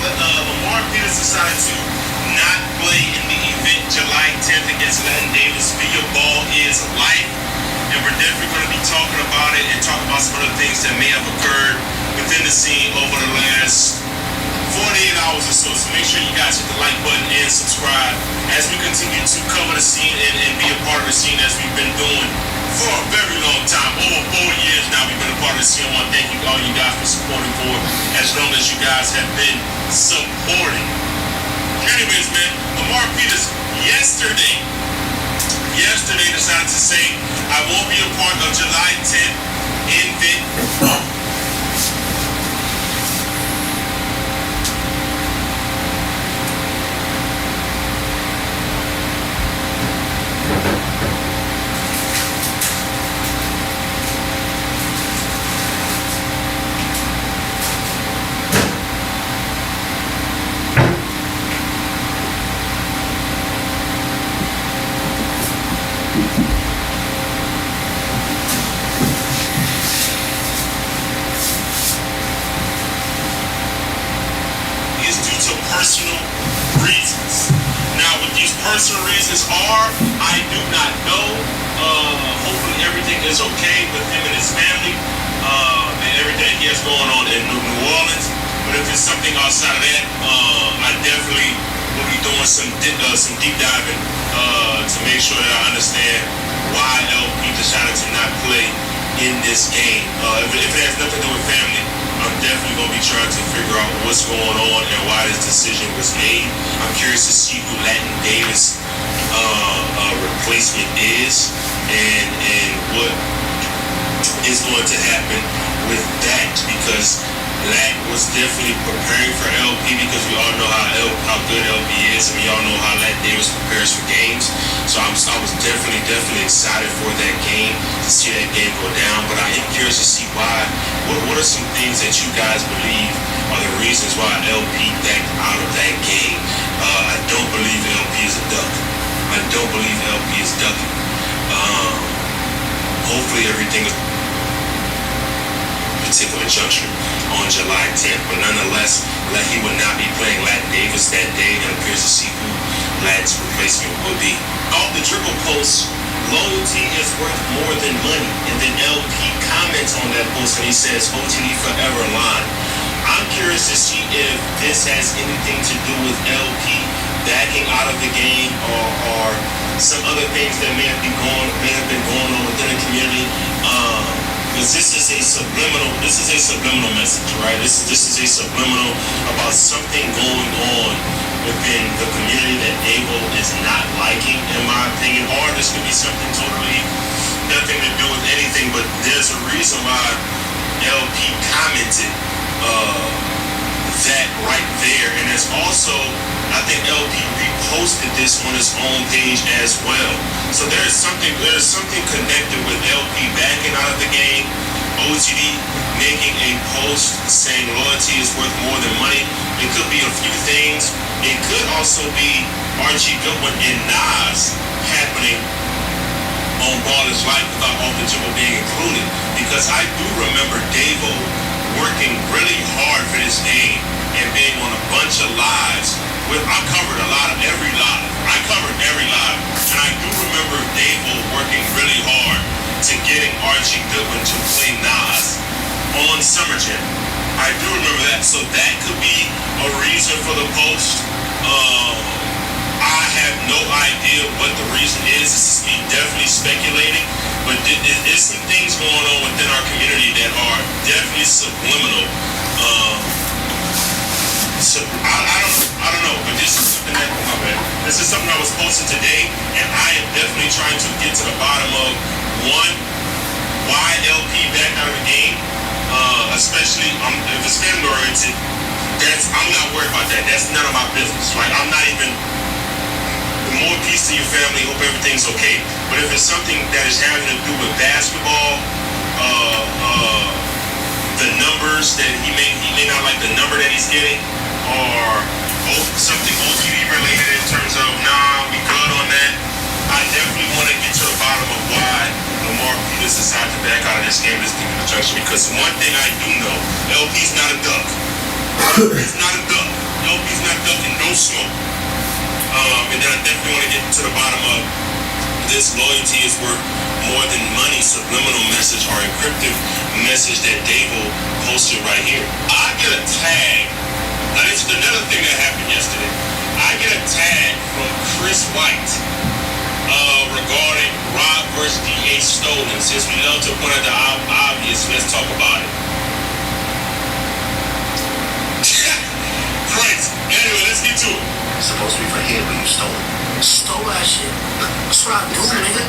Lamar Peters decided to not play in the event July 10th against Latin Davis. Via Ball is life, and we're definitely going to be talking about it and talking about some other things that may have occurred within the scene over the last 48 hours or so. So make sure you guys hit the like button and subscribe as we continue to cover the scene and be a part of the scene as we've been doing for a very long time. Over 4 years now we've been a part of the scene. I want to thank you all you guys for supporting for as long as you guys have been supporting. Anyways, man, Lamar Peters yesterday decided to say, I won't be a part of July 10th event. Personal reasons. Now, what these personal reasons are, I do not know. Hopefully everything is okay with him and his family and everything he has going on in New Orleans. But if it's something outside of that, I definitely will be doing some deep diving to make sure that I understand why LP decided to not play in this game. If it has nothing to do with family, I'm definitely going to be trying to figure out what's going on and why this decision was made. I'm curious to see who Latin Davis' replacement is and what is going to happen with that, because Lat was definitely preparing for LP, because we all know how good LP is, and we all know how Lat Davis prepares for games. So I was definitely excited for that game, to see that game go down. But I am curious to see why. What are some things that you guys believe are the reasons why LP backed out of that game? I don't believe LP is a duck. I don't believe LP is ducking. Hopefully everything is particular juncture on July 10th, but nonetheless, he would not be playing Latin Davis that day, and appears to see who Lat's replacement will be. Off the dribble post, loyalty is worth more than money, and then LP comments on that post and he says, OTD forever line. I'm curious to see if this has anything to do with LP backing out of the game, or some other things that may have been going on within the community. Because this is a subliminal message, right? This is a subliminal about something going on within the community that Abel is not liking, in my opinion. Or this could be something totally nothing to do with anything, but there's a reason why LP commented that right there. And there's also, I think LP reposted this on his own page as well. So there's something connected with LP backing out of the game, OTD making a post saying loyalty is worth more than money. It could be a few things. It could also be Archie Goodwin and Nas happening on Baller's Life without Off the Dribble being included. Because I do remember Davo working really hard for this game and being on a bunch of lives. I covered every live. I covered every live. And I do remember Davo working really hard to getting Archie Goodwin to play Nas on Summer Jam. I do remember that. So that could be a reason for the post. I have no idea what the reason is. This is me definitely speculating. But there's some things going on within our community that are definitely subliminal. I don't know, but this is something I was posting today, and I am definitely trying to get to the bottom of, one, why LP back out of the game, especially if it's family oriented. I'm not worried about that. That's none of my business, right? I'm not even. More peace to your family. Hope everything's okay. But if it's something that is having to do with basketball, the numbers that he may not like the number that he's getting, or something OTD related in terms of, nah, we good on that. I definitely want to get to the bottom of why Lamar Peters decided to back out of this game, this team in the junction. Because one thing I do know, LP's not a duck. He's not a duck. LP's not ducking no smoke. And then I definitely want to get to the bottom of this. Loyalty is worth more than money. Subliminal message or encrypted message that Davo posted right here. I get a tag. Now this is another thing that happened yesterday. I get a tag from Chris White regarding Rob versus DA Stolen. Since we love to point out the obvious, let's talk about it. Crazy. Anyway, let's get to it. It's supposed to be for him, but you stole it. Stole that shit. That's what I do, nigga.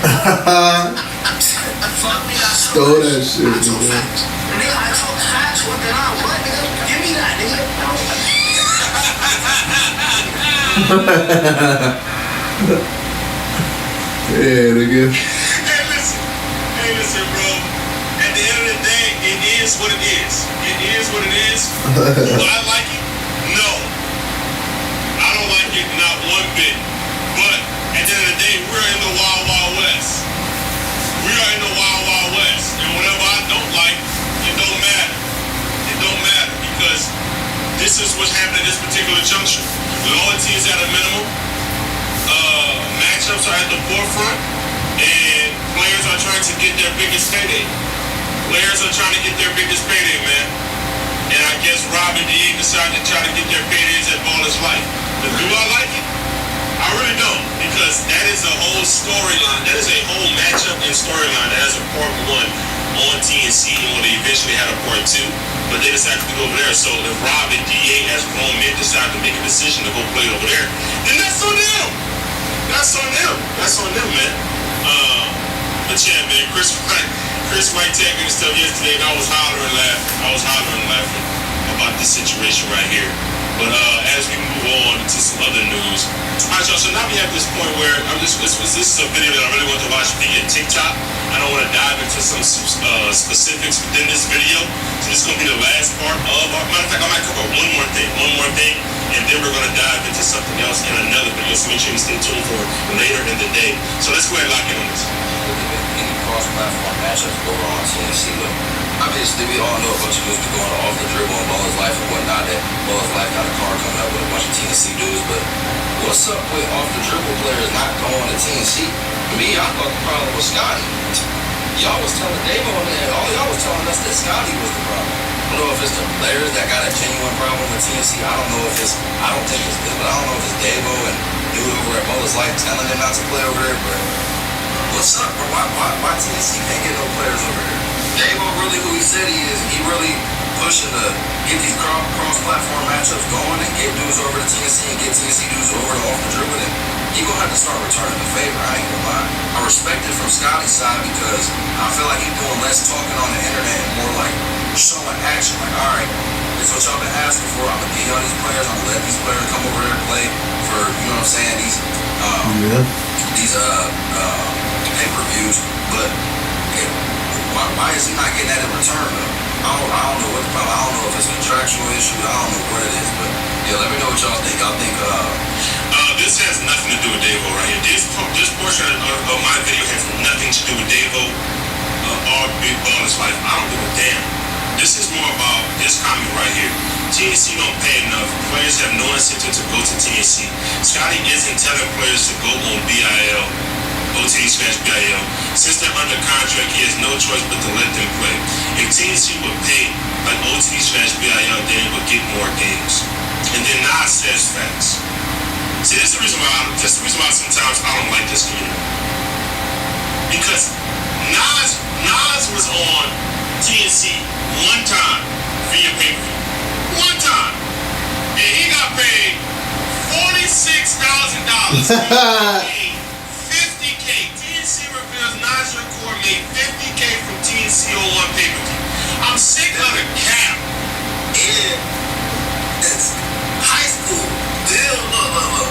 Fuck me, I Stole that shit, I told nigga. facts. Nigga, I told facts. What then I what, nigga? Give me that, nigga. Yeah, nigga. Hey, listen, bro. At the end of the day, it is what it is. It is what it is. Do I like it? No. I don't like it, not one bit. But at the end of the day, we're in the Wild Wild West. We are in the Wild Wild West. And whatever I don't like, it don't matter. It don't matter because this is what's happening at this particular juncture. Loyalty is at a minimum. Matchups are at the forefront, and players are trying to get their biggest payday. Players are trying to get their biggest payday, man. And I guess Rob and DA decided to try to get their paydays at Ballers Life. But do I like it? I really don't, because that is a whole storyline. That is a whole matchup and storyline that has a part 1 on TNC, and when they eventually had a part 2, but they decided to go over there. So if Rob and DA as grown men decide to make a decision to go play over there, then that's on them. That's on them. That's on them, man. But yeah, man, Chris White tagged me and stuff yesterday, and I was hollering laughing about this situation right here. But as we move on to some other news, all right, y'all. So now we have this point where this is a video that I really want to watch via TikTok. I don't want to dive into some specifics within this video. So this is going to be the last part of. Matter of fact, I might cover one more thing, and then we're going to dive into something else in another video. So make sure you stay tuned for later in the day. So let's go ahead and lock in on this. Any cross-platform matchups go on CNC though. Obviously, we all know a bunch of dudes be going off the dribble and Ballers Life and whatnot. That Ballers Life got a car coming up with a bunch of TNC dudes. But what's up with off the dribble players not going to TNC? Me, I thought the problem was Scotty. Y'all was telling Davo and all y'all was telling us that Scotty was the problem. I don't know if it's the players that got a genuine problem with TNC. I don't think it's this, but I don't know if it's Davo and dude over at Ballers Life telling them not to play over there. But what's up, bro? Why TNC can't get no players over here? Davo really who he said he is. He really pushing to get these cross-platform matchups going and get dudes over to TNC and get TNC dudes over to off the dribble. And he gonna have to start returning the favor. I ain't gonna lie. I respect it from Scotty's side because I feel like he's doing less talking on the internet and more like showing action. Like, all right, this is what y'all been asking for. I'm gonna get y'all these players. I'm gonna let these players come over there and play for, you know what I'm saying, these pay-per-views. But why is he not getting that in return though? I don't know what the problem. I don't know if it's a contractual issue. I don't know what it is. But yeah, let me know what y'all think. Y'all think this has nothing to do with Davo right here. This portion of my video has nothing to do with Davo or Big Ballers Life. I don't give a damn. This is more about this comment right here. TNC don't pay enough. Players have no incentive to go to TNC. Scotty isn't telling players to go on BIL, OT/BIL. Since they're under contract, he has no choice but to let them play. If TNC would pay like OT/BIL, then it would get more games. And then Nas says facts. See, this is the reason why sometimes I don't like this community. Because Nas was on TNC one time via pay-per-view. One time. And he got paid $46,000. Paid $50K. TNC reveals Nas Shakur made $50K from TNC on one pay-per-view. I'm sick of the cap. Yeah. That's high school. Deal, look.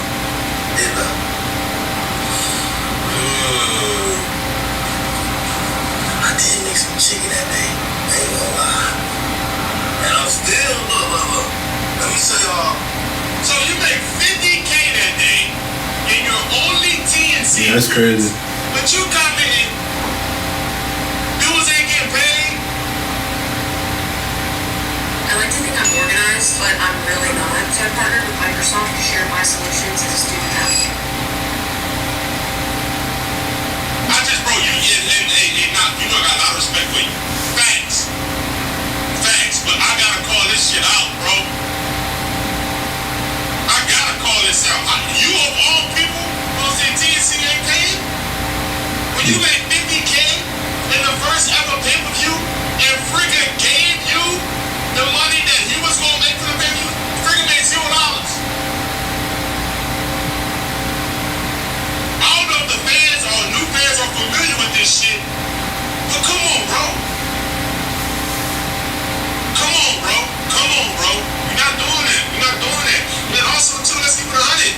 I did make some chicken that day. I ain't gonna lie. And I'm still, look. Let me show y'all. So you make $50K that day, and you're only TNC. Yeah, that's crazy. But you commented, dudes ain't getting paid. I like to think I'm organized, but I'm really not. So I partnered with Microsoft to share my solutions as a student advocate. I just, bro, you know I got a lot of respect for you. Facts. But I gotta call this shit out, bro. I gotta call this out. You of all people, gonna say TNC ain't paying? When you made 50K in the first ever pay-per-view and friggin' gave you the money that he was gonna make for the pay-per-view, friggin' made $0. I don't know if the fans or new fans are familiar with this shit, but come on, bro. Come on, bro. You're not doing that. And also, too, let's keep it 100.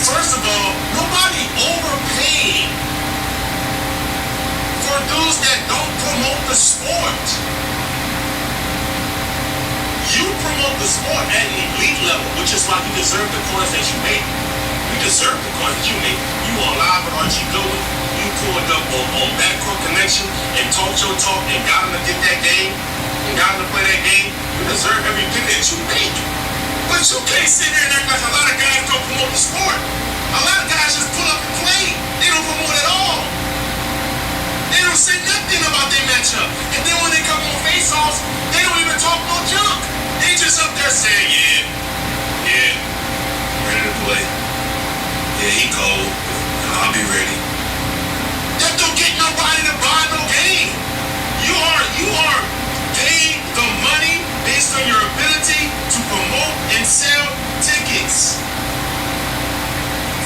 First of all, nobody overpaid for those that don't promote the sport. You promote the sport at an elite level, which is why you deserve the coins that you make. You deserve the coins that you make. You are live with Archie Goodwin. You pulled up on Backcourt Connection and talked your talk and got him to get that game and got him to play that game. You deserve every penny that you make. But you can't sit there and act like a lot of guys don't promote the sport. A lot of guys just pull up and play. They don't promote at all. They don't say nothing about their matchup. And then when they come on face-offs, they don't even talk no junk. They just up there saying, yeah, ready to play. Yeah, he cold. I'll be ready. That don't get nobody to buy no game. You are paying the money based on your ability to promote and sell tickets.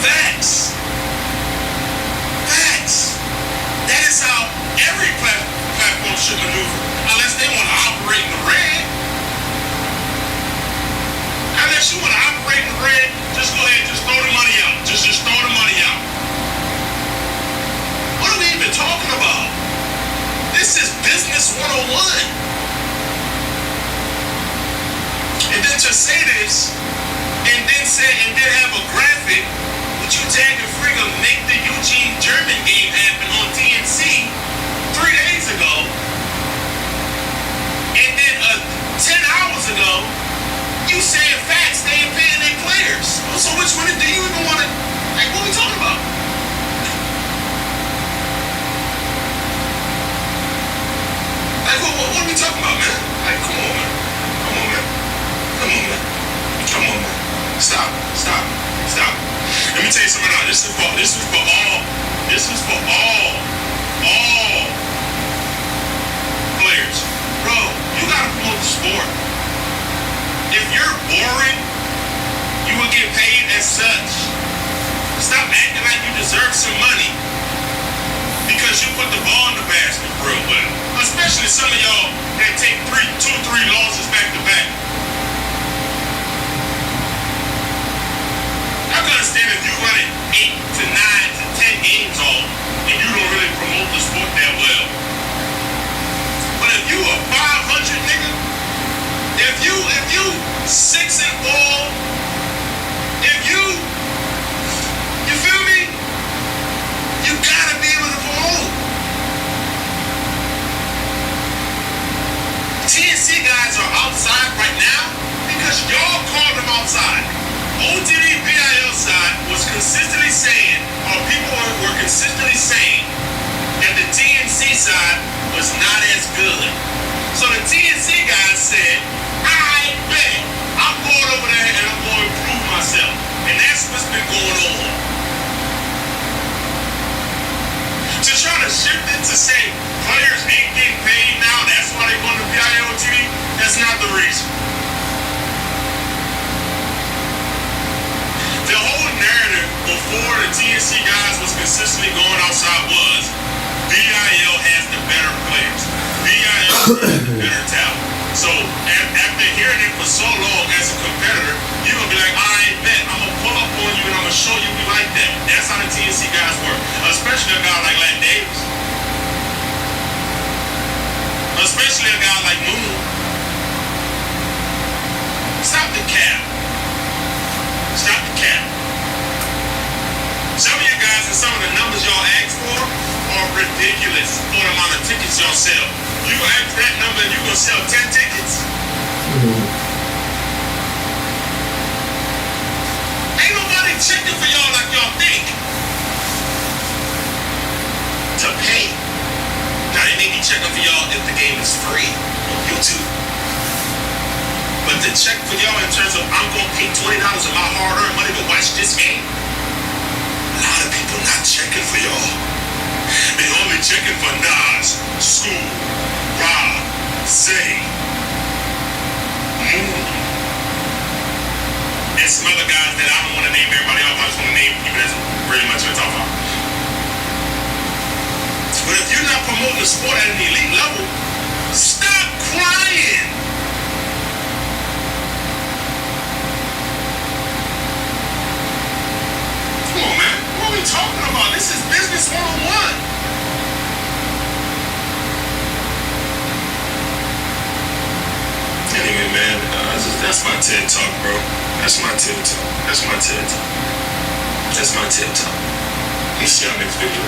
Facts. That is how every platform should maneuver, unless they want to operate in the red. Unless you want to operate in the red, just go ahead, just throw the money out. Just throw the money out. What are we even talking about? This is business 101. And then to say this, and then have a graphic, would you tag a friggin' make the Eugene German game happen on TNC 3 days ago, and then 10 hours ago, you saying facts, they ain't paying their players. So which one do you even want to, like, what are we talking about? Like, what are we talking about, man? Like, come on, man. Stop. Let me tell you something now. This is for all players. Bro, you gotta promote the sport. If you're boring, you will get paid as such. Stop acting like you deserve some money because you put the ball in the basket real well. Especially some of y'all that take 2 or 3 losses back to back. I can understand if you run it 8 to 9 to 10 games off and you don't really promote the sport that well. But if you a 500 nigga, if you 6 and 4, if you feel me? You gotta be able to promote. TNC guys are outside right now because y'all called them outside. OTD BIL side was consistently saying, or people were consistently saying, that the TNC side was not as good. So the TNC guys said, I bet I'm going over there and I'm going to improve myself. And that's what's been going on. To try to shift it to say players ain't getting paid now, that's why they're going to BIL TV, that's not the reason. The whole narrative before the TNC guys was consistently going outside was BIL has the better players. BIL has the better talent. So after hearing it for so long as a competitor, you're going to be like, I bet I'm going to pull up on you and I'm going to show you we like that. That's how the TNC guys work. Especially a guy like Lat Davis. Especially a guy like Moon. Stop the cap. Stop the cap. Some of you guys and some of the numbers y'all asked for are ridiculous for the amount of tickets y'all sell. You gonna ask that number and you gonna sell 10 tickets? Ain't nobody checking for y'all like y'all think. To pay. Now they may be checking for y'all if the game is free on YouTube. But to check for y'all in terms of I'm gonna pay $20 of my hard-earned money to watch this game, a lot of people not checking for y'all. They only checking for Nas, School, Rob, Zay, Moon, and some other guys that I don't want to name everybody off. I just want to name people that's pretty much what I'm talking about. But if you're not promoting the sport at an elite level, stop crying. Come on, man. What are we talking about? This is business 101. Anyway, man, that's my TED Talk, bro. That's my TED Talk. That's my TED Talk. That's my TED Talk. You see our next video.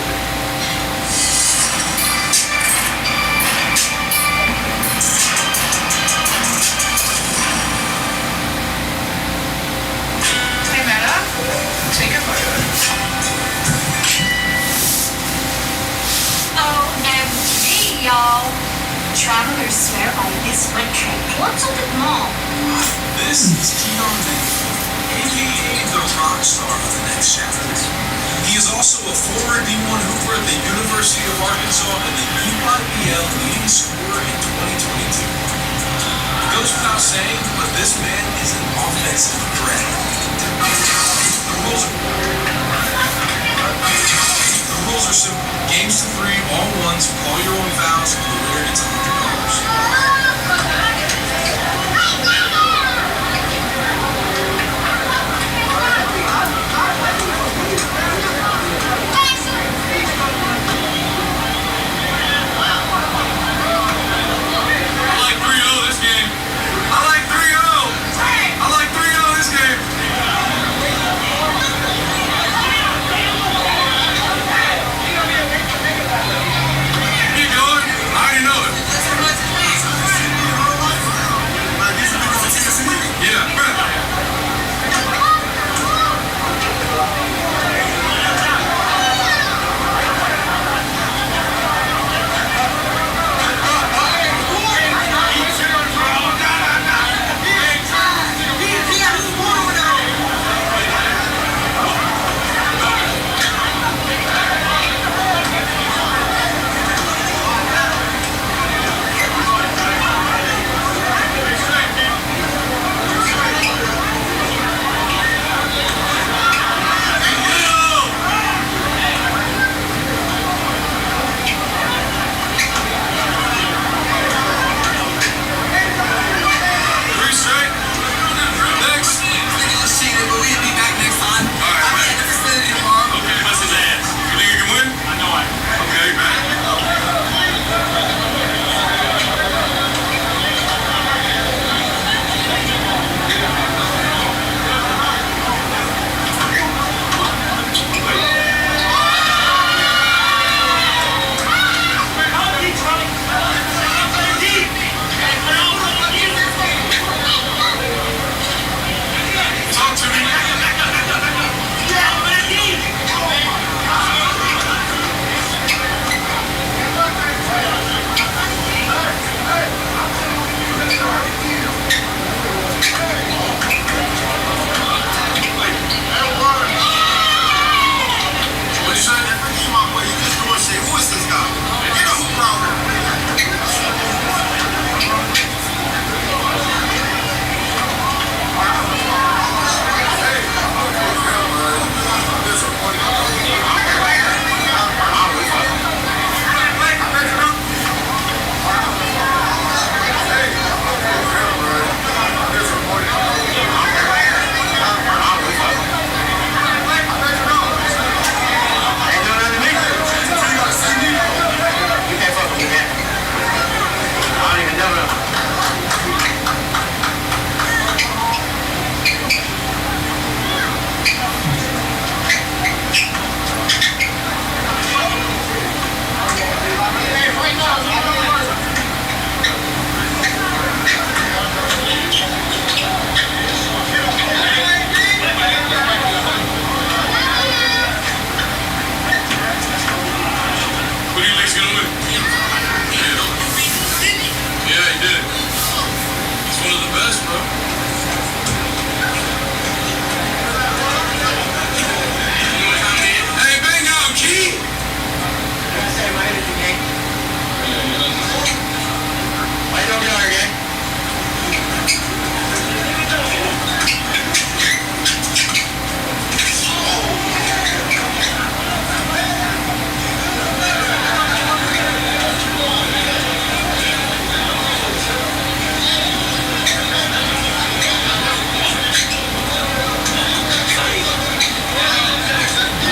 Hey, Meta. Take a photo. OMG, y'all. Travelers swear by this wet trip. What's up with mom? This is Keon Van, aka the rock star of the next chapter. He is also a former D1 Hooper at the University of Arkansas and the EYBL leading scorer in 2022. It goes without saying, but this man is an offensive threat. The rules are simple. Games to 3, all ones, call your own fouls, and the winner gets $100.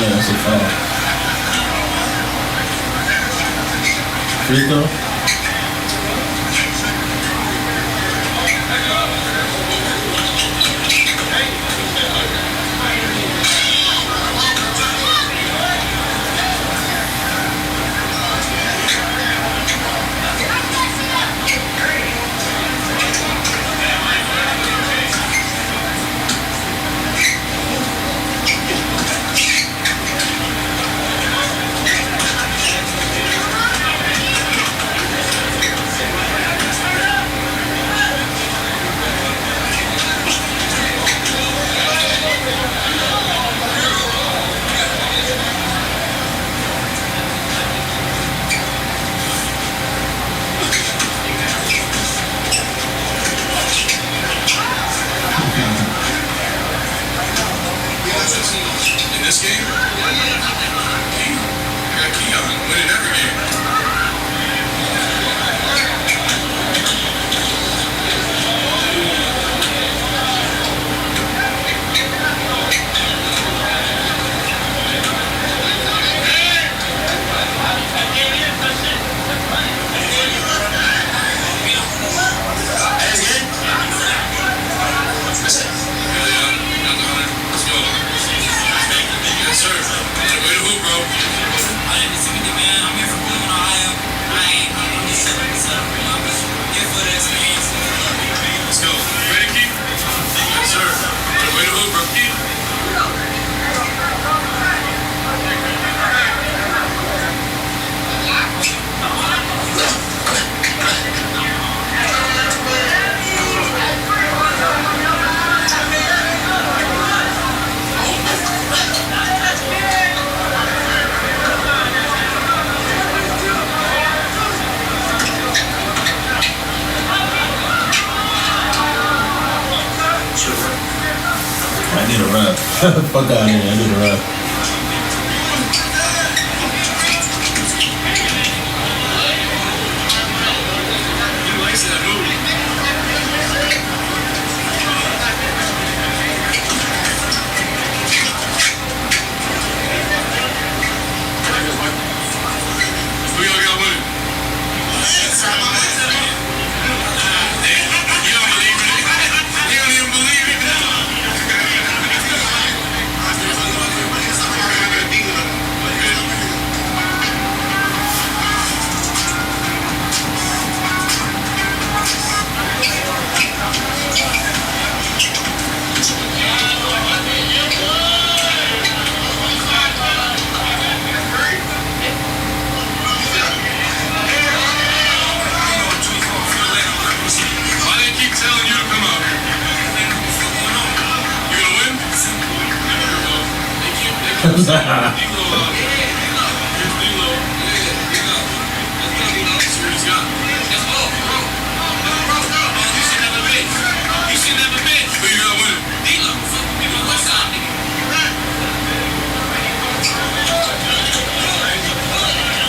Yeah, that's a foul. Free throw? In this game, I got Keon winning every game. Yes, sir. Way to hoop, bro. My name is Timothy, man. I'm here from Cleveland, Ohio. I'm just here for the experience. Let's go. Ready, Keith? Yes, sir. Way to hoop, bro. Keith. I need a rap. Fuck out of here, I need a rap. He likes that move. Who y'all got winning? You don't believe in it? You don't even believe it now. Why they keep telling you to come out here? You gonna win? They keep saying D-Lo out here. Here's D-Lo. See what he's got. You should never been. Who you got winning? D-Lo. What's up, nigga?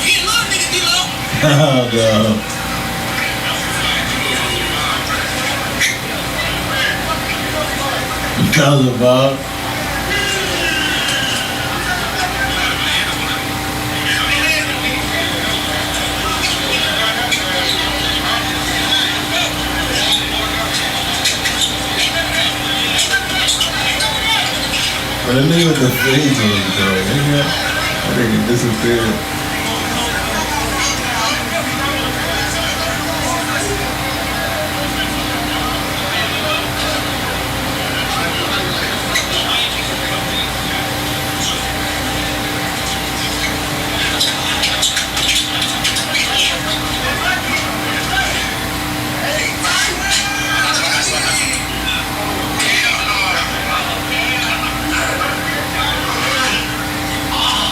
He in love, nigga, D-Lo. Oh, God. That was a vibe. But that nigga with the fades on, bro. That nigga disappeared.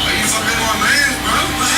Are you fucking my man, bro?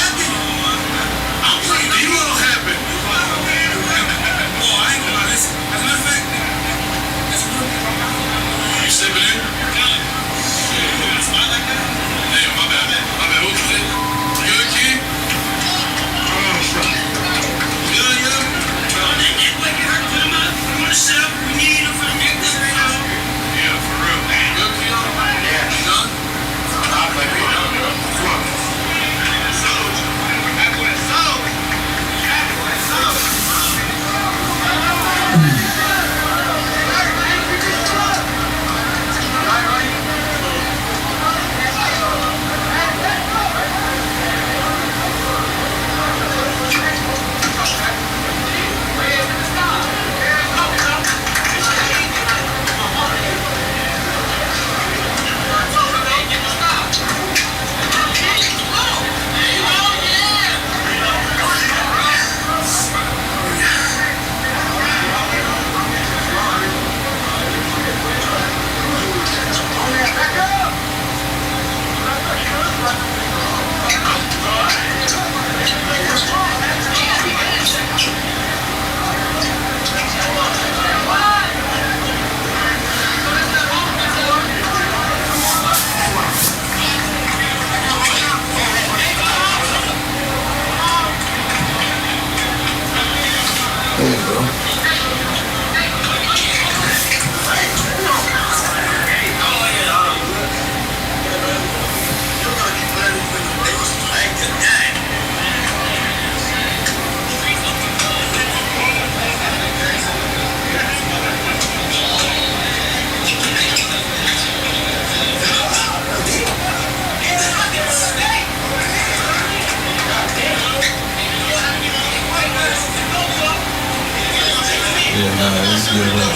let's get it up.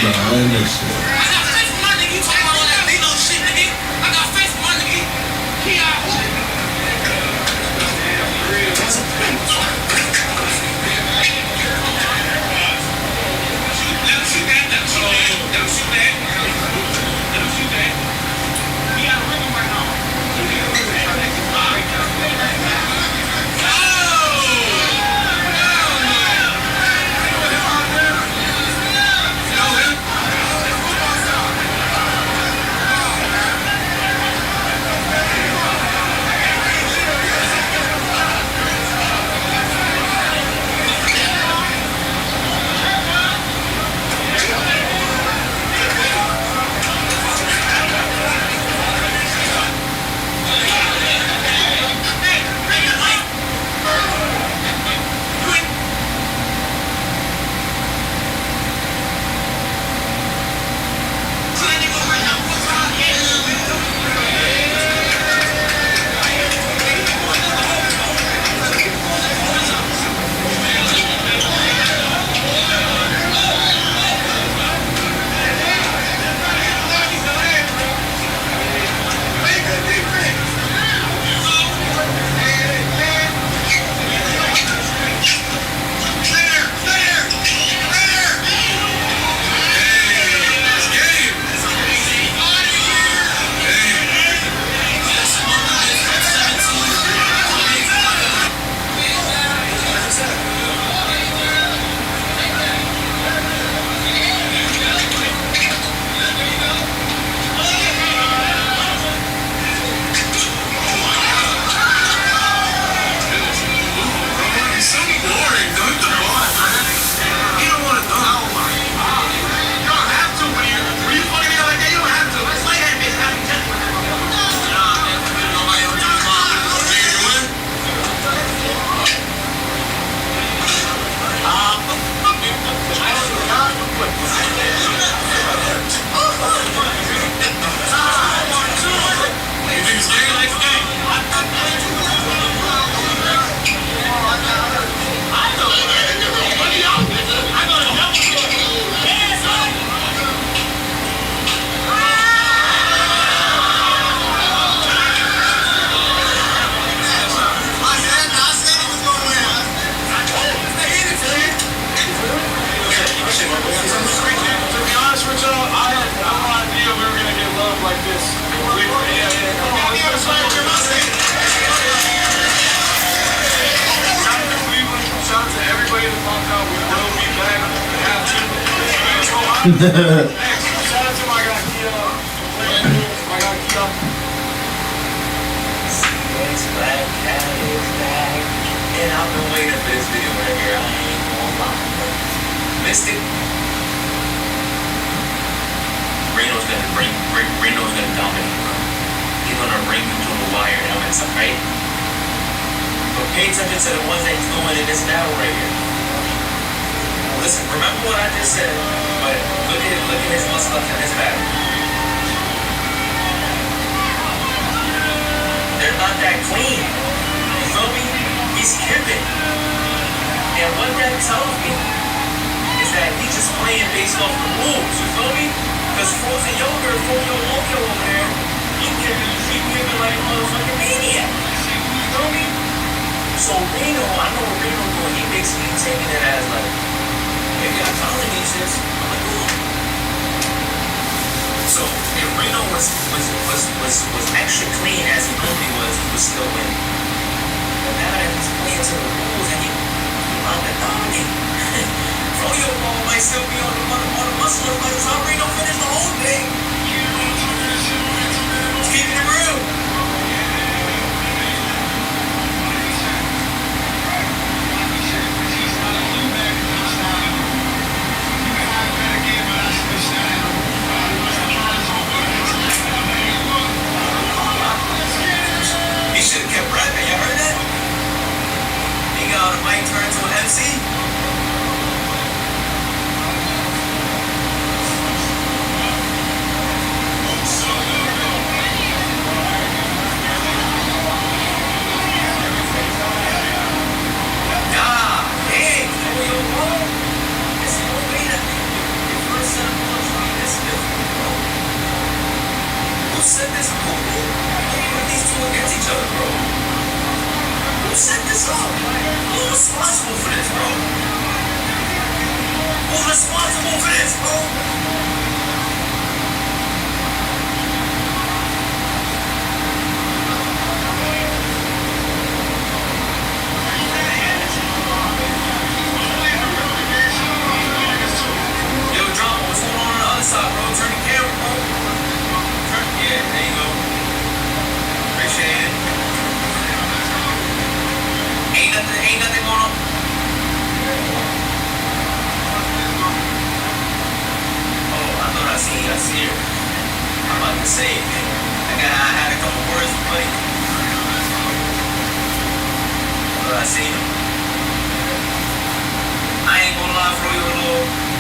Nah, I ain't this shit. Shout out to my guy Kia. It's Black Cat is back. And I've been waiting for this video right here. I ain't gonna lie. Mystic. Reno's gonna dominate, bro. He's gonna bring you to the wire now, and stuff, right? But pay attention to the ones that he's doing in this battle right here. Listen, remember what I just said, but look at his muscle ups in this battle. They're not that clean. You feel me? He's kipping. And what that tells me is that he's just playing based off the rules. You feel me? Because Frozen Yogurt, Froyo Loco over there, he kipping like a motherfucking maniac. You feel me? So Reno, I know what Reno doing. He basically taking it as like, maybe I'm telling these shits. I'm like, ooh. So if Reno was extra clean as he normally was, he was still winning. But now that he's playing to the rules and he about to dominate. Froyo ball might still be on the muscle by the time Reno finished the whole thing. Keeping it real. Who's responsible for this, bro? Yo, Drama, what's going on the other side, bro? Turn the camera, bro. Yeah, there you go. Appreciate it. Ain't nothing going on. Oh, I thought I see her. I'm about to say it, man. I had a couple words for buddy. I thought I seen him. I ain't gonna lie, throw you a little.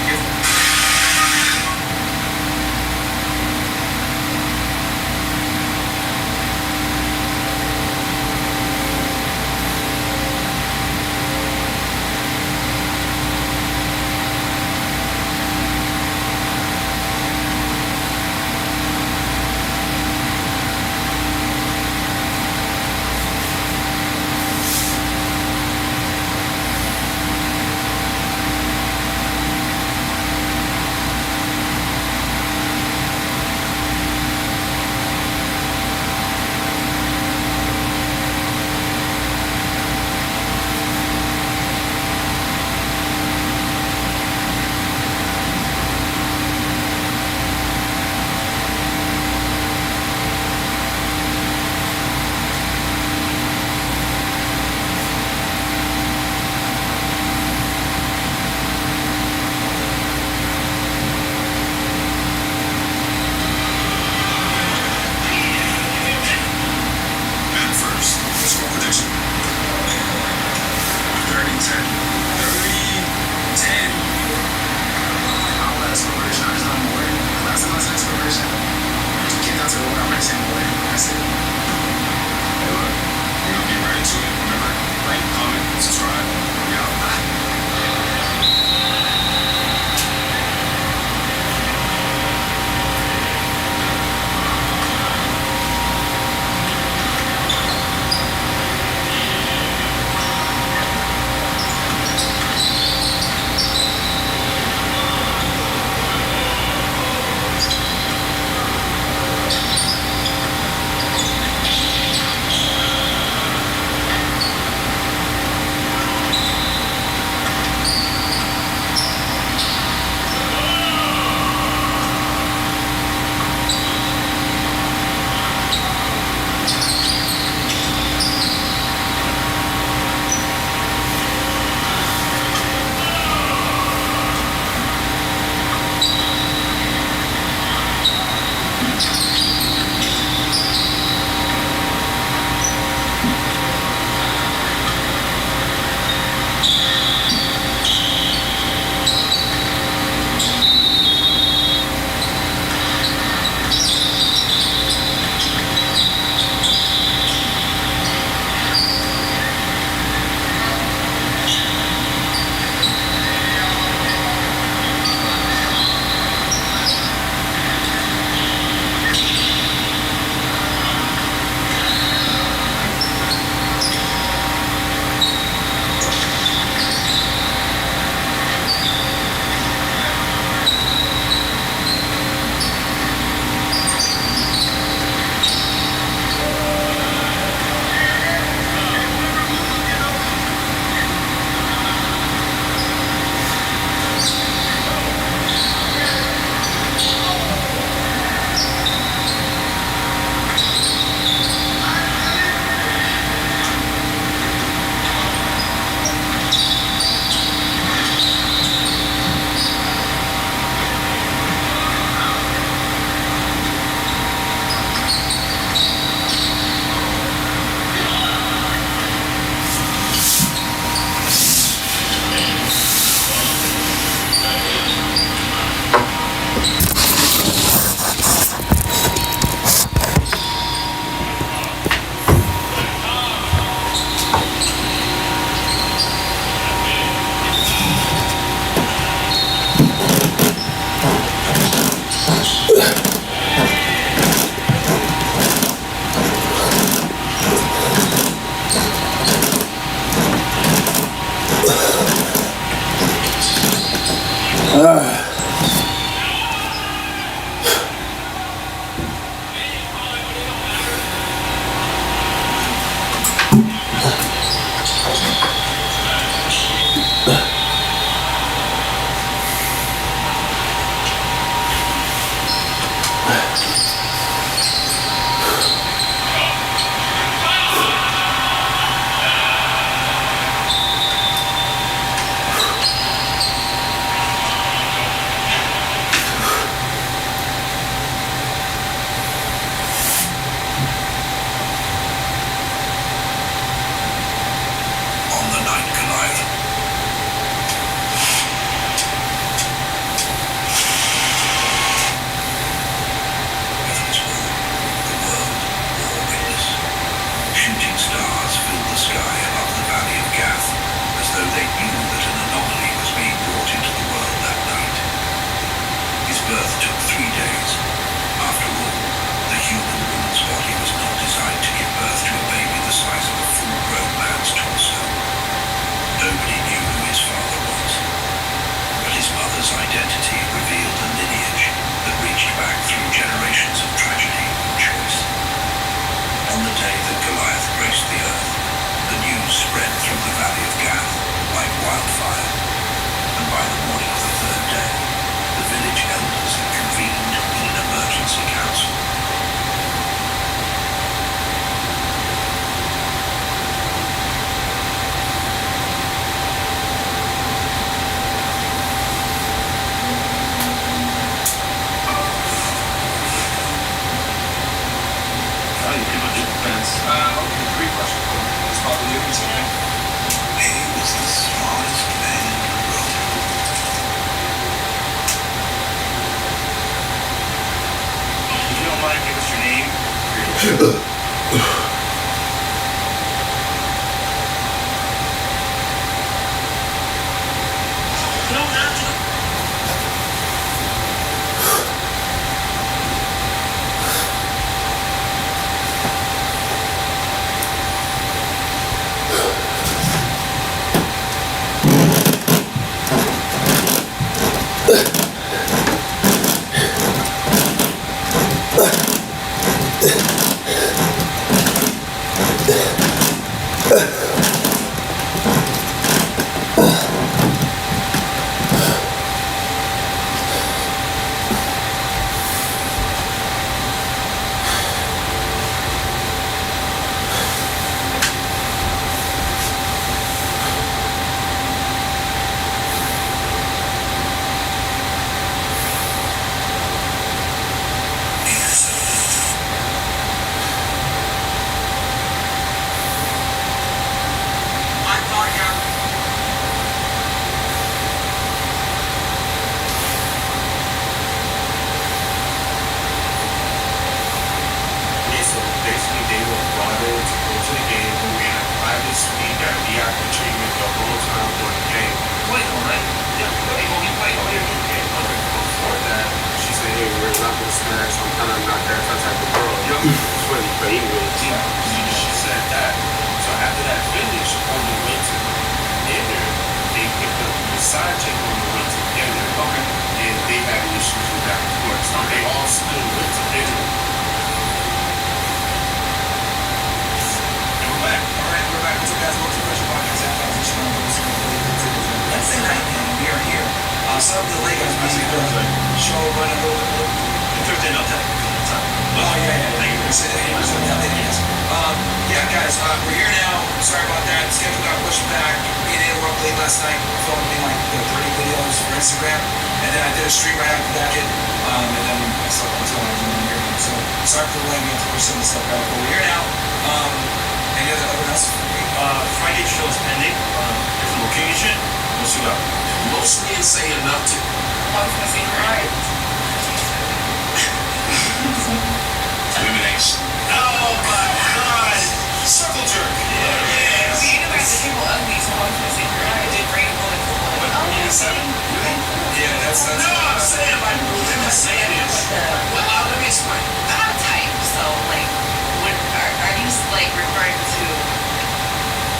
On the night Goliath shooting stars filled the sky above the valley of Gath, as though they knew that an anomaly was being brought into the world that night. His birth took 3 days. After all, the human woman's body was not designed to give birth to a baby the size of a full-grown man's torso. Nobody knew who his father was, but his mother's identity revealed a lineage that reached back through generations of tragedy and choice. On the day that Goliath graced the earth, the news spread through the valley of Gath like wildfire, and by the morning of the 3rd day, the village elders had convened in an emergency council. He was the smartest man in the world. If you don't mind, give us your name. No, not to. Friday shows pending. Different location. What's you got? Mostly insane enough to. Elimination. Oh my god! Circle jerk. Yeah. We ain't about to people ugly, so I was gonna say I did great on Yeah, that's. No, I'm saying like women saying it. Well, let me explain. I'm type, so like, what are you like referring to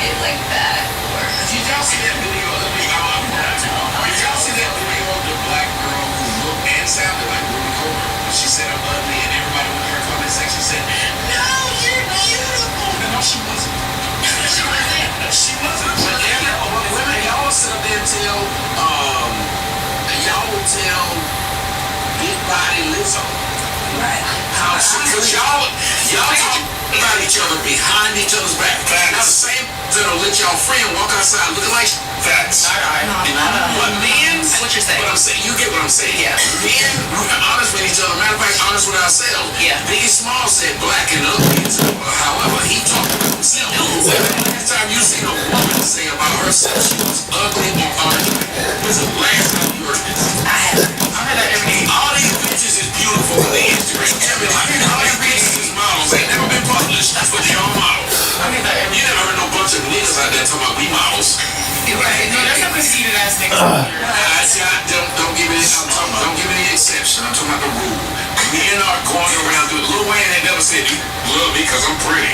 it like that, or? Did y'all see that video? Did y'all see that video of the do something. Right. Because y'all talk about each other behind each other's back. Now the same that'll let y'all friend walk outside looking like facts. But men, what you're saying. What I'm saying, you get what I'm saying. Yeah. Men, we're honest with each other. Matter of fact, honest with ourselves. Yeah. Biggie Small said black and ugly. However, he talked about himself. Last time you seen a woman say about herself she was ugly or unattractive? When's the last time you heard this? I heard that every day. All these bitches is beautiful on the Instagram. Tell me, like, all these bitches is models. Ain't never been published, but they all models. You never heard no bunch of niggas out there talking about we models. Right. No, there's some conceited ass niggas. Don't give me any exception. I'm talking about the rule. Men are going around doing. Lil Wayne ain't never said you love me because I'm pretty.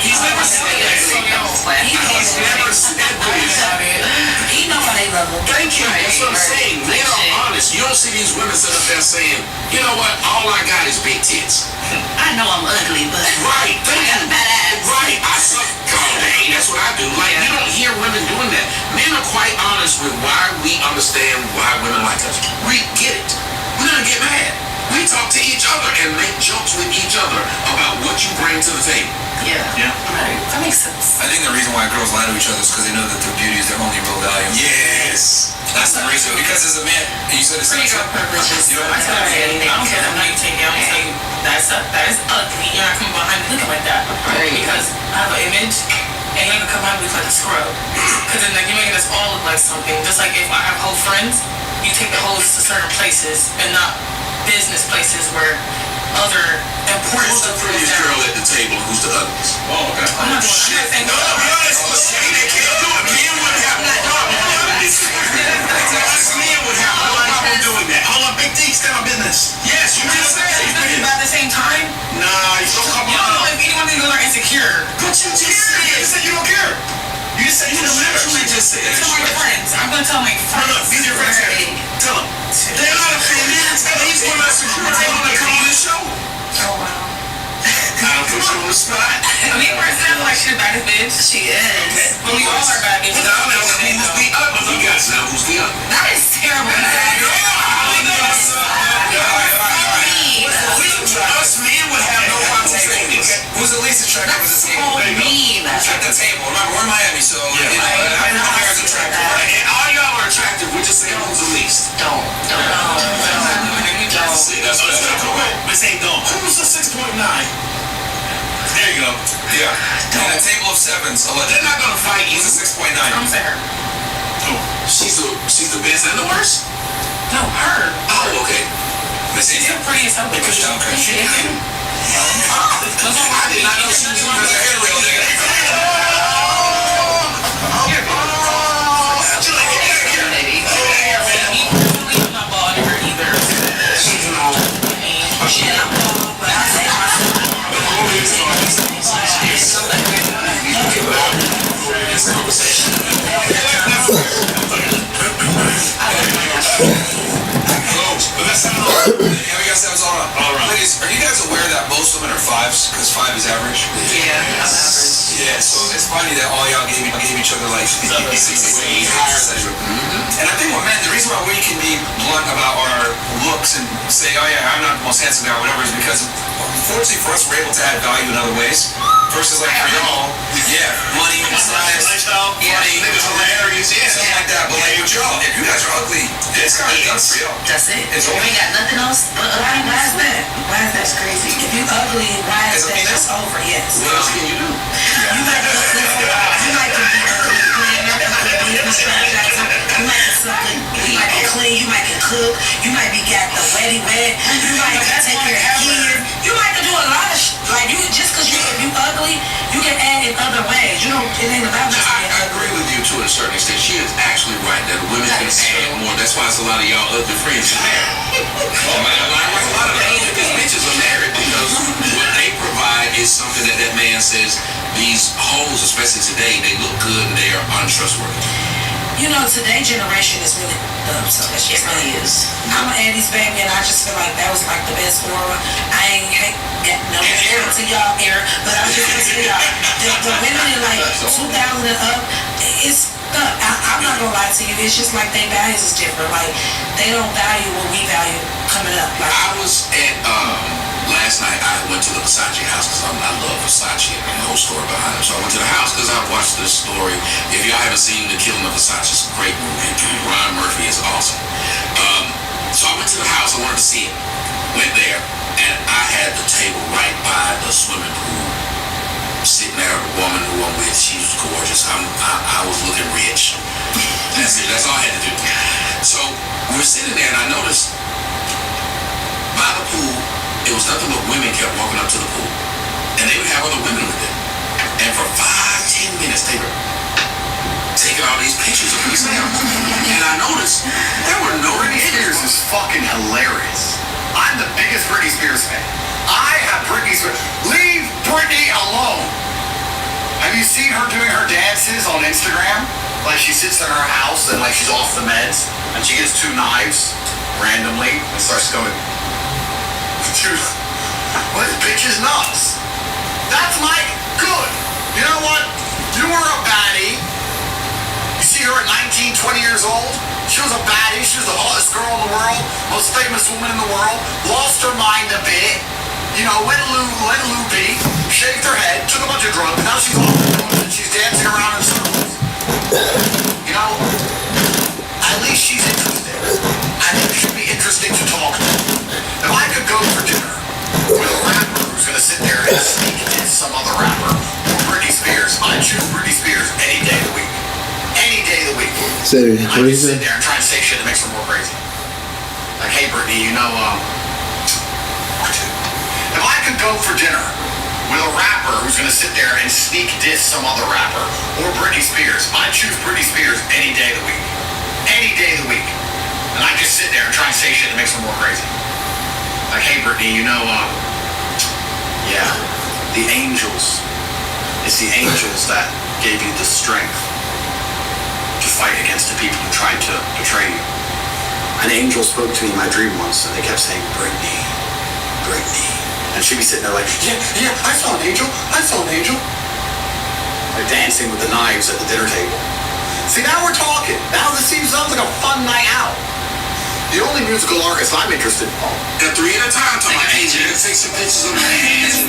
He's never said that. He's never said that. He know why they love him. Thank you. That's what I'm saying. Men are honest. You don't see these women sit up there saying, you know what? All I got is big tits. I know I'm ugly, but right. Thank you. Right. I suck. Hey, that's what I do. Like, you don't hear women doing that. Men are quite honest with why we understand why women like us. We get it. We don't get mad. We talk to each other and make jokes with each other about what you bring to the table. Yeah. Right. That makes sense. I think the reason why girls lie to each other is because they know that their beauty is their only real value. Yes. That's the reason. Because as a man, you said it's pretty good privileges. I tell her anything. I don't care how you take it. I don't say that is ugly. You're not coming behind me looking like that. Right. Because I have an image, and you're gonna come behind me look like a scrub. Because then like, you're making us all look like something. Just like if I have whole friends, you take the hoes to certain places and not business places where other important Who's the stuff goes prettiest down. girl at the table? Who's the ugliest? Oh, okay. I'm not doing that. No, be honest. They can't do it. Men would have no problem doing this. Men would have no problem doing that. Hold on, Big D, stand on business. Yes, you just said it. But at the same time, Nah, you don't come you don't know if anyone thinks they're insecure. But you just said You said you don't care. You said you don't literally just said Tell my friends. I'm gonna tell my friends. Look, these are your friends. Tell them. they're not offended. These women are secure. They want to come on the show. Oh wow. I don't put you on the spot. Me personally, I feel like she's the baddest bitch. She is. But we all are bad bitches. Now, who's the ugly? You guys know who's the ugly. That is terrible. Us men would have no problem saying this. Who's the least attractive at the table? Mean. At the table. Remember, we're in Miami, so you know, everyone here is attractive. And all y'all are attractive. We're just saying who's the least. Don't. See, that's what it's going to Let's say don't. Who's the 6.9? There you go. Yeah. And a table of sevens. They're not going to fight you. He's a 6.9. I'm saying her. She's the best and the worst? No, her. Oh, okay. She's the prettiest hell. Because she's okay. I did not know she was even a hair real nigga. I'm not bald her either. She's not. Ladies, are you guys aware that most women are fives? Because 5 is average? Yeah, I'm average. Yeah, so it's funny that all y'all gave each other like 60 higher percentage. And I think with men, the reason why we can be blunt about our looks and say, oh yeah, I'm not the most handsome guy or whatever, is because unfortunately for us, we're able to add value in other ways. Versus like for y'all, yeah, money, size, funny, hilarious, yeah, something like that. But like with y'all, if you guys are ugly, it's kind of done for y'all. That's it. It's We over. ain't got nothing else but Why is that? Why is that crazy? If you ugly, why is that? That's over. Yes. What else can you do? You might be ugly. You might be ugly. You might be sucking. You might be clean. You might can cook. You might be got the wetty wet. You might can take care of kids. You might can do a lot of like you just because if you ugly, you can add in other ways. You don't. It ain't about just being I ugly. agree with you to a certain extent. She is actually right that women can add more. That's why it's a lot of y'all ugly friends are married. A lot of the ugly bitches are married because what they provide is something that man says these hoes, especially today, they look good and they are untrustworthy. You know, today's generation is really dumb, so that's just It really is. I'm an 80s baby, and I just feel like that was like the best era. I ain't got no era to y'all era, but I'm just gonna tell y'all, the women in like 2000 and up, it's stuff. I'm not gonna lie to you, it's just like their values is different. Like, they don't value what we value coming up. Like, I was at, last night I went to the Versace house because I love Versace and the whole story behind it. So I went to the house because I watched this story. If y'all haven't seen The Killing of Versace, it's a great movie. Ryan Murphy is awesome. So I went to the house, I wanted to see it. Went there, and I had the table right by the swimming pool. Sitting there, the woman who I'm with, she was gorgeous. I was looking rich. That's it, that's all I had to do. So we're sitting there, and I noticed by the pool, it was nothing but women kept walking up to the pool. And they would have other women with them. And for 5-10 minutes, they were taking all these pictures of themselves. And I noticed there were no Britney Spears is fucking hilarious. I'm the biggest Britney Spears fan. I have Britney Spears. Leave Britney alone. Have you seen her doing her dances on Instagram? Like she sits in her house and like she's off the meds and she gets 2 knives randomly and starts going, dude, what, this bitch is nuts. That's Mike. Good. You know what? You were a baddie. You see her at 19, 20 years old? She was a baddie. She was the hottest girl in the world, most famous woman in the world. Lost her mind a bit. You know, let Lou be. Shaved her head. Took a bunch of drugs. Now she's off the drugs and she's dancing around in circles. You know, at least she's interesting. I think it should be interesting to talk to. If I could go for dinner with a rapper who's gonna sit there and sneak in some other rapper, or Britney Spears, I'd choose Britney Spears any day of the week. Any day of the week. I just sit there and try and say shit that makes her more crazy. Like, hey Britney, you know, if I could go for dinner with a rapper who's gonna sit there and sneak diss some other rapper, or Britney Spears, I'd choose Britney Spears any day of the week. Any day of the week. And I just sit there and try and say shit that makes her more crazy. Like, hey Britney, you know, yeah, the angels. It's the angels that gave you the strength to fight against the people who tried to betray you. An angel spoke to me in my dream once, and they kept saying, Britney, Britney. And she'd be sitting there like, yeah, I saw an angel. Like dancing with the knives at the dinner table. See, now we're talking. Now this sounds like a fun night out. The only musical artist I'm interested in. And 3 at a time, talking about, hey, man, take some pictures of my hands.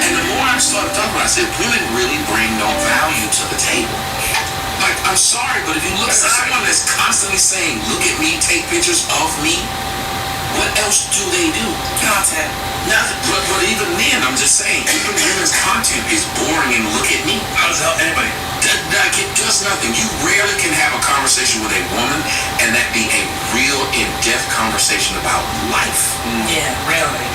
And the more I started talking about it, I said, women really bring no value to the table. Like, I'm sorry, but if you look at someone that's constantly saying, look at me, take pictures of me, what else do they do? Content. Nothing. But even then, I'm just saying, even women's content is boring and look at me. How does it help anybody? It does nothing. You rarely can have a conversation with a woman and that be a real in-depth conversation about life. Yeah, really.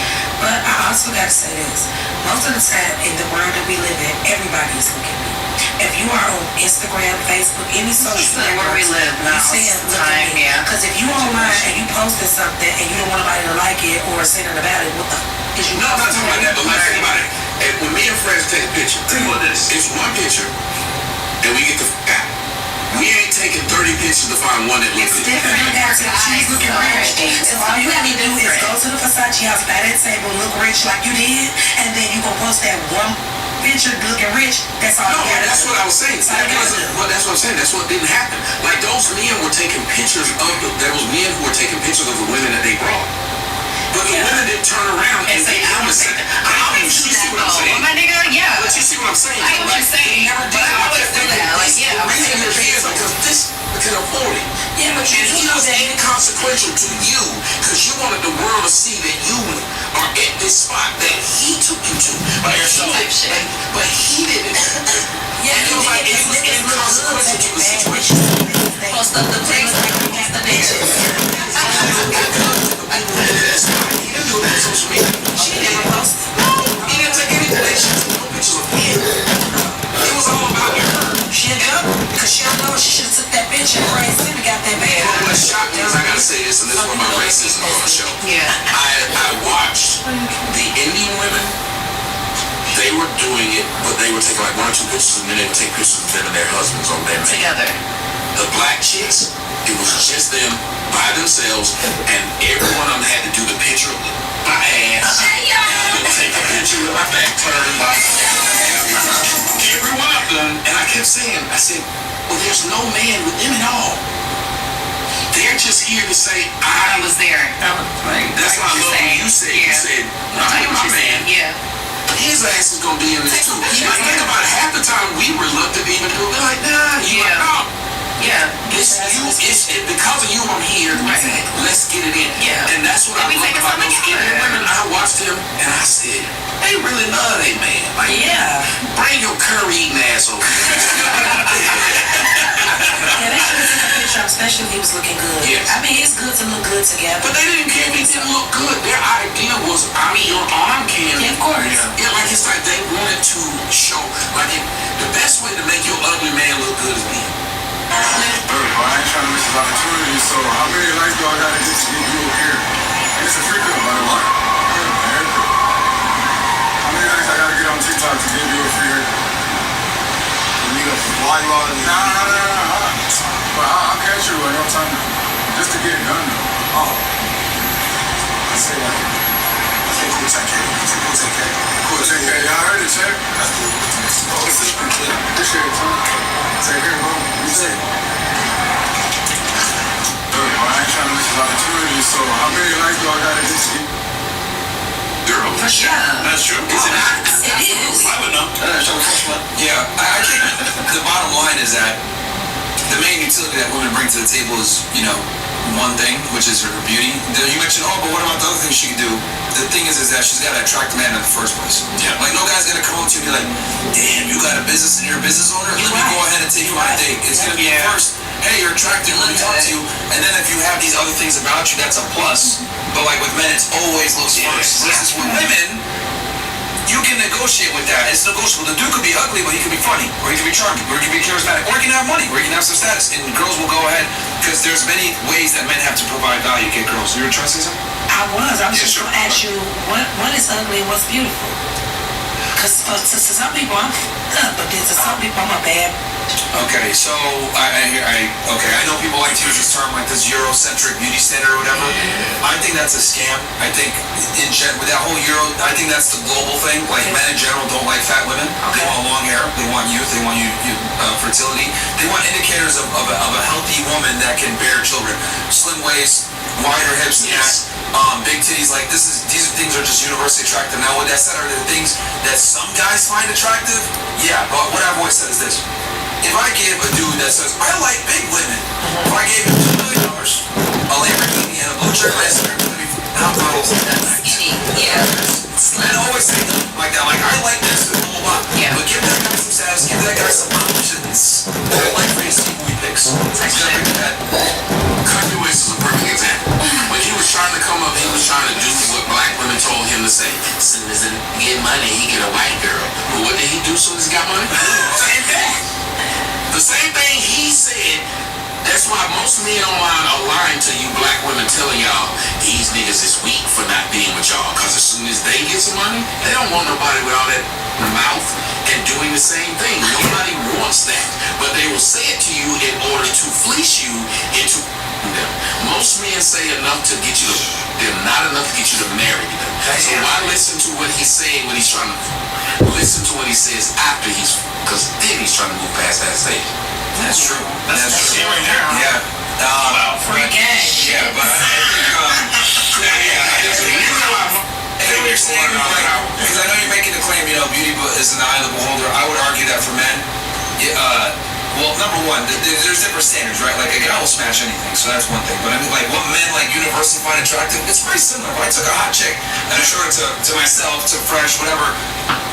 But I also gotta say this. Most of the time in the world that we live in, everybody's looking at me. If you are on Instagram, Facebook, any social network, where we live now, time, yeah. Because if you online and you posted something and you don't want nobody to like it or say nothing about it, what the is you? No, I'm not talking about that, but like, think about it. And when me and friends take a picture, think about this. It's one picture, and we get the out. We ain't taking 30 pictures to find one that looks good. She's looking rich. So all you have to do is go to the Versace house, buy that table, look rich like you did, and then you go post that one picture looking rich. That's all you gotta do. That's what I was saying. Well, that's what I'm saying. That's what didn't happen. Like, those men were taking pictures of there was men who were taking pictures of the women that they brought. But the women didn't turn around and say, I always see what I'm saying. My nigga, yeah. But you see what I'm saying? I get what you're saying. But I always do that. Like, yeah, I'm saying because this can afford it. Yeah, but you and he was inconsequential to you because you wanted the world to see that you are at this spot that he took you to. By yourself. But he didn't. Yeah, and it was like it was inconsequential to the situation. Post up the pics like we got the bitches. He didn't do it on social media. She never posted. He didn't take any pictures. No pictures of him. It was all about her. She ended up because she don't know she should have took that picture and Ray City got that bag. Well, what shocked me is I gotta say this, and this is what my racism on the show. Yeah. I watched the Indian women they were doing it, but they would take like 1 or 2 pictures and then they would take pictures of them and their husbands on their Together. The black chicks, it was just them by themselves, and every one of them had to do the picture of my ass. And take a picture with my back turned. Every one of them, and I kept saying, I said, well, there's no man with them at all. They're just here to say, I was there. That's why I love what you said. You said, I'm my man. Yeah. His ass is gonna be in this too. You might think about it, half the time we reluctant to even do it. We're like, nah, you like, no. Yeah. It's because of you I'm here. Let's get it in. Yeah. And that's what I love about those Indian women. I watched them and I said, they really love their man. Like, bring your curry eating ass over here. Yeah, they should have taken a picture, especially if he was looking good. Yes. I mean, it's good to look good together. But they didn't care if he didn't look good. Their idea was, I'm your arm candy. Yeah, of course. Yeah, like it's like they wanted to show, like the best way to make your ugly man look good is me. Look, I ain't trying to miss this opportunity, so how many likes do I gotta get to get you over here? And it's a free girl, by the way. Yeah, man. How many likes I gotta get on TikTok to give you a free haircut? Why you all in Nah. But I'll catch you in no time now. Just to get it done though. Oh. I say like, I say cool 10K. Cool 10K. Y'all heard it, check? That's cool. Oh, it's simple. Appreciate it, Tom. Take care, bro. You say. Look, I ain't trying to miss this opportunity, so how many likes do I gotta get to get? Girl, That's true. Is it not? It is. I would know. Yeah, I think the bottom line is that the main utility that women bring to the table is, you know, one thing, which is her beauty. You mentioned, oh, but what about the other things she can do? The thing is that she's got to attract the man in the first place. Yeah. Like, no guy's gonna come up to you and be like, damn, you got a business and you're a business owner? Let me go ahead and take you on a date. It's gonna be first, hey, you're attractive, let me talk to you. And then if you have these other things about you, that's a plus. But like with men, it's always looks first. Versus with women, you can negotiate with that. It's negotiable. The dude could be ugly, but he could be funny, or he could be charming, or he could be charismatic, or he can have money, or he can have some status. And girls will go ahead, because there's many ways that men have to provide value to get girls. You were trying to say something? I was just going to ask you, what is ugly and what's beautiful? Because to some people, I'm good, but then to some people, I'm a bad. Okay, so I know people like to use this term like this Eurocentric beauty standard or whatever. I think that's a scam. I think with that whole Euro, I think that's the global thing. Like men in general don't like fat women. They want long hair. They want youth. They want fertility. They want indicators of a healthy woman that can bear children. Slim waist, wider hips, big titties. Like these things are just universally attractive. Now, with that said, are there things that some guys find attractive? Yeah, but what I've always said is this. If I give a dude that says, I like big women, if I gave him $2 million, a Lamborghini and a blue shirt, I'm going to be out girls. Yeah. And I always say like that, like, I like this, blah, blah, blah. Yeah. But give that guy some status, give that guy some options. I like for you to see who he picks. He's going to pick that. Kanye West is a perfect example. When he was trying to come up, he was trying to do what black women told him to say. As soon as he get money, he get a white girl. But what did he do as soon as he got money? Same thing. The same thing he said. That's why most men online are lying to you black women, telling y'all these niggas is weak for not being with y'all. Because as soon as they get some money, they don't want nobody with all that in the mouth and doing the same thing. Nobody wants that. But they will say it to you in order to fleece you into them. Most men say enough to get you to them, not enough to get you to marry them. So why listen to what he's saying when he's trying to listen to what he says after because then he's trying to move past that stage. That's true. That's true. Right there. Yeah. Free game. Yeah, but I just what you're saying, because I know you're making the claim, you know, beauty is in the eye of the beholder. I would argue that for men, well, number one, there's different standards, right? Like a guy will smash anything, so that's one thing. But I mean, like what men like universally find attractive, it's very similar. If I took a hot chick and I showed her to myself, to Fresh, whatever,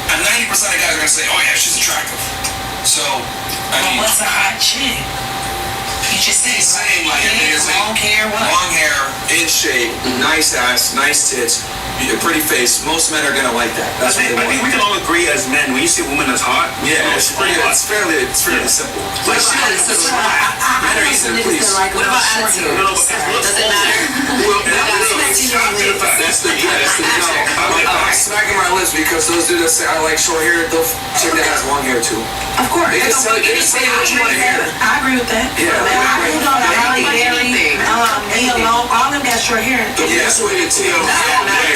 and 90% of guys are gonna say, oh yeah, she's attractive. So, I mean, what's a hot chick? You just said like long hair, what? Long hair, in shape, nice ass, nice tits, a pretty face. Most men are gonna like that. That's what they want. I think we can all agree as men, when you see a woman that's hot, it's fairly simple. Like, I know some niggas that like What about short attitude? hair. No, but Does it matter? Well, That's the I'm smacking my lips because those dudes that say I like short hair, they'll chick that has long hair too. Of course. They just tell you what you want to hear. I agree with that. Yeah. I agree with all that. Halle Berry, Nia Long, all them got short hair. The best way to tell.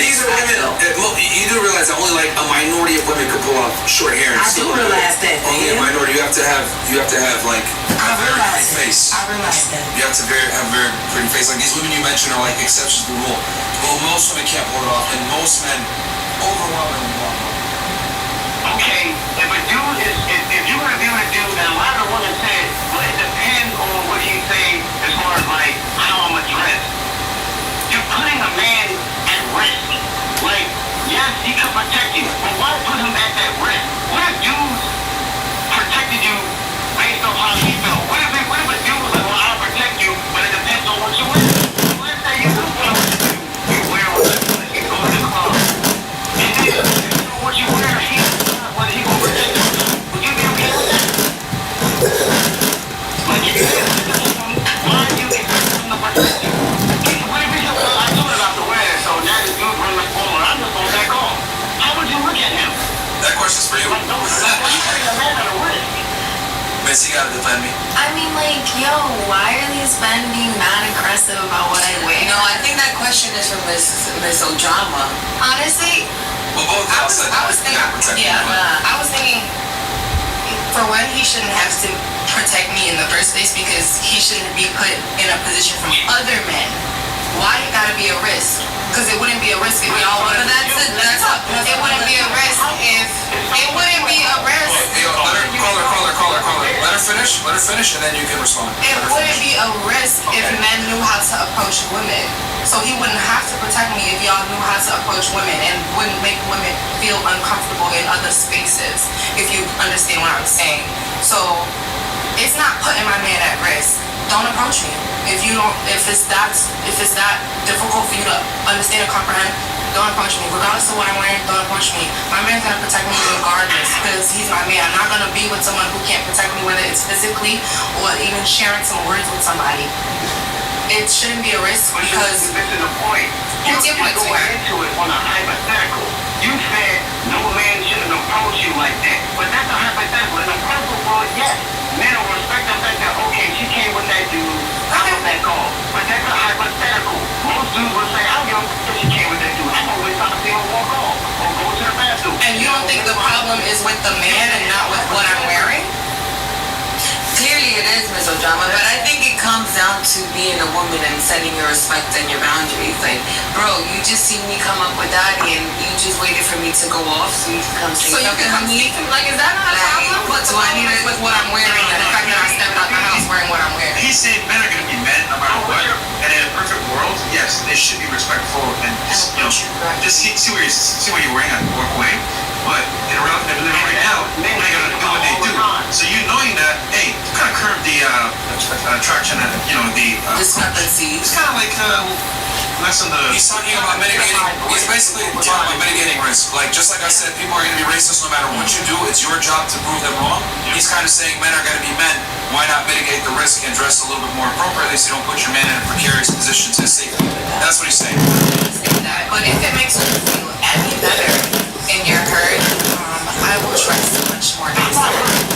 These are women. Look, you do realize that only like a minority of women can pull off short hair. I do realize that. Only a minority. You have to have like I realize pretty face. I realize that. You have to have a very pretty face. Like these women you mentioned are like exceptions to the rule. Well, most women can't pull it off, and most men overwhelmingly want it. Okay, if a dude is, if you're gonna be with a dude, and a lot of women say, well, it depends on what he's saying as far as like how I'm addressed. You're putting a man at risk. Like, yes, he could protect you, but why put him at that risk? What if dudes protected you based on how he felt? What if a dude was like, well, I'll protect you, but it depends on what you wear? Let's say you do wear what you do. You wear what you do. You go to the club. And then, depending on what you wear, whether he gonna protect you, would you be okay with that? Like, if you why are you expecting him to protect you? What if he's I told her about the wear, so now the dude running the phone, I'm just gonna back off. How would you look at him? That question's for you. Like, no, you putting a man at a risk. Miss, you gotta defend me. I mean, like, yo, why are these men being mad aggressive about what I wear? No, I think that question is from Miss Ojama. Honestly, Well, both of us said I was thinking, I was thinking, for one, he shouldn't have to protect me in the first place because he shouldn't be put in a position from other men. Why it gotta be a risk? Because it wouldn't be a risk if y'all would. But it wouldn't be a risk if it wouldn't be a risk. Hey, call her. Let her finish, and then you can respond. It wouldn't be a risk if men knew how to approach women. So he wouldn't have to protect me if y'all knew how to approach women and wouldn't make women feel uncomfortable in other spaces, if you understand what I'm saying. So it's not putting my man at risk. Don't approach me. If it's that difficult for you to understand and comprehend, don't approach me. Regardless of what I'm wearing, don't approach me. My man's gonna protect me regardless because he's my man. I'm not gonna be with someone who can't protect me, whether it's physically or even sharing some words with somebody. It shouldn't be a risk because. This is the point. What's your point? Going into it on a hypothetical. You said no man shouldn't approach you like that, but that's a hypothetical. In the personal world, yes, men will respect the fact that okay, she came with that dude. I was that call, but that's a hypothetical. Most dudes will say, I don't give a if she came with that dude. I'm always trying to see her walk off or go to the bathroom. And you don't think the problem is with the man and not with what I'm wearing? Clearly it is, Miss Ojama, but I think it comes down to being a woman and setting your respect and your boundaries. Like, bro, you just seen me come up with Daddy and you just waited for me to go off so you can come say So you something can come to me. speak to me? Like, is that not a problem? What do I need It's with what I'm wearing and the fact that I stepped out the house wearing what I'm wearing. He's saying men are going to be men no matter what. And in a perfect world, yes, they should be respectful and just, just see what you're wearing and walk away. But in a reality that we live in right now, men are going to do what they do. So you knowing that, hey, you kind of curb the attraction and, the discrepancy. It's kind of like less on the. He's talking about mitigating. He's basically talking about mitigating risk. Like just like I said, people are going to be racist no matter what you do. It's your job to prove them wrong. He's kind of saying men are going to be men. Why not mitigate the risk and dress a little bit more appropriately so you don't put your man in a precarious position to safety? That's what he's saying. But if it makes you feel any better in your hurt, I will try so much more next time.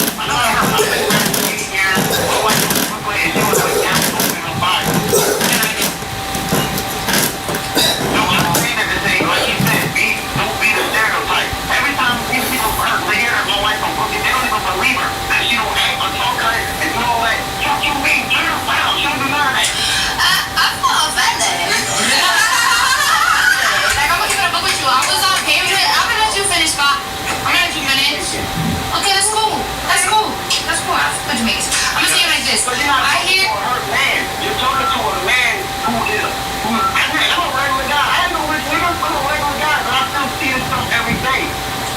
I hear. You're talking to a man who is. I'm a regular guy. I ain't no rich nigga. I'm a regular guy, but I still see this stuff every day.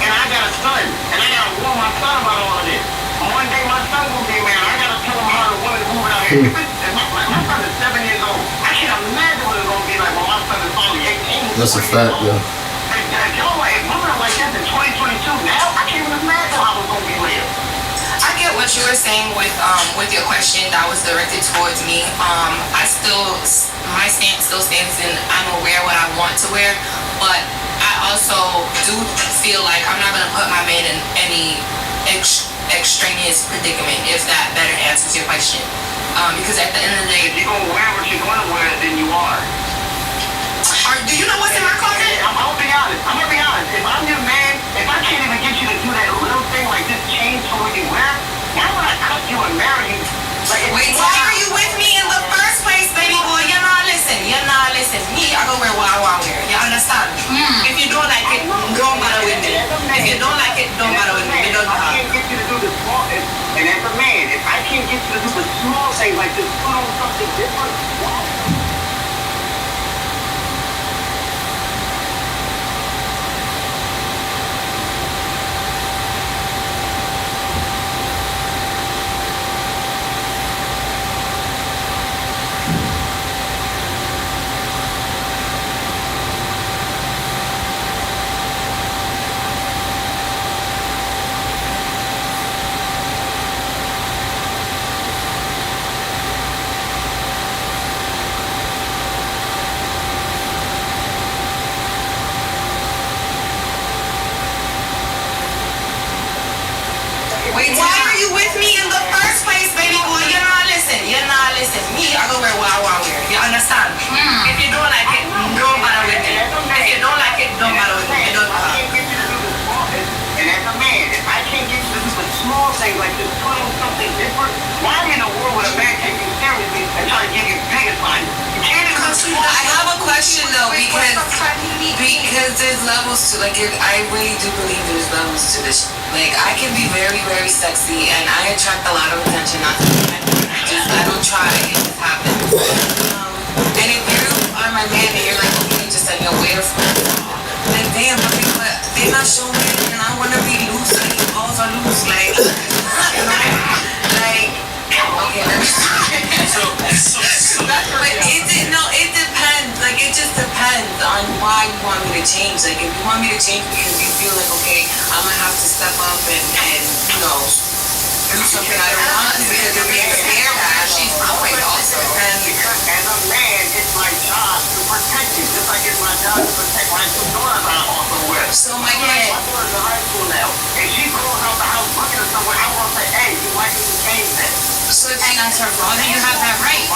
And I got a son, and I gotta warn my son about all of this. One day my son will be a man. I gotta tell him how the women move out here. My son is 7 years old. I can't imagine what it's gonna be like when my son is only 18. That's a fact, yo. If women are like this in 2022 now, I can't even imagine how it's gonna be later. I get what what you were saying with your question that was directed towards me, my stance still stands in I'm aware what I want to wear, but I also do feel like I'm not gonna put my man in any extraneous predicament, if that better answers your question. Because at the end of the day, if you're gonna wear what you're gonna wear, then you are. Do you know what's in my closet? I'm gonna be honest. If I'm your man, if I can't even get you to do that little thing like this, change for what you wear, why would I cut you and marry you? Like, wait, why are you with me in the first place, baby boy? You're not listening. Me, I go wear what I want to wear. You understand? If you don't like it, don't bother with me. If you don't like it, don't bother with me. If I can't get you to do the small, and as a man, if I can't get you to do the small things like just put on something different, why? Why are you with me in the first place, baby boy? You're not listening. Me, I go wear what I want to wear. You understand? If you don't like it, don't bother with me. If you don't like it, don't bother with me. Don't bother. And as a man, if I can't get you to do the small things like just put on something different, why in the world would a man take you seriously and try to give you big advice? You can't even I have a question though, because there's levels to I really do believe there's levels to this. Like, I can be very, very sexy and I attract a lot of attention. I don't try, it just happens. And if you are my man and you're like, okay, just like a wear for like, damn, but they're not showing me and I want to be loose, like, balls are loose, like, you know, like, okay, but it depends, like, it just depends on why you want me to change. Like, if you want me to change because you feel like, okay, I'm gonna have to step up and you know, do something I don't want to because it makes me scared that she's going also. Because as a man, it's my job to protect you, just like it's my job to protect my two daughters I also wear. So my daughter's in high school now. If she goes out the house looking at somewhere, I want to say, hey, you might need to change that. So and that's her fault, and you have that right.